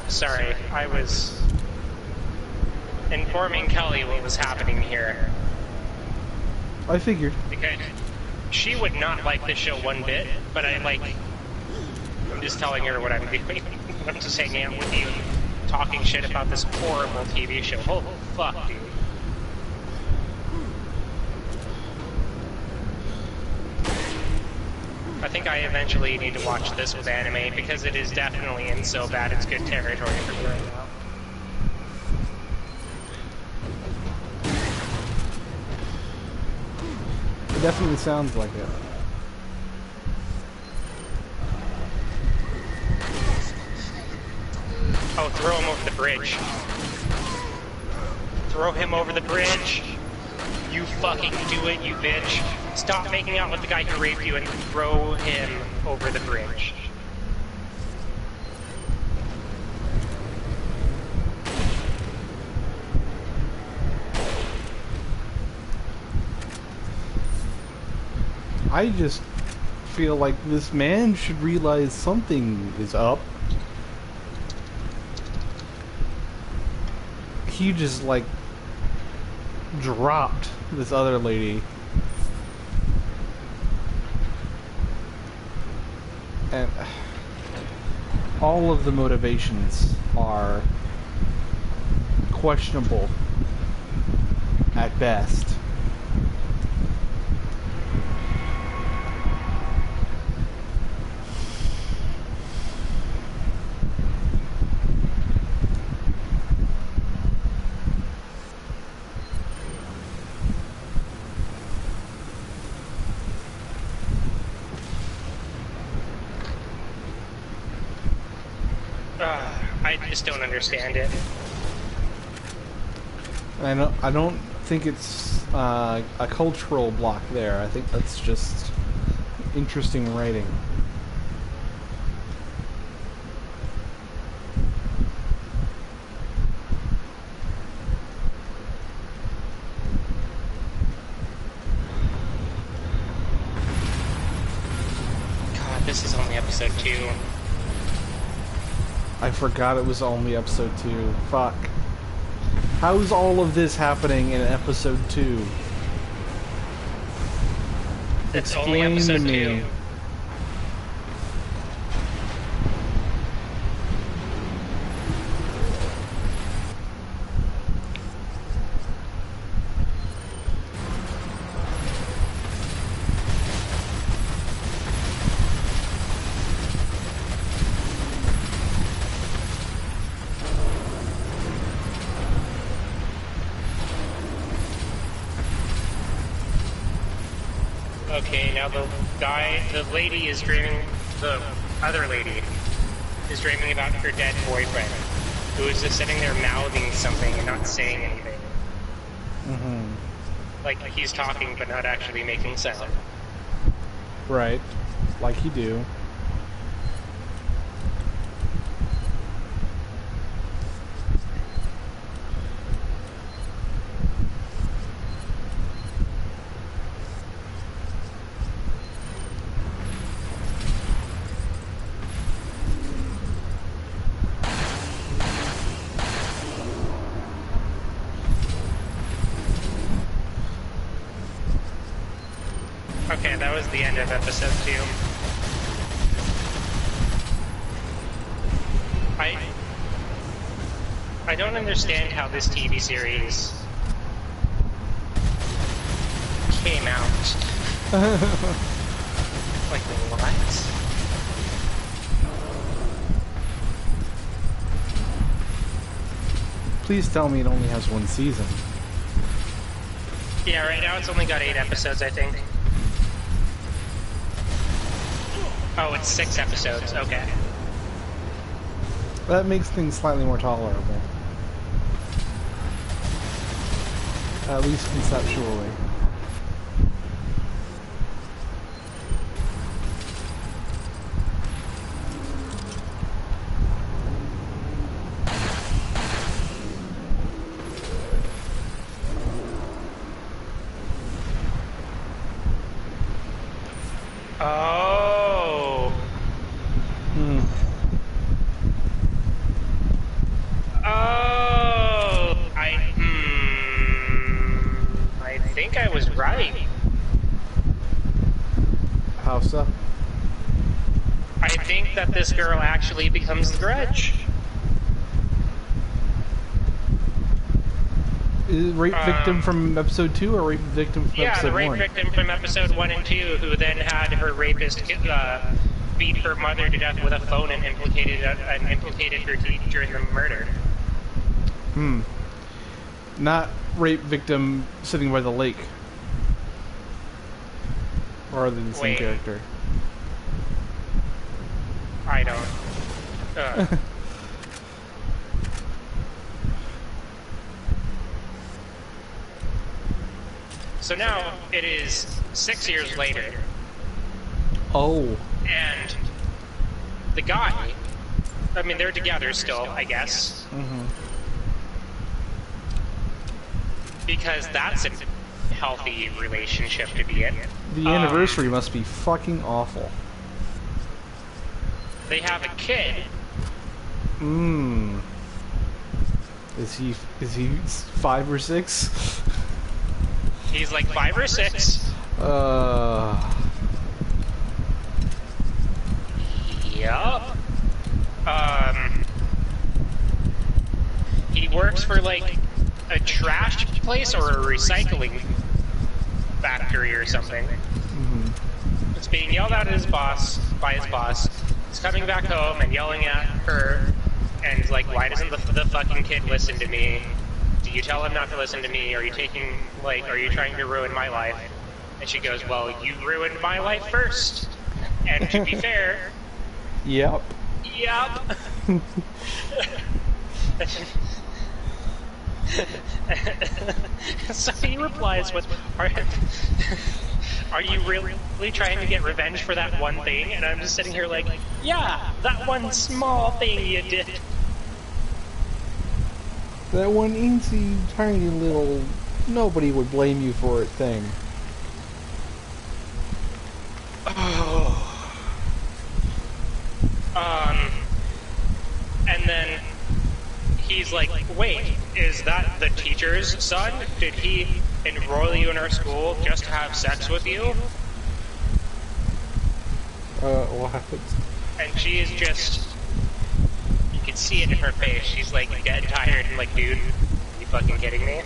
Sorry, I was informing Kelly what was happening here. I figured. Because she would not like this show one bit, but I'm just telling her what I'm doing. I'm just hanging out with you, talking shit about this horrible TV show. Oh, fuck, dude. I think I eventually need to watch this with anime, because it is definitely in so bad it's good territory for me right now. It definitely sounds like it. Oh, throw him over the bridge. Throw him over the bridge. You fucking do it, you bitch. Stop making out with the guy who raped you and throw him over the bridge. I just feel like this man should realize something is up. He just, like, dropped this other lady. And all of the motivations are questionable at best. I just don't understand it. I don't think it's a cultural block there. I think that's just interesting writing. God, this is only episode 2. I forgot it was only episode 2. Fuck. How's all of this happening in episode 2? It's only Explain episode to 2. me. Okay, now the lady is dreaming, the other lady is dreaming about her dead boyfriend, who is just sitting there mouthing something and not saying anything. Mm-hmm. Like he's talking but not actually making sound. Right. Like you do. Okay, that was the end of episode 2. I don't understand how this TV series came out. Like, what? Please tell me it only has one season. Yeah, right now it's only got 8 episodes, I think. Oh, it's 6 episodes, okay. That makes things slightly more tolerable. At least conceptually. Oh. Oh. I think I was right. How so? I think that this girl actually becomes the Grudge. Is it rape victim from episode 2 or rape victim from Yeah, episode the rape 1? victim from episode 1 and 2, who then had her rapist beat her mother to death with a phone and implicated her during the murder. Not rape victim sitting by the lake. Or are they the same Wait. character? I don't. So now it is 6 years later, Oh. and the guy, I mean, they're together still, I guess. Mm-hmm. Because that's a healthy relationship to be in. The anniversary must be fucking awful. They have a kid. Mmm. Is he 5 or 6? He's like 5 or 6. Yup. He works for like a trash place or a recycling factory or something. Mm-hmm. It's being yelled at his boss by his boss. He's coming back home and yelling at her, and he's like, "Why doesn't the fucking kid listen to me? Do you tell him not to listen to me? Are you trying to ruin my life?" And she goes, "Well, you ruined my life first." And to be fair, Yep. yep. So he replies with, are you really trying to get revenge for that one thing? And I'm just sitting here like, yeah, that one small thing you did. That one easy, tiny little, nobody would blame you for it thing. Oh. And then he's like, wait, is that the teacher's son? Did he enroll you in our school just to have sex with you? What? And she is just, you can see it in her face. She's like dead tired and like, dude, are you fucking kidding me?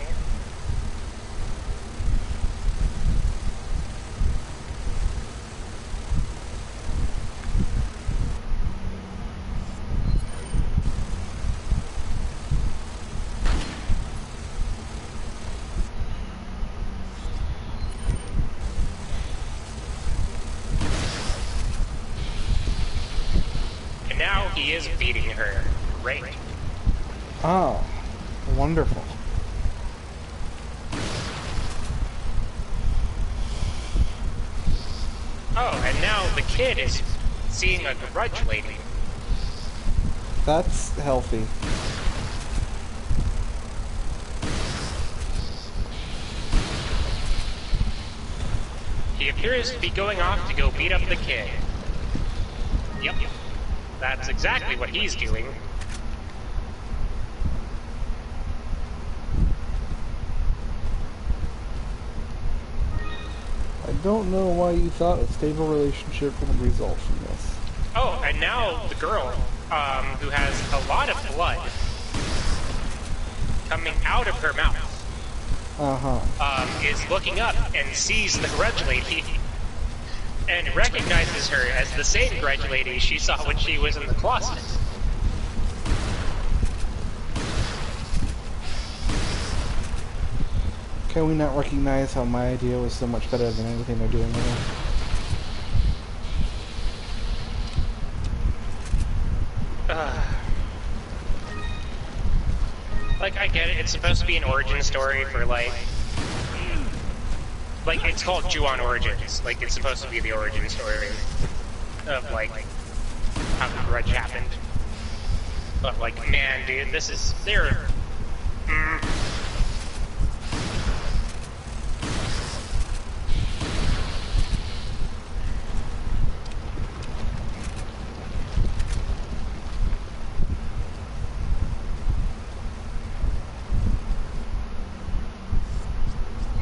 Now he is beating her. Great. Oh, wonderful. Oh, and now the kid is seeing a grudge lady. That's healthy. He appears to be going off to go beat up the kid. Yep. That's exactly what he's doing. I don't know why you thought a stable relationship would result from this. Oh, and now the girl, who has a lot of blood coming out of her mouth, is looking up and sees the grudge lady and recognizes her as the same grudge lady she saw when she was in the closet. Can we not recognize how my idea was so much better than anything they're doing now? Like, I get it, it's supposed to be an origin story for, like, it's called Ju-on Origins. Like, it's supposed to be the origin story of, like, how the grudge happened. But, like, man, dude, this is,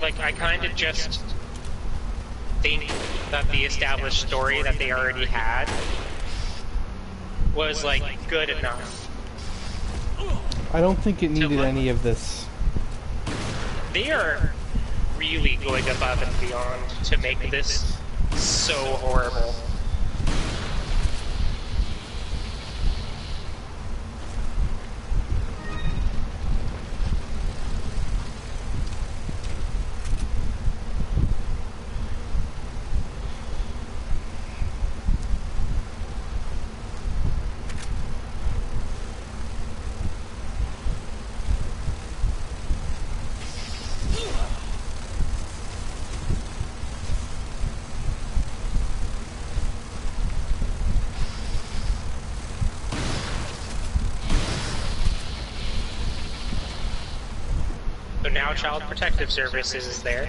like, I kind of just think that the established story that they already had was, like, good enough. I don't think it needed any of this. They are really going above and beyond to make this so horrible. now Child Protective Services is there.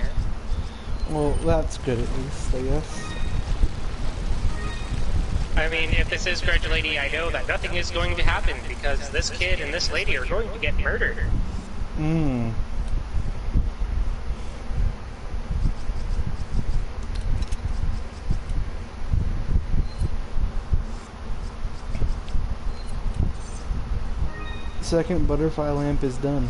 Well, that's good at least, I guess. I mean, if this is Grudge Lady, I know that nothing is going to happen because this kid and this lady are going to get murdered. Mmm. Second butterfly lamp is done.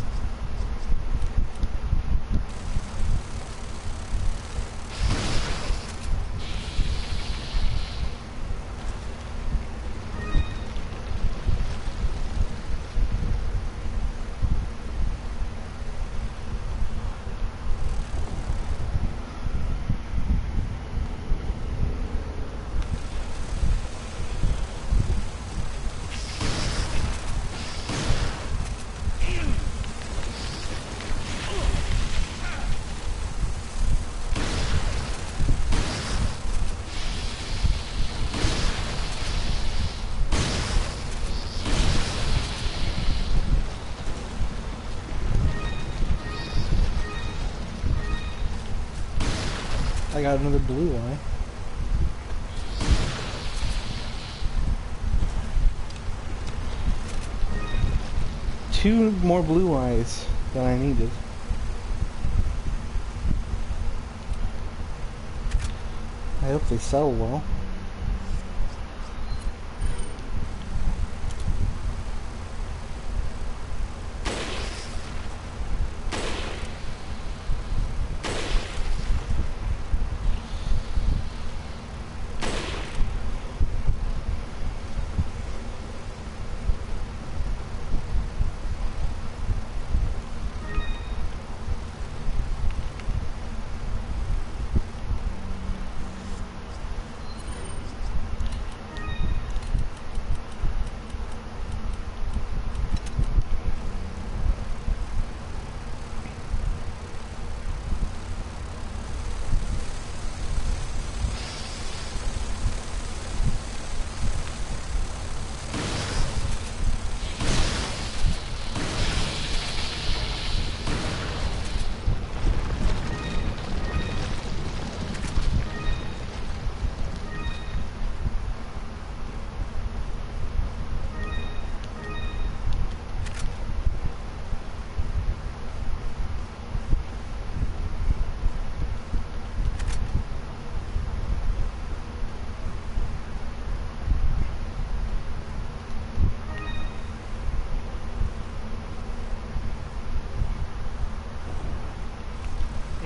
I got another blue eye. Two more blue eyes than I needed. I hope they sell well.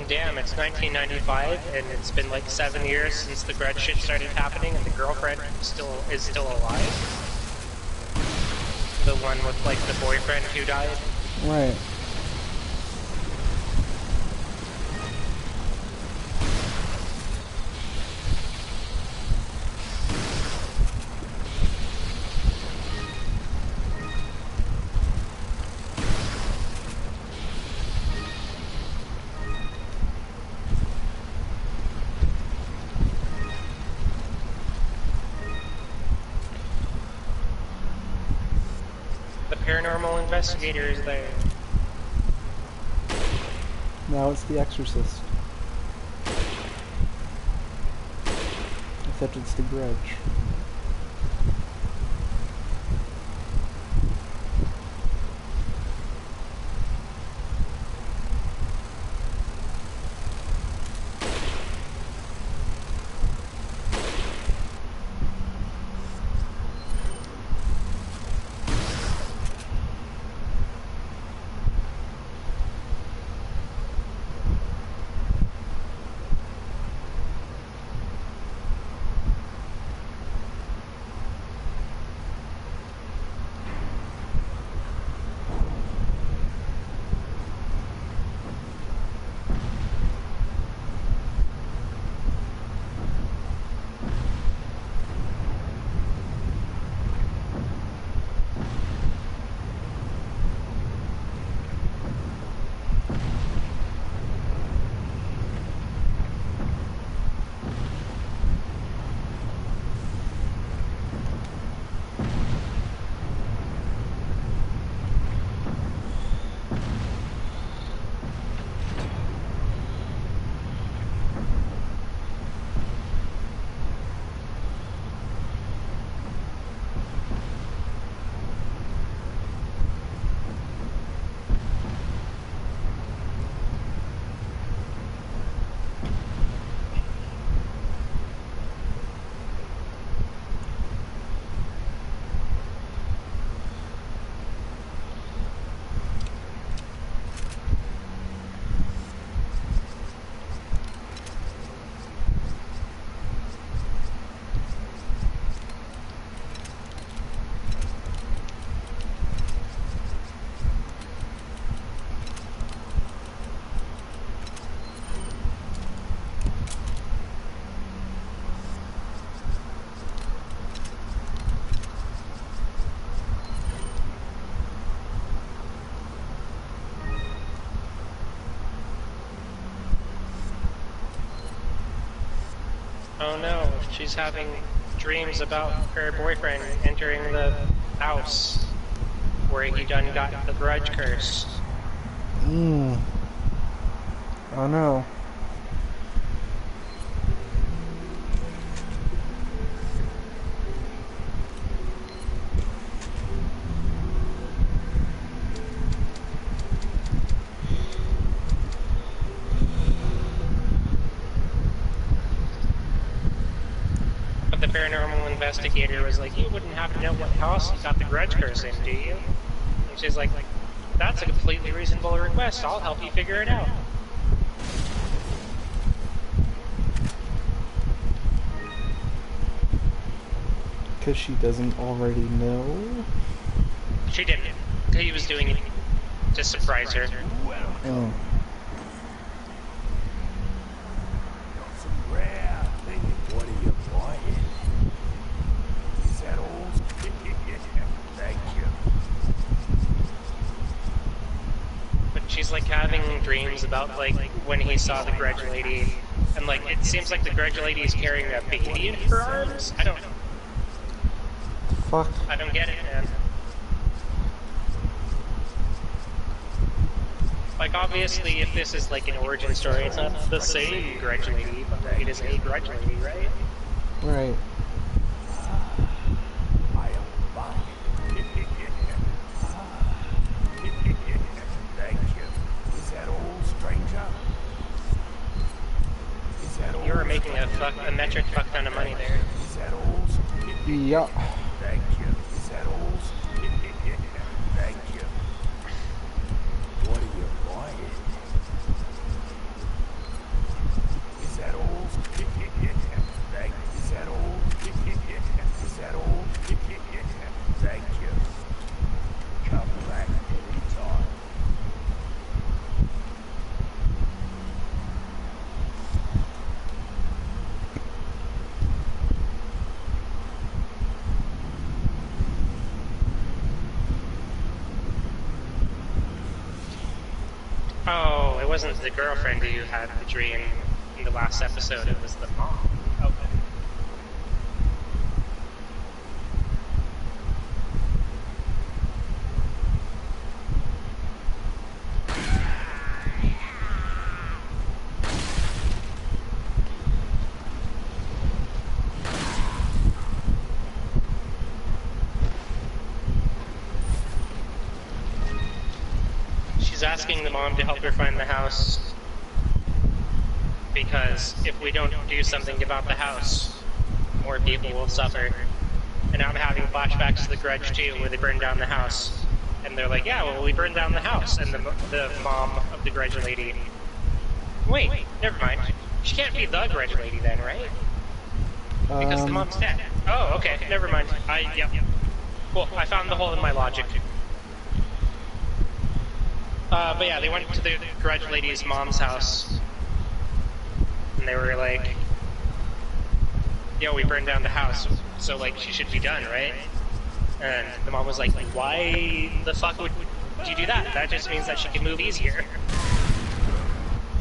Damn, it's 1995, and it's been like 7 years since the Grudge shit started happening, and the girlfriend is still alive. The one with like the boyfriend who died. Right. Paranormal investigator is there. Now it's the Exorcist. Except it's the Grudge. Oh no, she's having dreams about her boyfriend entering the house where he done got the grudge curse. Oh no. But the paranormal investigator was like, you wouldn't have to know what house you got the grudge curse in, do you? And she's like, that's a completely reasonable request. I'll help you figure it out. Because she doesn't already know? She didn't. He was doing it to surprise her. Oh. Got some rare thing. What are you buying? Is that all? Thank you. But she's like having dreams about like when he saw the grudge lady. And like it seems like the grudge lady is carrying a baby in her arms. I don't Fuck. get it, man. Like, obviously, if this is like an origin story, it's not the same grudge lady, but it is a grudge lady, right? Right. I am buying. Thank you. Is that all, stranger? Is that all? You were making a metric fuck ton of money there. Is that all? Yeah. Thank you. Is that all? Thank you. What are you buying? Is that all? Thank you. Is that all? Is that all? Thank you. Come back anytime. Oh, it wasn't the girlfriend who had the dream in the last episode, it was the mom. Okay. She's asking the mom to help her find the house because if we don't do something about the house, more people will suffer. And I'm having flashbacks to the Grudge 2 where they burned down the house. And they're like, yeah, well, we burned down the house. And the mom of the Grudge lady... Wait, never mind. She can't be the Grudge lady then, right? Because the mom's dead. Oh, okay, never mind. Yep. Cool, I found the hole in my logic. But yeah, they went to the Grudge lady's mom's house. And they were like, yo, we burned down the house, so like, she should be done, right? And the mom was like, why the fuck would you do that? That just means that she can move easier.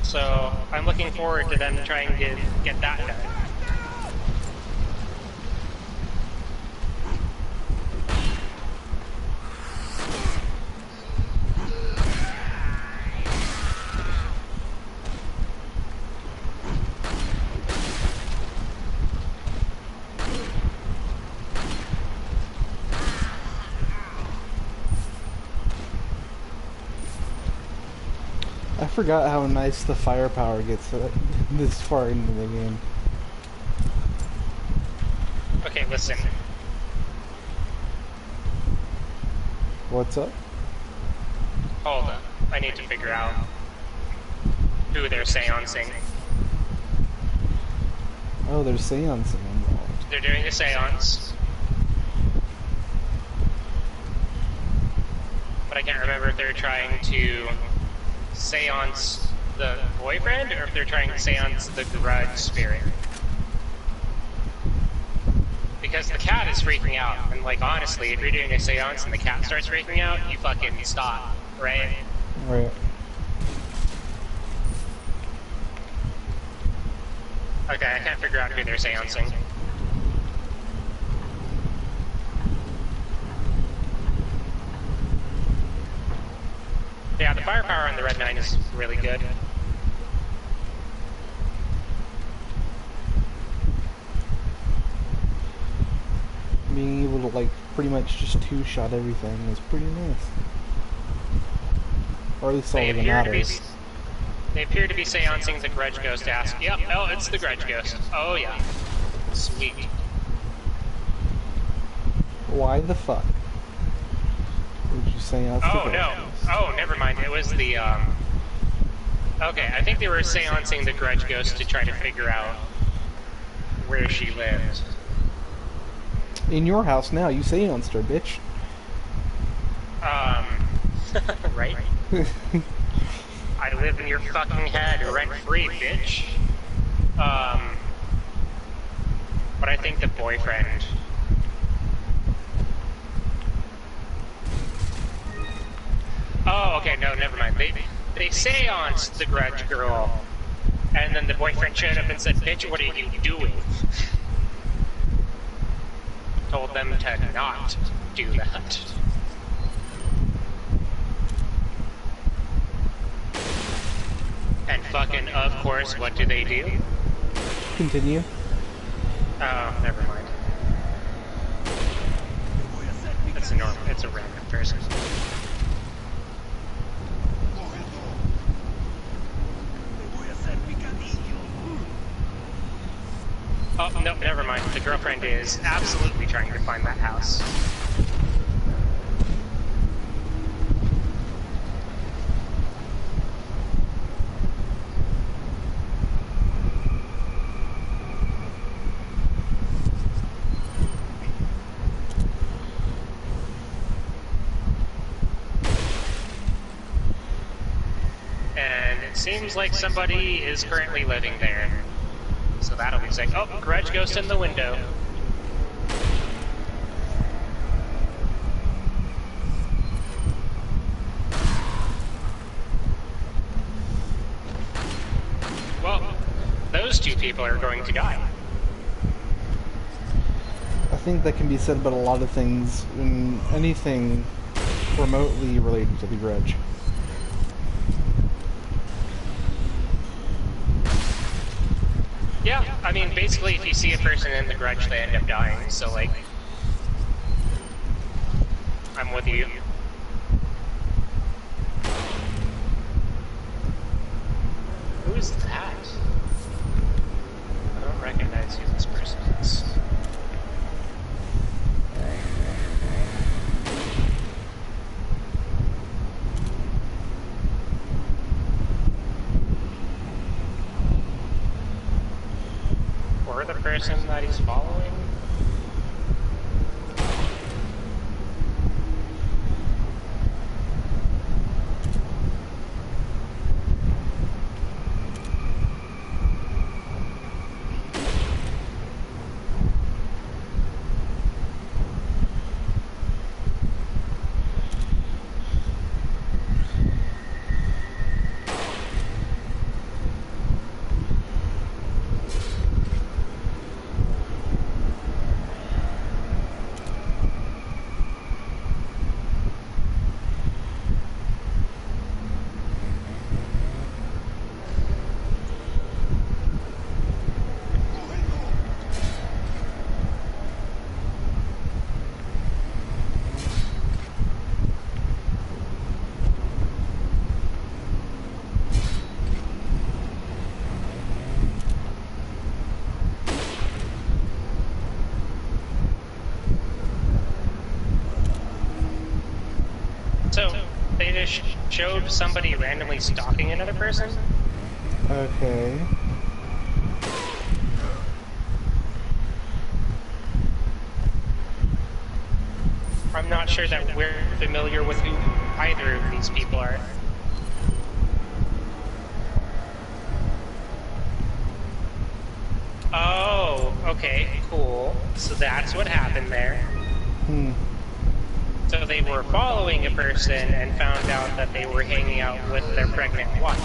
So, I'm looking forward to them trying to get that done. I forgot how nice the firepower gets this far into the game. Okay, listen. What's up? Hold up. I need to figure out who they're seancing. Oh, there's seancing involved. They're doing a seance. But I can't remember if they're trying to seance the boyfriend or if they're trying to seance the grudge spirit. Because the cat is freaking out, and like honestly, if you're doing a seance and the cat starts freaking out, you fucking stop, right? Right. Okay, I can't figure out who they're seancing. Yeah, the firepower on the Red 9 is really good. Being able to, like, pretty much just two-shot everything is pretty nice. Or at least all of the matters. They appear to be seancing the Grudge Ghost ask. Yep, oh, it's the Grudge Ghost. Oh, yeah. Sweet. Why the fuck would you say that's the Oh, no. Oh, never mind. It was the, Okay, I think they were seancing the Grudge Ghost to try to figure out where she lived. In your house now, you seanced her, bitch. Right? I live in your fucking head, rent-free, bitch. But I think the boyfriend... Oh, okay, no, never mind. They seanced the Grudge Girl, and then the boyfriend showed up and said, bitch, what are you doing? Told them to not do that. And fucking, of course, what do they do? Continue. Oh, never mind. It's a random person. Oh, no, never mind. The girlfriend is absolutely trying to find that house. And it seems like somebody is currently living there. So that'll be saying, oh, Grudge Ghost in the window. Well, those two people are going to die. I think that can be said about a lot of things in anything remotely related to the Grudge. Yeah, I mean, basically, if you see a person in the Grudge, they end up dying, so, like... I'm with you. Who is that? I don't recognize who this person is. Or the person that he's following? So, they just showed somebody randomly stalking another person? Okay. I'm not sure that we're familiar with who either of these people are. Oh, okay, cool. So that's what happened there. So they were following a person and found out that they were hanging out with their pregnant wife.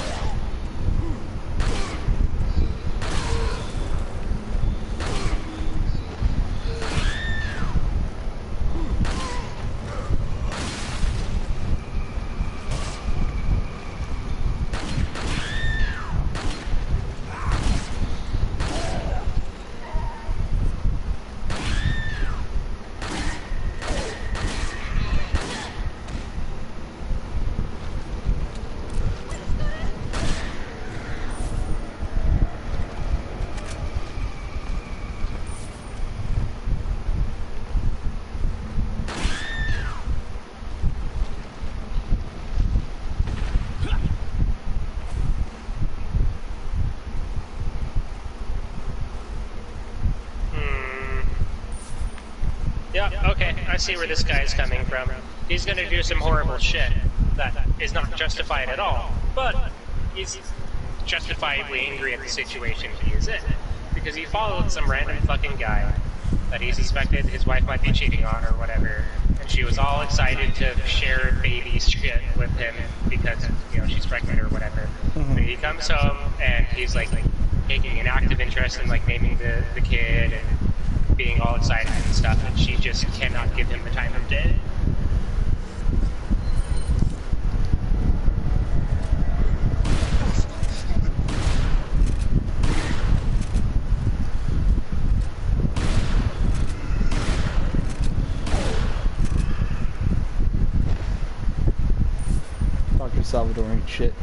Yeah, okay, I see where this guy is coming from. He's gonna do some horrible shit that is not justified at all, but he's justifiably angry at the situation he is in. Because he followed some random fucking guy that he suspected his wife might be cheating on or whatever, and she was all excited to share baby shit with him because, you know, she's pregnant or whatever. Mhm. But he comes home and he's like taking an active interest in like naming the kid and being all excited and stuff, and she just cannot give him the time of day. Dr. Salvador ain't shit.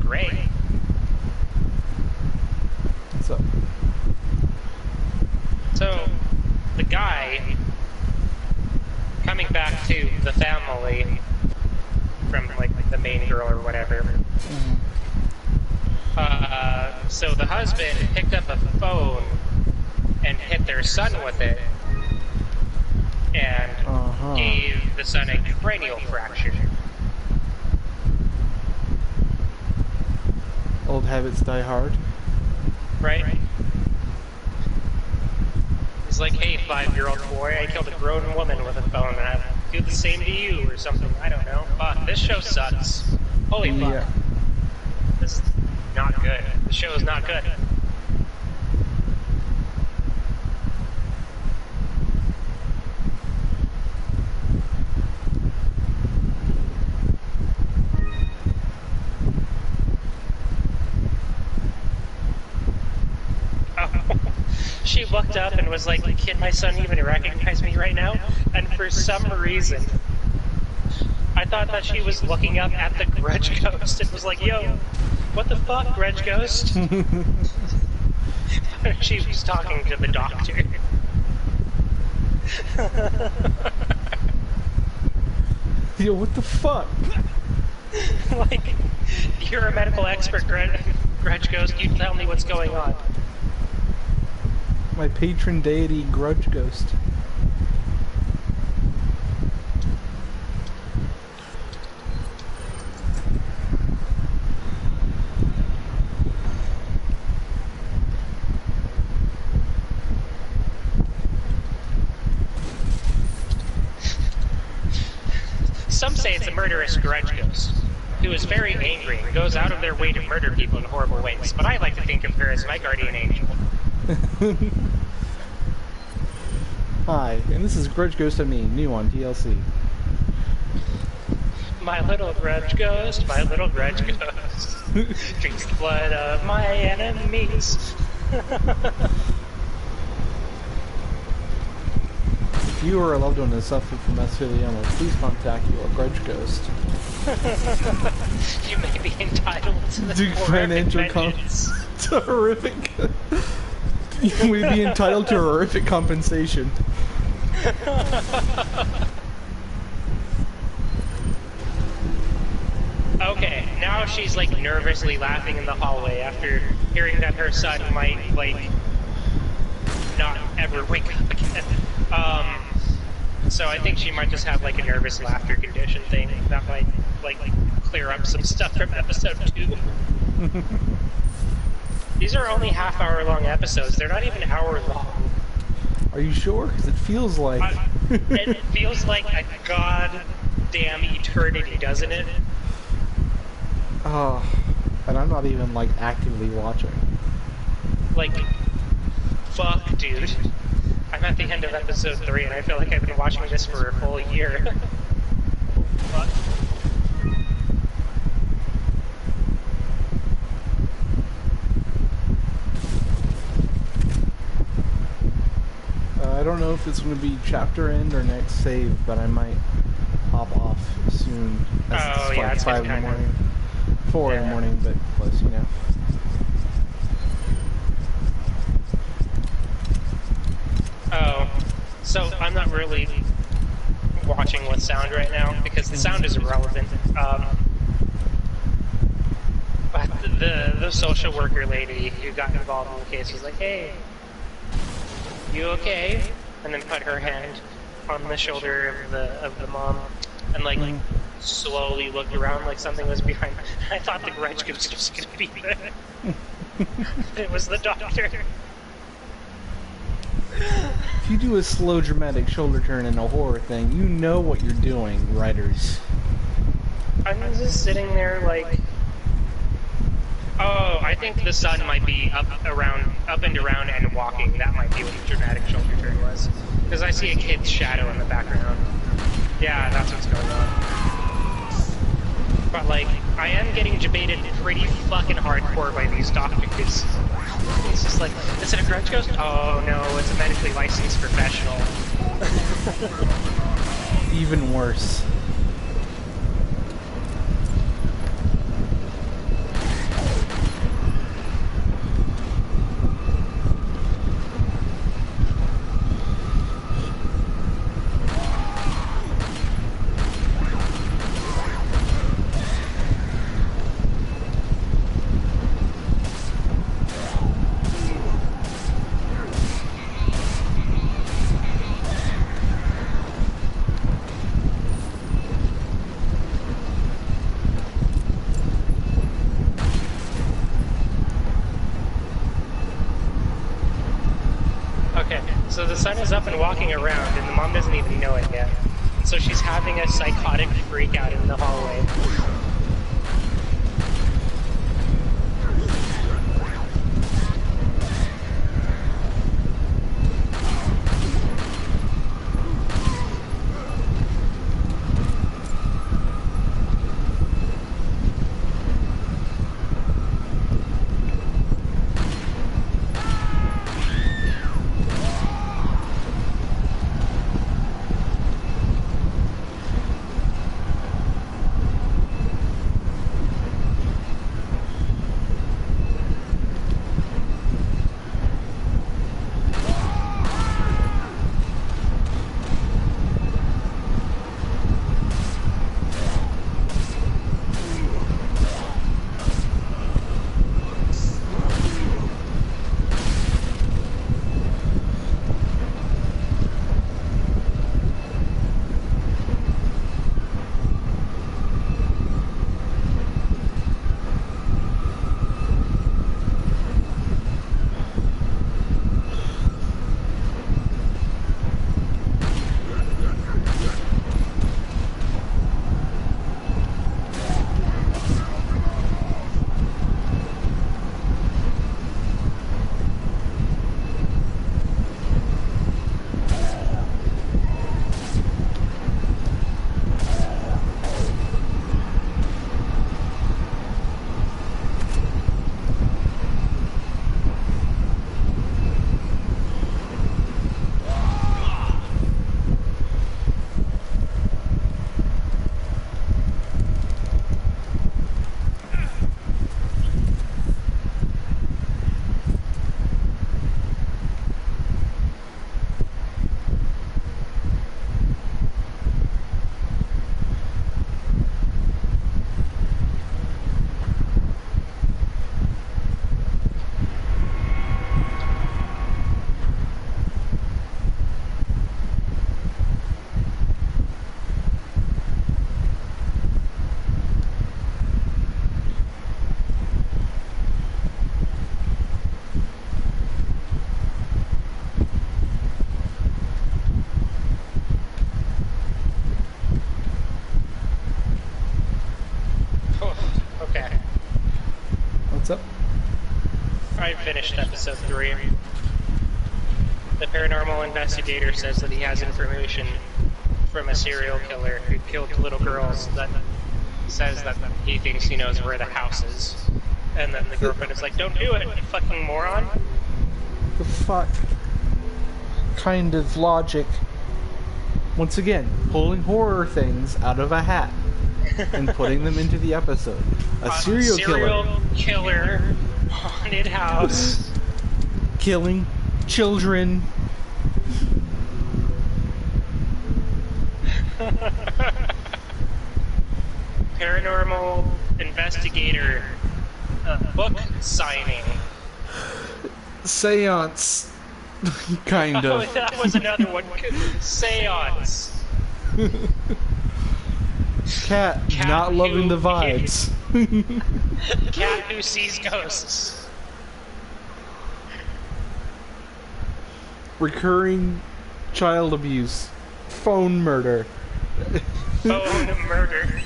Great. What's up? So, the guy coming back to the family from like the main girl or whatever. So the husband picked up a phone and hit their son with it, and gave the son a cranial fracture. Old habits die hard. Right? He's like, hey, 5-year-old boy, I killed a grown woman with a phone, and I'll do the same to you, or something. I don't know. Fuck, this show sucks. Holy fuck. Yeah. This is not good. The show is not good. She looked up and was like, can my son even recognize me right now? And for some reason, I thought that she was looking up at the Grudge Ghost and was like, yo, what the fuck, Grudge Ghost? She was talking to the doctor. Yo, what the fuck? Like, you're a medical expert, Grudge Ghost, you tell me what's going on. My patron deity, Grudge Ghost. Some say it's a murderous Grudge Ghost, who is very angry and goes out of their way to murder people in horrible ways, but I like to think of her as my guardian angel. Hi, and this is Grudge Ghost and me, new on TLC. My little Grudge Ghost, my little Grudge Ghost, drinks the blood of my enemies. If you or a loved one has suffered from mesothelioma, please contact your Grudge Ghost. You may be entitled to the Do financial vengeance. to horrific. You may be entitled to horrific compensation. Okay, now she's like nervously laughing in the hallway after hearing that her son might like not ever wake up again. So I think she might just have like a nervous laughter condition thing that might like clear up some stuff from episode 2. These are only half-hour long episodes. They're not even an hour long. Are you sure? Because it feels like... It feels like a goddamn eternity, doesn't it? Oh, and I'm not even, like, actively watching. Like, fuck, dude. I'm at the end of episode 3, and I feel like I've been watching this for a full year. Fuck. I don't know if it's going to be chapter end or next save, but I might hop off soon. As yeah, it's 5 in the kinda... morning. 4 in the morning, but close, you know. Oh, so I'm not really watching with sound right now because the sound is irrelevant. But the social worker lady who got involved in the case was like, "Hey, you okay?" And then put her hand on the shoulder of the mom, and like slowly looked around like something was behind. I thought the grudge ghost was gonna be there. It was the doctor. If you do a slow dramatic shoulder turn in a horror thing, you know what you're doing, writers. I'm just sitting there like, oh, I think the sun might be up and around and walking. That might be what the dramatic shoulder turn was. Because I see a kid's shadow in the background. Yeah, that's what's going on. But like, I am getting debated pretty fucking hardcore by these doctors. It's just like, is it a grudge ghost? Oh no, it's a medically licensed professional. Even worse. So the sun is up and walking around, and the mom doesn't even know it yet. So she's having a psychotic freak out in the hallway. I finished episode 3. The paranormal investigator says that he has information from a serial killer who killed little girls that says that he thinks he knows where the house is. And then the girlfriend is like, don't do it, you fucking moron. The fuck kind of logic? Once again, pulling horror things out of a hat and putting them into the episode. A serial killer, haunted house, killing children. Paranormal investigator, book signing. Seance. Kind of. Oh, that was another one. Seance. Cat not loving the vibes. Cat who sees ghosts. Recurring child abuse. Phone murder. Phone murder.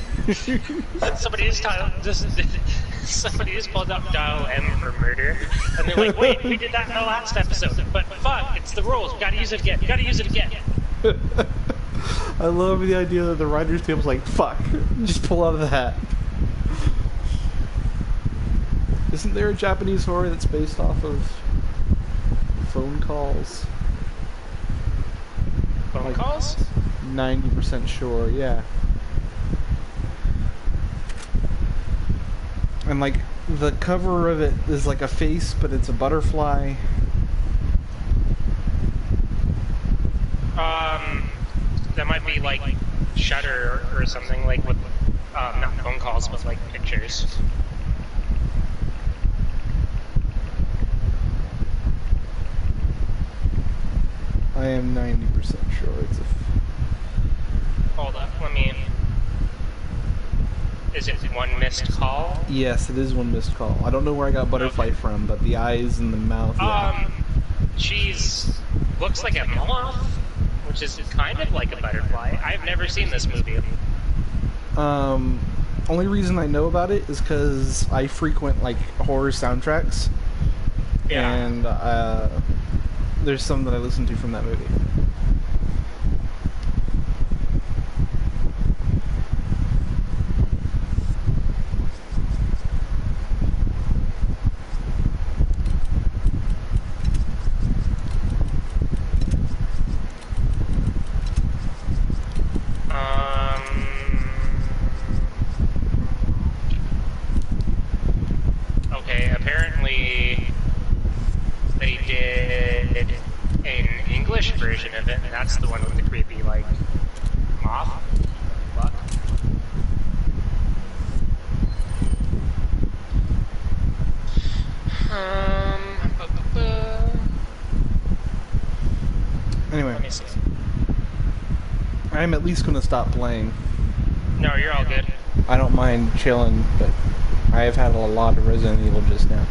Somebody just pulled up dial M for murder, and they're like, wait, we did that in the last episode, but fuck, it's the rules, gotta use it again, I love the idea that the writer's table's like, fuck, just pull out of the hat. Isn't there a Japanese horror that's based off of phone calls? Phone calls? 90% sure, yeah. And like, the cover of it is like a face, but it's a butterfly. That might be like Shutter or something, like with, not phone calls, but like pictures. I am 90% sure it's a... Hold up, let me... Is it one missed call? Yes, it is one missed call. I don't know where I got butterfly from, but the eyes and the mouth, yeah. She's... looks like a moth, which is kind of like a butterfly. I've never seen this movie. Only reason I know about it is because I frequent, like, horror soundtracks. Yeah. And, there's some that I listen to from that movie. Okay, apparently they did an English version of it, and that's the one with the creepy, like, moth. Fuck. Anyway, Let me see. I'm at least going to stop playing. No, you're all good. I don't mind chilling, but I have had a lot of Resident Evil just now.